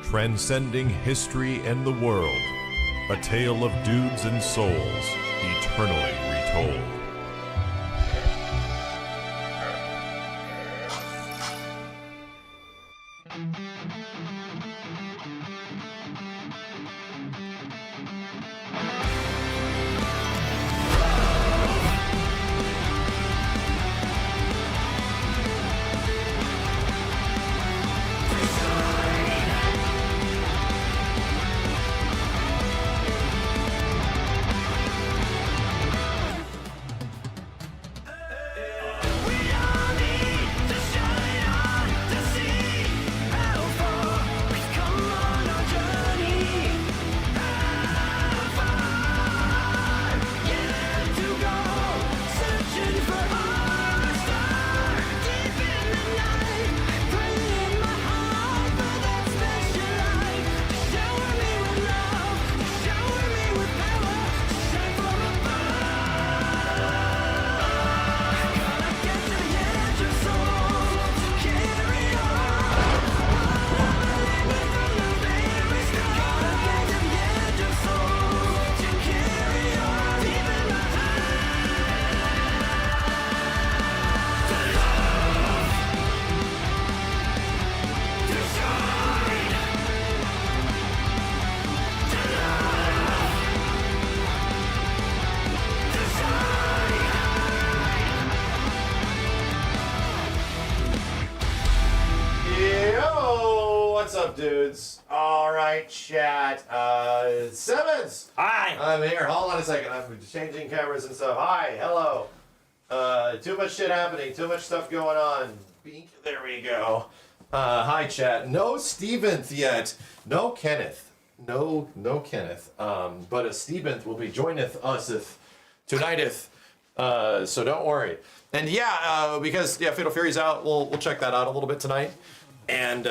transcending history and the world, a tale of dudes and souls, eternally retold. Dudes. All right, chat. Simmons. Hi. I'm here. Hold on a second. I'm changing cameras and stuff. Hi. Hello. Too much shit happening. Too much stuff going on. Beak. There we go. Hi, chat. No Stevens yet. No Kenneth. No Kenneth. But a Stevens will be joineth us tonighteth. So don't worry. And because Fatal Fury's out, we'll check that out a little bit tonight. And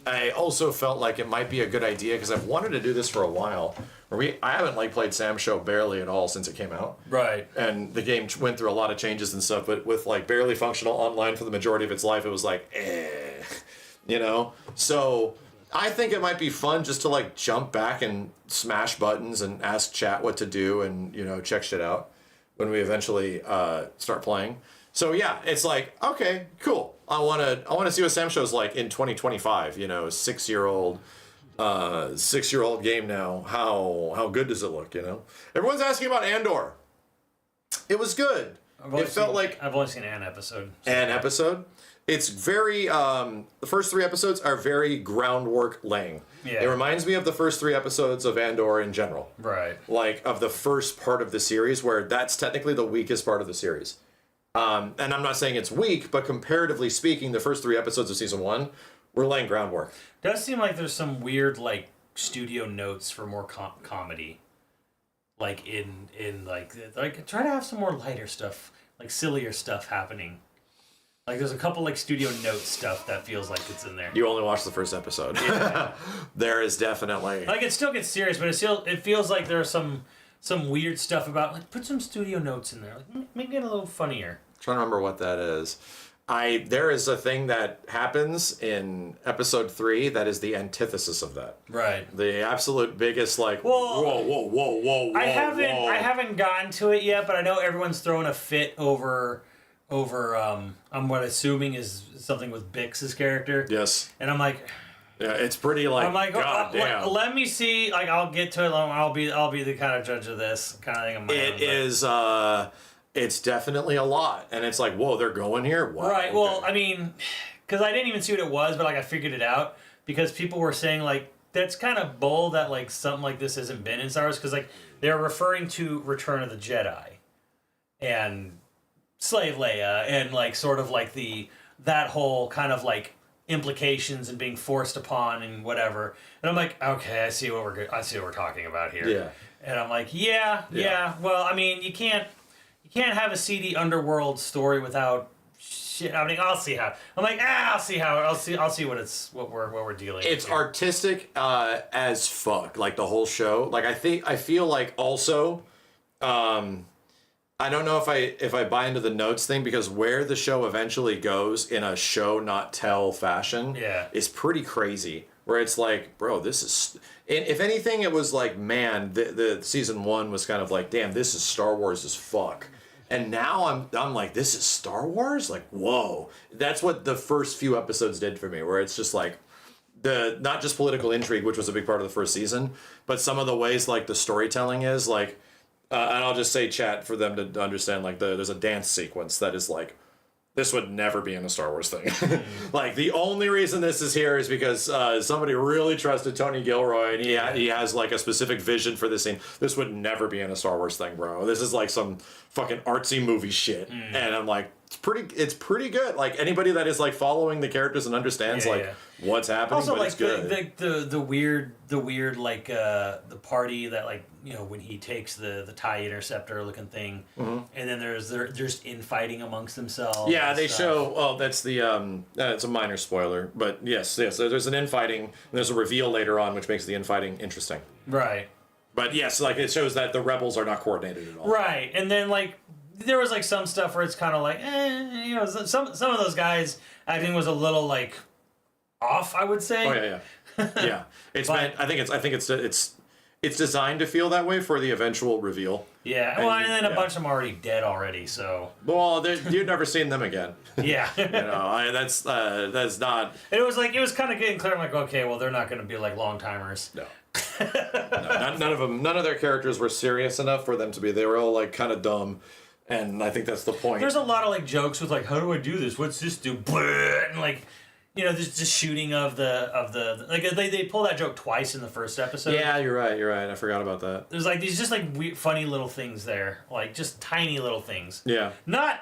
I also felt like it might be a good idea because I've wanted to do this for a while. I haven't played Samsho barely at all since it came out. Right. And the game went through a lot of changes and stuff, but with barely functional online for the majority of its life, it was So I think it might be fun just to jump back and smash buttons and ask chat what to do and check shit out when we eventually start playing. So it's okay, cool. I want to see what Samsho's like in 2025. 6-year-old game now. How good does it look? Everyone's asking about Andor. It was good. I've only seen an episode. An episode. It's very. The first 3 episodes are very groundwork laying. Yeah. It reminds me of the first 3 episodes of Andor in general. Right. Of the first part of the series, where that's technically the weakest part of the series. And I'm not saying it's weak, but comparatively speaking, the first 3 episodes of season 1 were laying groundwork. Does seem like there's some weird studio notes for more comedy, try to have some more lighter stuff, sillier stuff happening. There's a couple studio note stuff that feels like it's in there. You only watched the first episode. Yeah. There is definitely it still gets serious, but it feels like there's some weird stuff about put some studio notes in there, make it a little funnier. Trying to remember what that is. There is a thing that happens in episode 3 that is the antithesis of that. Right. The absolute biggest whoa. I haven't gotten to it yet, but I know everyone's throwing a fit over I'm what assuming is something with Bix's character. Yes. And I'm like, yeah, it's pretty God damn. Let me see. I'll get to it. I'll be the kind of judge of this kind of thing. It is. It's definitely a lot, and it's whoa, they're going here. Wow, right. Okay. Well, I mean, because I didn't even see what it was, but I figured it out because people were saying that's kind of bull that something like this hasn't been in Star Wars because they're referring to Return of the Jedi and Slave Leia and sort of that whole kind of implications and being forced upon and whatever. And I'm okay, I see what we're talking about here. Yeah. And I'm yeah. Well, I mean, you can't have a seedy underworld story without shit. I mean, I'll see how. I'm I'll see how. I'll see what we're dealing with. It's artistic as fuck. The whole show. I feel also I don't know if I buy into the notes thing, because where the show eventually goes in a show not tell fashion is pretty crazy. Where it's like, bro, this is. And if anything, it was like, man, the season 1 was kind of like, damn, this is Star Wars as fuck. And now I'm like, this is Star Wars? Like, whoa. That's what the first few episodes did for me, where it's just like, not just political intrigue, which was a big part of the first season, but some of the ways like the storytelling is like, and I'll just say, chat, for them to understand, like there's a dance sequence that is like, this would never be in a Star Wars thing. Like, the only reason this is here is because somebody really trusted Tony Gilroy, and he has like a specific vision for this scene. This would never be in a Star Wars thing, bro. This is like some fucking artsy movie shit. And I'm like, it's pretty good. Like, anybody that is like following the characters and understands what's happening, also, but like it's good. the weird like the party that, like, you know, when he takes the TIE interceptor looking thing, and then they're just infighting amongst themselves. Yeah, they show. Well, that's the it's a minor spoiler, but yes. There's an infighting, and there's a reveal later on, which makes the infighting interesting. Right. But yes, like, it shows that the rebels are not coordinated at all. Right, and then like there was like some stuff where it's kind of like, you know, some of those guys acting was a little like off, I would say. Oh yeah. It's I think it's designed to feel that way for the eventual reveal. Yeah, well, and then a bunch of them are already dead already, so. Well, you've never seen them again. Yeah. You know, that's not. And it was kind of getting clear. I'm like, okay, well, they're not going to be like long timers. No. None of them. None of their characters were serious enough for them to be. They were all like kind of dumb, and I think that's the point. There's a lot of like jokes with like, how do I do this? What's this do? And like, you know, there's just shooting of the like they pull that joke twice in the first episode. Yeah, you're right. I forgot about that. There's like these just like weird, funny little things there, like just tiny little things. Yeah. Not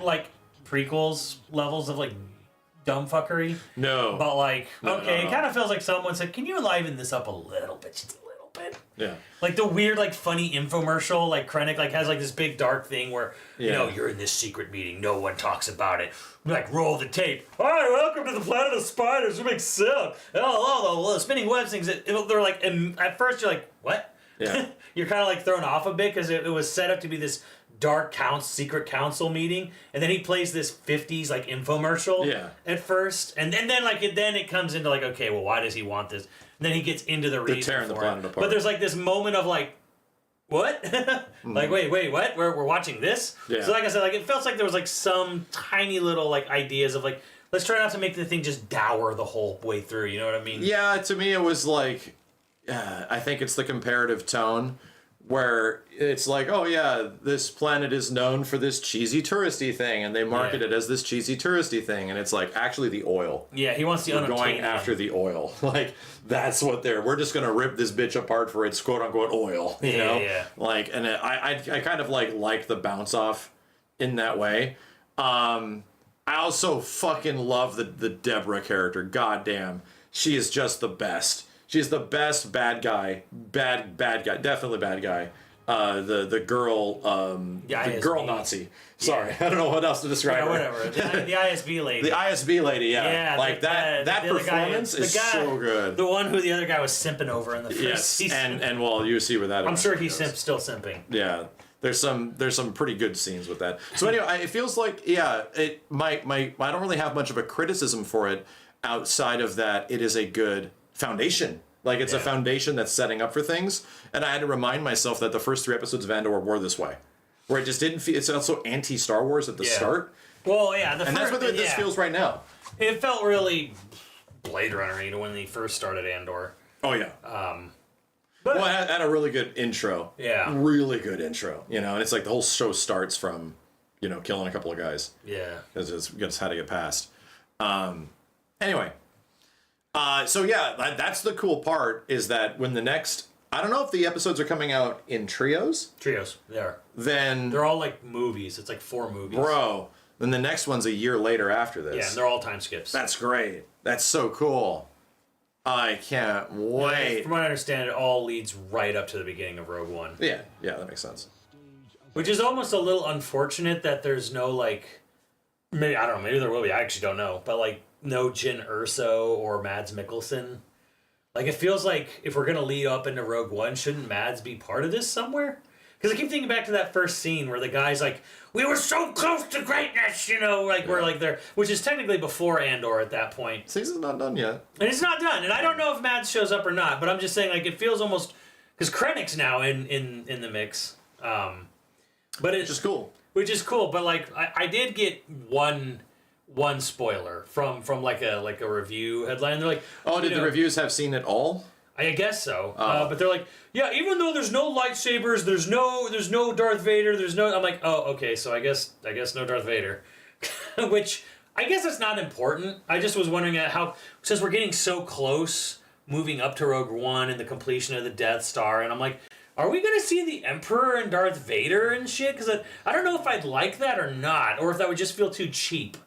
like prequels levels of like dumb fuckery. No. But like, No. It kind of feels like someone said, "Can you liven this up a little bit, just a little bit?" Yeah. Like the weird, like funny infomercial, like Krennic like has like this big dark thing where you know you're in this secret meeting, no one talks about it. Like roll the tape. Hi, welcome to the planet of spiders. We make sound. Oh, the spinning web things. They're like, at first you're like, what? Yeah. You're kind of like thrown off a bit because it was set up to be this dark secret council meeting, and then he plays this 50s like infomercial at first, and then it comes into like, okay, well, why does he want this? And then he gets into the reason tearing the for planet it. apart. But there's like this moment of like, what? Like, wait, what? We're watching this? Yeah. So like I said, like it felt like there was like some tiny little like ideas of like, let's try not to make the thing just dour the whole way through. You know what I mean? Yeah, to me it was like, I think it's the comparative tone where it's like, oh yeah, this planet is known for this cheesy touristy thing, and they market it as this cheesy touristy thing, and it's like actually the oil. Yeah, he wants the We're going after the oil. Like, that's what we're just gonna rip this bitch apart for its quote unquote oil. You know? Yeah. Like, and I kind of like the bounce off in that way. I also fucking love the Deborah character. Goddamn, she is just the best. She's the best bad guy, definitely bad guy. The girl, the girl Nazi. Sorry, I don't know what else to describe her. Whatever. The ISB lady. The ISB lady, yeah. Like that performance is so good. The one who the other guy was simping over in the first season. and well, you see where that. I'm sure he's still simping. Yeah. There's some pretty good scenes with that. So anyway, it feels like I don't really have much of a criticism for it outside of that it is a good foundation. Like, it's a foundation that's setting up for things, and I had to remind myself that the first 3 episodes of Andor were this way, where it just didn't feel. It's also anti-Star Wars at the start. Well, that's what this feels right now. It felt really Blade Runner, you know, when they first started Andor. Oh yeah. But well, it had a really good intro. Yeah. Really good intro. You know, and it's like the whole show starts from, you know, killing a couple of guys. Yeah. Because it's just how to get past. Anyway. So yeah, that's the cool part, is that when the next, I don't know if the episodes are coming out in trios. Trios, they are. Then they're all like movies. It's like 4 movies. Bro, then the next one's a year later after this. Yeah, and they're all time skips. That's great. That's so cool. I can't wait. From what I understand, it all leads right up to the beginning of Rogue One. Yeah, that makes sense. Which is almost a little unfortunate that there's no like, maybe I don't know, maybe there will be. I actually don't know, but like, no Jyn Erso or Mads Mikkelsen. Like, it feels like if we're gonna lead up into Rogue One, shouldn't Mads be part of this somewhere? Because I keep thinking back to that first scene where the guy's like, "We were so close to greatness," you know, like we're like there, which is technically before Andor at that point. Season's not done yet. And it's not done, and I don't know if Mads shows up or not, but I'm just saying, like, it feels almost because Krennic's now in the mix, but it's Which is cool. Which is cool, but like I did get one spoiler from like a review headline. They're like, Oh, did the reviews have seen it all? I guess so. But they're like, yeah, even though there's no lightsabers, there's no Darth Vader, there's no. I'm like, oh, okay, so I guess no Darth Vader, which I guess that's not important. I just was wondering how, since we're getting so close, moving up to Rogue One and the completion of the Death Star, and I'm like, are we gonna see the Emperor and Darth Vader and shit? Because I don't know if I'd like that or not, or if that would just feel too cheap.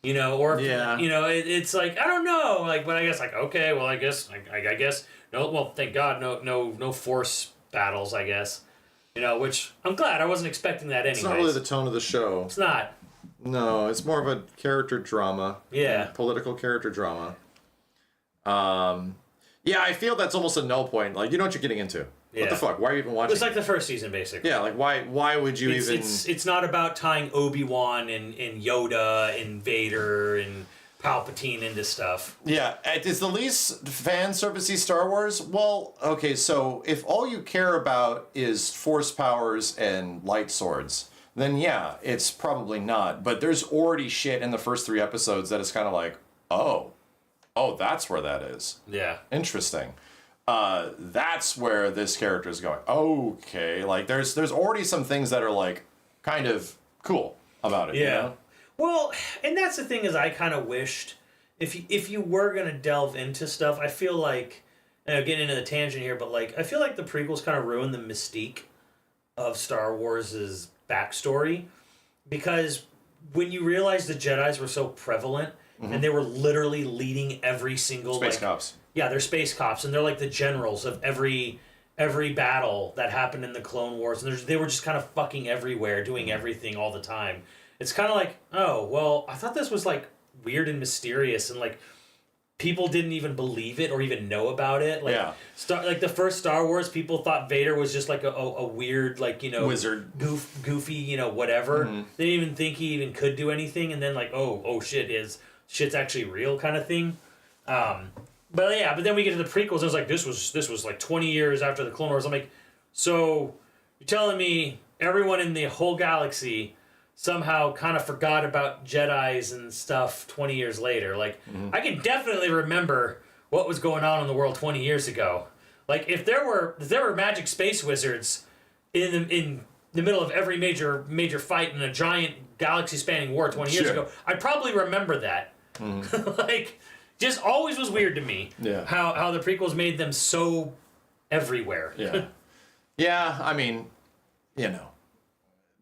You know, or if, you know, it's like, I don't know, like, but I guess like, okay, well, I guess no, well, thank God, no force battles, I guess, you know, which I'm glad. I wasn't expecting that anyways. It's not really the tone of the show. It's not. No, it's more of a character drama. Yeah. Political character drama. Yeah, I feel that's almost a null point. Like, you know what you're getting into. Yeah. What the fuck? Why are you even watching? It's like the first season, basically. Yeah, like why would you even? It's not about tying Obi-Wan and Yoda and Vader and Palpatine into stuff. Yeah, it's the least fan servicey Star Wars. Well, okay, so if all you care about is force powers and light swords, then yeah, it's probably not. But there's already shit in the first 3 episodes that is kind of like, oh, that's where that is. Yeah. Interesting. That's where this character is going. Okay, like there's already some things that are like kind of cool about it. Yeah. You know? Well, and that's the thing is I kind of wished if you were gonna delve into stuff, I feel like, getting into the tangent here, but like I feel like the prequels kind of ruined the mystique of Star Wars's backstory, because when you realize the Jedis were so prevalent and they were literally leading every single Space cops. Yeah, they're space cops, and they're like the generals of every battle that happened in the Clone Wars, and they were just kind of fucking everywhere, doing everything all the time. It's kind of like, oh, well, I thought this was like weird and mysterious, and like people didn't even believe it or even know about it. Like, Yeah. Like the first Star Wars, people thought Vader was just like a weird, like, you know, Wizard, goofy, you know, whatever. They didn't even think he even could do anything, and then like, oh shit, shit's actually real kind of thing. But yeah, but then we get to the prequels, and it's like, this was like 20 years after the Clone Wars. I'm like, so you're telling me everyone in the whole galaxy somehow kind of forgot about Jedis and stuff 20 years later? Like, I can definitely remember what was going on in the world 20 years ago. Like, if there were magic space wizards in the middle of every major fight in a giant galaxy-spanning war 20 years ago, I'd probably remember that. Like, just always was weird to me. Yeah. How the prequels made them so everywhere. Yeah. Yeah, I mean, you know,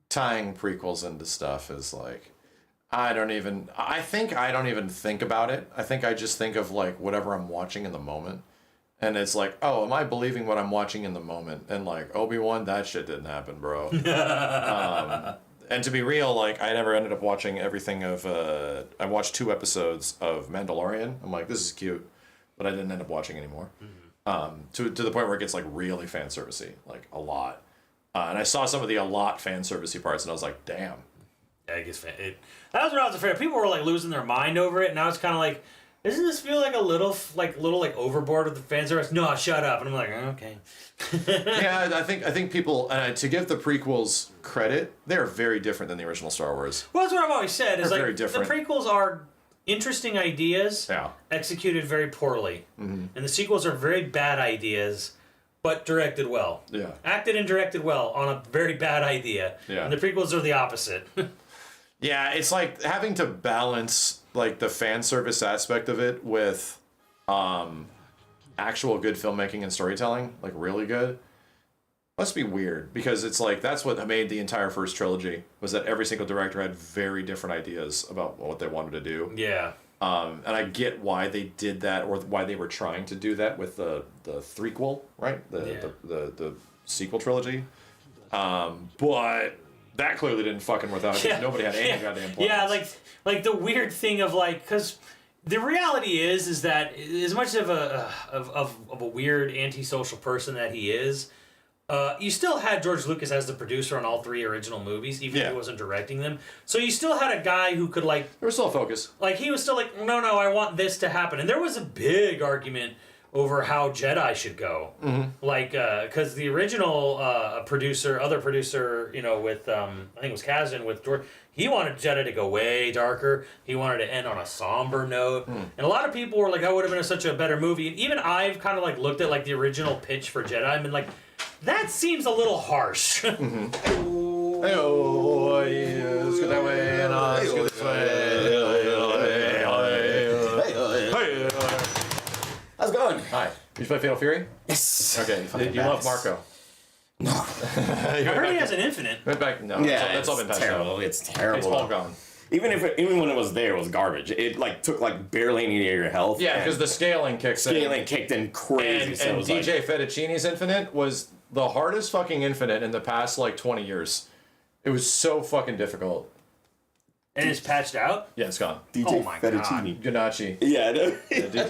tying prequels into stuff is like, I don't even think about it. I think I just think of like whatever I'm watching in the moment. And it's like, oh, am I believing what I'm watching in the moment? And like, Obi-Wan, that shit didn't happen, bro. And to be real, like, I never ended up watching everything of, I watched 2 episodes of Mandalorian. I'm like, this is cute. But I didn't end up watching anymore. To the point where it gets, like, really fan servicey. Like, a lot. And I saw some of the a lot fan servicey parts, and I was like, damn. Yeah, that was what I was afraid of. People were, like, losing their mind over it, and now it's kind of like, doesn't this feel like a little overboard with the fan service? No, shut up. And I'm like, okay. Yeah, I think people, to give the prequels credit, they're very different than the original Star Wars. Well, that's what I've always said. Is They're like very different. The prequels are interesting ideas, executed very poorly, and the sequels are very bad ideas, but directed well. Yeah, acted and directed well on a very bad idea. Yeah, and the prequels are the opposite. Yeah, it's like having to balance like the fan service aspect of it with actual good filmmaking and storytelling, like really good. Must be weird, because it's like that's what made the entire first trilogy, was that every single director had very different ideas about what they wanted to do. Yeah. And I get why they did that, or why they were trying to do that with the threequel, right? The sequel trilogy. But that clearly didn't fucking work out, because nobody had any goddamn plans. Yeah, like the weird thing of like, because the reality is that as much of a weird antisocial person that he is, You still had George Lucas as the producer on all 3 original movies, even if he wasn't directing them. So you still had a guy who could There was still a focus. he was still like, no, I want this to happen. And there was a big argument over how Jedi should go. Mm-hmm. Because the original other producer, with, I think it was Kazan, with George, he wanted Jedi to go way darker. He wanted to end on a somber note. And a lot of people were like, that would have been such a better movie. And even I've kind of looked at the original pitch for Jedi and been like, that seems a little harsh. Hey, oh, yeah, let's go that way, and let's go this way. How's it going? Hi. Did you play Fatal Fury? Yes. Okay. You love Marco. No. I heard he has an infinite. Went back. No. Yeah, That's all been passed terrible. out. It's terrible. It's all gone. Even when it was there, it was garbage. It took barely any of your health. Yeah, because the scaling kicks in. scaling kicked in crazy. And, so it and was DJ Fettuccine's Infinite was the hardest fucking Infinite in the past 20 years. It was so fucking difficult. And it's patched out? Yeah, it's gone. DJ Oh my Fettuccine. Ganache. Yeah, no.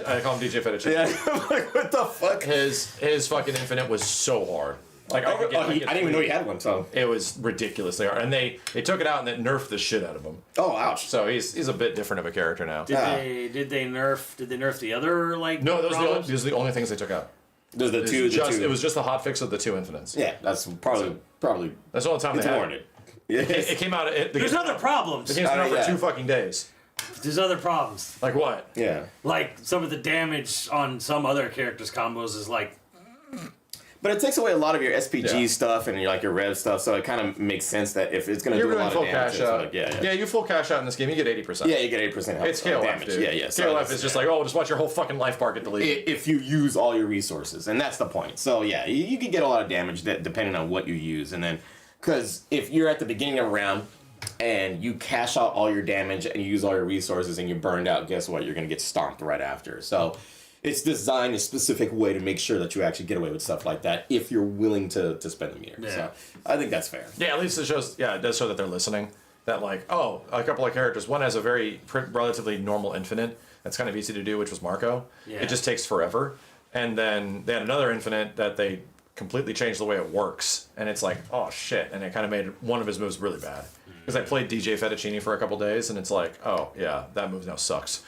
I call him DJ Fettuccine. Yeah. I'm like, what the fuck? His fucking Infinite was so hard. I could get, I didn't even know he had one. So it was ridiculously hard. And they took it out and then nerfed the shit out of him. oh, ouch. So he's a bit different of a character now. Did they nerf the other No, problems? those are the only things they took out. There's the two. It was just the hot fix of the 2 Infinites. Yeah, that's probably That's the only time it's they had warranted. it. Yes. It came out. There's other problems. The game's been out for yeah. 2 fucking days. There's other problems. Like what? Yeah. Like some of the damage on some other characters' combos is But it takes away a lot of your SPG Yeah. stuff and your Rev stuff, so it kind of makes sense that if it's going to You're do a doing lot full of damage, cash it's out. yeah. You full cash out in this game, you get 80%. Yeah, you get 8% health It's KLF, damage. dude. Yeah. So KLF is just just watch your whole fucking life bar get deleted. if you use all your resources, and that's the point. So yeah, you can get a lot of damage depending on what you use, and then because if you're at the beginning of a round and you cash out all your damage and you use all your resources and you're burned out, guess what? You're gonna get stomped right after. So it's designed a specific way to make sure that you actually get away with stuff like that if you're willing to spend the meter. Yeah. So I think that's fair. Yeah, at least it shows. Yeah, it does show that they're listening. That a couple of characters. One has a very relatively normal infinite. That's kind of easy to do, which was Marco. Yeah. It just takes forever. And then they had another infinite that they completely changed the way it works, and it's oh shit, and it kind of made one of his moves really bad. Because I played DJ Fettuccine for a couple days, and it's oh yeah, that move now sucks.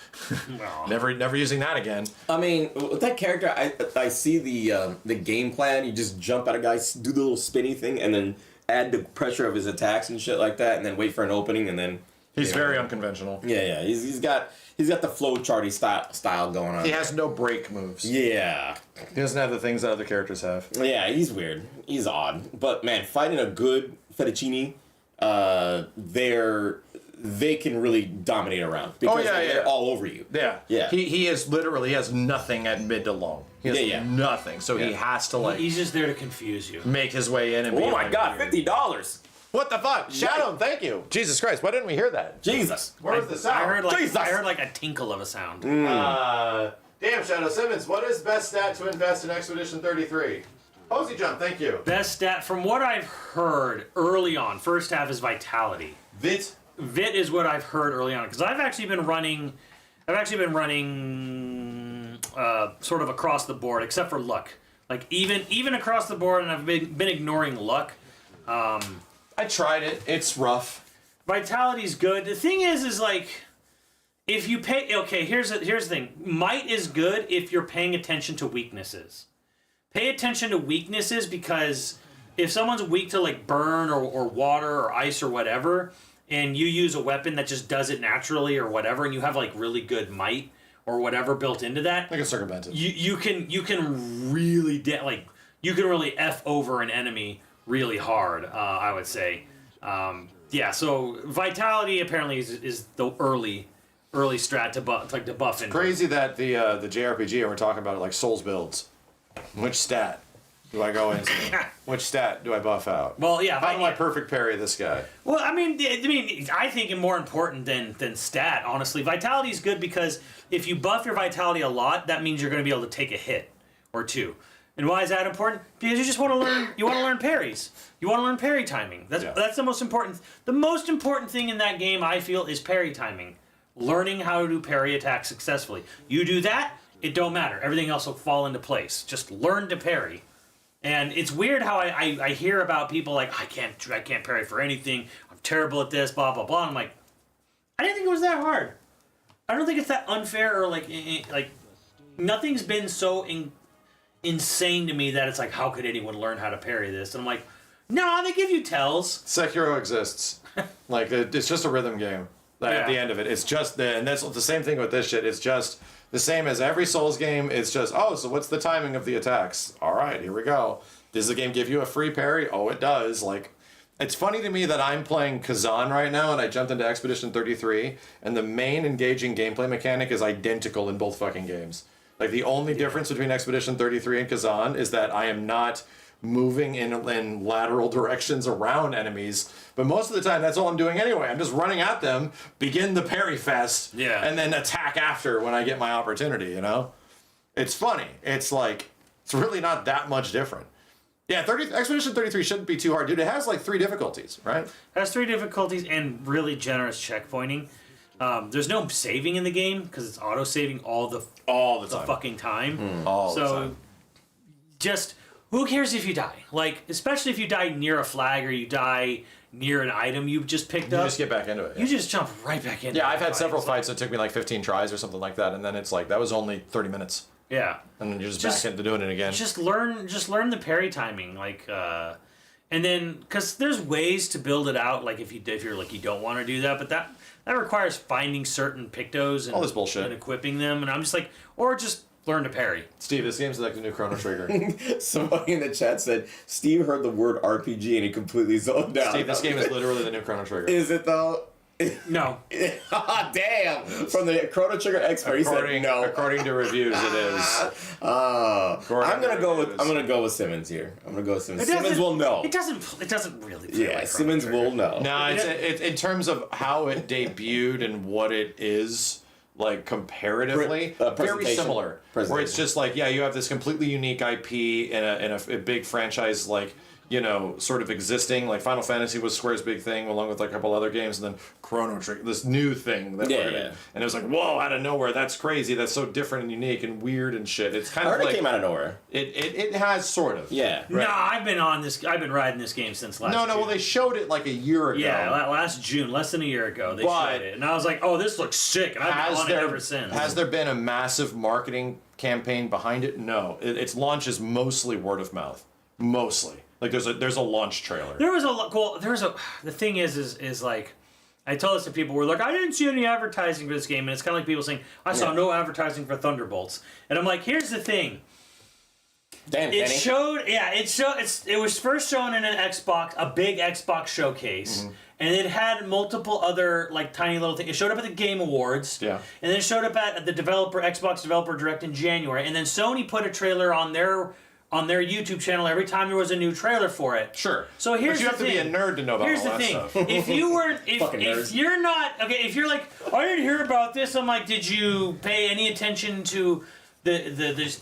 Never using that again. I mean, with that character, I see the game plan. You just jump at a guy, do the little spinny thing, and then add the pressure of his attacks and shit like that, and then wait for an opening, and then He's very unconventional. yeah. He's got the flowcharty style going on. He has no break moves. Yeah. He doesn't have the things that other characters have. Yeah, he's weird. He's odd. But man, fighting a good Fettuccine, they can really dominate around because they're all over you. Yeah. Yeah. He has nothing at mid to long. He has nothing. So he has to He's just there to confuse you. make his way in and be Oh my god, $50. What the fuck? Shadow, thank you. Jesus Christ, why didn't we hear that? Jesus. Where was the sound? I heard a tinkle of a sound. Damn, Shadow Simmons, what is best stat to invest in Expedition 33? Posy Jump, thank you. Best stat, from what I've heard early on, first half is vitality. Vit. Vit is what I've heard early on, because I've actually been running sort of across the board, except for luck. Even across the board, and I've been ignoring luck. I tried it. It's rough. Vitality's good. The thing is if you pay. Okay, here's the thing. Might is good if you're paying attention to weaknesses. Pay attention to weaknesses, because if someone's weak to burn or water or ice or whatever, and you use a weapon that just does it naturally or whatever, and you have really good might or whatever built into that, Like a circumvented. you can really you can really F over an enemy really hard, I would say. So vitality apparently is the early strat to buff into. Crazy that the JRPG, and we're talking about it Souls builds. Which stat do I go into? Which stat do I buff out? Well, yeah. How do I perfect parry this guy? Well, I think more important than stat, honestly. Vitality is good because if you buff your vitality a lot, that means you're going to be able to take a hit or two. And why is that important? Because you just want to learn. You want to learn parries. You want to learn parry timing. That's the most important. The most important thing in that game, I feel, is parry timing. Learning how to do parry attacks successfully. You do that, it don't matter. Everything else will fall into place. Just learn to parry. And it's weird how I hear about people like, I can't parry for anything. I'm terrible at this, blah, blah, blah. And I'm like, I didn't think it was that hard. I don't think it's that unfair or like nothing's been so insane to me that it's like, how could anyone learn how to parry this? And I'm like, no, they give you tells. Sekiro exists. Like, it's just a rhythm game. Like, at the end of it, it's just and that's the same thing with this shit. It's just the same as every Souls game. It's just, oh, so what's the timing of the attacks? All right, here we go. Does the game give you a free parry? Oh, it does. Like, it's funny to me that I'm playing Kazan right now, and I jumped into Expedition 33, and the main engaging gameplay mechanic is identical in both fucking games. Like, the only difference between Expedition 33 and Kazan is that I am not moving in lateral directions around enemies, but most of the time that's all I'm doing anyway. I'm just running at them, begin the parry fest, and then attack after when I get my opportunity, you know? It's funny. It's like, it's really not that much different. Yeah, Expedition 33 shouldn't be too hard, dude. It has like 3 difficulties, right? It has 3 difficulties and really generous checkpointing. There's no saving in the game because it's auto-saving all the time. Fucking time. All the time. Just, who cares if you die? Like, especially if you die near a flag or you die near an item you just picked up. You just get back into it. You just jump right back into it. Yeah, I've had several fights that took me like 15 tries or something like that, and then it's like, that was only 30 minutes. Yeah. And then you're just back into doing it again. Just learn the parry timing, like, and then because there's ways to build it out. Like if you're like you don't want to do that, but that requires finding certain pictos and all this bullshit and equipping them. And I'm just like, or just learn to parry. Steve, this game's like the new Chrono Trigger. Somebody in the chat said Steve heard the word RPG and he completely zoned out. Steve, this game is literally the new Chrono Trigger. Is it though? No. Damn! From the Chrono Trigger expert, he said no. According to reviews, it is. I'm gonna go with Simmons here. I'm gonna go with Simmons. Simmons will know. It doesn't really. Feel like Simmons will know. No, it's in terms of how it debuted and what it is. Like comparatively, very similar. Where it's just like, yeah, you have this completely unique IP in a big franchise, like, you know, sort of existing. Like Final Fantasy was Square's big thing, along with like a couple other games, and then Chrono Trigger, this new thing that and it was like, whoa, out of nowhere, that's crazy, that's so different and unique and weird and shit. It's kind of like, it came out of nowhere. It has sort of. Yeah. Right? No, I've been riding this game since last. June. Well, they showed it like a year ago. Yeah, last June, less than a year ago, they showed it, and I was like, oh, this looks sick, and I've been on it ever since. Has there been a massive marketing campaign behind it? No, its launch is mostly word of mouth, mostly. Like there's a launch trailer. The thing is like, I told this to people, we're like, I didn't see any advertising for this game, and it's kind of like people saying, I saw no advertising for Thunderbolts, and I'm like, here's the thing. Damn, It was first shown in a big Xbox showcase, and it had multiple other like tiny little things. It showed up at the Game Awards, and then it showed up at the Xbox Developer Direct in January, and then Sony put a trailer on their YouTube channel every time there was a new trailer for it. Sure. So here's the thing. But you have to be a nerd to know about all that stuff. If you're not, okay, if you're like, I didn't hear about this, I'm like, did you pay any attention to the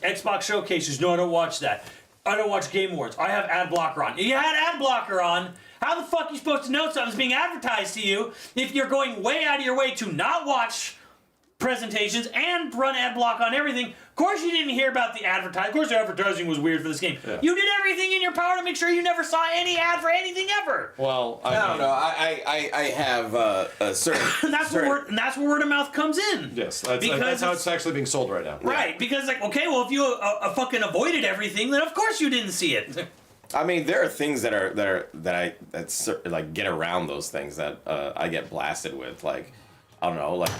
Xbox showcases? No, I don't watch that. I don't watch Game Awards. I have ad blocker on. You had ad blocker on. How the fuck are you supposed to know something's being advertised to you if you're going way out of your way to not watch presentations and run ad block on everything? Of course you didn't hear about the advertising. Of course the advertising was weird for this game. Yeah. You did everything in your power to make sure you never saw any ad for anything ever. Well, I don't know. I have a certain... and that's where word of mouth comes in. Yes, that's how it's actually being sold right now. Right, yeah. Because like, okay, well if you fucking avoided everything, then of course you didn't see it. I mean, there are things that like get around those things that I get blasted with. Like, I don't know, like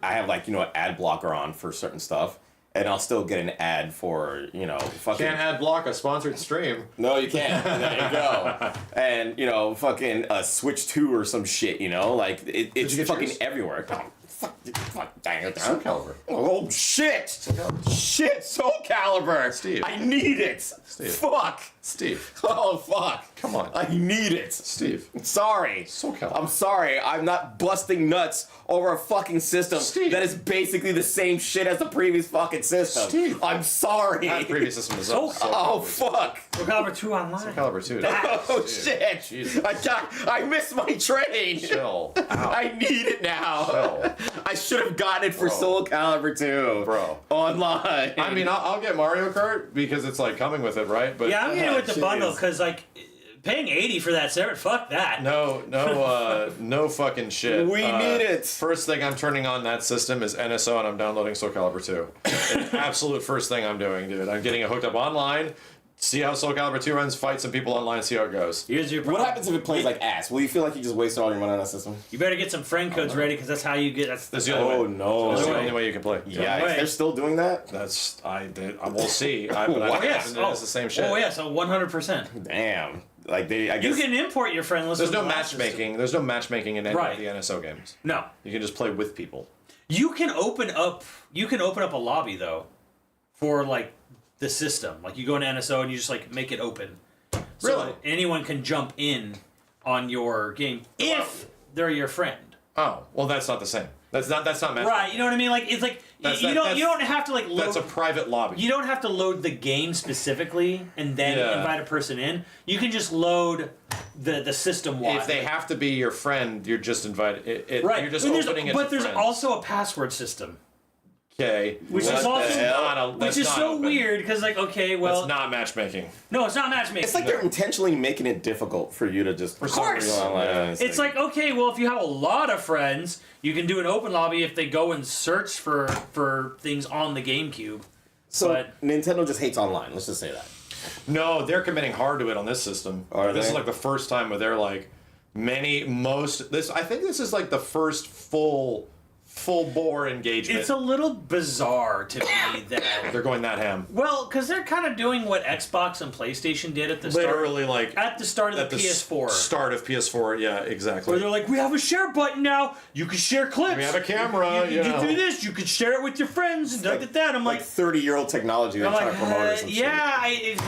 I have like, you know, an ad blocker on for certain stuff, and I'll still get an ad for, you know, fucking... Can't ad block a sponsored stream. No, you can't. There you go. And, you know, fucking Switch 2 or some shit, you know? Like, it's fucking everywhere. Fuck, dang it. Soul Calibur. Oh, shit! Shit, Soul Calibur! Steve. I need it! Steve. Fuck! Steve. Oh, fuck. Come on. I need it. Steve. Sorry. Soul Calibur. I'm sorry. I'm not busting nuts over a fucking system that is basically the same shit as the previous fucking system. Steve. I'm sorry. That previous system is Soul Oh, fuck. Soul Calibur 2 online. Soul Calibur 2. Oh, shit. Jesus. I missed my train. Chill. Ow. I need it now. Chill. I should have gotten it for Bro. Soul Calibur 2. Bro. Online. I mean, I'll get Mario Kart because it's like coming with it, right? But Yeah, I'm getting with the shit bundle is- because like paying $80 for that server, fuck that. No fucking shit. We need it. First thing I'm turning on that system is NSO, and I'm downloading Soul Calibur 2. It's absolute first thing I'm doing, dude. I'm getting it hooked up online, see how Soul Calibur 2 runs, fight some people online, see how it goes. Here's your problem. What happens if it plays like ass? Will you feel like you just wasted all your money on that system? You better get some friend codes ready because that's how you get. That's the only Oh, way. no. That's the Other only way. way you can play. Yeah, way. they're still doing that? We'll see. But I Wow. think it's the same shit. Oh yeah, so 100%. Damn. Like, I You guess... can import your friend list. There's from no the last system. matchmaking. There's no matchmaking in any Right. of the NSO games. No, You can just play with people. you can open up. You can open up a lobby though, for like the system. Like you go into NSO and you just like make it open. So Really? anyone can jump in on your game if they're your friend. Oh, well, that's not the same. That's not matchmaking. Right, you know what I mean? Like it's like That's- you that's- don't have to like load. That's a private lobby. You don't have to load the game specifically and then Yeah. invite a person in. You can just load the system wide. If they have to be your friend, you're just invited. right, You're just And there's- opening it but to there's friends. also a password system, Okay. which What is the also hell? which is so weird because like okay, well, That's not matchmaking. no, it's not matchmaking. It's like they're intentionally making it difficult for you to just... For some course. reason, yeah. It's like okay, well, if you have a lot of friends, you can do an open lobby if they go and search for things on the GameCube. So but- Nintendo just hates online. Let's just say that. No, they're committing hard to it on this system. Are This they? is like the first time where they're like I think this is like the first full bore engagement. It's a little bizarre to me that They're going that ham. well, because they're kind of doing what Xbox and PlayStation did at the start. Literally like At the start of at the the PS4. Start of PS4, yeah, exactly. Where they're like, we have a share button now. You can share clips. We have a camera, You you can know. do this. You can share it with your friends and that. I'm Like like, 30-year-old technology they're I'm trying like, to promote or some shit. yeah.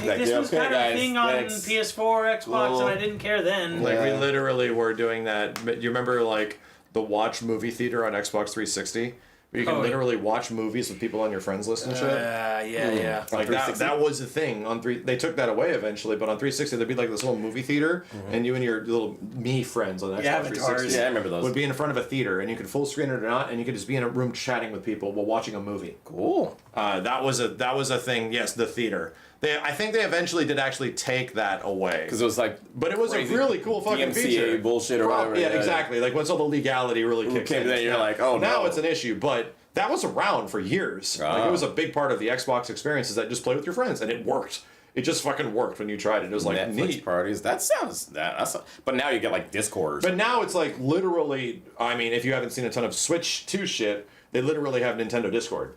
Like, This yeah, was okay, kind of a guys, thing on thanks. PS4, Xbox, Well, and I didn't care then. Like we Yeah. literally were doing that. You remember like the watch movie theater on Xbox 360? Where you can Oh, yeah. literally watch movies with people on your friends list and shit. Yeah. Like that was the thing on they took that away eventually, but on 360 there'd be like this little movie theater, and you and your little me friends on Xbox avatars. 360 Yeah, I remember those. would be in front of a theater, and you could full screen it or not, and you could just be in a room chatting with people while watching a movie. Cool. That was a thing. Yes, the theater. I think they eventually did actually take that away. Because it was like... But it was crazy a really cool fucking DMCA feature. bullshit or whatever. Yeah, exactly. Like once all the legality really kicks came in, in, you're like, oh, now no. it's an issue. But that was around for years. Like Ah. it was a big part of the Xbox experience is that just play with your friends, and it worked. It just fucking worked when you tried it. It was like Netflix neat. parties. That's but now you get like Discord. But now it's like literally. I mean, if you haven't seen a ton of Switch 2 shit, they literally have Nintendo Discord.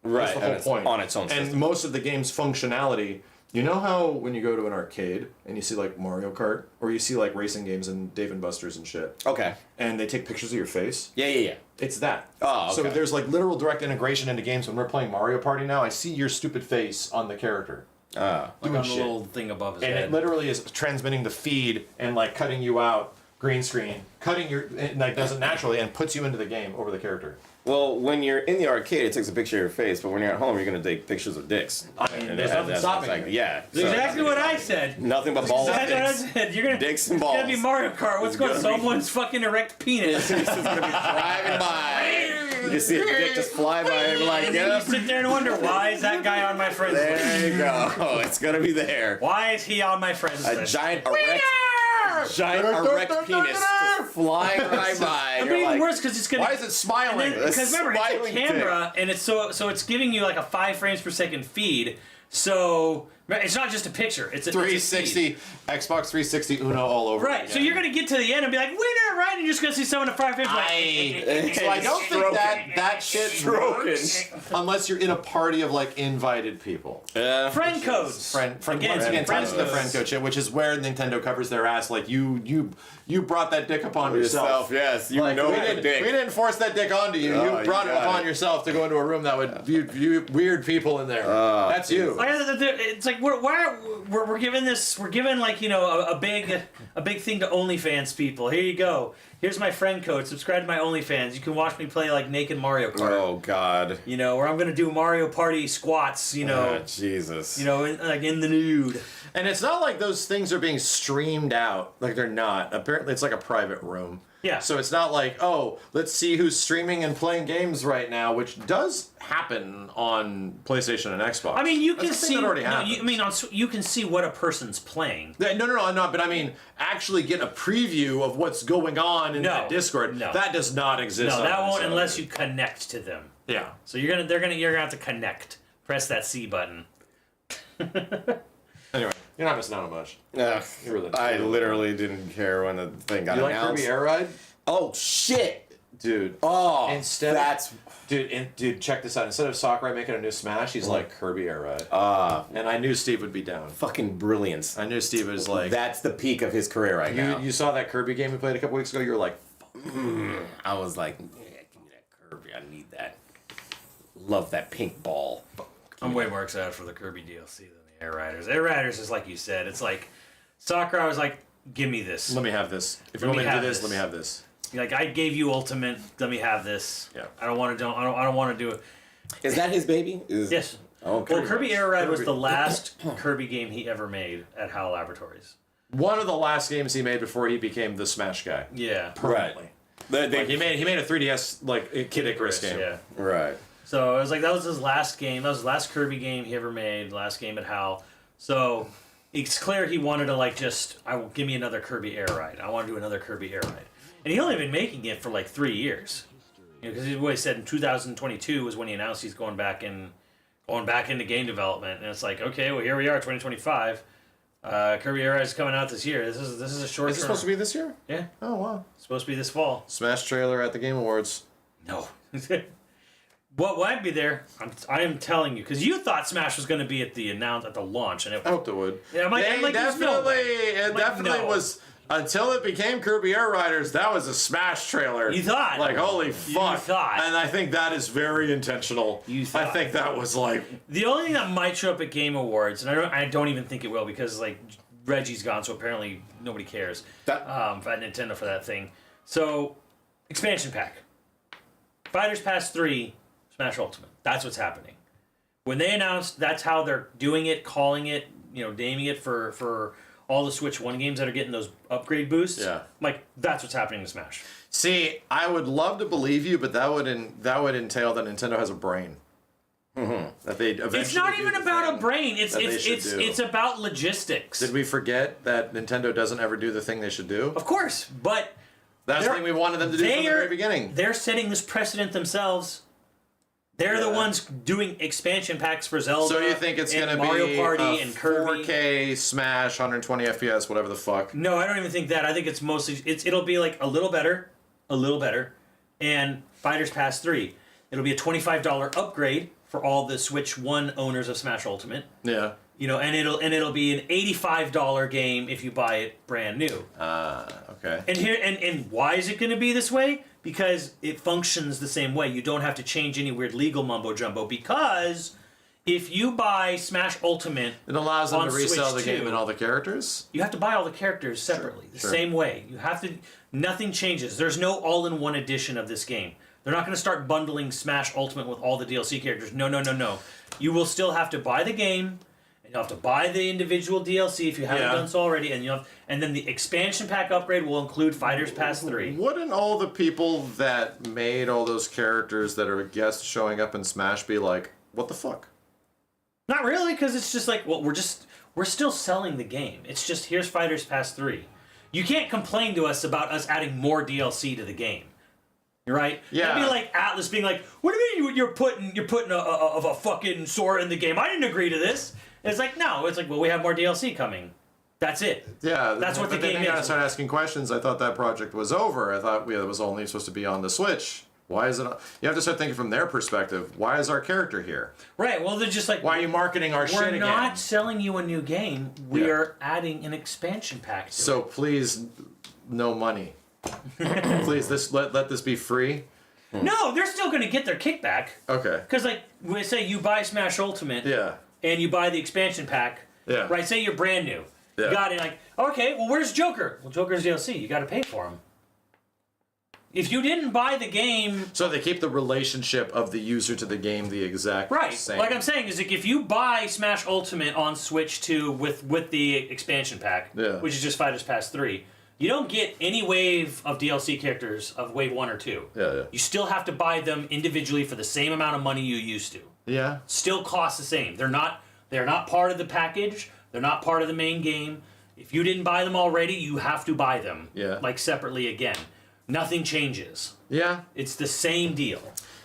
right, That's the and whole it's point. on its own And system. most of the game's functionality. You know how when you go to an arcade and you see like Mario Kart, or you see like racing games and Dave and Buster's and shit, Okay. and they take pictures of your face? Yeah. It's that. Oh, So okay. there's like literal direct integration into games. When we're playing Mario Party now, I see your stupid face on the character. Like doing on the shit. little thing above his And head. it literally is transmitting the feed and like cutting you out, green screen, it like does it naturally and puts you into the game over the character. Well, when you're in the arcade, it takes a picture of your face, but when you're at home, you're gonna take pictures of dicks. I mean, there's nothing stopping you. Yeah. That's exactly what I said. Nothing but balls. That's what I dicks. said. You're gonna Dicks and It's gonna balls. be Mario Kart. What's It's going on? gonna be- Someone's fucking erect penis. It's just gonna be driving by. You see a dick just fly by, and you're like, And then yeah. you sit there and wonder, why is that guy on my friends list? There you go. It's gonna be there. Why is he on my friends A list? giant erect penis just flying right by. It'll You're be even like, worse because it's gonna. Why is it smiling? Because remember, it's smiling a camera, and it's so it's giving you like a 5 frames per second feed. So it's not just a picture. It's a 360, Xbox 360 Uno all over. Right. again. So you're gonna get to the end and be like, winner, right? And you're just gonna see someone at 5 frames. So I don't think Stroking. that shit Stroking. works unless you're in a party of like invited people. Friend codes. Friend Again, once again friend ties to the codes. friend code shit, which is where Nintendo covers their ass. Like you brought that dick upon yourself. Yes, you Like, know we that didn't, dick. we didn't force that dick onto you. Oh, You brought you it got upon it. yourself to go into a room that would view weird people in there. That's you. Like, it's like we're giving like, you know, a big thing to OnlyFans people. Here you go. Here's my friend code. Subscribe to my OnlyFans. You can watch me play like naked Mario Kart. Oh God. You know, where I'm gonna do Mario Party squats. You know, Jesus. you know, like in the nude. And it's not like those things are being streamed out. Like they're not. Apparently, it's like a private room. Yeah. So it's not like, oh, let's see who's streaming and playing games right now, which does happen on PlayStation and Xbox. I mean, you That's can a thing see. that already No, happens. you can see what a person's playing. No, I'm not. But I mean, actually get a preview of what's going on in that Discord. No. That does not exist. No, on that won't this unless other. you connect to them. Yeah. So you're gonna have to connect. Press that C button. Anyway, you're not missing out on much. You really I don't. literally didn't care when the thing got You like announced. Kirby Air Ride, Oh shit! dude? Oh, Instead, that's dude, check this out. Instead of Sakurai making a new Smash, he's like Kirby Air Ride. And I knew Steve would be down. fucking brilliance. I knew Steve was like. That's the peak of his career right now. You saw that Kirby game we played a couple weeks ago. You were like, I was like, yeah, give me that Kirby. I need that. Love that pink ball. I'm way more excited for the Kirby DLC than the Air Riders. Air Riders is like you said. It's like Sakurai was like, "Give me this." let me have this. If you Let want me me to do have this, this. let me have this. Like I gave you Ultimate. Let me have this. Yeah. I don't want to. I don't want to do it. Is that his baby? Yes. Oh, Well, Kirby Air Ride was Kirby. the last Kirby game he ever made at HAL Laboratories. One of the last games he made before he became the Smash guy. Yeah. Permanently. Like he made a 3DS like Kid Icarus game. Yeah. Right. So it was like that was his last game. That was his last Kirby game he ever made. Last game at HAL. So it's clear he wanted to like give me another Kirby Air Ride. I want to do another Kirby Air Ride. And he only been making it for like 3 years. Because he always said in 2022 was when he announced he's going back into game development. And it's like, okay, well here we are, 2025. Kirby Air Ride is coming out this year. This is a short. Is it supposed to be this year? Yeah, Oh wow. it's supposed to be this fall. Smash trailer at the Game Awards. No. What might be there? I am telling you because you thought Smash was going to be at the launch, and it. I hoped it would. Yeah, I'm like, there's no way. It Like, definitely no. was. Until it became Kirby Air Riders, that was a Smash trailer. You thought. Like, holy fuck. thought. And I think that is very intentional. You thought. I think that was like. The only thing that might show up at Game Awards, and I don't even think it will because like Reggie's gone, so apparently nobody cares. That- At Nintendo for that thing. So, expansion pack, Fighters Pass 3, Smash Ultimate. That's what's happening. When they announced that's how they're doing it, calling it, naming it for all the Switch 1 games that are getting those upgrade boosts. Yeah. I'm like, that's what's happening to Smash. See, I would love to believe you, but that would entail that Nintendo has a brain. That they eventually. It's not do even the about a thing brain. It's that they should do. it's about logistics. Did we forget that Nintendo doesn't ever do the thing they should do? Of course, but That's the they're- thing we wanted them to do from the they're- very beginning. They're setting this precedent themselves. They're the ones doing expansion packs for Zelda. So you think it's and going to Mario be Party a and Kirby? 4K Smash, 120 FPS, whatever the fuck? No, I don't even think that. I think it's mostly it'll be like a little better, and Fighters Pass 3. It'll be a $25 upgrade for all the Switch 1 owners of Smash Ultimate. Yeah. And it'll be an $85 game if you buy it brand new. Okay. And why is it going to be this way? Because it functions the same way. You don't have to change any weird legal mumbo jumbo. Because if you buy Smash Ultimate, It allows them on to resell Switch the game 2, and all the characters? you have to buy all the characters separately, the sure. same way. You have to. Nothing changes. There's no all-in-one edition of this game. They're not going to start bundling Smash Ultimate with all the DLC characters. No. You will still have to buy the game. You'll have to buy the individual DLC if you haven't done so already, and then the expansion pack upgrade will include Fighters Pass 3. Wouldn't all the people that made all those characters that are guests showing up in Smash be like, what the fuck? Not really, because it's just like, well, we're still selling the game. It's just here's Fighters Pass 3. You can't complain to us about us adding more DLC to the game. Right? Yeah. That'd be like Atlas being like, "What do you mean you're putting a fucking Sora in the game? I didn't agree to this." And it's like, no. It's like, well, we have more DLC coming. That's it. Yeah, That's what the but then game they gotta is. start asking questions. I thought that project was over. I thought it was only supposed to be on the Switch. Why is it? You have to start thinking from their perspective. Why is our character here? Right. Well, they're just like, Why are you marketing our shit we're again? not selling you a new game. We Yeah. are adding an expansion pack to So it. please, no money. Please, let this be free. No, they're still going to get their kickback. Okay. Because, like, we say you buy Smash Ultimate Yeah. and you buy the expansion pack. Yeah. Right? Say you're brand new. Yeah. You got it. Like, okay, well, where's Joker? Well, Joker's DLC. You got to pay for him. If you didn't buy the game, So they keep the relationship of the user to the game the exact right? same. Like I'm saying, is like if you buy Smash Ultimate on Switch 2 with the expansion pack, Yeah. which is just Fighters Pass 3, You don't get any wave of DLC characters of wave 1 or 2. Yeah. You still have to buy them individually for the same amount of money you used to. Yeah. Still cost the same. They're not part of the package. They're not part of the main game. If you didn't buy them already, you have to buy them. Yeah. Like separately again. Nothing changes. Yeah. It's the same deal.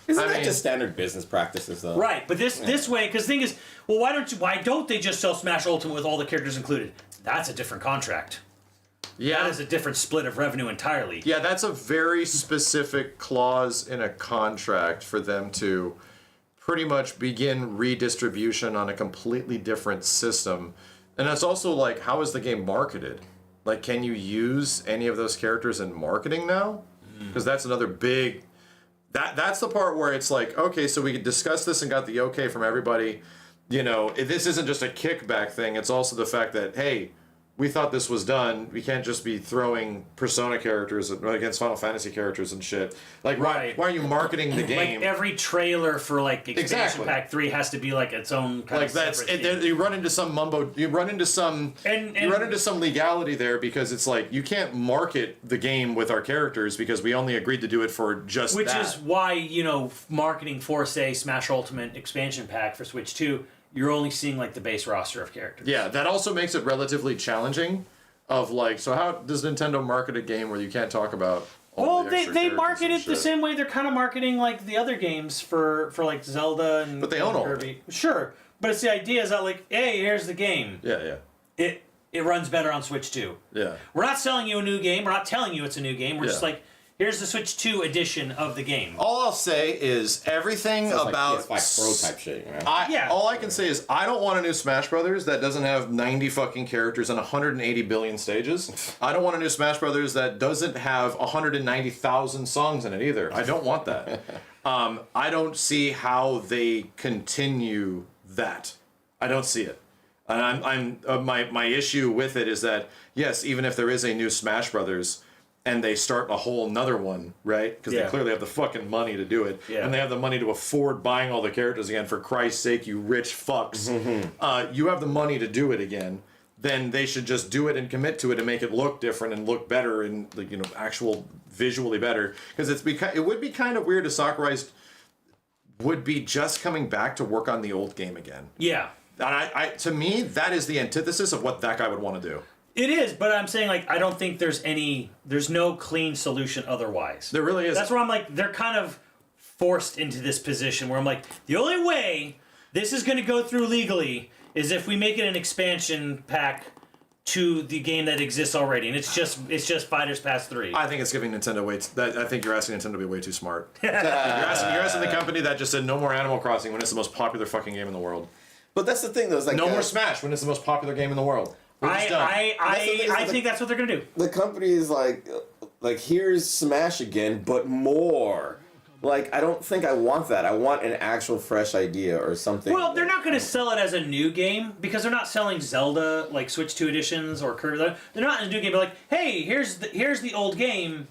Isn't that just standard business practices, though? Right, but this way, because the thing is, well, why don't they just sell Smash Ultimate with all the characters included? That's a different contract. Yeah. That is a different split of revenue entirely. Yeah, that's a very specific clause in a contract for them to pretty much begin redistribution on a completely different system. And that's also like, how is the game marketed? Like, can you use any of those characters in marketing now? Because that's another big... That's the part where it's like, okay, so we could discuss this and got the okay from everybody. You know, this isn't just a kickback thing. It's also the fact that, hey, we thought this was done. We can't just be throwing Persona characters against Final Fantasy characters and shit. Like, Right. why are you marketing the game? Like every trailer for like expansion Exactly. pack 3 has to be like its own kind Like of that's separate it, thing. you run into some mumbo. You run into some. And- you run into some legality there because it's like you can't market the game with our characters because we only agreed to do it for just Which that. is why, you know, marketing for, say, Smash Ultimate expansion pack for Switch 2, you're only seeing like the base roster of characters. Yeah, that also makes it relatively challenging. Of like, so how does Nintendo market a game where you can't talk about? All Well, the they extra characters market and it the shit? same way they're kind of marketing like the other games for like Zelda and But they own and all Kirby. Sure, but it's the idea is that like, hey, here's the game. Yeah. It runs better on Switch 2. Yeah. We're not selling you a new game. We're not telling you it's a new game. We're just Yeah. like, here's the Switch 2 edition of the game. All I'll say is everything Sounds about like PS5 Pro type shit, you know? Yeah. All I can say is I don't want a new Smash Brothers that doesn't have 90 fucking characters and 180 billion stages. I don't want a new Smash Brothers that doesn't have 190,000 songs in it either. I don't want that. I don't see how they continue that. I don't see it. And my issue with it is that yes, even if there is a new Smash Brothers, and they start a whole nother one, right? Because Yeah. they clearly have the fucking money to do it. Yeah. And they have the money to afford buying all the characters again, for Christ's sake, you rich fucks. You have the money to do it again. Then they should just do it and commit to it and make it look different and look better and, like, you know, actual visually better. Because it would be kind of weird if Sakurai's would be just coming back to work on the old game again. Yeah. And to me, that is the antithesis of what that guy would want to do. It is, but I'm saying like I don't think there's no clean solution otherwise. There really is. That's where I'm like they're kind of forced into this position where I'm like the only way this is going to go through legally is if we make it an expansion pack to the game that exists already, and it's just Fighters Pass 3. I think it's giving Nintendo I think you're asking Nintendo to be way too smart. you're asking the company that just said no more Animal Crossing when it's the most popular fucking game in the world. But that's the thing, though. It's like No more Smash when it's the most popular game in the world. We're just done. I think that's what they're gonna do. the company is like here's Smash again, but more. Like, I don't think I want that. I want an actual fresh idea or something. Well, they're not going to sell it as a new game because they're not selling Zelda like Switch 2 editions or Kirby. They're not in a new game. They're like, hey, here's the old game.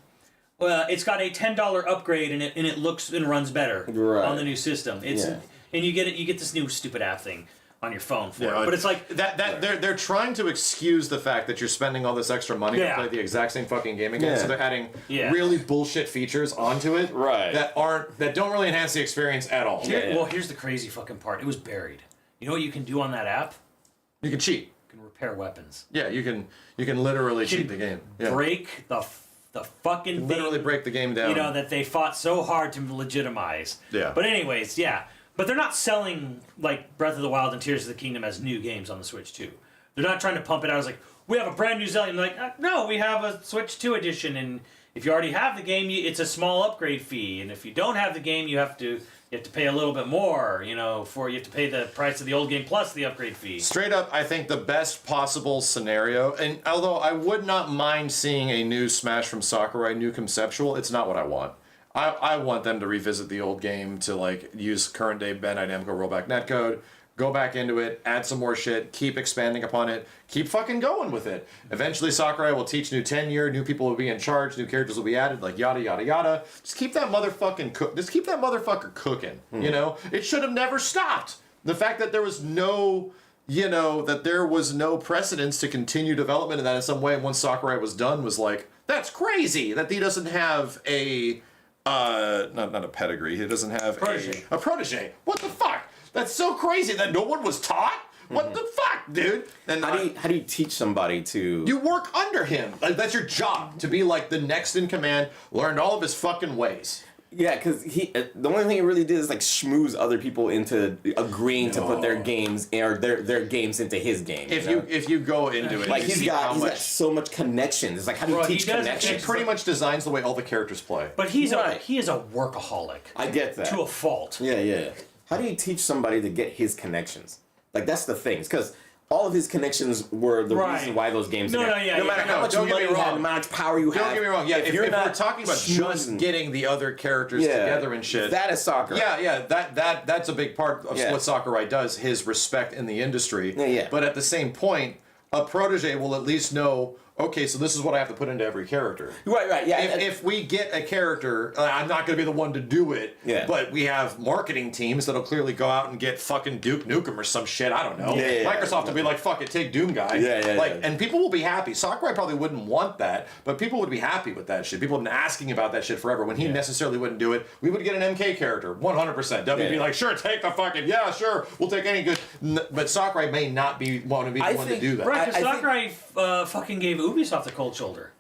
It's got a $10 upgrade and it looks and runs better on the new system. And you get this new stupid app thing on your phone for it. But it's like that they're trying to excuse the fact that you're spending all this extra money to play the exact same fucking game again. So they're adding really bullshit features onto it that don't really enhance the experience at all. Well, here's the crazy fucking part. It was buried. You know what you can do on that app? You can cheat. You can repair weapons. Yeah, you can literally cheat the game. Yeah. Break the fucking thing. Literally break the game down. You know, that they fought so hard to legitimize. Yeah. But anyways, yeah. But they're not selling, like, Breath of the Wild and Tears of the Kingdom as new games on the Switch 2. They're not trying to pump it out as, like, we have a brand new Zelda. And they're like, no, we have a Switch 2 edition, and if you already have the game, it's a small upgrade fee. And if you don't have the game, you have to pay a little bit more, you know, you have to pay the price of the old game plus the upgrade fee. Straight up, I think the best possible scenario, and although I would not mind seeing a new Smash from Sakurai, new conceptual, it's not what I want. I want them to revisit the old game to, like, use current day Bandai Namco rollback netcode, go back into it, add some more shit, keep expanding upon it, keep fucking going with it. Eventually Sakurai will teach new tenure, new people will be in charge, new characters will be added, like yada yada yada. Just keep that motherfucker cooking, you know? It should have never stopped. The fact that there was no that there was no precedence to continue development in that in some way. And once Sakurai was done, was like, that's crazy that he doesn't have a, not a pedigree. He doesn't have a protege. What the fuck? That's so crazy that no one was taught. What the fuck, dude? And How do you teach somebody to? you work under him. Like, that's your job, to be like the next in command, learn all of his fucking ways. Yeah, because the only thing he really did is like schmooze other people into agreeing to put their games or their games into his game. If you go into it, like you he's see got how much so much connections. It's like how do you Bro, he teach does- connections? it pretty much designs the way all the characters play. But he is a workaholic. I get that. To a fault. Yeah. How do you teach somebody to get his connections? Like that's the thing, because all of his connections were the Right. reason why those games. No, no matter how much don't get money me you have, wrong. no matter how much power you have. Don't get me wrong. Yeah, if we're talking about just schmoozing- getting the other characters together and shit, that is soccer. Yeah, that's a big part of Yeah. what Sakurai does. His respect in the industry. Yeah. But at the same point, a protege will at least know. Okay, so this is what I have to put into every character. Right. Yeah. If we get a character, I'm not going to be the one to do it. Yeah. But we have marketing teams that'll clearly go out and get fucking Duke Nukem or some shit. I don't know. Yeah. Microsoft will be like, "Fuck it, take Doom Guy." Yeah. And people will be happy. Sakurai probably wouldn't want that, but people would be happy with that shit. People have been asking about that shit forever. When he necessarily wouldn't do it, we would get an MK character, 100%. W would be like, "Sure, take the fucking sure, we'll take any good." But Sakurai may not want to be the one to do that. Right, because I Sakurai fucking gave Ubisoft the cold shoulder.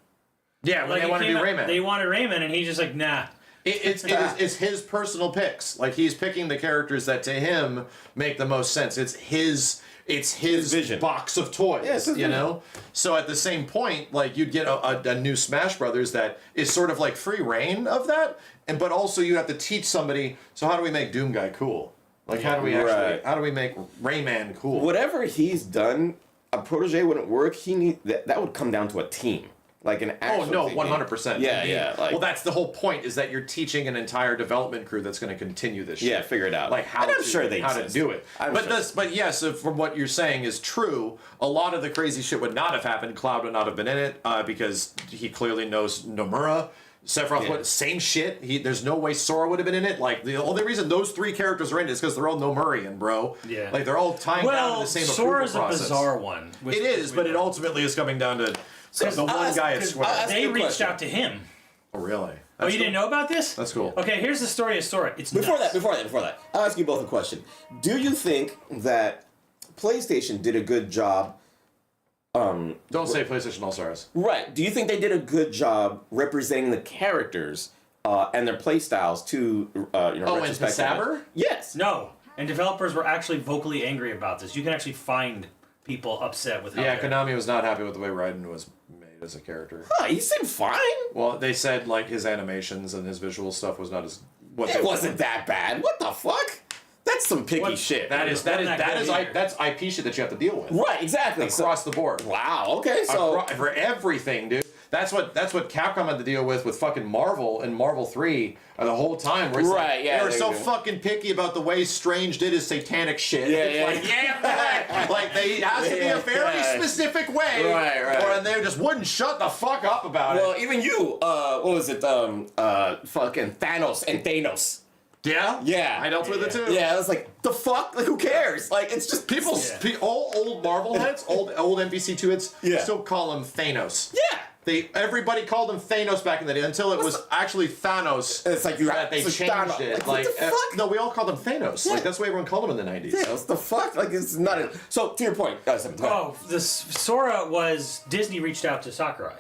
Yeah, when Like they he wanted to came do out- Rayman. They wanted Rayman, and he's just like, nah. It's his personal picks. Like he's picking the characters that to him make the most sense. It's his vision. box of toys. Yeah, it's his you know. So at the same point, like you'd get a new Smash Brothers that is sort of like free reign of that, but also you have to teach somebody. So how do we make Doom Guy cool? Like how do we how do we make Rayman cool? Whatever he's done, a protege wouldn't work. That would come down to a team. Like an actual Oh no, team. 100%. Yeah. Well, that's the whole point. Is that you're teaching an entire development crew that's going to continue this shit. Yeah, figure it out. Like how And I'm to, sure they how to exist. do it. I'm But sure. but yes, if from what you're saying is true, a lot of the crazy shit would not have happened. Cloud would not have been in it because he clearly knows Nomura. Sephiroth, same shit. There's no way Sora would have been in it. Like the only reason those three characters are in it is because they're all Nomurian, bro. Yeah. Like they're all tying down to Well, the same Sora's a approval process. bizarre one. It is, but it ultimately is coming down to the I'll one ask- guy at 'cause Square. I'll ask They you a reached question. out to him. Oh, really? Oh, That's you didn't know about this? That's cool. Okay, here's the story of Sora. It's Before nuts. that, I'll ask you both a question. Do you think that PlayStation did a good job? Don't say PlayStation All Stars. Right. Do you think they did a good job representing the characters and their playstyles to and retrospectively? Saber? Yes. No, and developers were actually vocally angry about this. You can actually find people upset with how Yeah, they're- Konami was not happy with the way Raiden was made as a character. Huh, he seemed fine. Well, they said like his animations and his visual stuff was not as It wasn't that bad. What the fuck? That's some picky What- shit. That's IP shit that you have to deal with Right. Exactly. across the board. Wow. Okay. So. For everything, dude. That's what Capcom had to deal with fucking Marvel and Marvel 3 the whole time. Where it's Right, like, yeah, they were there so you go. fucking picky about the way Strange did his satanic shit. Yeah, It's yeah. like, like it has to be a very Yeah. specific way. Right. And they just wouldn't shut the fuck up about Well, it. even you. What was it? Fucking Thanos and Thanos. Yeah? Yeah. I dealt with it too. Yeah. I was like, the fuck? Like, who cares? Like, it's just People, all old Marvel heads, old NBC2 heads, Yeah. still call him Thanos. Yeah. Everybody called him Thanos back in the day until it was actually Thanos. It's like they it's changed Thanos. it. Like, what the fuck? No, we all called him Thanos. Like that's the way everyone called him in the 90s. Yeah, what the fuck? Like, it's not. So, to your point. Go ahead. Oh, this Sora was Disney reached out to Sakurai,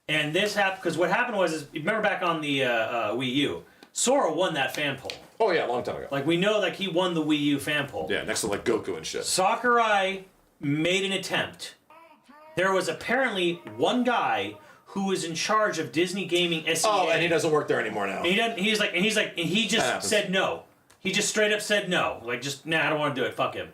and this happened because what happened was, remember back on the Wii U, Sora won that fan poll. Oh yeah, a long time ago. Like we know, like he won the Wii U fan poll. Yeah, next to like Goku and shit. Sakurai made an attempt. There was apparently one guy who was in charge of Disney Gaming SEA. Oh, and he doesn't work there anymore now. And he doesn't. And he just happens. said no. He just straight up said no. Like just I don't want to do it. Fuck him.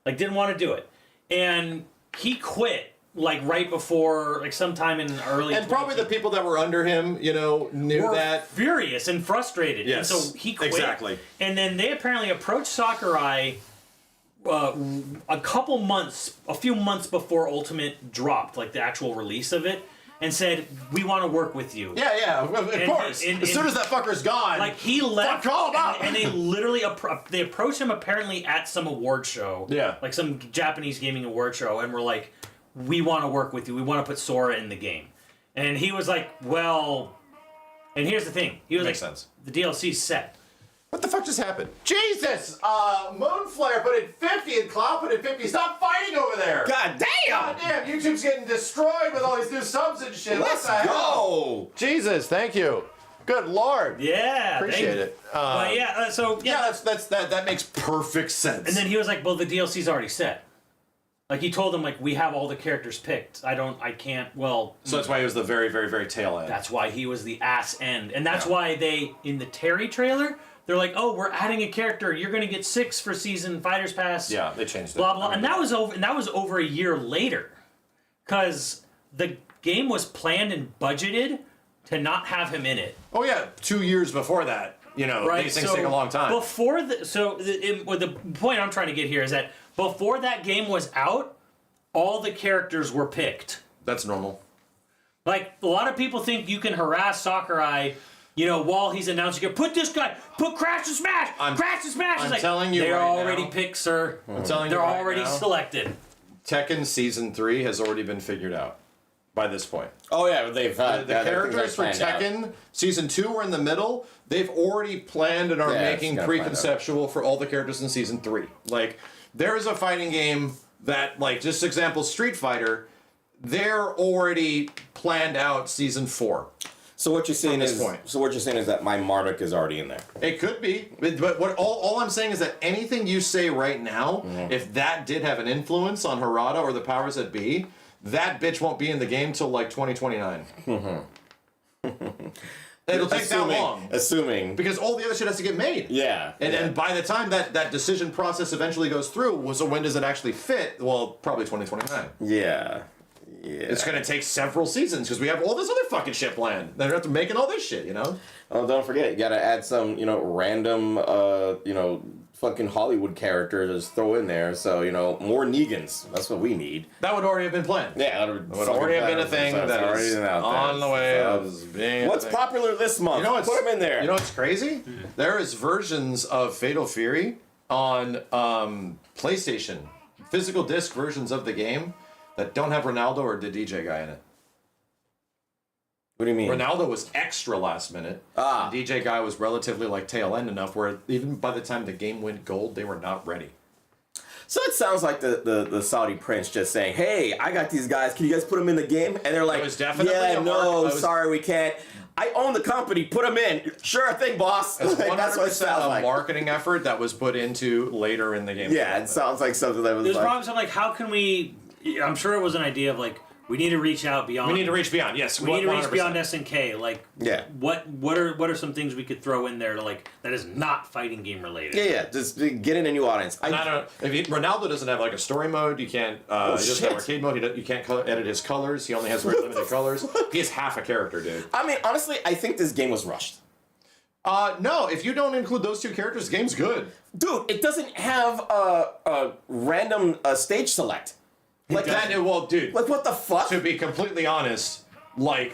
Like didn't want to do it, and he quit. Like right before, like sometime in early. And probably the people that were under him, knew were that. furious and frustrated. Yes, And so he quit. exactly. And then they apparently approached Sakurai a few months before Ultimate dropped, like the actual release of it. and said, "We want to work with you." Yeah, of course. As soon as that fucker's gone, Like he left, fuck all about. and they literally they approached him apparently at some award show, like some Japanese gaming award show, and were like, "We want to work with you. We want to put Sora in the game," and he was like, "Well," and here's the thing, he was Makes like, sense. "The DLC's set." What the fuck just happened? Jesus! Moonflare put in 50 and Cloud put in 50. Stop fighting over there! God damn! God damn, YouTube's getting destroyed with all these new subs and shit. Let's what the hell? go! Jesus, thank you. Good lord. Yeah, Appreciate it. But yeah, so Yeah, that makes perfect sense. And then he was like, "Well, the DLC's already set." Like he told them, like, "We have all the characters picked. I can't. Well." So that's why he was the very, very, very tail end. That's why he was the ass end, and that's why they in the Terry trailer. They're like, "Oh, we're adding a character. You're gonna get 6 for season Fighters Pass." Yeah, they changed it. Blah blah, and that was over. And that was over a year later, because the game was planned and budgeted to not have him in it. Oh yeah, 2 years before that. You know, Right. these things take a long time. Before the point I'm trying to get here is that before that game was out, all the characters were picked. That's normal. Like a lot of people think you can harass Sakurai. While he's announcing, you put this guy, put Crash and Smash, Crash and Smash. I'm It's like, telling you they're right already now. picked, sir. I'm telling you They're right already now, selected. Tekken Season 3 has already been figured out by this point. Oh yeah, they've The characters for planned out. Tekken Season 2 are in the middle. They've already planned and are Yeah, making it's gotta find pre-conceptual for all the characters in Season 3. Like, there is a fighting game that, like, just example, Street Fighter, they're already planned out Season 4. So what you're saying this is, point. that my Marduk is already in there. It could be, but what all I'm saying is that anything you say right now, Mm-hmm. if that did have an influence on Harada or the powers that be, that bitch won't be in the game till like 2029. It'll take that long. Assuming. Because all the other shit has to get made. Yeah. And by the time that decision process eventually goes through, so when does it actually fit? Well, probably 2029. Yeah. Yeah. It's going to take several seasons because we have all this other fucking shit planned. Then we have to making all this shit, you know? Oh, don't forget, you gotta add some, random, fucking Hollywood characters throw in there. So, more Negans. That's what we need. That would already have been planned. Yeah, That would already have been a thing that is on the way of being What's a thing. popular this month? Put them in there. You know what's crazy? There is versions of Fatal Fury on PlayStation, physical disc versions of the game that don't have Ronaldo or the DJ guy in it. What do you mean? Ronaldo was extra last minute. Ah. The DJ guy was relatively like tail end enough where even by the time the game went gold, they were not ready. So it sounds like the Saudi prince just saying, "Hey, I got these guys. Can you guys put them in the game?" And they're like, It was definitely "Yeah, a no, sorry, we can't. I own the company. Put them in. Sure thing, boss." It's 100% That's what it sounds a like. marketing effort that was put into later in the game. Yeah, it sounds like something that was There's like. problems. I'm like, how can we? I'm sure it was an idea of like, we need to reach out beyond. We need to reach beyond. Yes, We need to reach 100%. beyond SNK. Like, Yeah. What are some things we could throw in there to like that is not fighting game related? Yeah, just get in a new audience. Ronaldo doesn't have like a story mode. You can't. He doesn't have arcade mode. You can't edit his colors. He only has very limited colors. He has half a character, dude. I mean, honestly, I think this game was rushed. No, if you don't include those two characters, the game's good. Dude, it doesn't have a random stage select. Like That, well, dude. Like what the fuck? To be completely honest, like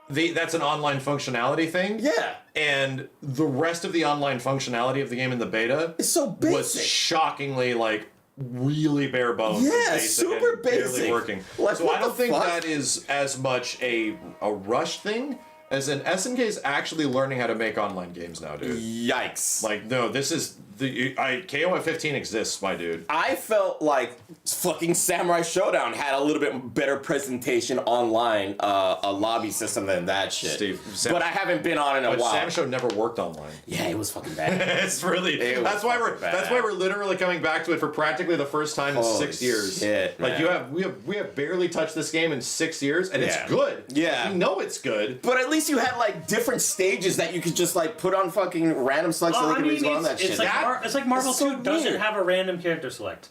that's an online functionality thing. Yeah. And the rest of the online functionality of the game in the beta It's so basic. was shockingly like really bare bones. Yeah, and basic super and barely basic. working. Like, so what I don't the think fuck? that is as much a rush thing as an SNK is actually learning how to make online games now, dude. Yikes. Like, no, this is KOF 15 exists, my dude. I felt like fucking Samurai Showdown had a little bit better presentation online, a lobby system than that shit. Steve, but I haven't been on in a But while. Samsho never worked online. Yeah, it was fucking bad. It's really It was that's why fucking bad. that's why we're literally coming back to it for practically the first time in Holy 6 years. shit, like man. we have barely touched this game in 6 years, and Yeah. it's good. Yeah. we know it's good. But at least you had like different stages that you could just like put on fucking random selects so they could respawn that shit. It's like Marvel It's so 2 doesn't weird. have a random character select.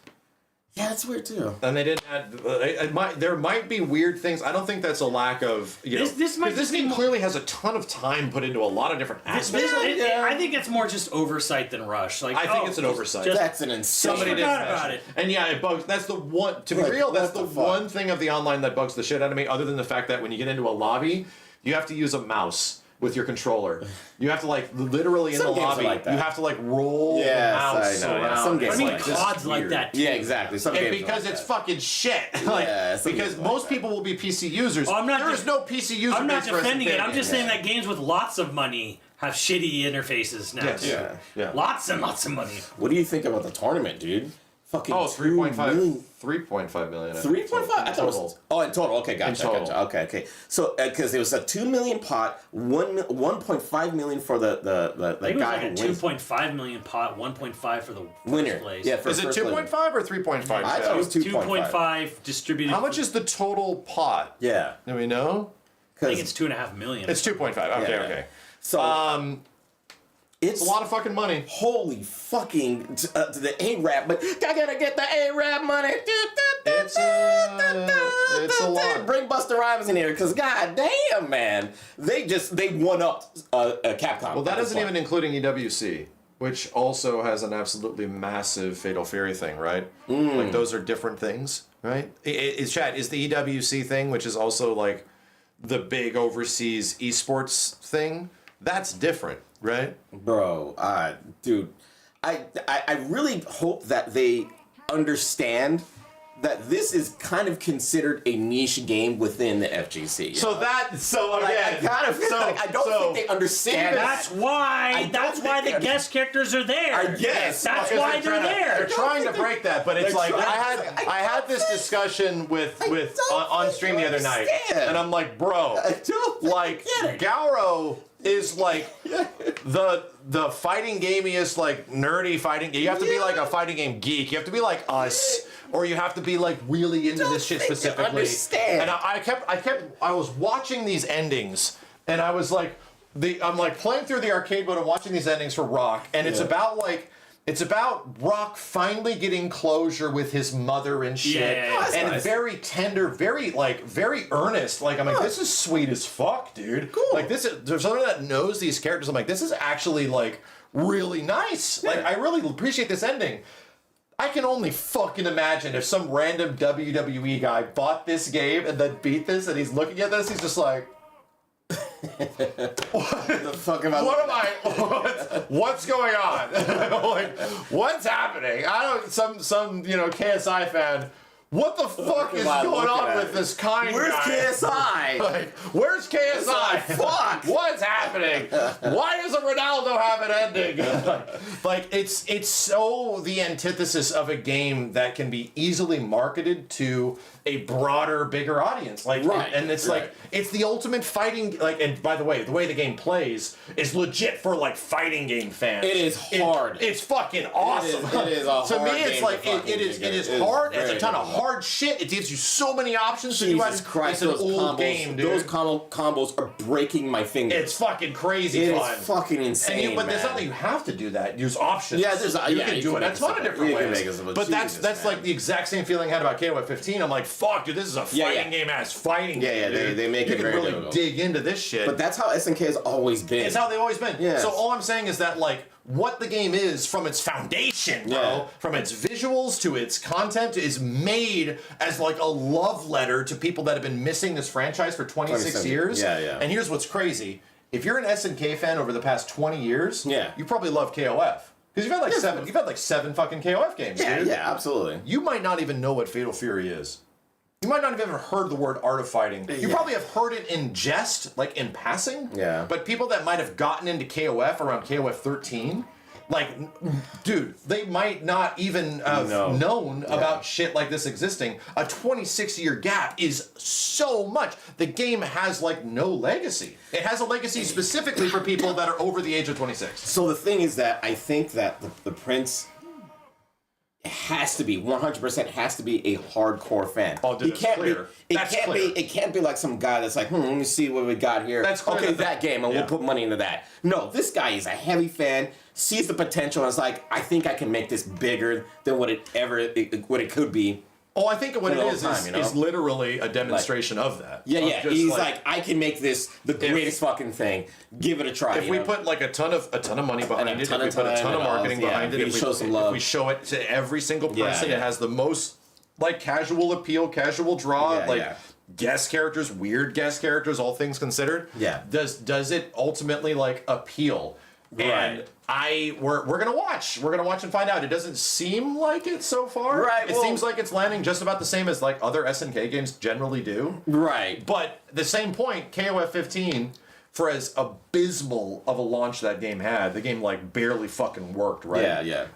Yeah, that's weird too. And they didn't add. There might be weird things. I don't think that's a lack of. This game clearly has a ton of time put into a lot of different aspects. I think it's more just oversight than rush. Like I think it's an oversight. That's an insane. Somebody forgot about it. And yeah, it bugs. That's the one. To be real, that's the one thing of the online that bugs the shit out of me. Other than the fact that when you get into a lobby, you have to use a mouse with your controller. You have to literally in the lobby. You have to roll the mouse around. Some games COD's like that too. Yeah, exactly. Some games because it's fucking shit. Because most people will be PC users. There is no PC user. I'm not base for defending it. I'm just saying yeah. that games with lots of money have shitty interfaces now. Yes. Too. Yeah. Lots and lots of money. What do you think about the tournament, dude? Fucking 3.5 million. 3.5? I thought it was. Oh, in total. Okay, gotcha. Okay. So, because it was a 2 million pot, 1.5 million for the guy who wins. 2.5 million pot, 1.5 for the winner. First place. Yeah, for Is it 2.5 or 3.5? I thought it was 2.5 distributed. How much is the total pot? Yeah. Do we know? I think it's 2.5 million. It's 2.5. Okay. So, it's a lot of fucking money. Holy fucking the A-Rap, but I gotta get the A-Rap money. It's a lot. Bring Busta Rhymes in here, because god damn, man, they one up Capcom. Well, that isn't even including EWC, which also has an absolutely massive Fatal Fury thing, right? Like those are different things, right? Is the EWC thing, which is also the big overseas esports thing, that's different, right? Bro, dude, I really hope that they understand that this is kind of considered a niche game within the FGC. I kind of feel I don't think they understand. That's why the guest characters are there. I guess that's why they're there. They're trying to break that, but it's I had this discussion with on stream the other night, and I'm like, bro, Gauro is the fighting gameiest, nerdy fighting game. You have to be a fighting game geek. You have to be like us, or you have to be really into this shit specifically. Understand. And I was watching these endings, and I was I'm playing through the arcade mode and watching these endings for Rock, and it's about Rock finally getting closure with his mother and shit, and nice. Very tender, very earnest. I'm this is sweet as fuck, dude. Cool. There's someone that knows these characters. I'm this is actually really nice. Yeah. I really appreciate this ending. I can only fucking imagine if some random WWE guy bought this game and then beat this, and he's looking at this, he's just like. What the fuck am I? What's going on? What's happening? Some KSI fan. What the fuck is going on with this kind Where's guy? KSI? Where's KSI? Fuck! What's happening? Why doesn't Ronaldo have an ending? It's so the antithesis of a game that can be easily marketed to a broader, bigger audience. And it's it's the ultimate fighting. And by the way the game plays is legit for fighting game fans. It is hard. It's fucking awesome. It is a hard to me, it's game it is hard. It's a ton of hard shit. It gives you so many options to do. Jesus Christ, it's an those old combos, game, dude. Those combos are breaking my fingers. It's fucking crazy fun. It's fucking insane. But there's not that you have to do that. There's options. Yeah, you can do it a ton of different ways. But that's the exact same feeling I had about KOF 15. I'm fuck, dude, this is a fighting game ass fighting game. Yeah, they make it very really difficult. Dig into this shit. But that's how SNK has always been. It's how they've always been. Yes. So all I'm saying is that what the game is from its foundation, bro, from its visuals to its content, is made as a love letter to people that have been missing this franchise for 26 years. Yeah. And here's what's crazy. If you're an SNK fan over the past 20 years, you probably love KOF. Because you've had seven fucking KOF games, dude. Yeah, absolutely. You might not even know what Fatal Fury is. You might not have ever heard the word Art of Fighting. You probably have heard it in jest, in passing. Yeah. But people that might have gotten into KOF around KOF 13, dude, they might not even have known about shit like this existing. A 26-year gap is so much. The game has no legacy. It has a legacy specifically for people that are over the age of 26. So the thing is that I think that the Prince has to be 100% has to be a hardcore fan. Oh, dude, He can't clear. be. That's clear. It can't be like some guy that's like, let me see what we got here. That's clear okay, that that game, and yeah. we'll put money into that. No, this guy is a heavy fan, sees the potential, and is like, I think I can make this bigger than what it could be. Oh, I think what For it the is whole time, is literally a demonstration of that. Yeah, Of yeah. just He's like, I can make this the If- greatest fucking thing. Give it a try. if we put like a ton of money behind And a it, ton if of we put a time ton of and all, marketing yeah, behind it, we show some love. if we show it to every single Yeah, person, yeah. it has the most like casual appeal, casual draw, Yeah, like yeah. guest characters, weird guest characters, all things considered. Yeah. Does it ultimately like appeal? And we're gonna watch. We're gonna watch and find out. It doesn't seem like it so far. Right, It well- seems like it's landing just about the same as like other SNK games generally do. right. But at the same point, KOF 15, for as abysmal of a launch that game had, the game like barely fucking worked, right? Yeah, yeah.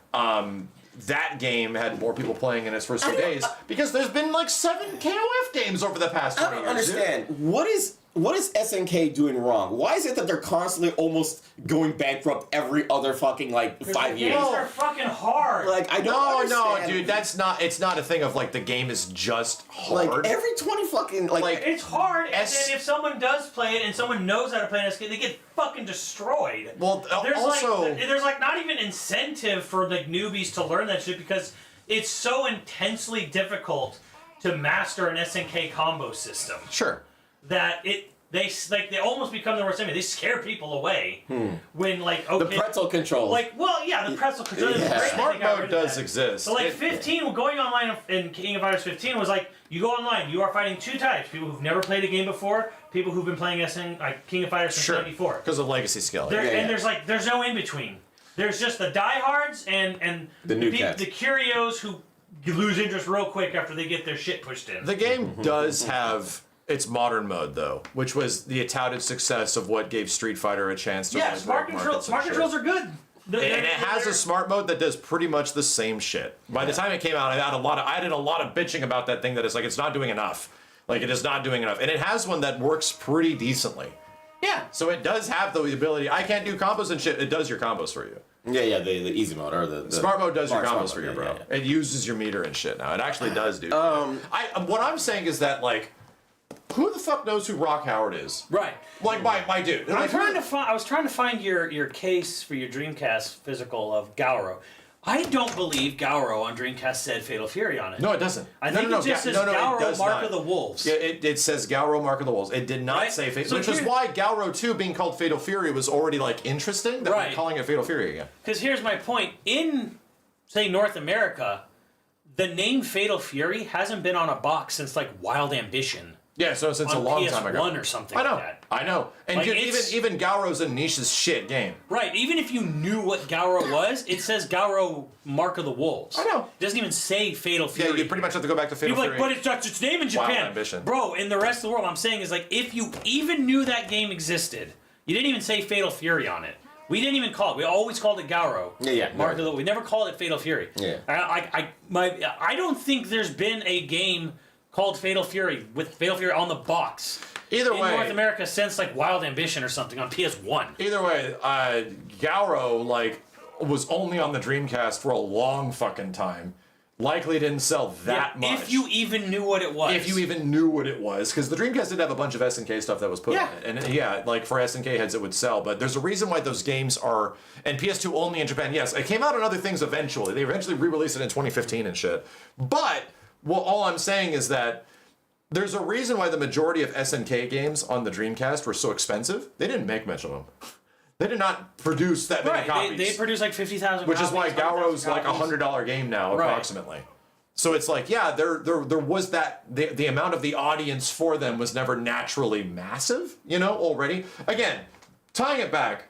That game had more people playing in its first 2 days because there's been like 7 KOF games over the past 20 I don't years. dude. understand. What is SNK doing wrong? Why is it that they're constantly almost going bankrupt every other fucking like 5 years? Games are fucking hard. Like I don't No, understand. dude, it's not a thing of like the game is just hard. like every 20 fucking like It's hard, and S- then if someone does play it and someone knows how to play an SK, they get fucking destroyed. Well, there's also- there's like not even incentive for like newbies to learn that shit because it's so intensely difficult to master an SNK combo system Sure. that they almost become the worst enemy. They scare people away when like okay, the pretzel controls. like well yeah the pretzel control is Yeah. great. Smart They got rid mode of does that. exist. So like It- 15, going online in King of Fighters 15 was like, you go online, you are fighting two types: people who've never played a game before, people who've been playing like King of Fighters since Sure. '94. Because of legacy skill. There, Yeah, and yeah. there's no in between. There's just the diehards and The new cats. the curios who lose interest real quick after they get their shit pushed in. The game does have its modern mode though, which was the touted success of what gave Street Fighter a chance to yeah, really smart break controls. markets Smart and shit. controls are good. And it has a smart mode that does pretty much the same shit. By the time it came out, I did a lot of bitching about that thing that is like it's not doing enough. Like it is not doing enough. And it has one that works pretty decently. Yeah. So it does have the ability. I can't do combos and shit. It does your combos for you. yeah, the easy mode or the Smart mode does your smart combos mode, for you, yeah, bro. yeah. It uses your meter and shit now. It actually does, dude. What I'm saying is that like, who the fuck knows who Rock Howard is? Right. Like my dude. I Like, was trying to find your case for your Dreamcast physical of Gauro. I don't believe Gauro on Dreamcast said Fatal Fury on it. No, it doesn't. I think it just says it Gauro does Mark not. of the Wolves. Yeah, it says Gauro Mark of the Wolves. It did not Right? say Fatal, So which is here- why Gauro 2 being called Fatal Fury was already like interesting. That Right. we're calling it Fatal Fury again. Because here's my point. In, say, North America, the name Fatal Fury hasn't been on a box since, like, Wild Ambition. Yeah, so since a On long time ago. PS1 or something I know. like that. I know. And Like, dude, it's- even Gauro's a niche as shit game. Right, even if you knew what Gauro was, it says Gauro Mark of the Wolves. I know. It doesn't even say Fatal Yeah, Fury. you pretty much have to go back to Fatal People are Fury. like, but it's not its name in Wild Japan. Ambition. Bro, in the rest of the world, I'm saying is like, if you even knew that game existed, you didn't even say Fatal Fury on it. We didn't even call it. We always called it Gauro. Yeah. Mark of the. We never called it Fatal Fury. Yeah. I don't think there's been a game called Fatal Fury with Fatal Fury on the box. Either in way- North America since like Wild Ambition or something on PS1. Either way, Gauro like was only on the Dreamcast for a long fucking time. Likely didn't sell that Yeah, much. if you even knew what it was. If you even knew what it was, because the Dreamcast did have a bunch of SNK stuff that was put Yeah. in it, and yeah, like for SNK heads it would sell. But there's a reason why those games are and PS2 only in Japan. Yes, it came out on other things eventually. They eventually re-released it in 2015 and shit. But well, all I'm saying is that there's a reason why the majority of SNK games on the Dreamcast were so expensive. They didn't make much of them. They did not produce that many right, copies. they produce like 50,000 Which is why copies, Gauro's 100,000 like copies. $100 game now, Right. approximately. So it's like, yeah, there was that the amount of the audience for them was never naturally massive, you know, already. Again, tying it back,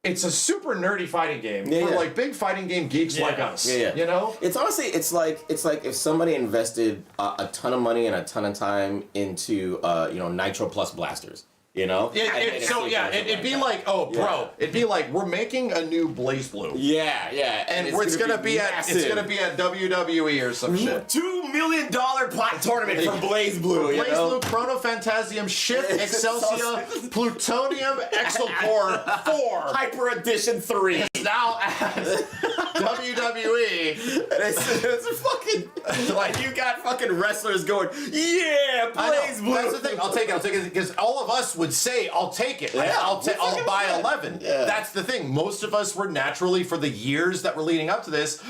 it's a super nerdy fighting game for like big fighting game geeks like us. Yeah. You know? It's honestly, it's like if somebody invested a ton of money and a ton of time into Nitro Plus blasters. You know? It'd be like, oh, bro, it'd be like we're making a new Blaze Blue. Yeah, And it's gonna be at WWE or some shit. $2 million tournament for Blaze Blue. Blaze Blue, Chrono Fantasium, Shift, Excelsior, Plutonium, Exocore 4. Hyper Edition 3. now as WWE. And it's fucking like you got fucking wrestlers going, yeah, Blaze Blue. That's the thing. I'll take it because all of us would say, "I'll take it. Yeah, I'll buy 11." Yeah. That's the thing. Most of us were naturally for the years that were leading up to this.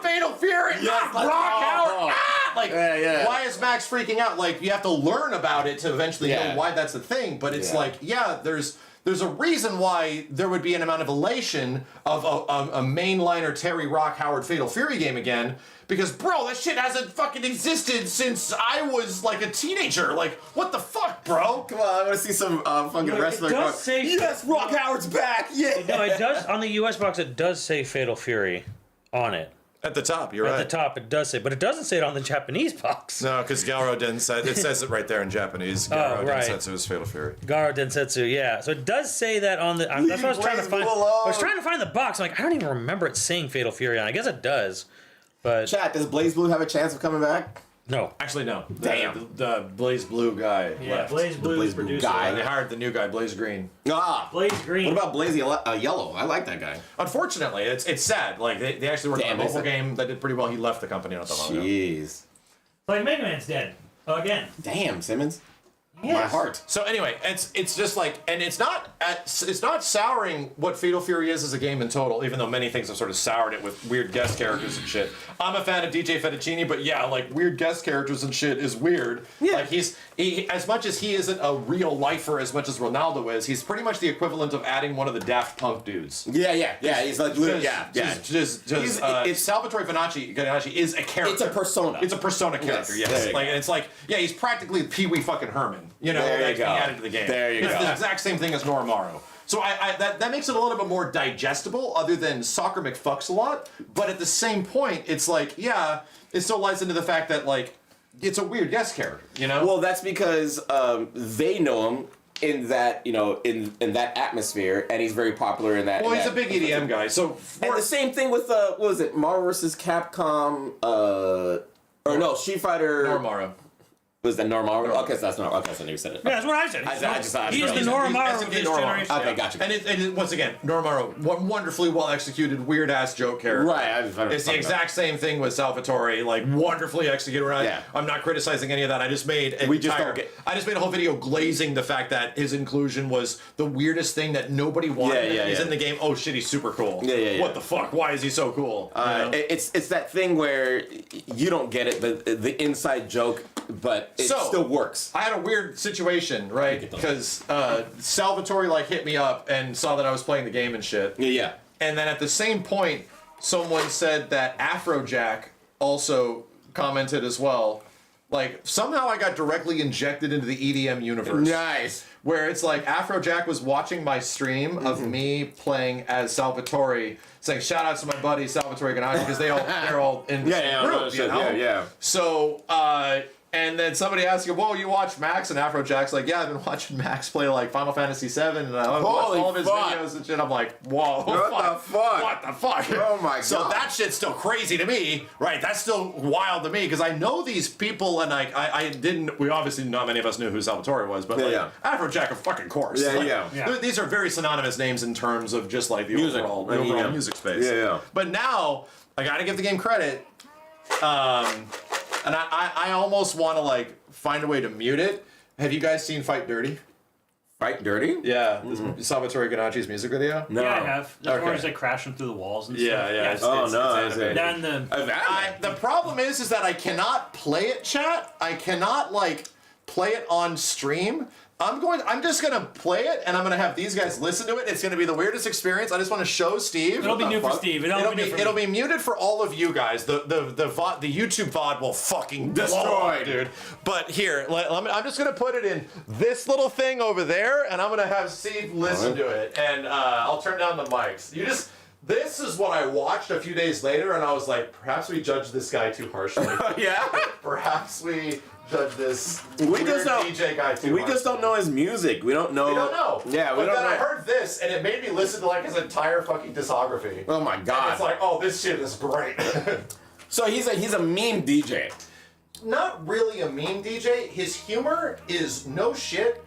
Fatal Fury. Yes, Rock Howard. Like, yeah. why is Max freaking out? Like, you have to learn about it to eventually know why that's a thing. But it's like, there's a reason why there would be an amount of elation of a mainliner Terry Rock Howard Fatal Fury game again. Because, bro, that shit hasn't fucking existed since I was like a teenager. Like, what the fuck, bro? Come on, I want to see some fucking wrestler going, yes, Rock Howard's back, yeah. No, it does. On the US box, it does say Fatal Fury on it. At the top, you're right. At the top, it does say, but it doesn't say it on the Japanese box. No, because Garo Densetsu, it says it right there in Japanese. Garo right. Densetsu is Fatal Fury. Garo Densetsu, yeah. So it does say that on the. That's what I was trying to find. I was trying to find the box. I'm like, I don't even remember it saying Fatal Fury on. I guess it does, but Chat, does Blaze Blue have a chance of coming back? no. Actually, no. Damn. The Blaze Blue guy left. Blaze Blue Blaze is Blue producer. guy. They hired the new guy, Blaze Green. Blaze Green. What about Blaze Yellow? I like that guy. Unfortunately, it's sad. Like they actually worked on a mobile game that did pretty well. He left the company not that long ago. Jeez. Like Mega Man's dead. Oh, again. Damn, Simmons. Yes. My heart. So anyway, it's just like, and it's not souring what Fatal Fury is as a game in total, even though many things have sort of soured it with weird guest characters and shit. I'm a fan of DJ Fettuccine, but yeah, like weird guest characters and shit is weird. Yeah. Like he as much as he isn't a real lifer as much as Ronaldo is, he's pretty much the equivalent of adding one of the Daft Punk dudes. Yeah. He's like, It's Salvatore Ganacci is a character. It's a persona. It's a persona character. Yes. Yes. There you Like go. and it's like, yeah, he's practically Pee Wee fucking Herman. You know, There you that's go. being added to the game. There you it's go. the exact same thing as Norimaro. So that makes it a little bit more digestible, other than Soccer McFucks a lot. But at the same point, it's like, yeah, it still lies into the fact that like it's a weird guest character. You know? Well, that's because they know him in that, you know, in that atmosphere, and he's very popular in that. Well, he's that, a big EDM guy. So and the same thing with what was it, Marvel vs. Capcom, or no, Street Fighter. Norimaro. Was that Norimaro? Okay, so that's not. Okay, so you said it. Yeah, that's what I said. I just thought He's the he's Norimaro of SMD this Norimaro. generation. Okay, gotcha. And once again, Norimaro, wonderfully well executed, weird ass joke character. Right, It's the exact same thing with Salvatore, like wonderfully executed. Right? Yeah. I'm not criticizing any of that. I just made We just don't get- I just made a whole video glazing the fact that his inclusion was the weirdest thing that nobody wanted. He's in the game. Oh shit, he's super cool. Yeah. What the fuck? Why is he so cool? You know? It's that thing where you don't get it, but the inside joke, but it still works. I had a weird situation, right? Because Salvatore like hit me up and saw that I was playing the game and shit. Yeah. And then at the same point, someone said that Afrojack also commented as well. Like, somehow I got directly injected into the EDM universe. Nice. Where it's like Afrojack was watching my stream of me playing as Salvatore, saying shout out to my buddy Salvatore Ganacci, because they're all in the same group, you know? Yeah. So, and then somebody asked you, whoa, you watch Max? And Afrojack's like, yeah, I've been watching Max play like Final Fantasy VII, and I watch all of his videos and shit. I'm like, whoa, What the fuck? Oh my God. So that shit's still crazy to me, right? That's still wild to me, because I know these people, and we obviously not many of us knew who Salvatore was, but Afrojack, of fucking course. These are very synonymous names in terms of just like the overall music space. But now, I gotta give the game credit. And I almost want to like find a way to mute it. Have you guys seen Fight Dirty? Fight Dirty? Yeah, Salvatore Ganacci's music video. No. Yeah, I have. That's where Okay. he's like crashing through the walls and Yeah, stuff. yeah. It's It's animated. then The problem is that I cannot play it, chat. I cannot like play it on stream. I'm just gonna play it, and I'm gonna have these guys listen to it. It's gonna be the weirdest experience. I just want to show Steve. It'll be new for Steve. It'll be muted for all of you guys. The YouTube VOD will fucking destroy, dude. But here, I'm just gonna put it in this little thing over there, and I'm gonna have Steve listen to it, and I'll turn down the mics. This is what I watched a few days later, and I was like, perhaps we judged this guy too harshly. Yeah. Perhaps we judge this DJ guy too We harshly. just don't know his music. We don't know. We don't know. Yeah, we but don't then know. I heard this, and it made me listen to like his entire fucking discography. Oh my And God. it's like, oh, this shit is great. So he's a meme DJ. Not really a meme DJ. His humor is no shit.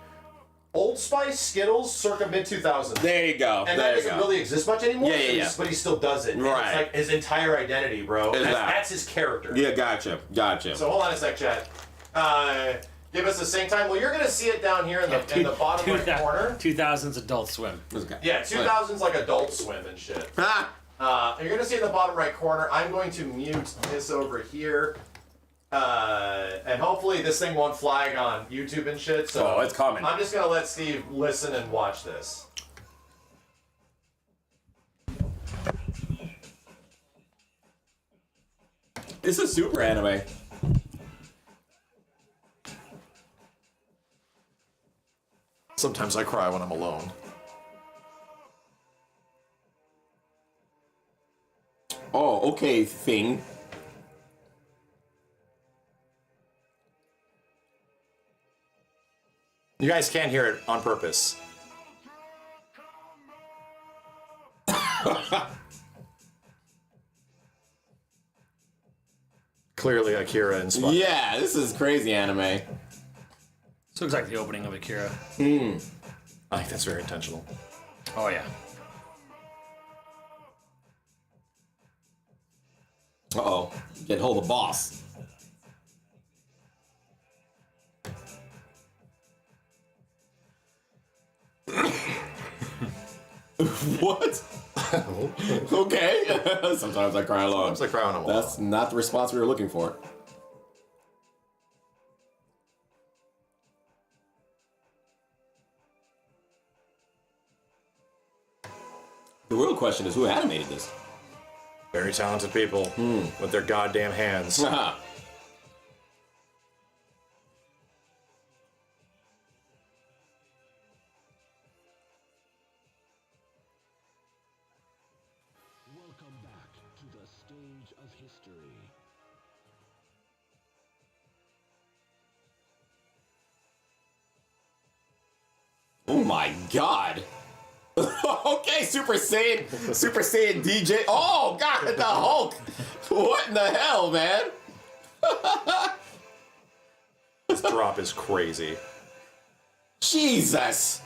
Old Spice, Skittles, circa mid 2000s. There you go. And there that doesn't really exist much anymore. Yeah. But he still does it. And Right. it's like his entire identity, bro. That's his character. Yeah, gotcha. So hold on a sec, chat. Give us the same time. Well, you're gonna see it down here in the bottom right corner. 2000s Adult Swim. Yeah, 2000s like Adult Swim and shit. You're gonna see in the bottom right corner. I'm going to mute this over here. And hopefully this thing won't flag on YouTube and shit. So it's coming. I'm just gonna let Steve listen and watch this. This is super anime. Sometimes I cry when I'm alone. Oh, okay, thing. You guys can't hear it on purpose. Clearly Akira inspired. Yeah, this is crazy anime. This looks like the opening of Akira. I think that's very intentional. Oh yeah. Uh-oh. Get hold of boss. What? Okay. Sometimes I cry alone. Sometimes I cry when I'm alone. That's not the response we were looking for. The real question is who animated this? Very talented people with their goddamn hands. Welcome back to the stage of history. Oh my god. Okay, Super Saiyan DJ. Oh god, the Hulk. What in the hell, man? This drop is crazy. Jesus.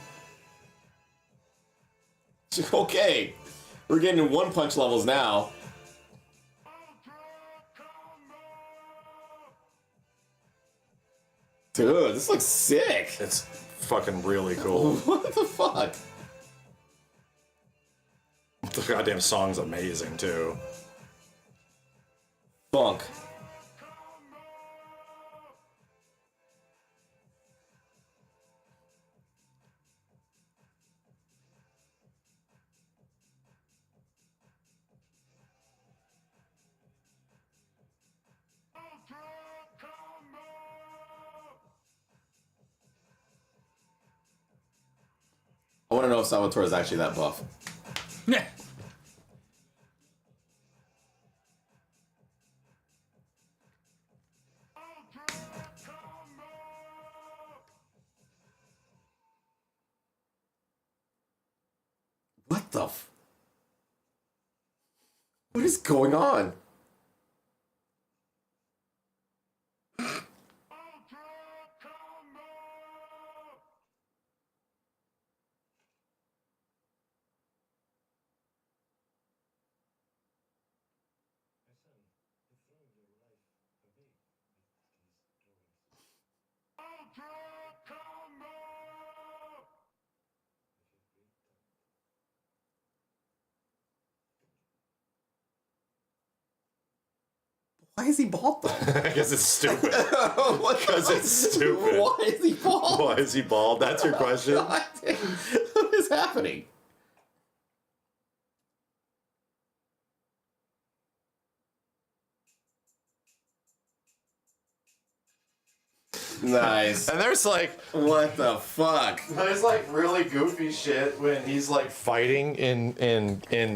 Okay. We're getting to One Punch levels now. Dude, this looks sick. It's fucking really cool. What the fuck? The goddamn song's amazing too. Funk. I want to know if Salvatore is actually that buff. Yeah. What the What is going on? Why is he bald though? Because it's stupid. Because it's stupid. Why is he bald? Why is he bald? That's your question? What is happening? Nice. And there's like, What the fuck? there's like really goofy shit when he's like fighting in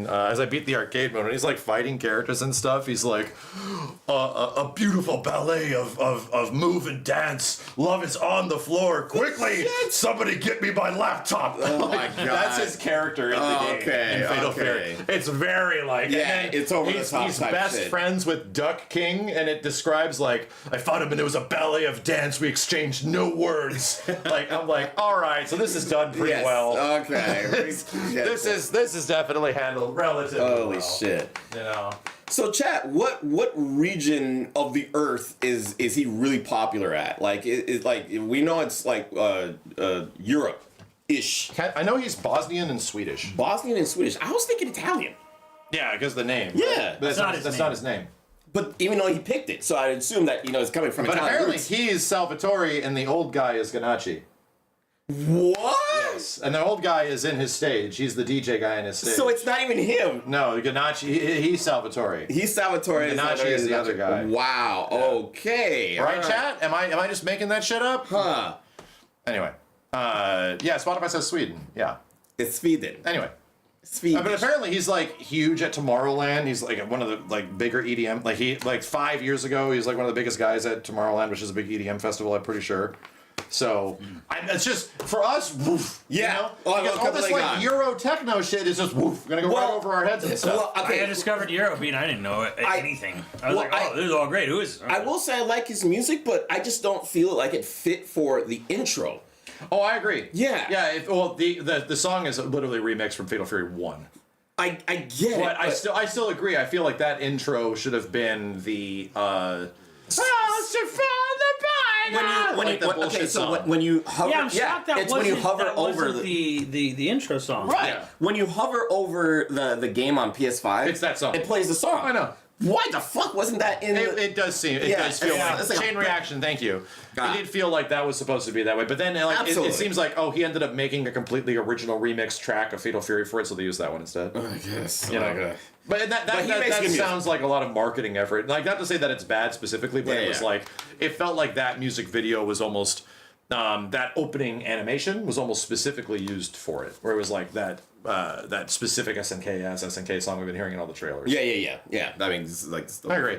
as I beat the arcade mode, and he's like fighting characters and stuff. He's like, a beautiful ballet of move and dance. Love is on the floor. Quickly, somebody get me my laptop. Oh my god. That's his character in the game. Okay, In Fatal okay. Fury. It's very like, Yeah, and then it's over the he's, top He's type best shit. friends with Duck King, and it describes like, I fought him and it was a ballet of dance. We exchanged no words. Like I'm like, all right, so this is done pretty Yes, well. Okay. This is definitely handled relatively well. Holy shit. You know. So, chat, what region of the Earth is he really popular at? Like, is like we know it's like Europe-ish. I know he's Bosnian and Swedish. Bosnian and Swedish. I was thinking Italian. Yeah, because the name. Yeah. But that's not his name. But even though he picked it, so I assume that, it's coming from But Italian apparently roots. he is Salvatore and the old guy is Ganacci. What? Yes. And the old guy is in his stage. He's the DJ guy in his stage. So it's not even him. No, Ganacci, he's Salvatore. He's Salvatore. Ganacci is the other guy. Wow. Yeah. Okay. Right, all chat? Am I just making that shit up? Huh. Anyway. Yeah, Spotify says Sweden. Yeah. It's Sweden. Anyway. Sweden. But apparently he's like huge at Tomorrowland. He's like one of the like bigger EDM. Like he 5 years ago, he's like one of the biggest guys at Tomorrowland, which is a big EDM festival, I'm pretty sure. So it's just for us, woof. Yeah. You know? Oh, Because all this completely like gone. Euro techno shit is just woof. Gonna go right over our heads and stuff. Well, okay. I discovered Eurobeat. I didn't know anything. I was well, like, oh, this is all great. Who is this? I will say I like his music, but I just don't feel like it fit for the intro. Oh, I agree. Yeah. Yeah. The song is literally remixed from Fatal Fury 1. I get But it. I still agree. I feel like that intro should have been the when you hover, Yeah, I'm shocked that it's wasn't, when you hover that over wasn't the intro song. right. Yeah. When you hover over the game on PS5, It's that song. It plays the song. I know. Why the fuck wasn't that in the... It does seem. It Yeah, does feel it's like like chain a- reaction. Thank you. God. It did feel like that was supposed to be that way, but then like it Absolutely. seems like he ended up making a completely original remix track of Fatal Fury for it, so they used that one instead. I guess. You know. But that But he makes good music. sounds like a lot of marketing effort. Like not to say that it's bad specifically, but it was like it felt like that music video was almost that opening animation was almost specifically used for it, where it was like that specific SNK song we've been hearing in all the trailers. Yeah. I mean, this is like... I agree.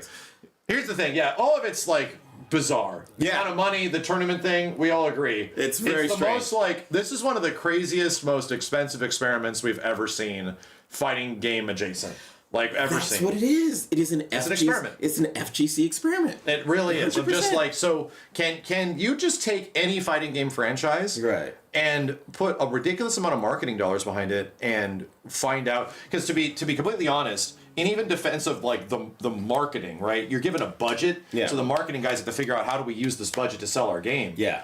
Here's the thing, all of it's like bizarre. The Yeah. amount of money, the tournament thing, we all agree. It's very the strange. most like this is one of the craziest, most expensive experiments we've ever seen, fighting game adjacent. Like ever That's seen. what it is. It is an It's an experiment. It's an FGC experiment. It really is. I'm just 100%. like, so can you just take any fighting game franchise Right. and put a ridiculous amount of marketing dollars behind it and find out, because to be completely honest, in even defense of like the marketing, right? You're given a budget, Yeah. so the marketing guys have to figure out how do we use this budget to sell our game. Yeah.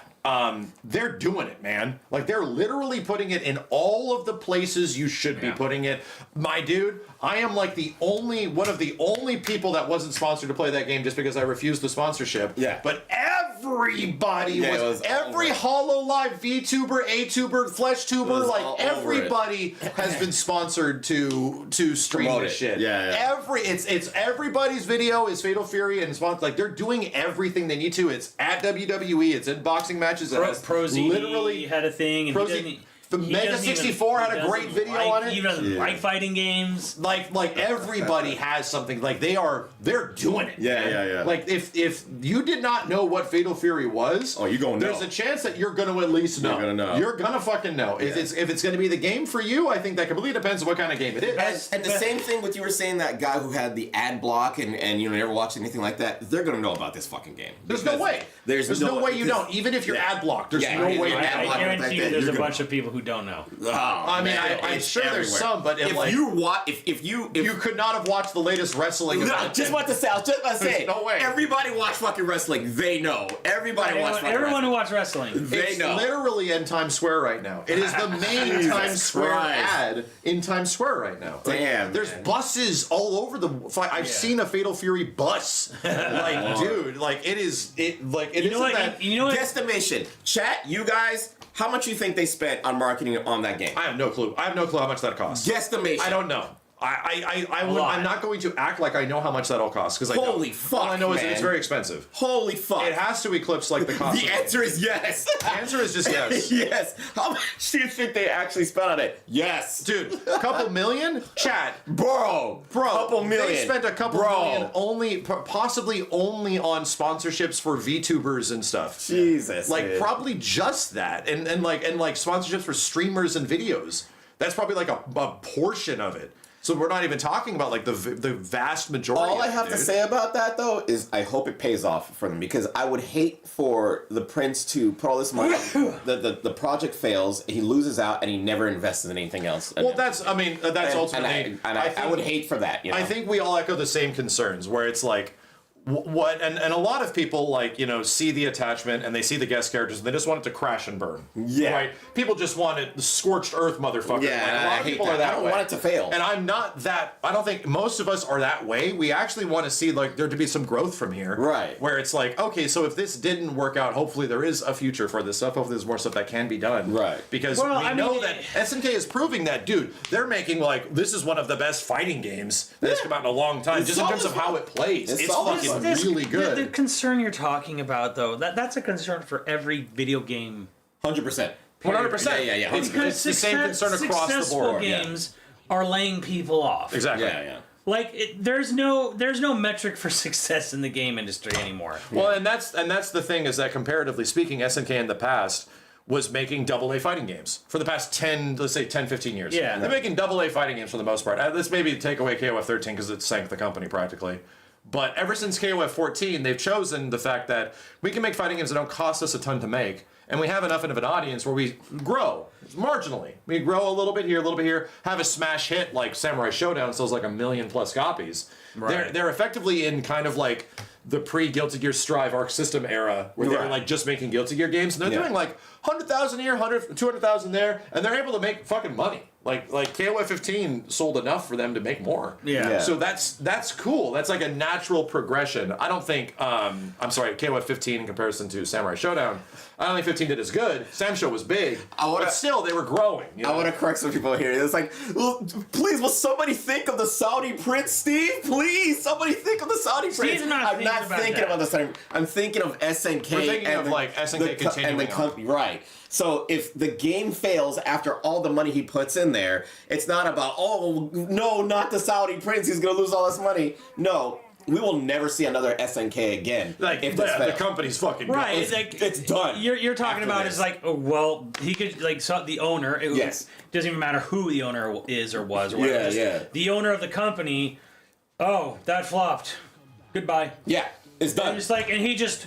They're doing it, man. Like they're literally putting it in all of the places you should be putting it. My dude, I am like one of the only people that wasn't sponsored to play that game just because I refused the sponsorship. Yeah. But everybody Yeah, it was every all HoloLive VTuber, A-tuber, Flesh tuber, all like over everybody has been sponsored to stream Promote this it. shit. Yeah. It's everybody's video is Fatal Fury and sponsor, like they're doing everything they need to. It's at WWE, it's in boxing matches. It has Prosy literally had a thing, and Prosy- the Mega 64 had a great video on it. He doesn't like fighting games. like everybody has something. Like they're doing it. Yeah, man. yeah. Like if you did not know what Fatal Fury was, you gonna know. There's a chance that you're gonna at least know. You're gonna know. You're gonna fucking know. If it's gonna be the game for you, I think that completely depends on what kind of game it is. And the same thing with you were saying, that guy who had the ad block and never watched anything like that, they're gonna know about this fucking game. There's no way. There's no way you because- don't. Even if you're ad blocked, there's Yeah, no way. yeah, you're I ad blocked. guarantee you, that there's you're a gonna- bunch of people who don't know. I mean, I'm it's sure there's everywhere. some, but if like, you could not have watched the latest wrestling. No, event. just about to say. I was just about to say. There's no way. Everybody watch fucking wrestling. They know. Everybody watch fucking Everyone who wrestling. watches wrestling. They It's know. literally in Times Square right now. It is the main Jesus Times Square Christ. ad in Times Square right now. Like, Damn, there's man. buses all over the. I've seen a Fatal Fury bus. Like, dude, like it is. It like it You know isn't what? that. You know what? Guesstimation. Chat, you guys, how much you think they spent on marketing on that game? I have no clue. I have no clue how much that costs. Guesstimation. I don't know. lot. I'm not going to act like I know how much that all costs because I don't. Holy fuck, All I know is man. it's very expensive. Holy fuck. It has to eclipse like the cost. The answer is yes. The answer is just yes. Yes. How much do you think they actually spent on it? Yes. Dude, a couple million? Chat. Bro. Couple million. They spent a couple million only, possibly only on sponsorships for VTubers and stuff. Jesus. Like man. probably just that, and like sponsorships for streamers and videos. That's probably like a portion of it. So we're not even talking about like the vast majority. All I of it, have to dude. say about that though is I hope it pays off for them, because I would hate for the prince to put all this money. the project fails, he loses out, and he never invests in anything else. Well, that's ultimately. I would hate for that. You know? I think we all echo the same concerns, where it's like, what and a lot of people like see the attachment and they see the guest characters and they just want it to crash and burn. Yeah. Right. People just want it the scorched earth, motherfucker. Yeah, Like, a and lot I of hate people that. are that I don't way. want it to fail. And I'm not that. I don't think most of us are that way. We actually want to see like there to be some growth from here. Right. Where it's like, okay, so if this didn't work out, hopefully there is a future for this stuff. Hopefully there's more stuff that can be done. Right. Because Well, we I know mean, that SNK is proving that, dude. They're making like this is one of the best fighting games that has come out in a long time, just in terms of how it plays. It's solid. fucking This- really good. The concern you're talking about, though, that's a concern for every video game. 100%. 100%. Yeah. It's the same concern across the successful board. games are laying people off. Exactly. Yeah. Like there's no metric for success in the game industry anymore. Well, and that's the thing is that comparatively speaking, SNK in the past was making AA fighting games for the past 10, 15 years. Yeah. They're making AA fighting games for the most part. Let's maybe take away KOF 13 because it sank the company practically. But ever since KOF 14, they've chosen the fact that we can make fighting games that don't cost us a ton to make, and we have enough of an audience where we grow marginally. We grow a little bit here, have a smash hit like Samurai Showdown sells like 1 million+ copies. Right. They're effectively in kind of like the pre-Guilty Gear Strive Arc System era, where they're Right. like just making Guilty Gear games, and they're doing like 100,000 here, 200,000 there, and they're able to make fucking money. Like KOF 15 sold enough for them to make more. Yeah. So that's cool. That's like a natural progression. I don't think I'm sorry, KOF 15 in comparison to Samurai Showdown, I don't think 15 did as good. Samsho was big, but still they were growing. You know? I want to correct some people here. It's like, well, please, will somebody think of the Saudi prince, Steve? Please, somebody think of the Saudi prince. not I'm thinking not about thinking that. about the Saudi. I'm thinking of SNK. We're thinking of, like, SNK continuing and the company, right? So if the game fails after all the money he puts in there, it's not about, oh no, not the Saudi prince. He's gonna lose all this money. No. We will never see another SNK again. Like if the this fails. company's fucking Right, gone. It's done. You're talking after about this. is like, oh, well, he could like so the owner. It Yes. doesn't even matter who the owner is or was or whatever. Yeah, just yeah. The owner of the company. Oh, that flopped. Goodbye. Yeah, it's done. And just like, and he just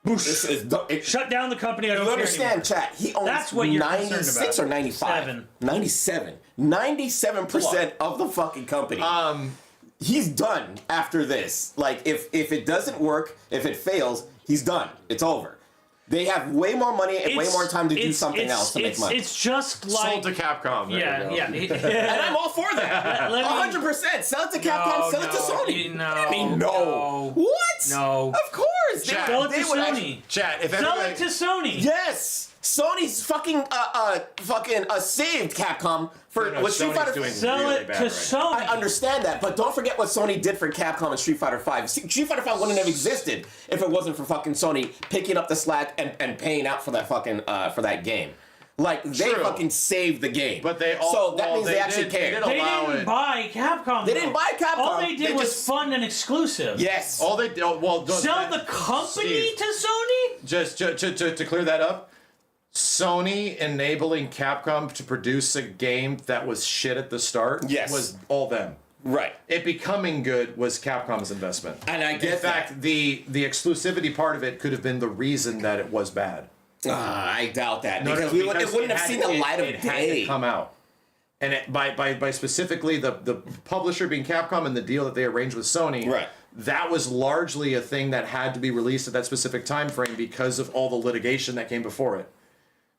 whoosh, This is done. shut down the company. I don't You care understand, anymore. chat? He owns That's what you're concerned 96 about. or 95? 7. 97. 97% of the fucking company. He's done after this. Like, if it doesn't work, if it fails, he's done. It's over. They have way more money and way more time to do something else to make money. It's just like Sold to Capcom. There you yeah, go. yeah. And I'm all for that. Let me- 100%. Sell it to Capcom, sell it to Sony. No, I mean, no. What? No. Of course. Chat. Sell it They to would Sony. actually- Chat. If Sell everybody, it to Sony. Yes. Sony's fucking saved Capcom for No, with Street Sony's Fighter. doing Sell really it bad to right Sony. I understand that, but don't forget what Sony did for Capcom and Street Fighter V. Street Fighter V wouldn't have existed if it wasn't for fucking Sony picking up the slack and paying out for that fucking for that game. Like they True. fucking saved the game. But they all so that well, means they actually did, cared. They allow didn't it. buy Capcom. They didn't buy Capcom. All they did They was just- fund and exclusive. Yes. All they well don't, Sell the company Steve, to Sony? just to clear that up. Sony enabling Capcom to produce a game that was shit at the start Yes. was all them. Right. It becoming good was Capcom's investment. And I get In fact, the exclusivity part of it could have been the reason that it was bad. I doubt that No, because no, it wouldn't have had seen the light of it had day. to come out. And by specifically the publisher being Capcom and the deal that they arranged with Sony, Right. that was largely a thing that had to be released at that specific time frame because of all the litigation that came before it.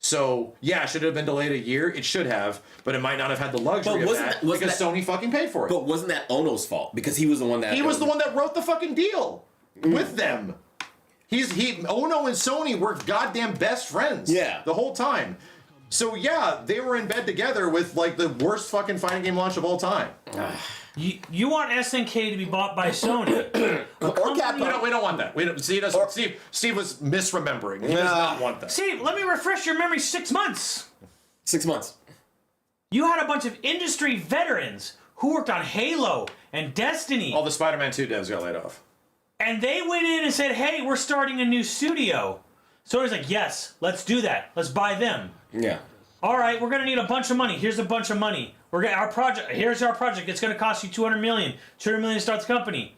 So yeah, should it have been delayed a year? It should have, but it might not have had the luxury But of wasn't that that- wasn't because Sony fucking paid for it. But wasn't that Ono's fault? Because he was the one that He was the one that wrote the fucking deal with them. Ono and Sony were goddamn best friends. Yeah. The whole time. So yeah, they were in bed together with like the worst fucking fighting game launch of all time. You want SNK to be bought by Sony. or Capcom. We don't want that. We don't see. Steve was misremembering. He does not want that. See, let me refresh your memory. 6 months. 6 months. You had a bunch of industry veterans who worked on Halo and Destiny. All the Spider-Man 2 devs got laid off. And they went in and said, hey, we're starting a new studio. So it was like, yes, let's do that. Let's buy them. Yeah. All right, we're going to need a bunch of money. Here's a bunch of money. We're gonna, our project. Here's our project. It's going to cost you 200 million. 200 million to start the company.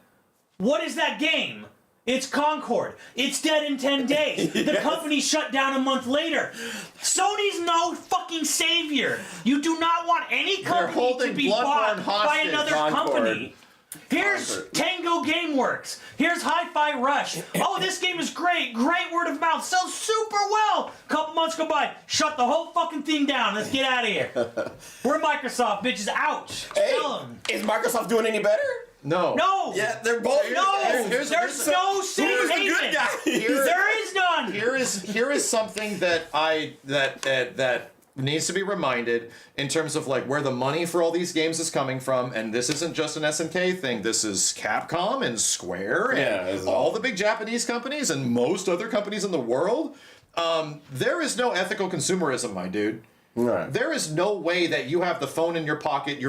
What is that game? It's Concord. It's dead in 10 days. The company shut down a month later. Sony's no fucking savior. You do not want any company to holding be Bloodborne bought by hostage, another Concord. company. Here's Tango Gameworks. Here's Hi-Fi Rush. Oh, this game is great. Great word of mouth. Sells super well. Couple months go by. Shut the whole fucking thing down. Let's get out of here. We're Microsoft, bitches. Ouch. Hey, Tell 'em. is Microsoft doing any better? No. No. Yeah, they're both. No. Here's There's no safe Who's the haven. good guy? There is none. Here is something that that needs to be reminded in terms of like where the money for all these games is coming from, and this isn't just an SNK thing. This is Capcom and Square and all the big Japanese companies and most other companies in the world. There is no ethical consumerism, my dude. Right. There is no way that you have the phone in your pocket.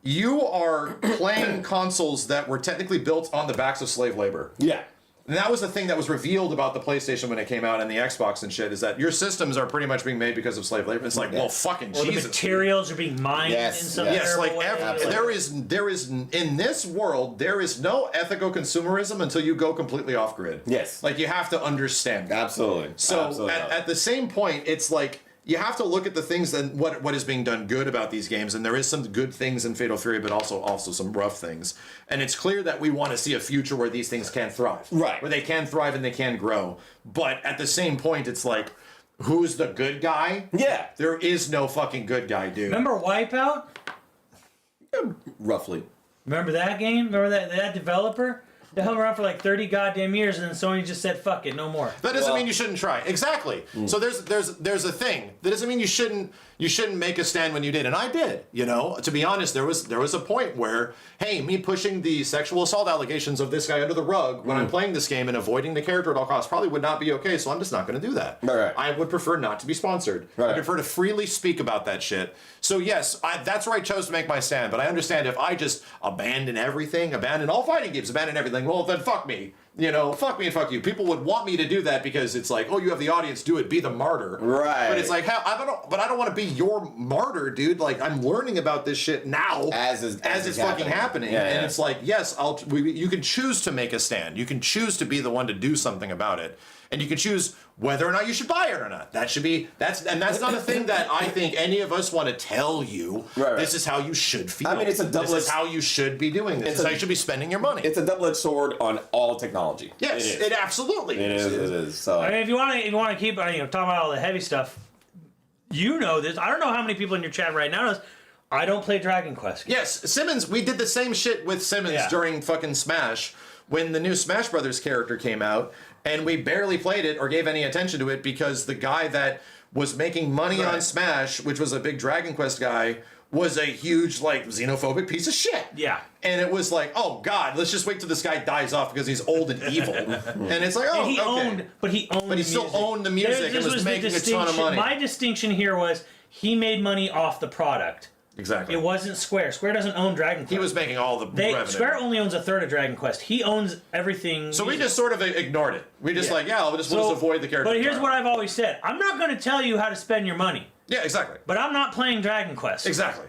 You are playing consoles that were technically built on the backs of slave labor. Yeah. And that was the thing that was revealed about the PlayStation when it came out and the Xbox and shit, is that your systems are pretty much being made because of slave labor. It's like, well, fucking Or the Jesus. materials are being mined Yes, in some yes. Yes, terrible like way. there is in this world there is no ethical consumerism until you go completely off grid. Yes. Like you have to understand that. Absolutely. So Absolutely. at the same point, it's like you have to look at the things and what is being done good about these games, and there is some good things in Fatal Fury, but also some rough things. And it's clear that we want to see a future where these things can thrive, Right. Where they can thrive and they can grow. But at the same point, it's like, who's the good guy? Yeah. There is no fucking good guy, dude. Remember Wipeout? Roughly. Remember that game? Remember that developer? They hung around for like 30 goddamn years, and then Sony just said, "Fuck it, no more." That doesn't Well- mean you shouldn't try. Exactly. So there's a thing. That doesn't mean you shouldn't make a stand when you did. And I did. You know, to be honest, there was a point where, hey, me pushing the sexual assault allegations of this guy under the rug when I'm playing this game and avoiding the character at all costs probably would not be okay. So I'm just not going to do that. Right. I would prefer not to be sponsored. I Right. prefer to freely speak about that shit. So yes, that's where I chose to make my stand. But I understand if I just abandon everything, abandon all fighting games, abandon everything, well then fuck me. You know, fuck me and fuck you. People would want me to do that because it's like, oh, you have the audience, do it, be the martyr. Right. But it's like, hell, I don't want to be your martyr, dude. Like, I'm learning about this shit now As it's fucking happening. Yeah, and yeah. it's like, yes, you can choose to make a stand. You can choose to be the one to do something about it. And you can choose whether or not you should buy it or not. That's not a thing that I think any of us want to tell you. Right. This is how you should feel. I mean, it's a This double-edged- is how you should be doing this. This is how you should be spending your money. It's a double-edged sword on all technology. Yes, It is. it absolutely It is. is. So. I mean, if you want to keep talking about all the heavy stuff, you know this. I don't know how many people in your chat right now knows. I don't play Dragon Quest. Yes, Simmons, we did the same shit with Simmons Yeah. during fucking Smash when the new Smash Brothers character came out, and we barely played it or gave any attention to it because the guy that was making money on Smash, which was a big Dragon Quest guy, was a huge, like, xenophobic piece of shit. Yeah. And it was like, oh god, let's just wait till this guy dies off because he's old and evil. And it's like, oh, And he okay. But he But still owned the music and was the making a ton of distinction. money. My distinction here was he made money off the product. Exactly. It wasn't Square. Square doesn't own Dragon Quest. He was making all the revenue. Square only owns a third of Dragon Quest. He owns everything. So we just sort of ignored it. We just we'll just avoid the character. But here's entirely. what I've always said. I'm not going to tell you how to spend your money. Yeah, exactly. But I'm not playing Dragon Quest. Exactly.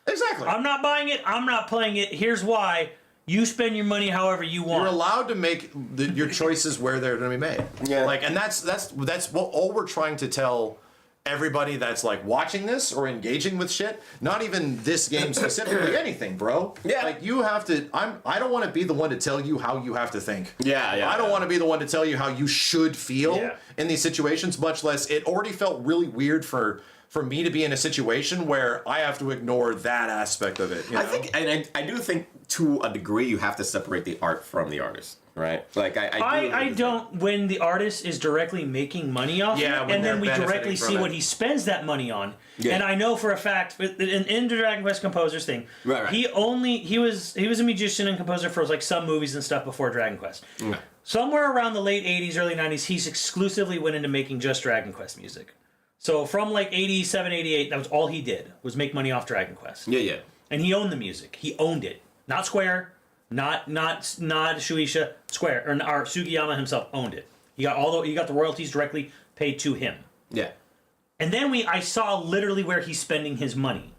Exactly. I'm not buying it. I'm not playing it. Here's why. You spend your money however you want. You're allowed to make your choices where they're going to be made. Yeah. Like, and that's what all we're trying to tell everybody that's like watching this or engaging with shit. Not even this game specifically, anything, bro. Yeah. Like you have to. I don't want to be the one to tell you how you have to think. Yeah. I don't want to be the one to tell you how you should feel in these situations. Much less, it already felt really weird for me to be in a situation where I have to ignore that aspect of it. You know? I think, and I do think, to a degree, you have to separate the art from the artist, right? Like I don't when the artist is directly making money off Yeah, it, when and then we they're directly benefiting see from what it. he spends that money on. Yeah. And I know for a fact in the Dragon Quest Composers thing, Right. he was a musician and composer for like some movies and stuff before Dragon Quest. Somewhere around the late 80s, early 90s, he's exclusively went into making just Dragon Quest music. So from like 87, 88, that was all he did, was make money off Dragon Quest. Yeah. And he owned the music. He owned it. Not Square, not Shueisha, Square, or Sugiyama himself owned it. He got the royalties directly paid to him. Yeah. And then I saw literally where he's spending his money.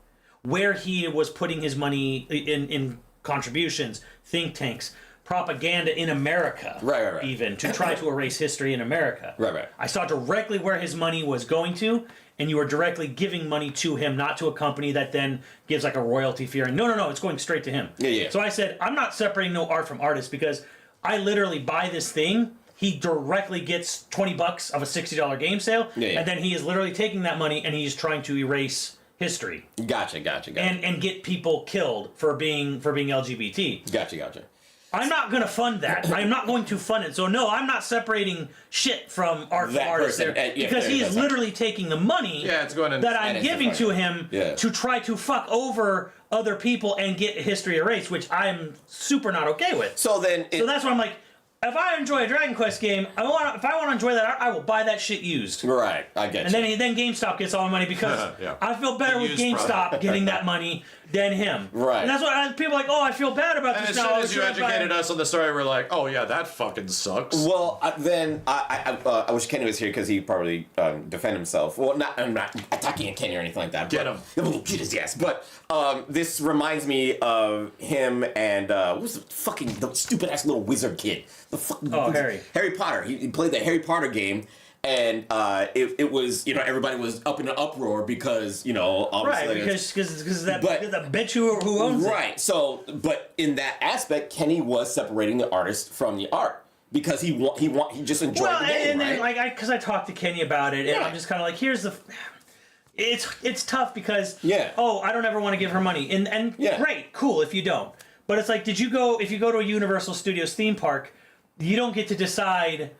where he was putting his money in contributions, think tanks, propaganda in America, Right. even to try to erase history in America. Right. I saw directly where his money was going to, and you were directly giving money to him, not to a company that then gives like a royalty fee. No, it's going straight to him. Yeah. So I said, I'm not separating no art from artist because I literally buy this thing. He directly gets $20 of a $60 game sale, and then he is literally taking that money and he's trying to erase history. Gotcha. And get people killed for being LGBT. Gotcha. I'm not going to fund that. I'm not going to fund it. So no, I'm not separating shit from art from artists there because he is literally taking the money it's going in, that I'm giving to him to try to fuck over other people and get history erased, which I'm super not okay with. So that's why I'm like, if I enjoy a Dragon Quest game, if I want to enjoy that art, I will buy that shit used. Right, I get and you. then GameStop gets all the money because I feel better with GameStop getting that money than him. Right. And that's what people are like, oh, I feel bad about and this as now. soon as you educated us on the story, we're like, oh yeah, that fucking sucks. Well, then I wish Kenny was here because he probably defend himself. Well, I'm not attacking Kenny or anything like that. Get him. Yes, but this reminds me of him and what was the stupid ass little wizard kid? The fucking Harry Potter. He played the Harry Potter game. And it was, everybody was up in an uproar because, obviously... Right, because that bitch who owns it. Right, so, but in that aspect, Kenny was separating the artist from the art. Because he just enjoyed the game, and then, because I talked to Kenny about it, and I'm just kind of like, here's the... It's tough because, I don't ever want to give her money. And great, cool if you don't. But it's like, if you go to a Universal Studios theme park, you don't get to decide...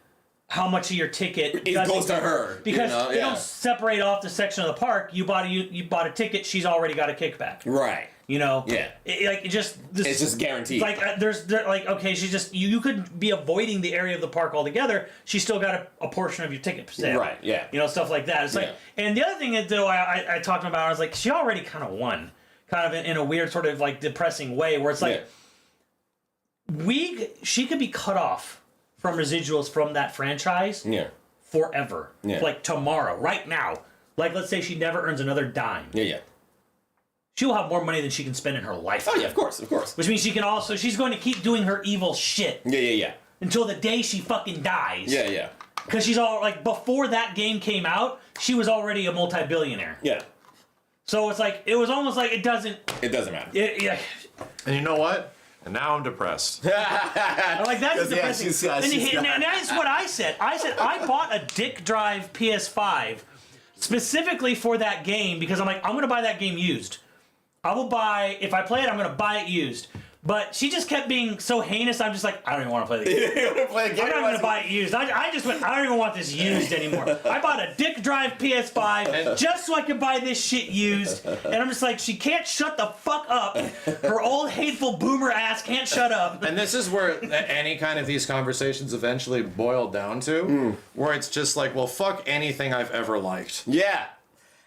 how much of your ticket goes to her because they don't separate off the section of the park. You bought a ticket. She's already got a kickback. Right. It's just guaranteed. Okay, she's just you could be avoiding the area of the park altogether. She's still got a portion of your ticket sale. Right. Yeah. Stuff like that. It's like, and the other thing that though I talked about, I was like, she already kind of won, kind of in a weird sort of like depressing way, where it's like she could be cut off from residuals from that franchise forever. Like tomorrow, right now. Like, let's say she never earns another dime. She will have more money than she can spend in her life. Oh, yeah, of course. Which means she's going to keep doing her evil shit. Until the day she fucking dies. Because she's all, like, before that game came out, she was already a multi-billionaire. So it's like, it was almost like it doesn't matter. And you know what? And now I'm depressed. Like, that's depressing. And that's what I said. I bought a dick drive PS5 specifically for that game because I'm like, I'm going to buy that game used. If I play it, I'm going to buy it used. But she just kept being so heinous, I'm just like, I don't even want to play the game. I'm not going to buy it used. I just went, I don't even want this used anymore. I bought a dick drive PS5 just so I could buy this shit used. And I'm just like, she can't shut the fuck up. Her old hateful boomer ass can't shut up. And this is where any kind of these conversations eventually boil down to, where it's just like, well, fuck anything I've ever liked.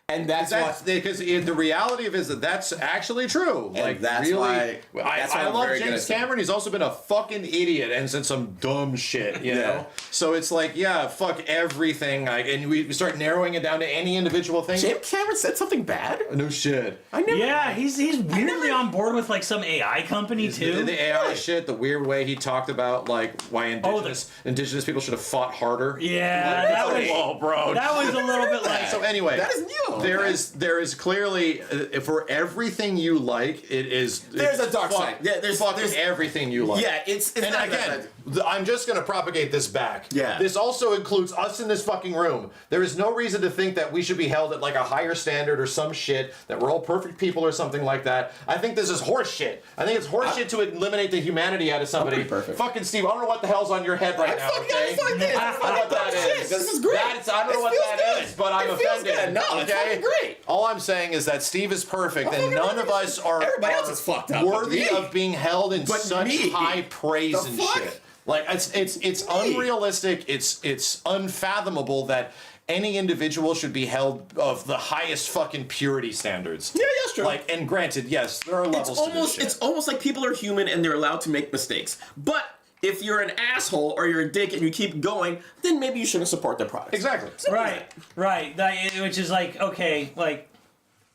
And that's because the reality of it is that's actually true. And like that's really, why I love James Cameron. He's also been a fucking idiot and said some dumb shit, you know. So it's like, fuck everything. And we start narrowing it down to any individual thing. James Cameron said something bad? No shit. I never. Yeah, he's weirdly on board with like some AI company too. The AI shit, the weird way he talked about like why indigenous people should have fought harder. Yeah, that was. Whoa, bro. That was a little bit like. So anyway, that is new. There is clearly for everything you like, there's a dark side. Yeah, there's everything you like. Yeah, it's and not again, I'm just going to propagate this back. Yeah. This also includes us in this fucking room. There is no reason to think that we should be held at like a higher standard or some shit, that we're all perfect people or something like that. I think this is horse shit. I think it's horse shit to eliminate the humanity out of somebody. Perfect. Fucking Steve, I don't know what the hell's on your head right now, okay? Fuck this. I don't know what that is. This is great. I don't know what that is, but I'm offended. Good. No, it's fucking great. All I'm saying is that Steve is perfect, and none of us are everybody else is fucked up. worthy of being held in such high praise and shit. Like it's unrealistic. It's unfathomable that any individual should be held of the highest fucking purity standards. Yeah, that's true. Like, and granted, yes, there are levels to this shit. It's almost like people are human and they're allowed to make mistakes. But if you're an asshole or you're a dick and you keep going, then maybe you shouldn't support their product. Exactly. Right. Which is like, okay, like,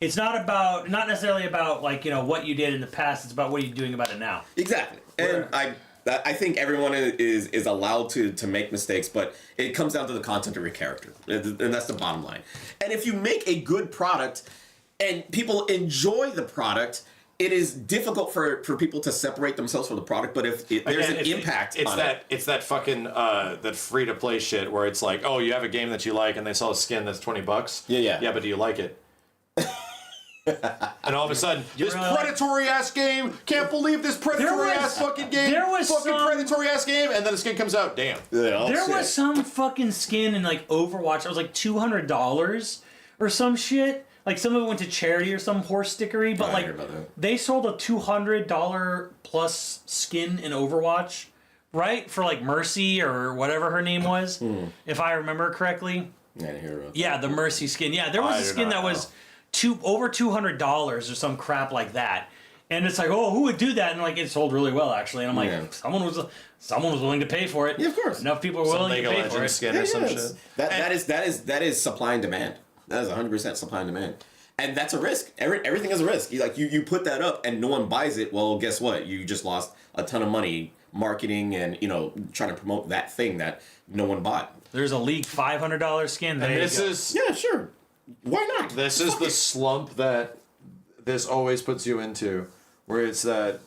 it's not necessarily about like what you did in the past. It's about what you're doing about it now. Exactly. And I think everyone is allowed to make mistakes, but it comes down to the content of your character, and that's the bottom line. And if you make a good product and people enjoy the product, it is difficult for people to separate themselves from the product. But if there's an impact, it's that fucking that free to play shit where it's like, oh, you have a game that you like and they sell a skin that's $20. Yeah. But do you like it? And all of a sudden, this really predatory ass game. Can't believe this predatory ass fucking game. There was fucking some- predatory ass game, and then the skin comes out. Damn. There was some fucking skin in like Overwatch. It was like $200 or some shit. Like some of it went to charity or some horse stickery, but I like heard about that. they sold a $200 plus skin in Overwatch, right? For like Mercy or whatever her name was, if I remember correctly. Yeah, I didn't hear about that. Yeah, the Mercy skin. Yeah, there was I a do skin not that was over $200 or some crap like that. And it's like, oh, who would do that? And like, it sold really well actually. And I'm like, Yeah. someone was willing to pay for it. Yeah, of course. Enough people were Some willing League to of pay for Legends it. skin or some Yes. shit. That is supply and demand. That is 100% supply and demand. And that's a risk. Everything is a risk. You put that up and no one buys it. Well, guess what? You just lost a ton of money marketing and trying to promote that thing that no one bought. There's a League $500 skin. There And you this go. is Yeah, sure. Why not? this is the slump that this always puts you into, where it's that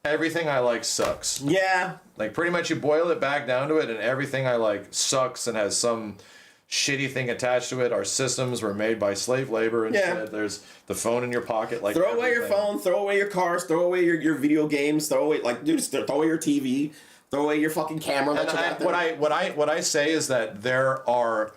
everything I like sucks. Yeah. Like pretty much you boil it back down to it, and everything I like sucks and has some shitty thing attached to it. Our systems were made by slave labor and Yeah. shit. There's the phone in your pocket. Like Throw away your everything. phone. Throw away your cars. Throw away your video games. Throw away throw away your TV. Throw away your fucking camera. And what I say is that there are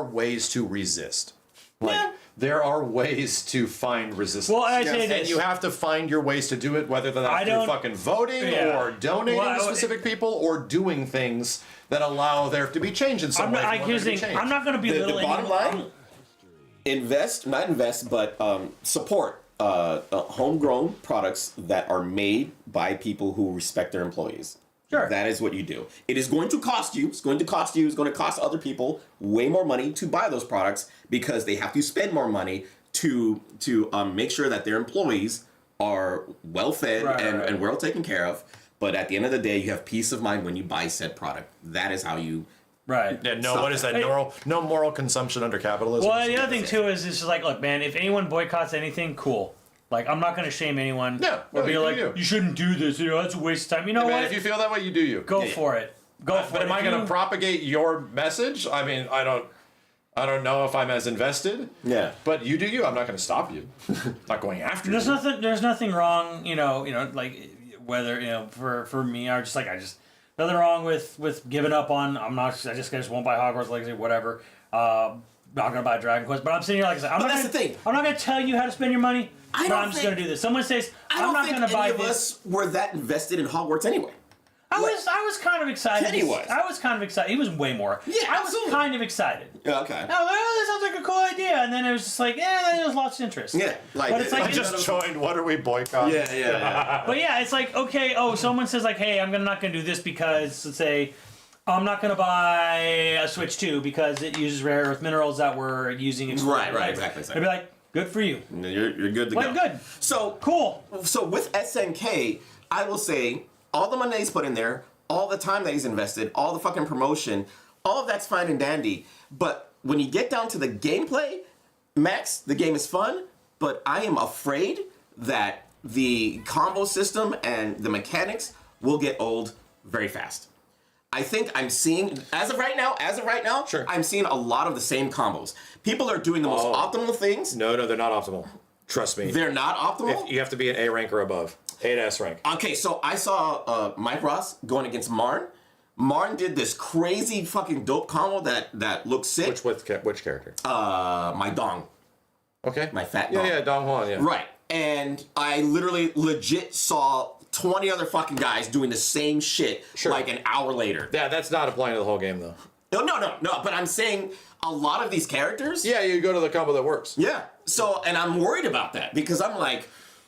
ways to resist. Like there are ways to find resistance. Well, I say and this. you have to find your ways to do it, whether that's through fucking voting or donating to specific people or doing things that allow there to be change in some way. Here's the thing. I'm not going to the belittle bottom anyone. line, support homegrown products that are made by people who respect their employees. Sure. That is what you do. It is going to cost you. It's going to cost you. It's going to cost other people way more money to buy those products because they have to spend more money to make sure that their employees are well fed and well taken care of. But at the end of the day, you have peace of mind when you buy said product. That is how you. Right. Yeah, no, what is that? No moral consumption under capitalism. Well, the other thing too is it's just like, look, man, if anyone boycotts anything, cool. Like, I'm not going to shame anyone. Yeah, Or no, be you like, do. you shouldn't do this. That's a waste of time. You know Hey, man, what? if you feel that way, you do you. Go for it. Go for But it. am I If going to you- propagate your message? I mean, I don't know if I'm as invested. Yeah. But you do you. I'm not going to stop you. Not going after you. There's nothing wrong, like whether, for me, nothing wrong with giving up on, I just won't buy Hogwarts Legacy, whatever. Not gonna buy Dragon Quest, but I'm sitting here like I said, That's the thing. I'm not gonna tell you how to spend your money, but don't I'm just think- gonna do this. Someone says, I I'm don't not think gonna buy any of this. us were that invested in Hogwarts anyway. I was kind of excited. Kenny was. I was kind of excited. He was way more. Yeah, I was absolutely. kind of excited. Yeah, okay. I was like, oh, that sounds like a cool idea. And then it was just like, then it was lost interest. Yeah, like But it's like- I just joined. What are we boycotting? yeah. But yeah, it's like, okay, someone says like, hey, I'm not gonna do this because, let's say, I'm not gonna buy a Switch 2 because it uses rare earth minerals that we're using. Right, exactly. I'd be like, good for you. You're good to go. Like, good. So Cool. So with SNK, I will say all the money he's put in there, all the time that he's invested, all the fucking promotion, all of that's fine and dandy. But when you get down to the gameplay, Max, the game is fun, but I am afraid that the combo system and the mechanics will get old very fast. I think I'm seeing, as of right now, Sure. I'm seeing a lot of the same combos. People are doing the most optimal things. No, they're not optimal. Trust me. They're not optimal. You have to be an A rank or above. 8S rank. Okay, so I saw Mike Ross going against Marn. Marn did this crazy fucking dope combo that looked sick. Which character? My dong. Okay. My fat dong. Yeah, Dong Juan, yeah. Right. And I legit saw 20 other fucking guys doing the same shit like an hour later. Yeah, that's not applying to the whole game, though. No, but I'm saying a lot of these characters. Yeah, you go to the combo that works. Yeah. So, and I'm worried about that because I'm like,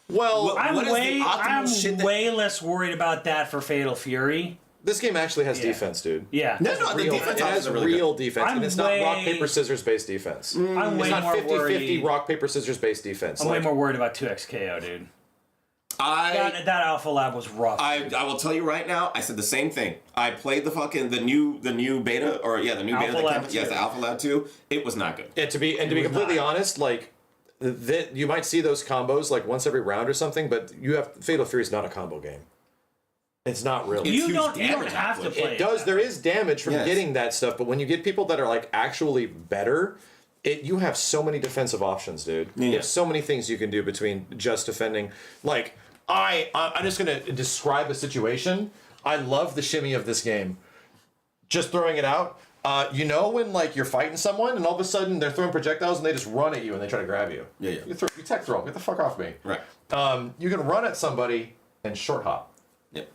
Well, What is the optimal I'm shit that- way less worried about that for Fatal Fury This game actually has Yeah. defense, dude. Yeah. No, the Real, defense it has options are really real good. defense, I'm and it's not rock, way- paper, scissors based defense. I'm It's way not more 50-50 worried. rock, paper, scissors based defense. I'm way Like, more worried about 2x KO, dude. I That Alpha Lab was rough. I will tell you right now. I said the same thing. I played the fucking the new beta the new Alpha beta. Lab That yes, 2. the Alpha Lab 2. It was not good. Yeah, to be completely not. honest, like you might see those combos like once every round or something, but Fatal Fury is not a combo game. It's not really. you huge don't damage have to output. play It does. There is damage from Yes. getting that stuff, but when you get people that are like actually better, you have so many defensive options, dude. You Yeah. have so many things you can do between just defending. Like I'm just gonna describe a situation. I love the shimmy of this game. Just throwing it out. You know when like you're fighting someone and all of a sudden they're throwing projectiles and they just run at you and they try to grab you. Yeah, yeah. You tech throw them. Get the fuck off me. Right. You can run at somebody and short hop. Yep.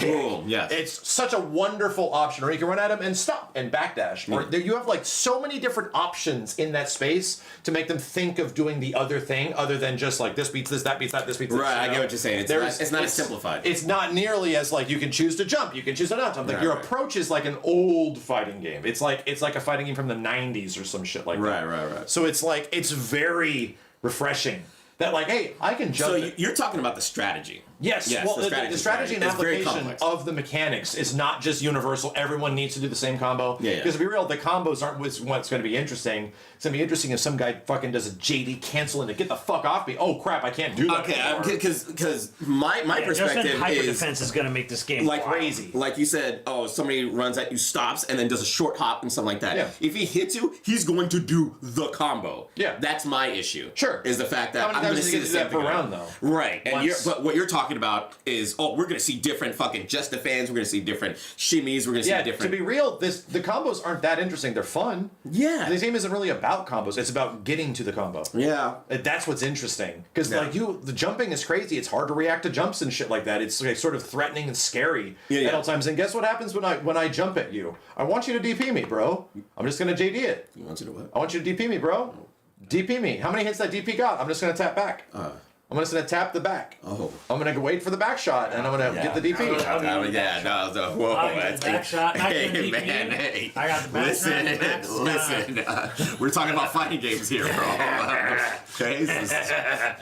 Boom. Yes. It's such a wonderful option. Or you can run at them and stop and backdash. Or you have like so many different options in that space to make them think of doing the other thing other than just like this beats this, that beats that, this beats this. Right, you I know? get what you're saying. It's not as simplified. It's not nearly as like you can choose to jump, you can choose to not jump. Like Right, your right. approach is like an old fighting game. It's like a fighting game from the 90s or some shit like that. Right. So it's like it's very refreshing. That like, hey, I can jump. So it. you're talking about the strategy. Yes, Yes, well, the the strategy's strategy right. and It's very application complex. of the mechanics is not just universal. Everyone needs to do the same combo. Yeah. Because to be real, the combos aren't what's going to be interesting. It's going to be interesting if some guy fucking does a JD cancel and to get the fuck off me. Oh crap, I can't do that Okay, anymore. because my Just perspective hyper is defense is going to make this game like crazy. Like you said, somebody runs at you, stops, and then does a short hop and something like that. Yeah. If he hits you, he's going to do the combo. Yeah. That's my issue. Sure. Is the fact that How many I'm going times to do you see get the to do same that per thing round, again. Right. And Once. but what you're talking about is we're going to see different fucking just defense. We're going to see different shimmies. We're going to see Yeah, different. to be real, the combos aren't that interesting. They're fun. Yeah. This game isn't really about combos. It's about getting to the combo. Yeah. That's what's interesting. Because Yeah. like the jumping is crazy. It's hard to react to jumps and shit like that. It's like sort of threatening and scary Yeah. at all times. And guess what happens when I jump at you? I want you to DP me, bro. I'm just gonna JD it. You want to do what? I want you to DP me, bro. DP me. How many hits that DP got? I'm just gonna tap back. I'm just gonna tap the back. Oh. I'm gonna wait for the back shot and I'm gonna get the DP. Whoa, I got that's the back shot, and I Hey, can man, DP. hey. I got the back listen, shot and the back listen. We're talking about fighting games here, bro. Okay,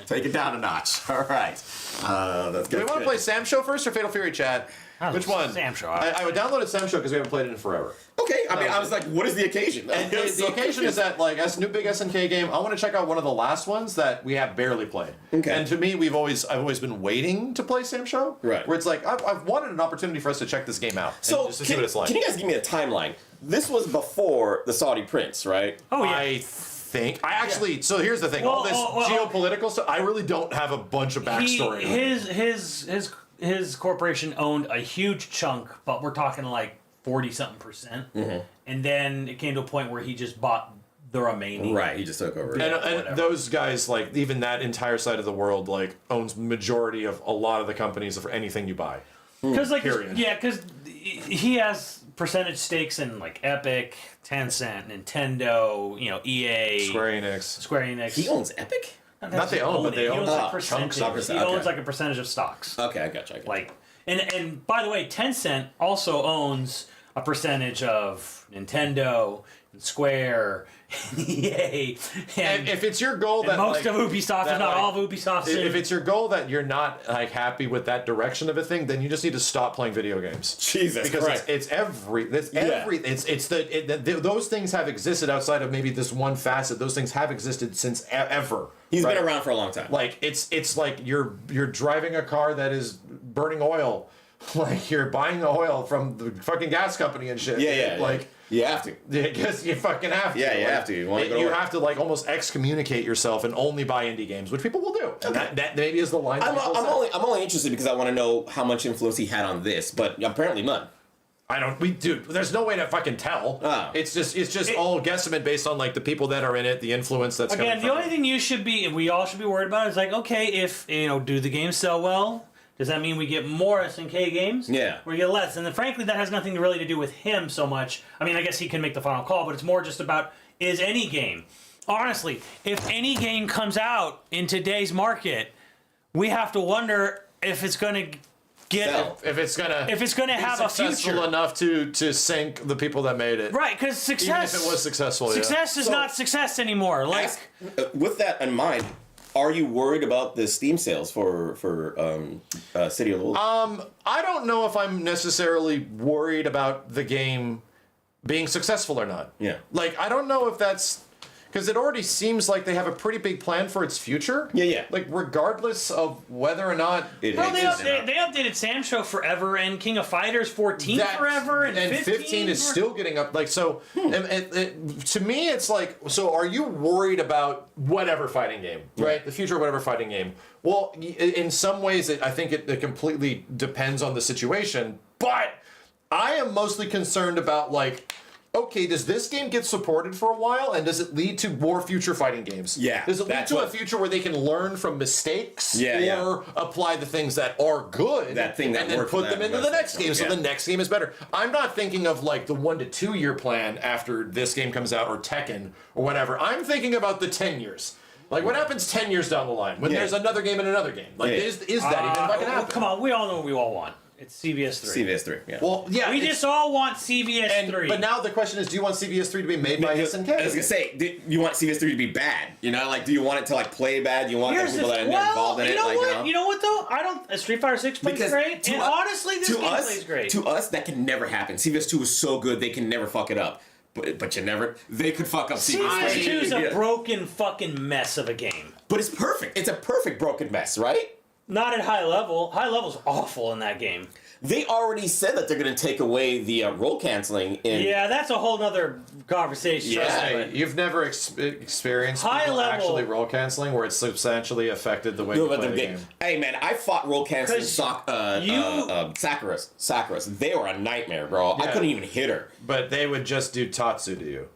take it down a notch. All right. That's Do we good. want to play Samsho first or Fatal Fury, Chad? Which one? Samsho. I downloaded Samsho because we haven't played it in forever. Okay, I mean, I was like, what is the occasion? And the occasion is that, like, as a new big SNK game, I want to check out one of the last ones that we have barely played. Okay. And to me, I've always been waiting to play Samsho. Right. Where it's like, I've wanted an opportunity for us to check this game out. So, and just to see what it's like. can you guys give me a timeline? This was before the Saudi Prince, right? Oh yeah. I think. I actually, so here's the thing. Well, all this geopolitical stuff, I really don't have a bunch of backstory. on it. His corporation owned a huge chunk, but we're talking like 40-something%. Mm-hmm. And then it came to a point where he just bought the remaining. Right, he just took over. And whatever. those guys, like, even that entire side of the world, like, owns majority of a lot of the companies for anything you buy. Because like Period. yeah, because he has percentage stakes in like Epic, Tencent, Nintendo, EA, Square Enix. Square Enix. He owns Epic? Not they own, but they He own owns like chunks percentage. of percent. He owns Okay. like a percentage of stocks. Okay, I got you. Like and by the way, Tencent also owns a percentage of Nintendo and Square and EA and If it's your goal that most like, of Ubisoft, that, if not like, all of Ubisoft's in. if it's your goal that you're not like happy with that direction of a thing, then you just need to stop playing video games. Jesus Because Christ. it's those things have existed outside of maybe this one facet. Those things have existed since ever. He's right? been around for a long time. Like it's like you're driving a car that is burning oil. Like you're buying the oil from the fucking gas company and shit. Yeah. Like you have to. because you fucking have to. Yeah, you Like, have to. You wanna go to you work. have to like almost excommunicate yourself and only buy indie games, which people will do. And that maybe is the line. that people say. I'm only interested because I want to know how much influence he had on this, but apparently none. Dude, there's no way to fucking tell. Oh. It's just all guesstimate based on like the people that are in it, the influence that's Again, coming the from only it. thing you should be, and we all should be worried about, is like, okay, if do the games sell well? Does that mean we get more SNK games? Yeah. Or we get less? And then, frankly, that has nothing really to do with him so much. I mean, I guess he can make the final call, but it's more just about is any game. Honestly, if any game comes out in today's market, we have to wonder if it's going to get Sell. If it's gonna be have a successful future. enough to sink the people that made it, right? Because success, even if it was successful, success is not success anymore. Like, With that in mind, are you worried about the Steam sales for City of Wolves? I don't know if I'm necessarily worried about the game being successful or not. Yeah. Like, I don't know if that's because it already seems like they have a pretty big plan for its future. Yeah. Like, regardless of whether or not well, they updated Samsho forever, and King of Fighters 14 forever, and 15 is still getting up. Like, so to me, it's like, so are you worried about whatever fighting game, right? The future of whatever fighting game. Well, in some ways, I think it completely depends on the situation, but I am mostly concerned about, like, okay, does this game get supported for a while, and does it lead to more future fighting games? Yeah, Does it lead that's to a what- future where they can learn from mistakes, Yeah, or apply the things that are good, That thing that and then worked for put that them into the next game, so yeah. Mm-hmm. the next game is better? I'm not thinking of like the 1 to 2 year plan after this game comes out, or Tekken, or whatever. I'm thinking about the 10 years. Like, what happens 10 years down the line when Yeah. there's another game and another game? Like, Yeah. is that even fucking happen? Come on, we all know what we all want. It's CVS 3. CVS 3. Yeah. Well, yeah. We it's- just all want CVS 3. But now the question is, do you want CVS 3 to be made by SNK? I was gonna say, do you want CVS 3 to be bad? You know, like, do you want it to like play bad? Do you want the people that are involved in it? Like, You know what though? I don't. Street Fighter 6 plays Because great, to and us- honestly, this to game us, plays great. To us, that can never happen. CVS 2 was so good, they can never fuck it up. But you never, they could fuck up CVS 3. CVS 2 is a Yeah. broken fucking mess of a game. But it's perfect. It's a perfect broken mess, right? Not at high level. High level's awful in that game. They already said that they're going to take away the roll canceling. Yeah, that's a whole nother conversation. Yeah. trust me. Hey, you've never experienced High people level- actually roll canceling where it's substantially affected the way you play the game. Hey man, I fought roll canceling 'Cause Sakuras. They were a nightmare, bro. I Yeah. couldn't even hit her. But they would just do Tatsu to you.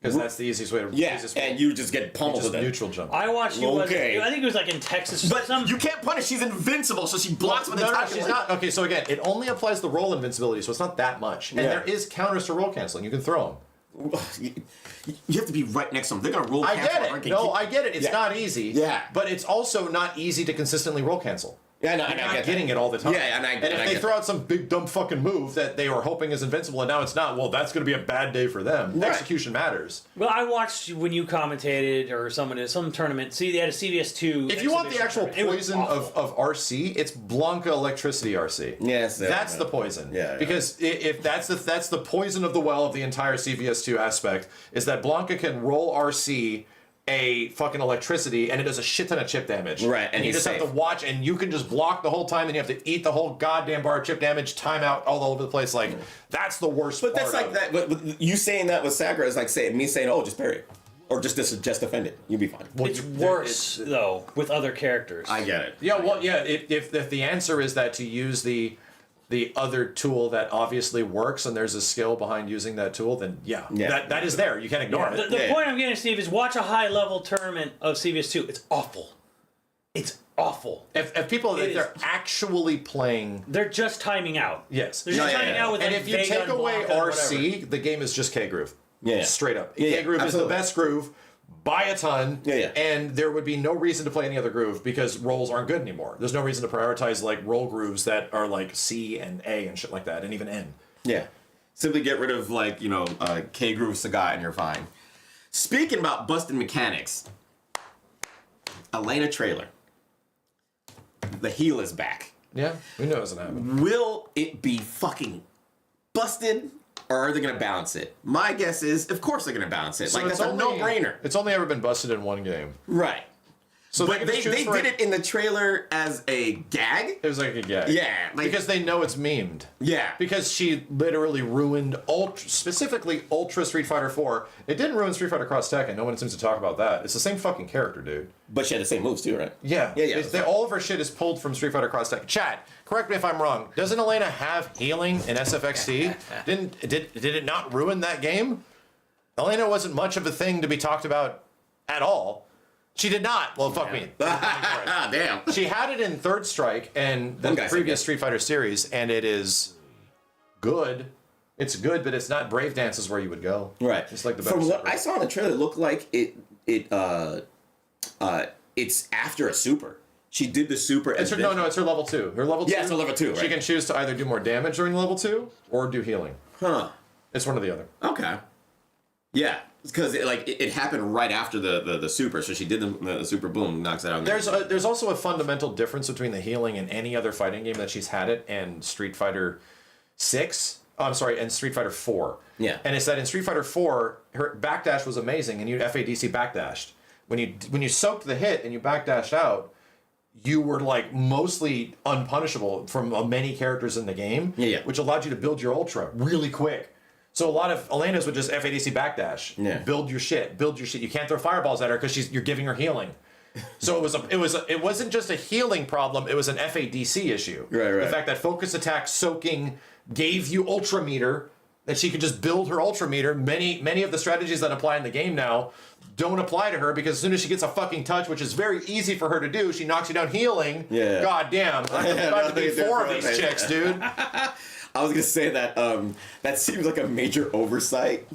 Because that's the easiest way to Yeah, easiest and you just get pummeled just with it. neutral jump. I watched you. Okay. I think it was like in Texas. Or But something. you can't punish. She's invincible, so she blocks with no, attack. she's not. Okay, so again, it only applies the roll invincibility, so it's not that much. And Yeah. there is counters to roll canceling. You can throw them. You have to be right next to them. They're gonna roll. I cancel get or it. can No, keep- I get it. It's Yeah. not easy. Yeah. But it's also not easy to consistently roll cancel. Yeah, no, You're and I not get getting that. it all the time. Yeah, and I if get they that. throw out some big dumb fucking move that they were hoping is invincible and now it's not, well, that's going to be a bad day for them. Right. Execution matters. Well, I watched when you commentated or someone at some tournament. See, they had a CVS 2. If you want the actual exhibition tournament. It was poison awful. of RC, it's Blanca Electricity RC. Yes, that's yeah. the poison. Yeah, yeah. Because if that's the poison of the well of the entire CVS2 aspect is that Blanca can roll RC a fucking electricity and it does a shit ton of chip damage. Right, and you he's just safe. have to watch and you can just block the whole time and you have to eat the whole goddamn bar of chip damage, timeout all over the place. Like that's the worst. But that's part like of that. But you saying that with Sakura is like me saying, "Oh, just parry it, or just defend it. You'll be fine." It's worse though with other characters. I get it. Yeah, well, yeah. If the answer is that to use the other tool that obviously works and there's a skill behind using that tool, then yeah. That is there. You can't ignore The, it. the Yeah. point I'm getting to, Steve, is watch a high level tournament of CVS 2. It's awful. It's awful. If people It if they're is- actually playing, They're just timing out. yes. They're just Yeah, timing yeah. out with And like if you Vega take and away Blanca and RC, whatever. the game is just K groove. Yeah. Straight up. Yeah, K yeah, groove is the absolutely. best groove by a ton. Yeah, yeah. And there would be no reason to play any other groove because rolls aren't good anymore. There's no reason to prioritize like roll grooves that are like C and A and shit like that, and even N. Yeah. Simply get rid of like K Groove Sagat and you're fine. Speaking about busted mechanics, Elena trailer. The heel is back. Yeah, who knows what happened. Will it be fucking busted, or are they gonna balance it? My guess is, of course they're gonna balance it. So Like it's that's a only- no-brainer. It's only ever been busted in one game. Right. So But can they just choose for did it in the trailer as a gag. It was like a gag. Yeah, like- because they know it's memed. Yeah. Because she literally ruined specifically Ultra Street Fighter 4. It didn't ruin Street Fighter Cross Tekken. No one seems to talk about that. It's the same fucking character, dude. But she had the same moves too, right? Yeah. Yeah, yeah. All of her shit is pulled from Street Fighter Cross Tekken. Chat, correct me if I'm wrong. Doesn't Elena have healing in SFXT? Did it not ruin that game? Elena wasn't much of a thing to be talked about at all. She did not. Well, fuck me. Ah, damn. She had it in Third Strike and the One guy said previous that. Street Fighter series, and it is good. It's good, but it's not Brave Dance is where you would go. Right. It's like the From best. what I saw in the trailer, it looked like it's after a super. She did the super. It's her, no, it's her level 2. Her level 2. Yeah, it's her level 2, She right? can choose to either do more damage during level 2 or do healing. Huh. It's one or the other. Okay. Yeah, because it happened right after the super, so she did the super, boom, knocks it out. There's also a fundamental difference between the healing in any other fighting game that she's had it and Street Fighter 6. Oh, I'm sorry, and Street Fighter 4. Yeah. And it's that in Street Fighter 4, her backdash was amazing, and you FADC backdashed. When you soaked the hit and you backdashed out, you were like mostly unpunishable from many characters in the game, which allowed you to build your ultra really quick. So a lot of Elena's would just FADC backdash, build your shit. You can't throw fireballs at her because you're giving her healing. So it wasn't just a healing problem; it was an FADC issue. Right. The fact that focus attack soaking gave you ultra meter, that she could just build her ultra meter. Many of the strategies that apply in the game now don't apply to her because as soon as she gets a fucking touch, which is very easy for her to do, she knocks you down healing. Yeah. God damn. I'm about to be 4 of these chicks, dude. I was gonna say that that seems like a major oversight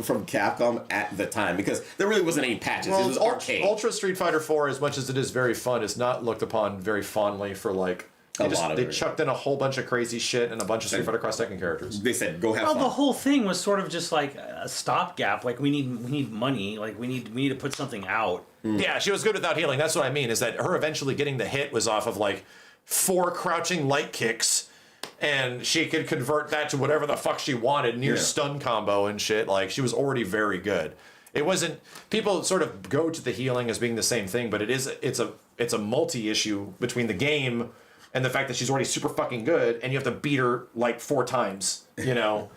from Capcom at the time because there really wasn't any patches. It was arcade. Ultra Street Fighter 4, as much as it is very fun, is not looked upon very fondly for like. They chucked in a whole bunch of crazy shit and a bunch of Street Fighter Cross Tekken characters. They said, "Go have fun." Well, the whole thing was sort of just like a stopgap. Like we need money. Like we need to put something out. Yeah, she was good without healing. That's what I mean. Is that her eventually getting the hit was off of like 4 crouching light kicks, and she could convert that to whatever the fuck she wanted, near stun combo and shit. Like she was already very good. It wasn't. People sort of go to the healing as being the same thing, but it's a multi-issue between the game and the fact that she's already super fucking good, and you have to beat her like 4 times, you know?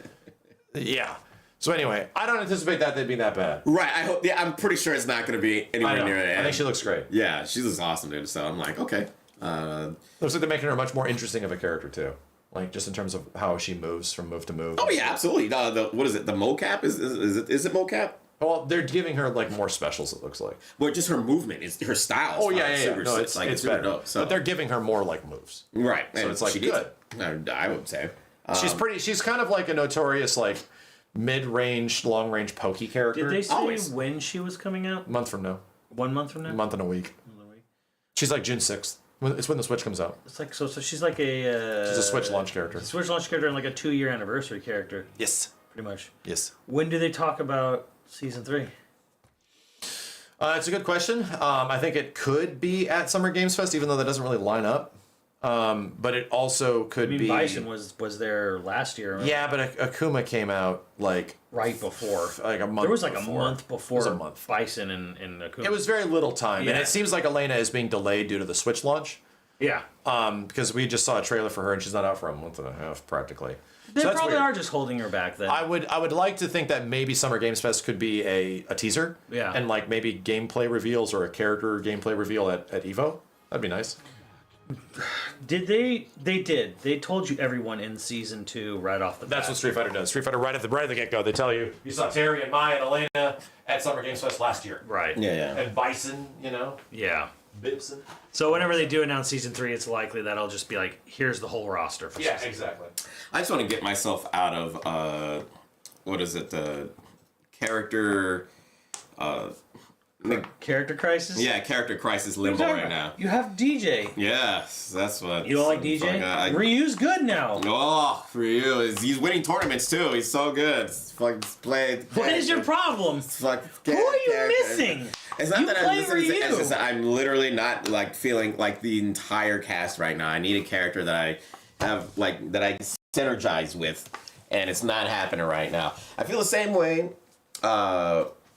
Yeah. So anyway, I don't anticipate that they'd be that bad. Right. I hope. Yeah, I'm pretty sure it's not going to be anywhere near it. I think she looks great. Yeah, she looks awesome, dude. So I'm like, okay. Looks like they're making her much more interesting of a character too, like just in terms of how she moves from move to move. Oh yeah, absolutely. What is it? The mocap is it mocap? Well, they're giving her like more specials. It looks like. Well, just her movement is her style. Oh yeah. No, it's better. dope. So. But they're giving her more like moves. Right. So and it's like good. I would say. She's kind of like a notorious like mid-range, long-range pokey character. Did they say Always. when she was coming out? Month from now. 1 month from now? A month and a week. She's like June 6th. It's when the Switch comes out. It's like so she's like a She's a Switch launch character. Switch launch character and like a 2-year anniversary character. Yes. Pretty much. Yes. When do they talk about season 3? It's a good question. I think it could be at Summer Games Fest, even though that doesn't really line up. But it also could be. Bison was there last year. Right? Yeah, but Akuma came out like right before. Like a month. There was like before. a month before. It was a month. Bison and Akuma. It was very little time, and Yeah. it seems like Elena is being delayed due to the Switch launch. Yeah. Because we just saw a trailer for her, and she's not out for a month and a half practically. They So that's probably weird. are just holding her back then. I would like to think that maybe Summer Games Fest could be a teaser. Yeah. And like maybe gameplay reveals or a character gameplay reveal at EVO. That'd be nice. Did they? They did. They told you everyone in season 2 right off the bat. That's what Street Fighter does. Street Fighter right at the get-go, they tell you, you saw Terry and Mai and Elena at Summer Games Fest last year. Right. Yeah. And Bison, you know, Yeah. Bibson. So whenever they do announce season 3, it's likely that I'll just be like, here's the whole roster for Yeah, season exactly. I just want to get myself out of what is it? The character. Character crisis? Yeah, character crisis limbo right now. You have DJ. Yes, that's what. You don't like DJ? Ryu's good now. Oh, for you, he's winning tournaments too. He's so good. He's fucking played. What is your problem? Who are you missing? It's not You that play I'm Ryu. it's just that I'm literally not like feeling like the entire cast right now. I need a character that I have like that I synergize with, and it's not happening right now. I feel the same way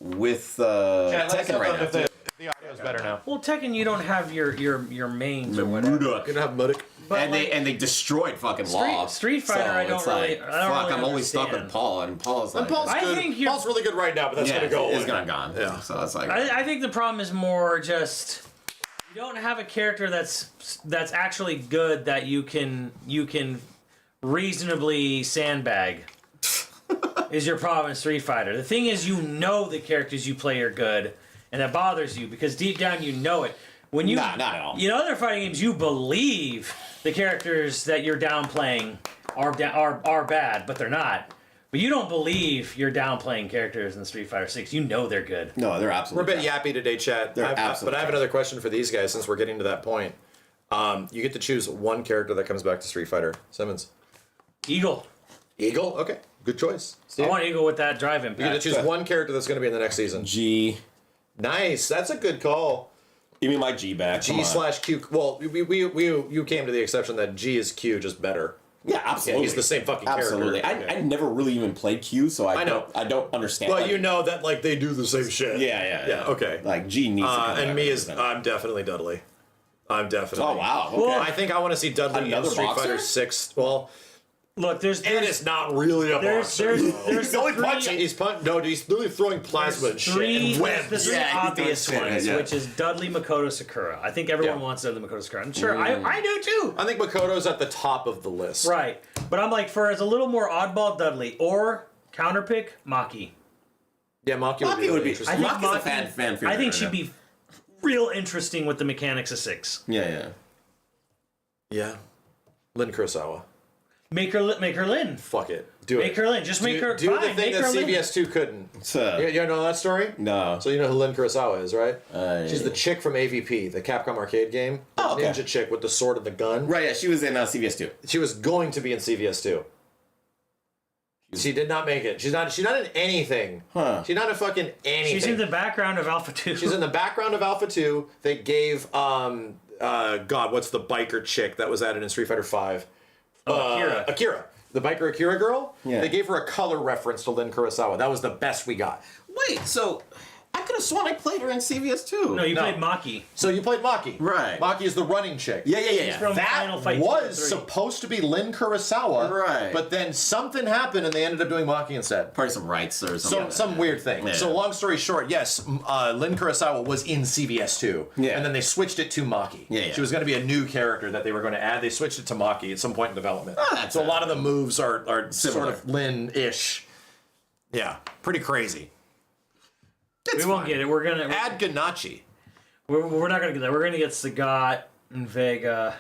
with Tekken right now. If the audio's better now. Well, Tekken, you don't have your mains or whatever. Murdoch. You don't have Muddick. But And like, they destroyed fucking Law. Street Fighter, I don't it's really- like, I don't fuck, really I'm only stuck with understand. Paul, and Paul's like, Paul's I good. think you're- Paul's really good right now, but that's yeah, gonna go away. it's gonna gone. Yeah. So it's like, I think the problem is more just you don't have a character that's actually good that you can reasonably sandbag. Is your problem in Street Fighter? The thing is, you know the characters you play are good, and that bothers you because deep down you know it. When you Not at all. In other fighting games, you believe the characters that you're downplaying are bad, but they're not. But you don't believe you're downplaying characters in Street Fighter 6. You know they're good. No, they're We're a absolutely. bit yappy today, chat. They're But absolutely I have another question for these guys since we're getting to that point. You get to choose one character that comes back to Street Fighter. Simmons. Eagle. Eagle? Okay. Good choice. Steve? I want Eagle with that drive You get impact. to choose one character that's going to be in the next season. G. Nice. That's a good call. Give me my G back. Come on. G/Q. Well, you came to the exception that G is Q, just better. Yeah, absolutely. Yeah, he's the same fucking absolutely. character. I never really even played Q, so I know. don't understand. Well, like, you know that like they do the same shit. Yeah. Okay. Like G needs to come And back me is 100%. I'm definitely Dudley. I'm definitely. Oh wow. Okay. Well, I think I want to see Dudley Another in Street boxer? Fighter 6. Well, Look, there's and it's not really a there's boxer. there's only three- punching. He's No, he's literally throwing plasma and shit. three, And webs. the three Yeah, he's obvious doing shit, ones, yeah. which is Dudley, Makoto, Sakura. I think everyone Yeah. wants Dudley, Makoto, Sakura. I'm sure I do too. I think Makoto's at the top of the list. Right, but I'm like, for as a little more oddball, Dudley or counterpick Maki. Yeah, Maki would Maki be, would really be- interesting. I think Maki's a Maki, fan favorite I think right she'd now. be real interesting with the mechanics of 6. Yeah. Yeah. Lin Kurosawa. Make her Lin. Fuck it. Do Make it. her Lin. Just make her. Do fine, the thing make that her Lin. CBS2 couldn't. So, You know that story? no. So you know who Lin Kurosawa is, right? She's yeah. the chick from AVP, the Capcom arcade game. The Oh, okay. ninja chick with the sword and the gun. Right, yeah, she was in CVS too. She was going to be in CVS2. She did not make it. She's not in anything. Huh. She's not in fucking anything. She's in the background of Alpha 2. She's in the background of Alpha 2. They gave God, what's the biker chick that was added in Street Fighter 5? Akira. Akira. The biker Akira girl? Yeah. They gave her a color reference to Lin Kurosawa. That was the best we got. Wait, so I could have sworn I played her in CVS too. No, you No. played Maki. So you played Maki. Right. Maki is the running chick. Yeah. from That Final Fight was 3. supposed to be Lin Kurosawa. Right. But then something happened and they ended up doing Maki instead. Probably some rights or something. Some weird thing. Yeah. So long story short, yes, Lin Kurosawa was in CVS2. Yeah. And then they switched it to Maki. Yeah. She was going to be a new character that they were going to add. They switched it to Maki at some point in development. that's So a lot of the moves are Similar. sort of Lin-ish. Yeah. Pretty crazy. We won't get it. We're gonna. Add Ganachi. We're not gonna get that. We're gonna get Sagat and Vega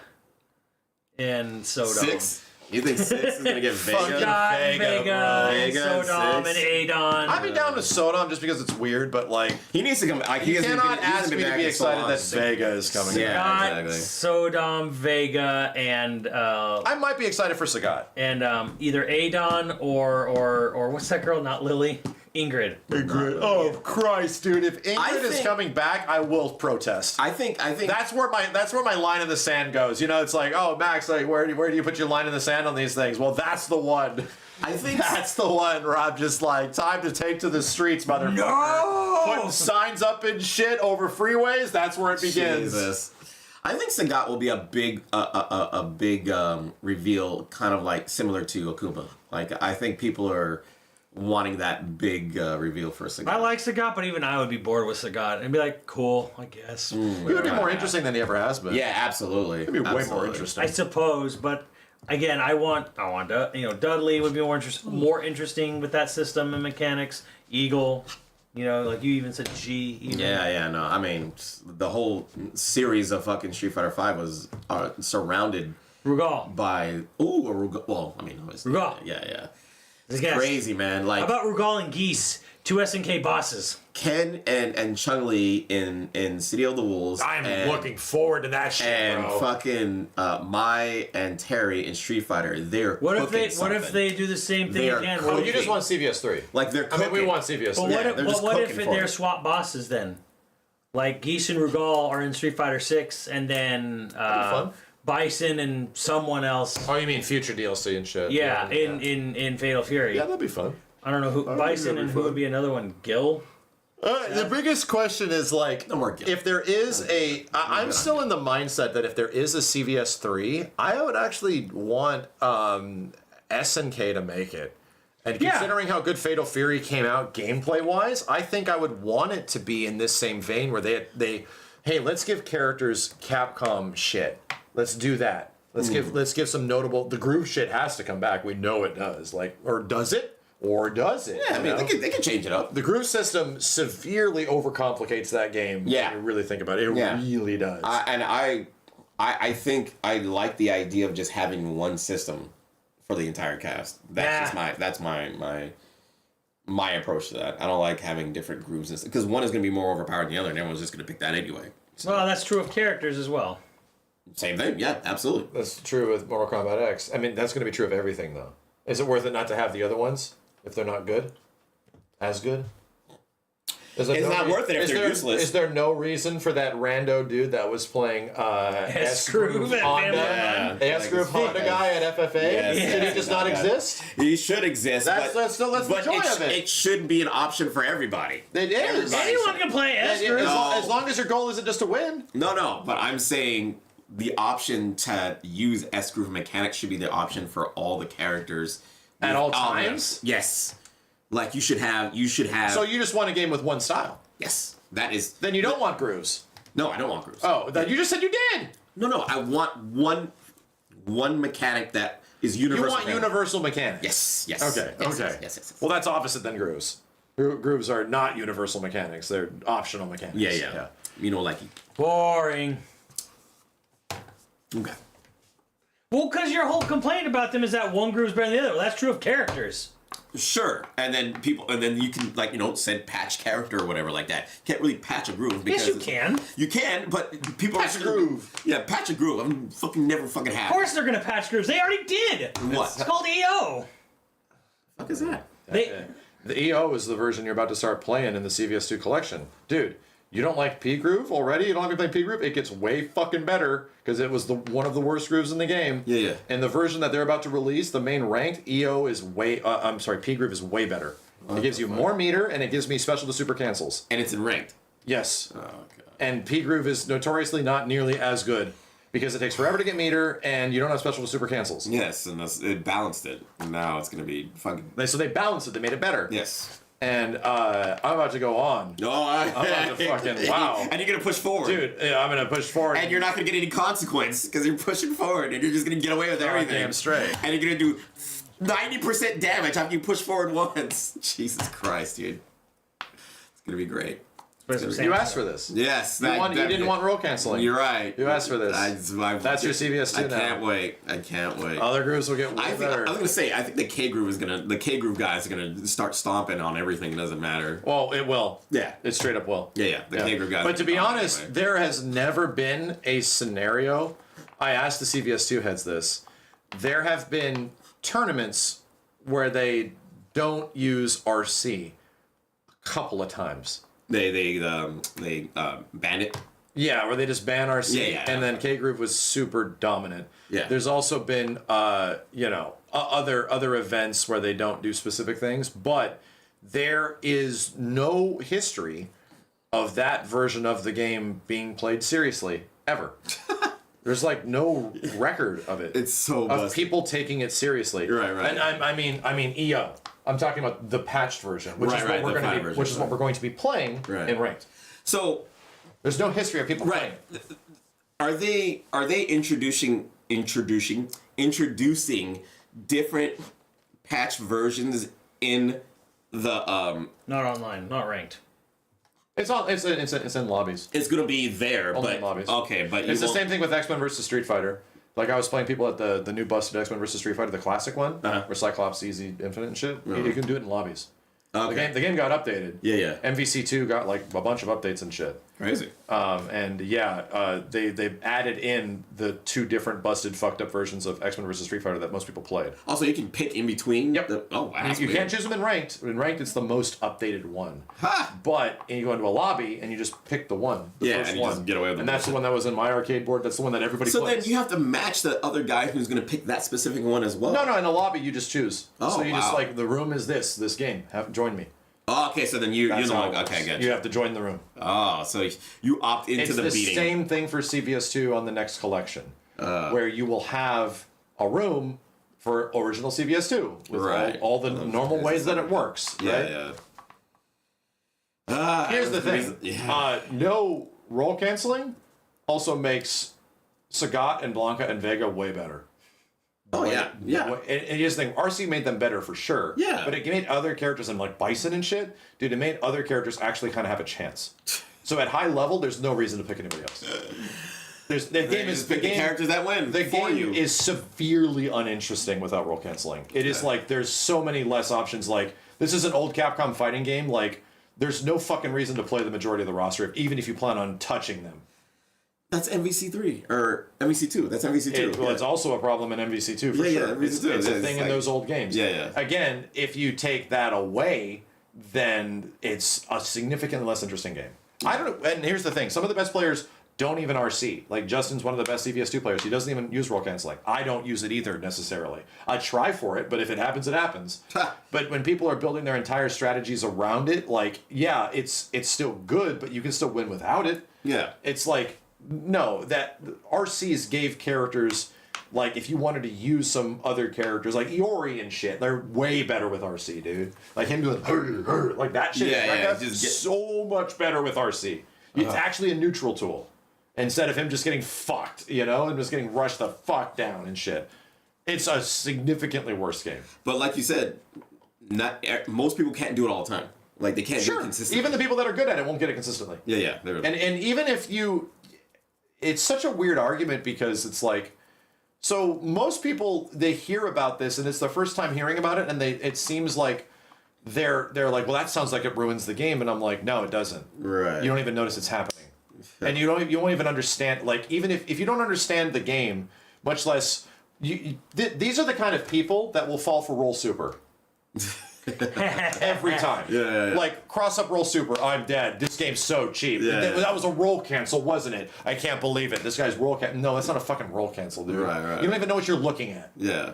and Sodom. 6? You think 6 is gonna get Vega? Sagat and Vega, Vega, bro. and Vega and Sodom and 6. Adon. I'd be down with Sodom just because it's weird, but like, He needs to come back. Like, you he's cannot been- he's ask been me to back be in so excited long. that Vega is coming. Yeah. Sagat, exactly. Sodom, Vega, and I might be excited for Sagat. either Adon or what's that girl? Not Lily. Ingrid. Oh Christ, dude! If I Ingrid is think- coming back, I will protest. I think That's where my line in the sand goes. You know, it's like, oh Max, like where do you put your line in the sand on these things? Well, that's the one. I think That's the one where I'm just like, time to take to the streets, motherfucker. No! Putting signs up and shit over freeways. That's where it begins. Jesus. I think Sagat will be a big reveal, kind of like similar to Akuma. Like I think people are wanting that big reveal for Sagat. I like Sagat, but even I would be bored with Sagat and be like, cool, I guess. He would be more interesting than he ever has been. Yeah, absolutely. He'd be way more Absolutely. interesting. I suppose, but again, I want Dudley would be more interesting with that system and mechanics. Eagle, like you even said G. Even. Yeah, no. I mean, the whole series of fucking Street Fighter V was surrounded Rugal. by Rugal. Well, I mean, obviously, Rugal. Yeah. This guy's- Crazy, man. Like How about Rugal and Geese, 2 SNK bosses? Ken and Chun-Li in City of the Wolves. I'm and, looking forward to that shit, and bro. fucking Mai and Terry in Street Fighter. They're What if cooking What if something. they do the same thing They are again? Oh, What you if- just want CVS3. Like they're I cooking. mean, we want CVS3. But Yeah, what they're if, just what if cooking for they're it. swap bosses then? Like Geese and Rugal are in Street Fighter 6, and then fun. Bison and someone else. Oh, you mean future DLC and shit? Yeah, in Fatal Fury. Yeah, that'd be fun. I don't know who Bison and who would be another one. Gil. The biggest question is like, No more guilt. if there is I'm still in the mindset that if there is a CVS3, I would actually want SNK to make it. And Yeah. considering how good Fatal Fury came out gameplay wise, I think I would want it to be in this same vein where they hey, let's give characters Capcom shit. Let's do that. Let's give some notable. The groove shit has to come back. We know it does. Like, or does it? Or does it? Yeah, I you mean, know? they can change it up. The groove system severely overcomplicates that game. Yeah. When you really think about it. It Yeah. really does. I think I like the idea of just having one system for the entire cast. That's just my approach to that. I don't like having different grooves because one is going to be more overpowered than the other, and everyone's just going to pick that anyway. So, Well, that's true of characters as well. same thing. Yeah, absolutely. That's true with Mortal Kombat X. I mean, that's going to be true of everything, though. Is it worth it not to have the other ones if they're not good? As good? It's not worth it if they're useless. Is there no reason for that rando dude that was playing S-Groove at Honda, Family Yeah. S-Groove Honda guy at FFA? Yes, Should he just not exist? He should exist. That's the joy of it. It should be an option for everybody. It is. Anyone can play S-Groove. As long as your goal isn't just to win. No, but I'm saying the option to use S-Groove mechanics should be the option for all the characters. At all without them. times? Yes. Like you should have. So you just want a game with one style? Yes. That is. Then you don't want grooves. No, I don't want grooves. Oh, you just said you did. No, I want one mechanic that is universal. You want universal mechanics. Yes. Okay. Yes, yes. Well, that's opposite than grooves. Grooves are not universal mechanics; they're optional mechanics. Yeah. You know, like. Boring. Okay. Well, because your whole complaint about them is that one groove's better than the other. Well, that's true of characters. Sure, and then you can send patch character or whatever like that. Can't really patch a groove because Yes, you can. You can, but people Patch a groove. Yeah, patch a groove. I'm never fucking Of happy. course they're going to patch grooves. They already did. What? It's called EO. What the fuck is that? The EO is the version you're about to start playing in the CVS2 collection, dude. You don't like P Groove already? You don't like to play P Groove? It gets way fucking better because it was one of the worst grooves in the game. Yeah. And the version that they're about to release, the main ranked EO is P Groove is way better. It gives you more meter and it gives me special to super cancels. And it's in ranked. Yes. Oh god. And P Groove is notoriously not nearly as good because it takes forever to get meter and you don't have special to super cancels. Yes, and it balanced it. And now it's gonna be fucking. So they balanced it. They made it better. Yes. And I'm about to go on. No, I'm about to fucking wow. And you're gonna push forward, Dude, I'm gonna push forward. And you're not gonna get any consequence because you're pushing forward, and you're just gonna get away with everything. Damn straight. And you're gonna do 90% damage after you push forward once. Jesus Christ, dude. It's gonna be great. You asked for this. Yes. You didn't want roll canceling. You're right. You asked for this. That's your CVS2 now. I can't wait. Other grooves will get way better. I was gonna say, I think the K Groove guys are gonna start stomping on everything. It doesn't matter. Well, it will. Yeah. It straight up will. Yeah. The K Groove guys. But to be honest, anyway. there has never been a scenario. I asked the CVS2 heads this. There have been tournaments where they don't use RC a couple of times. They banned it. Yeah, where they just ban RC, Yeah. and then K Groove was super dominant. Yeah. There's also been, other events where they don't do specific things, but there is no history of that version of the game being played seriously ever. There's like no record of it. It's so of busted. people taking it seriously. Right. And I mean EO. I'm talking about the patched version, which Right, what we're going to be playing Right. in ranked. So There's no history of people playing. Are they introducing different patch versions in the Not online, not ranked. It's in lobbies. It's gonna be there, Only but in lobbies. okay, but It's the same thing with X-Men versus Street Fighter. Like I was playing people at the new busted X-Men versus Street Fighter, the classic one, Uh-huh. where Cyclops Easy Infinite and shit. You can do it in lobbies. Okay. The game got updated. Yeah. MVC2 got like a bunch of updates and shit. Crazy. They've added in the two different busted fucked up versions of X-Men versus Street Fighter that most people played. Also, you can pick in between. Yep. Oh, wow. You can't choose them in ranked. In ranked, it's the most updated one. Ha! But and you go into a lobby and you just pick the one, the Yeah, first and you one, just get away with and the that's the one that was in my arcade board. That's the one that everybody So plays. then you have to match the other guy who's gonna pick that specific one as well. No, in a lobby you just choose. Oh, so you just wow. like the room is this game. Join me. Oh, okay, so then you're That's the how one. it works. Okay, I get You you. have to join the room. Oh, so you opt into It's the the beating. same thing for CVS2 on the next collection, where you will have a room for original CVS2 with Right. all the normal ways that it works. Right? Yeah. Here's the thing. Yeah. No roll canceling also makes Sagat and Blanca and Vega way better. Oh, yeah. And here's the thing, RC made them better for sure. Yeah. But it made other characters, and like Bison and shit, dude, it made other characters actually kind of have a chance. So at high level, there's no reason to pick anybody else. The game is pick the characters that win. The for game you. is severely uninteresting without role canceling. It is like there's so many less options. Like this is an old Capcom fighting game. Like there's no fucking reason to play the majority of the roster, even if you plan on touching them. That's MVC3 or MVC2. That's MVC2. Well, it's also a problem in MVC2 for Yeah, sure. MVC2. It's a It's thing in like- those old games. Yeah. Again, if you take that away, then it's a significantly less interesting game. I don't know. And here's the thing: some of the best players don't even RC. Like Justin's one of the best CVS2 players. He doesn't even use role canceling. I don't use it either necessarily. I try for it, but if it happens, it happens. But when people are building their entire strategies around it, like yeah, it's still good, but you can still win without it. Yeah. It's like no, that RCs gave characters like if you wanted to use some other characters like Iori and shit, they're way better with RC, dude. Like him doing like that shit. So much better with RC. It's actually a neutral tool instead of him just getting fucked, and just getting rushed the fuck down and shit. It's a significantly worse game. But like you said, most people can't do it all the time. Like they can't do it consistently. Even the people that are good at it won't get it consistently. Yeah. And even if it's such a weird argument because it's like, so most people they hear about this and it's their first time hearing about it and it seems like they're like, well, that sounds like it ruins the game, and I'm like, no, it doesn't. Right. You don't even notice it's happening, and you won't even understand. Like even if you don't understand the game, much less these are the kind of people that will fall for roll super. Every time. Yeah. Like, cross up roll super, I'm dead. This game's so cheap. Yeah. That was a roll cancel, wasn't it? I can't believe it. This guy's roll cancel. No, that's not a fucking roll cancel, dude. Right. You don't even know what you're looking at. Yeah.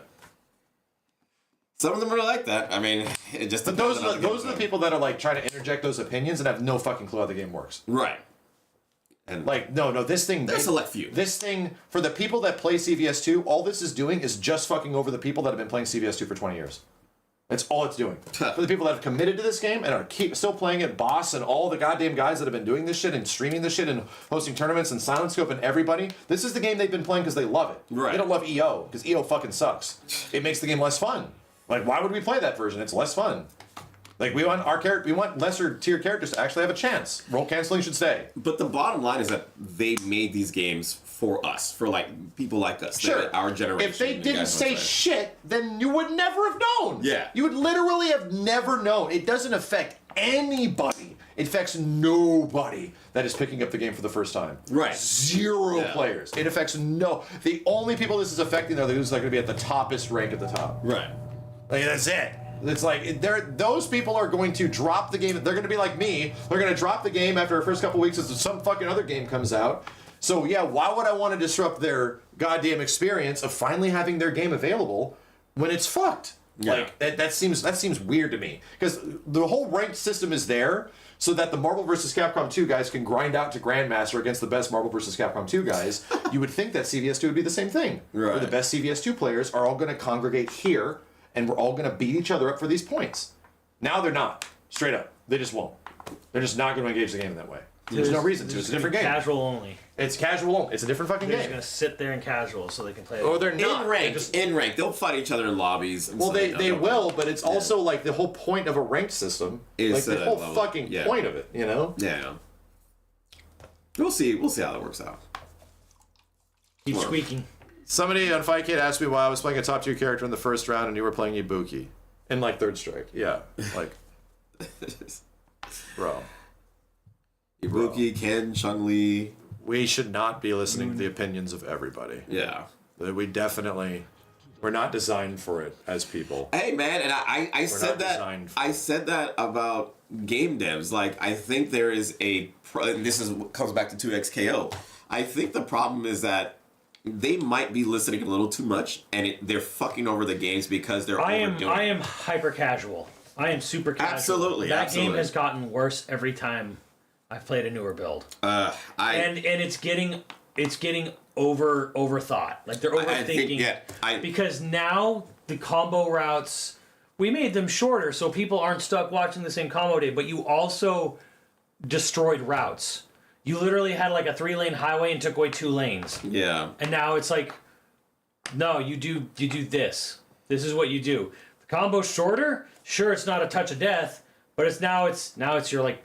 Some of them are like that. I mean, it just But those are the people that are like trying to interject those opinions and have no fucking clue how the game works. Right. And Like, no, this thing... there's a select few. This thing, for the people that play CVS2, all this is doing is just fucking over the people that have been playing CVS2 for 20 years. That's all it's doing. For the people that have committed to this game and are still playing it, Boss and all the goddamn guys that have been doing this shit and streaming this shit and hosting tournaments and Silent Scope and everybody, this is the game they've been playing because they love it. Right. They don't love EO because EO fucking sucks. It makes the game less fun. Like, why would we play that version? It's less fun. Like, we want lesser tier characters to actually have a chance. Roll canceling should stay. But the bottom line is that they made these games for us, for like people like us, Sure. our generation. If they you didn't guys know say what I'm saying. shit, then you would never have known. Yeah. You would literally have never known. It doesn't affect anybody. It affects nobody that is picking up the game for the first time. Right. Zero Yeah. players. It affects no. The only people this is affecting are those that are going to be at the toppest rank at the top. Right. Like, that's it. It's like those people are going to drop the game. They're going to be like me. They're going to drop the game after the first couple weeks as some fucking other game comes out. So yeah, why would I want to disrupt their goddamn experience of finally having their game available when it's fucked? Yeah. Like that seems weird to me because the whole ranked system is there so that the Marvel vs. Capcom 2 guys can grind out to Grandmaster against the best Marvel vs. Capcom 2 guys. You would think that CVS2 would be the same thing. Right. Where the best CVS2 players are all going to congregate here and we're all going to beat each other up for these points. Now they're not. Straight up. They just won't. They're just not going to engage the game in that way. There's no reason to. It's a different game. Casual only. It's casual only. It's a different fucking They're just game. gonna sit there in casual so they can play. Or they're not. In rank, they'll fight each other in lobbies. And Well, stuff. they will, but it's also like the whole point of a ranked system. Is like the that whole level. fucking Yeah. point of it, you know? Yeah. We'll see how that works out. Keep squeaking. Somebody on Fight Kid asked me why I was playing a top tier character in the first round and you were playing Ibuki. In like third strike. Yeah. Like, bro. Ibuki, Ken, Chun-Li. We should not be listening to the opinions of everybody. Yeah. We're not designed for it as people. Hey man, and I said not that designed for I said that about game devs. Like I think there is and this is what comes back to 2XKO. I think the problem is that they might be listening a little too much, and they're fucking over the games because they're overdoing I it. am hyper casual. I am super casual. Absolutely, That absolutely. game has gotten worse every time I've played a newer build. And It's getting overthought. Like they're overthinking. Because because now the combo routes, we made them shorter so people aren't stuck watching the same combo day, but you also destroyed routes. You literally had like a 3-lane highway and took away 2 lanes. yeah. And now it's like, no, you do this. This is what you do. The combo's shorter. Sure, it's not a touch of death, but it's now it's your like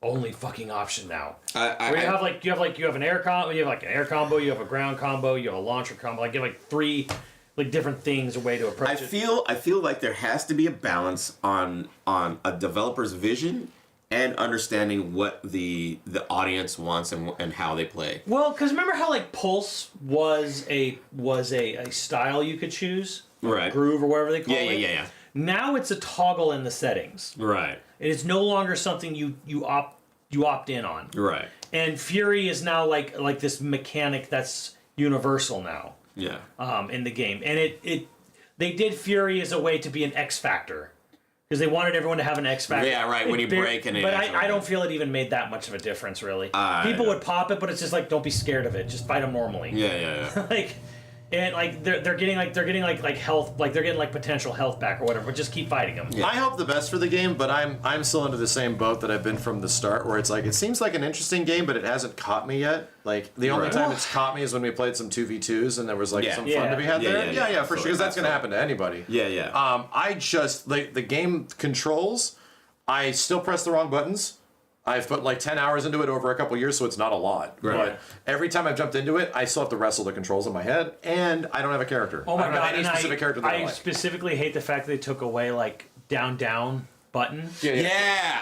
only fucking option now. I Where you have an air combo, you have an air combo, you have a ground combo, you have a launcher combo. Like you have like 3 like different things, a way to approach it. I feel like there has to be a balance on a developer's vision and understanding what the audience wants and how they play. Well, because remember how like Pulse was a style you could choose, Right. groove or whatever they call it. Yeah. Now it's a toggle in the settings. Right. It is no longer something you opt in on. Right. And Fury is now like this mechanic that's universal now. Yeah. In the game, and they did Fury as a way to be an X factor. Because they wanted everyone to have an X factor. Yeah, right. When you break and but I don't feel it even made that much of a difference, really. People would pop it, but it's just like, don't be scared of it. Just fight them normally. Yeah. like, and like they're getting health, like they're getting like potential health back or whatever. But just keep fighting them. I hope the best for the game, but I'm still into the same boat that I've been from the start, where it's like it seems like an interesting game, but it hasn't caught me yet. Like the only time it's caught me is when we played some 2v2s and there was like some fun to be had there. Yeah, for sure, because that's gonna happen to anybody. Yeah. I just like the game controls. I still press the wrong buttons. I've put like 10 hours into it over a couple years, so it's not a lot. Right. But every time I've jumped into it, I still have to wrestle the controls in my head, and I don't have a character. Oh my I don't god! have any specific character that I I like. specifically hate the fact that they took away like down button.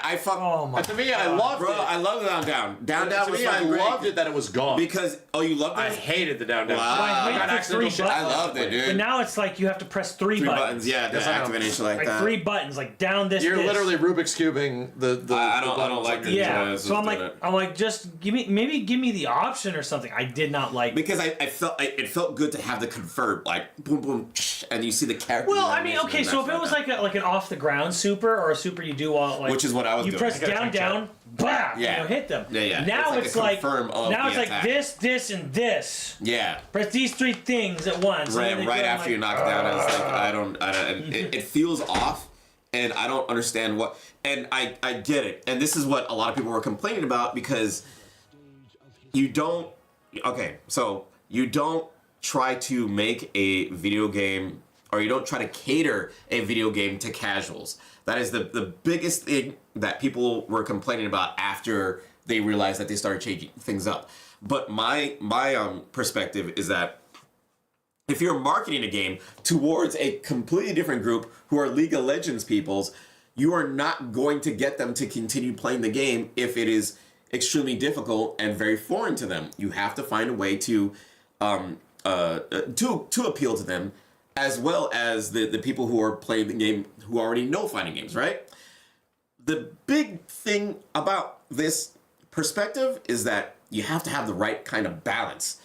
I fuck. Oh my! To me, I loved Bro, it. I love the down. Down To was me, I fucking great. loved it that it was gone. Because you loved it. I hated the down. Wow. I got hate the accidental 3 shit. buttons. I loved it, dude. But now it's like you have to press 3 buttons. Yeah, the Yes, I know. activation like Like that. 3 buttons, like down this. You're this. literally Rubik's cubing the. I don't like the Yeah. choices So that I'm like, just give me the option or something. I did not like. because I felt it felt good to have the confirm like boom boom and you see the character. Well, I mean, okay, so if it was like an off the ground super or a super you do all like, Which is what I was you doing. press I gotta down, bah, Yeah. hit them. Yeah. Now It's like a confirm of now the it's like attack. this, and this. Yeah. Press these 3 things at once. and then they Right go, after like, you knock it down, it's like I don't. It feels off, and I don't understand what. And I get it, and this is what a lot of people were complaining about because you don't. Okay, so you don't try to make a video game, or you don't try to cater a video game to casuals. That is the biggest thing that people were complaining about after they realized that they started changing things up. But my perspective is that if you're marketing a game towards a completely different group who are League of Legends peoples, you are not going to get them to continue playing the game if it is extremely difficult and very foreign to them. You have to find a way to appeal to them, as well as the people who are playing the game who already know fighting games, right? The big thing about this perspective is that you have to have the right kind of balance.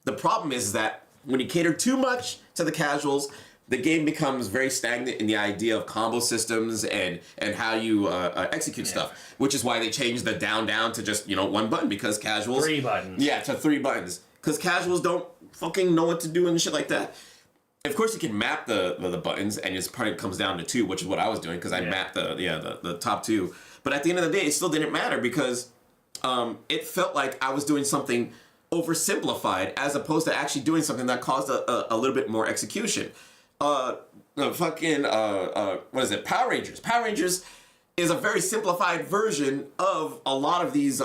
The problem is that when you cater too much to the casuals, the game becomes very stagnant in the idea of combo systems and how you execute stuff, which is why they changed the down to just 1 button, because casuals 3 buttons. Yeah, to 3 buttons, because casuals don't fucking know what to do and shit like that. Of course, you can map the buttons, and it's probably comes down to 2, which is what I was doing because I mapped the top 2. But at the end of the day, it still didn't matter because it felt like I was doing something oversimplified as opposed to actually doing something that caused a little bit more execution. What is it? Power Rangers. Power Rangers is a very simplified version of a lot of these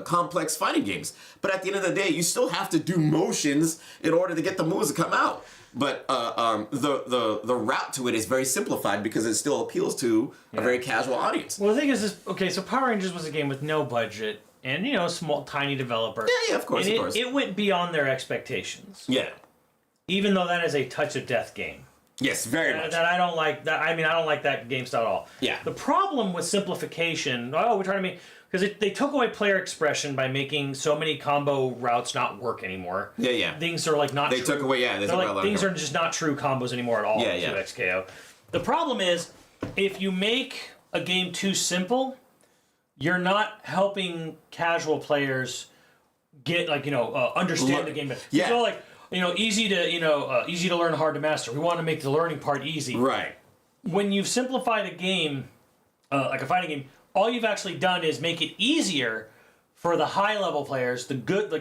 complex fighting games. But at the end of the day, you still have to do motions in order to get the moves to come out. But the route to it is very simplified because it still appeals to a very casual audience. Well, the thing is, so Power Rangers was a game with no budget and small, tiny developer. Yeah, of course, and of course. It went beyond their expectations. Yeah. Even though that is a touch of death game. Yes, very much. That I don't like. That I don't like that game style at all. Yeah. The problem with simplification. We're trying to make because they took away player expression by making so many combo routes not work anymore. Yeah. Things are like not. They true. took away. Yeah, they took away a lot of things are just not true combos anymore at all. Yeah. To XKO. The problem is if you make a game too simple, you're not helping casual players get understand the game better. Yeah. So easy to learn, hard to master. We want to make the learning part easy. Right. When you've simplified a game, like a fighting game, all you've actually done is make it easier for the high-level players, the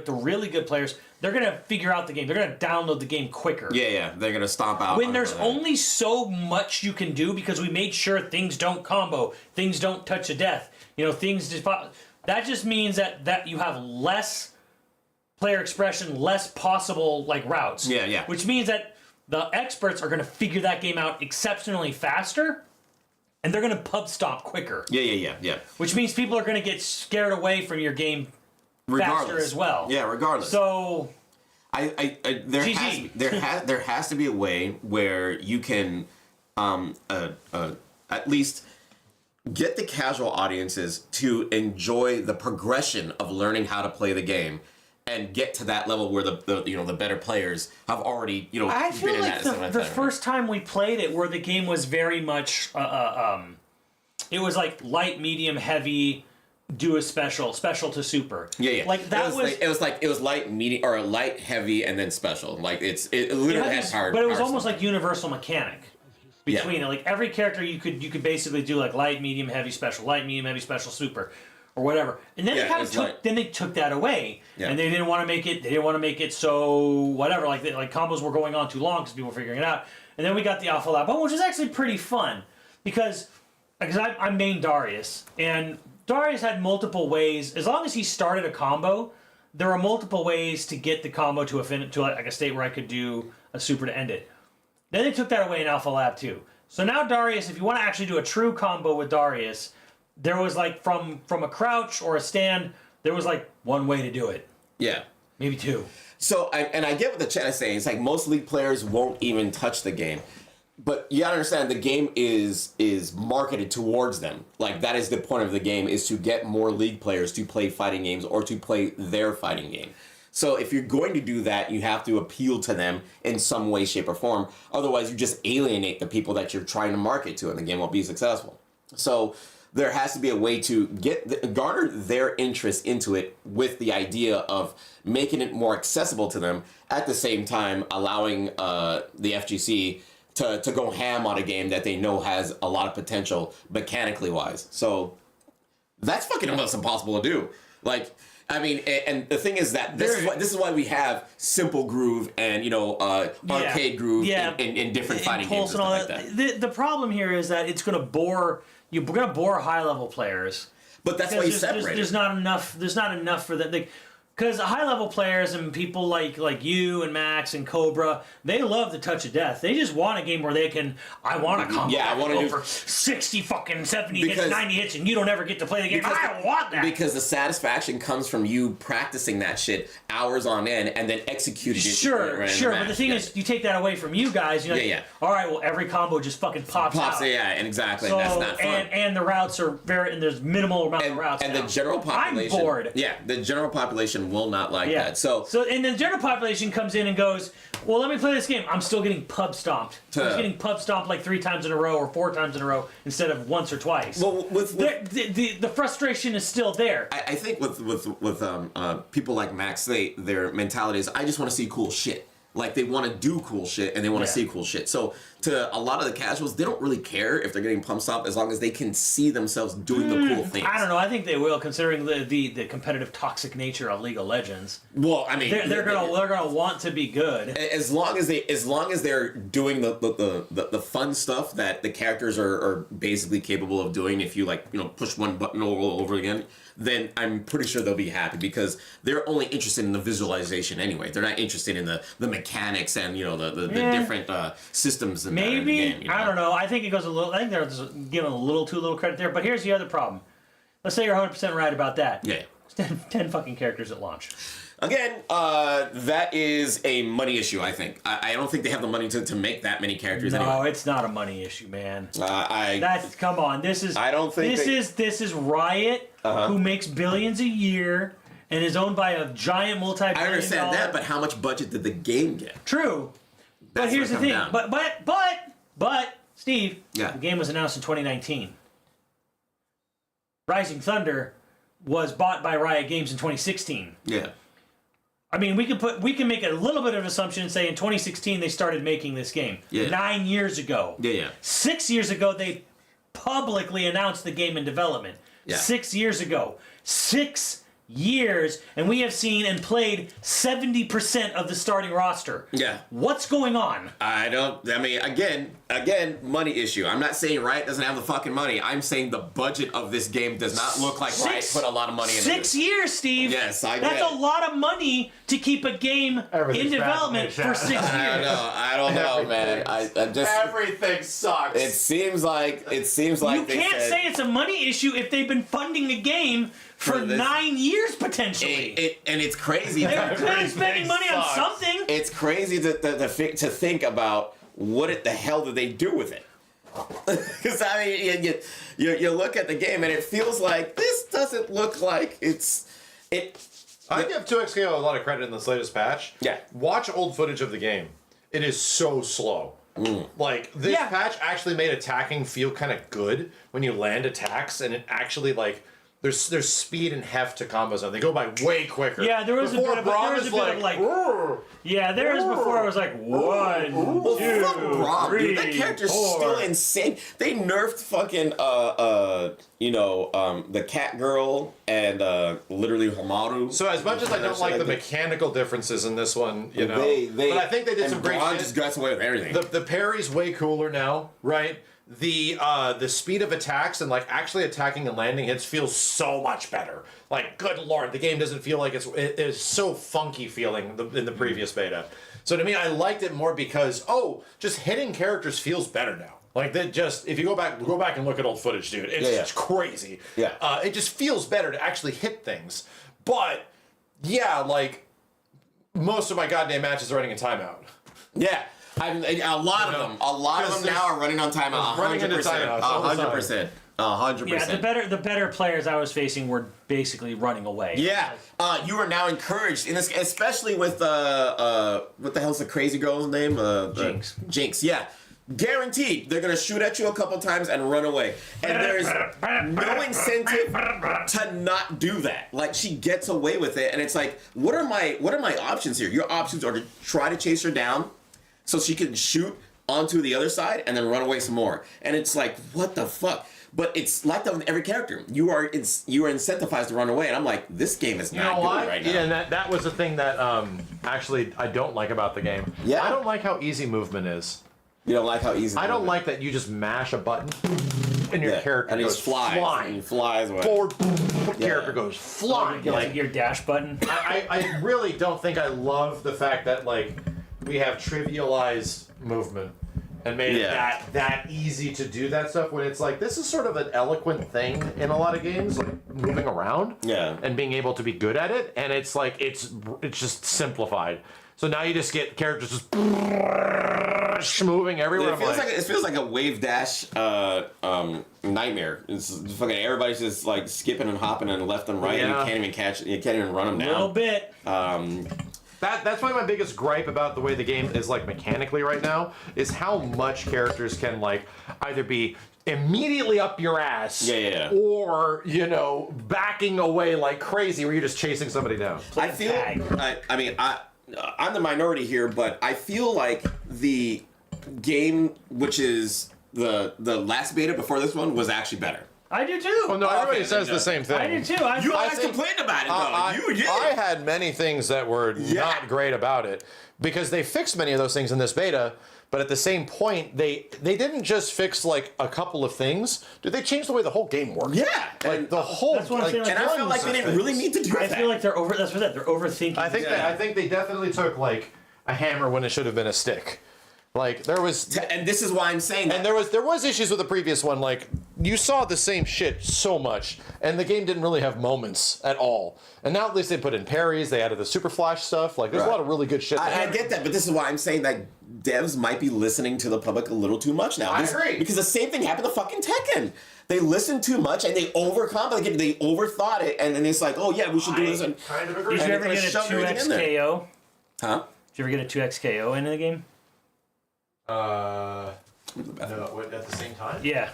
really good players. They're going to figure out the game. They're going to download the game quicker. Yeah. They're going to stomp out. When there's only so much you can do because we made sure things don't combo, things don't touch a death. Things just... that just means that you have less player expression, less possible like routes. Yeah. Which means that the experts are going to figure that game out exceptionally faster, and they're going to pub stomp quicker. Yeah. Which means people are going to get scared away from your game faster as well. Yeah, regardless. So there has to be a way where you can at least get the casual audiences to enjoy the progression of learning how to play the game and get to that level where the better players have already I feel been in like that the first time we played it, where the game was very much it was like light, medium, heavy, do a special to super. Yeah. Like that it was light, medium, or light, heavy, and then special. Like it literally has hard. But it was almost like universal mechanic between it. Like every character you could basically do like light, medium, heavy, special, light, medium, heavy, special, super, or whatever. And then they took that away, and they didn't want to make it. They didn't want to make it so whatever. Like combos were going on too long because people were figuring it out. And then we got the Alpha Lab, which is actually pretty fun because I main Darius, and Darius had multiple ways. As long as he started a combo, there were multiple ways to get the combo to like a state where I could do a super to end it. Then they took that away in Alpha Lab 2. So now Darius, if you want to actually do a true combo with Darius, there was like from a crouch or a stand, there was like one way to do it. Yeah. Maybe two. So, I get what the chat is saying. It's like most League players won't even touch the game. But you gotta understand, the game is marketed towards them. Like, that is the point of the game, is to get more League players to play fighting games or to play their fighting game. So if you're going to do that, you have to appeal to them in some way, shape, or form. Otherwise, you just alienate the people that you're trying to market to, and the game won't be successful. So there has to be a way to garner their interest into it with the idea of making it more accessible to them, at the same time allowing the FGC to go ham on a game that they know has a lot of potential mechanically wise. So that's fucking almost impossible to do. Like, I mean, and the thing is that this is why we have Simple Groove and Arcade Groove in different fighting games and stuff like that. The problem here is that it's going to bore high level players. But that's why you separate. There's not enough. There's not enough for that. Because high level players and people like you and Max and Cobra, they love the touch of death. They just want a game where I want a combo. Yeah, I want to go for 60 fucking 70 hits, 90 hits, and you don't ever get to play the game. I want that. Because the satisfaction comes from you practicing that shit hours on end and then executing it. Sure. But the thing is, you take that away from you guys. You're like, all right, well, every combo just fucking pops out. Yeah, and exactly. So, that's not fun. And the routes are and there's minimal amount of routes. And now. the general population. I'm bored. Yeah, the general population will not like that. So and then the general population comes in and goes, well, let me play this game. I'm still getting pub stomped. I'm just getting pub stomped like 3 times in a row or 4 times in a row instead of once or twice. Well, the frustration is still there. I think with people like Max, their mentality is, I just want to see cool shit. Like, they want to do cool shit and they want to see cool shit. So to a lot of the casuals, they don't really care if they're getting pump stopped as long as they can see themselves doing the cool things. I don't know. I think they will, considering the competitive, toxic nature of League of Legends. Well, I mean, they're gonna want to be good as long as they're doing the fun stuff that the characters are basically capable of doing. If you push one button over again, then I'm pretty sure they'll be happy, because they're only interested in the visualization anyway. They're not interested in the mechanics and the different systems. Maybe in the game, I don't know. I think it goes a little. I think they're just giving a little too little credit there. But here's the other problem. Let's say you're 100% right about that. Yeah. 10 fucking characters at launch. Again, that is a money issue, I think. I don't think they have the money to make that many characters anyway. No, it's not a money issue, man. Come on. This is this is Riot, who makes billions a year and is owned by a giant multi-billion. I understand that, but how much budget did the game get? True. But here's the thing. But Steve, the game was announced in 2019. Rising Thunder was bought by Riot Games in 2016. Yeah. I mean, we can make a little bit of an assumption and say in 2016 they started making this game. Yeah. 9 years ago. Yeah. 6 years ago they publicly announced the game in development. Yeah. 6 years ago. 6 years, and we have seen and played 70% of the starting roster. Yeah. What's going on? Again, money issue. I'm not saying Riot doesn't have the fucking money. I'm saying the budget of this game does not look like Riot put a lot of money into it. 6 years, Steve. Yes, I That's get a it. lot of money to keep a game in development for 6 years. I don't know, man. I just Everything sucks. it seems like You they can't said, say it's a money issue if they've been funding a game for For this- 9 years potentially. and it's crazy. They're spending money on sucks. something. It's crazy to think about what the hell did they do with it. Because I mean, you look at the game and it feels like this doesn't look like I give 2XKO a lot of credit in this latest patch. Yeah. Watch old footage of the game. It is so slow. Like, this Yeah. patch actually made attacking feel kind of good when you land attacks, and it actually, like, there's speed and heft to combos now. They go by way quicker. Yeah, there was a Before bit of Braum is "Rrr." Yeah, there was before I was like, one, Well, two, fuck Braum, dude. That three, character's four. still insane. They nerfed fucking the cat girl and literally Hamaru. So as much as I don't like the mechanical differences in this one, you know, but I think they did some great Braum shit. just gets away with everything. The parry's way cooler now, right? The speed of attacks and like actually attacking and landing hits feels so much better. Like, good lord, the game doesn't feel like it is so funky feeling in the previous beta. So to me, I liked it more because just hitting characters feels better now. Like, that just, if you go back and look at old footage, dude, it's just crazy. Yeah. It just feels better to actually hit things. But yeah, like, most of my goddamn matches are running in timeout. Yeah. A lot of them now are running on timeout. Running into timeout all the time. 100%. 100%. Yeah, the better players I was facing were basically running away. Yeah, you are now encouraged, in this, especially with what the hell's the crazy girl's name? Jinx. Jinx, yeah. Guaranteed, they're gonna shoot at you a couple times and run away, and there's no incentive to not do that. Like, she gets away with it, and it's like, what are my options here? Your options are to try to chase her down, so she can shoot onto the other side and then run away some more. And it's like, what the fuck? But it's like that with every character. You are incentivized to run away, and I'm like, this game is not good right now. Yeah, and that was the thing that actually I don't like about the game. Yeah. I don't like how easy movement is. You don't like how easy. I don't like that you just mash a button and your character and he goes flies. flying. He flies away. Forward, character goes flying. Like your dash button. I really don't think I love the fact that, like, we have trivialized movement and made it that easy to do that stuff, when it's like, this is sort of an eloquent thing in a lot of games, like moving around and being able to be good at it, and it's like it's just simplified. So now you just get characters just moving everywhere. It feels like a wave dash nightmare. It's fucking everybody's just like skipping and hopping and left and right, and you can't even catch. You can't even run them down. A little bit. That's probably my biggest gripe about the way the game is, like, mechanically right now, is how much characters can, like, either be immediately up your ass, or, you know, backing away like crazy where you're just chasing somebody down. I feel. I mean, I'm the minority here, but I feel like the game, which is the last beta before this one, was actually better. I do too. Well, no, everybody says the same thing. I do too. You always complained about it, though. I had many things that were not great about it, because they fixed many of those things in this beta, but at the same point, they didn't just fix, like, a couple of things. Dude, they changed the way the whole game works. Yeah. Like, the whole... That's what I'm saying, like, And I feel like they didn't really need to do that. I feel like they're over. That's what they're overthinking. I think they definitely took, like, a hammer when it should have been a stick. Like, there was... And this is why I'm saying that. And there was issues with the previous one. Like, you saw the same shit so much, and the game didn't really have moments at all. And now at least they put in parries, they added the super flash stuff. Like, there's a lot of really good shit. I get that, but this is why I'm saying that devs might be listening to the public a little too much now. I agree. Because the same thing happened to fucking Tekken. They listened too much and they overcomplicated. They overthought it, and then it's like, oh yeah, we should do this. And, kind of agree. Did you and ever they're get a gonna shove everything in there. 2x KO? Huh? Did you ever get a 2x KO into the game? No, at the same time? Yeah.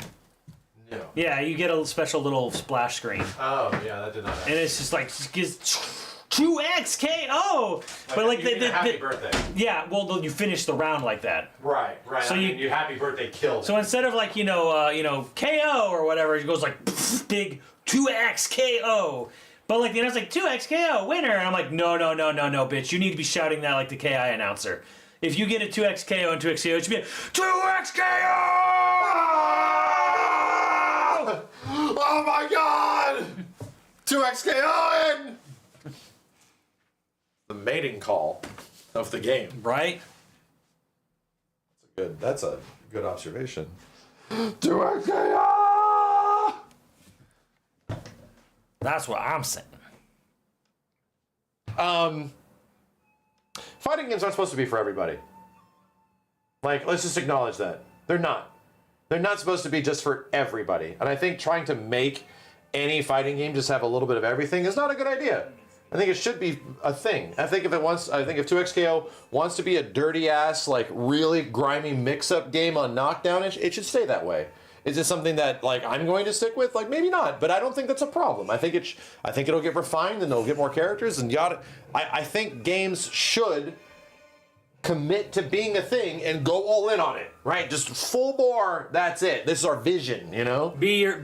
No. Yeah, you get a special little splash screen. Oh, yeah, that did not happen. And it's just like, 2x KO! But like, happy birthday. yeah, well, you finish the round like that. Right. So you happy birthday killed. So instead of like, KO or whatever, it goes like, big 2x KO. But like the announcer's like 2XKO winner, and I'm like, no, bitch, you need to be shouting that like the KI announcer. If you get a 2XKO and 2XKO, it should be a 2XKO! Oh my god! 2XKO in! The mating call of the game. Right? That's a good observation. 2XKO! That's what I'm saying. Fighting games aren't supposed to be for everybody. Like, let's just acknowledge that. They're not. They're not supposed to be just for everybody. And I think trying to make any fighting game just have a little bit of everything is not a good idea. I think it should be a thing. I think if 2XKO wants to be a dirty ass, like really grimy mix-up game on Knockdown, it should stay that way. Is it something that like I'm going to stick with? Like maybe not, but I don't think that's a problem. I think it'll get refined and they'll get more characters and yada. I think games should commit to being a thing and go all in on it, right? Just full bore. That's it. This is our vision, you know. Be your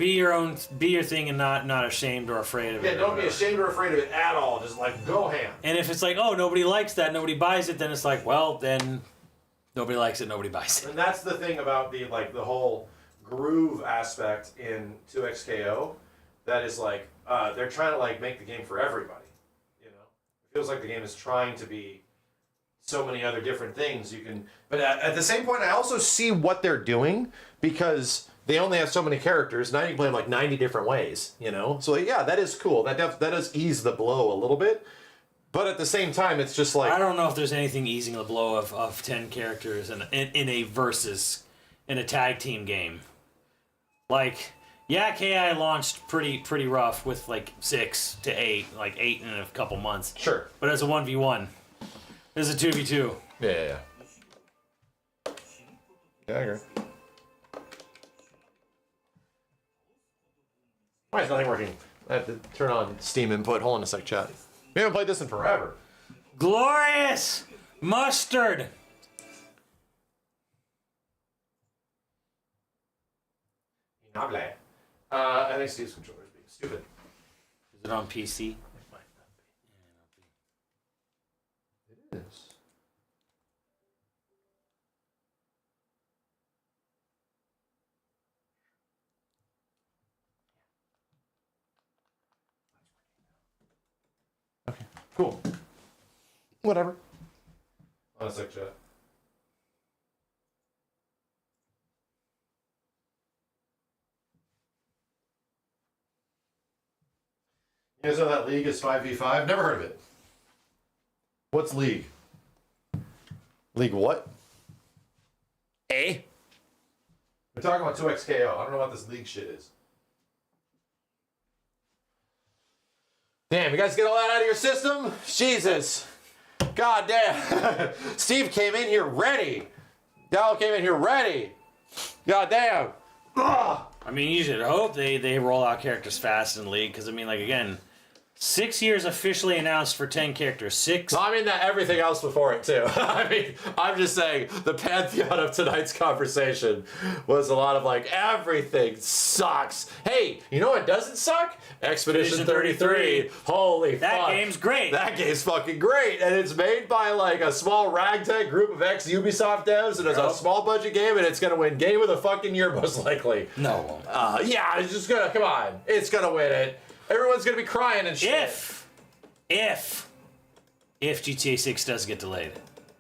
thing and not ashamed or afraid of it. Yeah, don't be ashamed or afraid of it at all. Just like go ham. And if it's like, oh, nobody likes that, nobody buys it, then it's like, well, then nobody likes it, nobody buys it. And that's the thing about the whole groove aspect in 2XKO. That is like they're trying to like make the game for everybody. You know, it feels like the game is trying to be so many other different things you can, but at the same point I also see what they're doing because they only have so many characters. Now you can play them like 90 different ways, you know. So yeah, that is cool. That does ease the blow a little bit, but at the same time it's just like I don't know if there's anything easing the blow of 10 characters in a versus in a tag team game. Like yeah, KI launched pretty rough with like 6 to 8, like 8 in a couple months. Sure, but as a 1v1. This is a 2v2. Yeah, I agree. Why is nothing working? I have to turn on Steam input. Hold on a sec, chat. We haven't played this in forever. Glorious mustard. I think Steve's controller is being stupid. Is it on PC? It is. Okay, cool. Whatever. On a sec, chat. You guys know that League is 5v5? Never heard of it. What's League? League what? A? We're talking about 2XKO. I don't know what this League shit is. Damn, you guys get all that out of your system? Jesus. God damn. Steve came in here ready. Dal came in here ready. God damn. Ugh. I mean, you should hope they roll out characters fast in League, because I mean, like, again, 6 years officially announced for 10 characters. 6. I mean that everything else before it too. I mean, I'm just saying the pantheon of tonight's conversation was a lot of like everything sucks. Hey, you know what doesn't suck? Expedition 33. Holy fuck. That game's great. That game's fucking great, and it's made by like a small ragtag group of ex-Ubisoft devs, and it's a small budget game, and it's gonna win Game of the fucking Year most likely. No, it won't. Yeah, it's just gonna come on. It's gonna win it. Everyone's gonna be crying and shit. If GTA 6 does get delayed.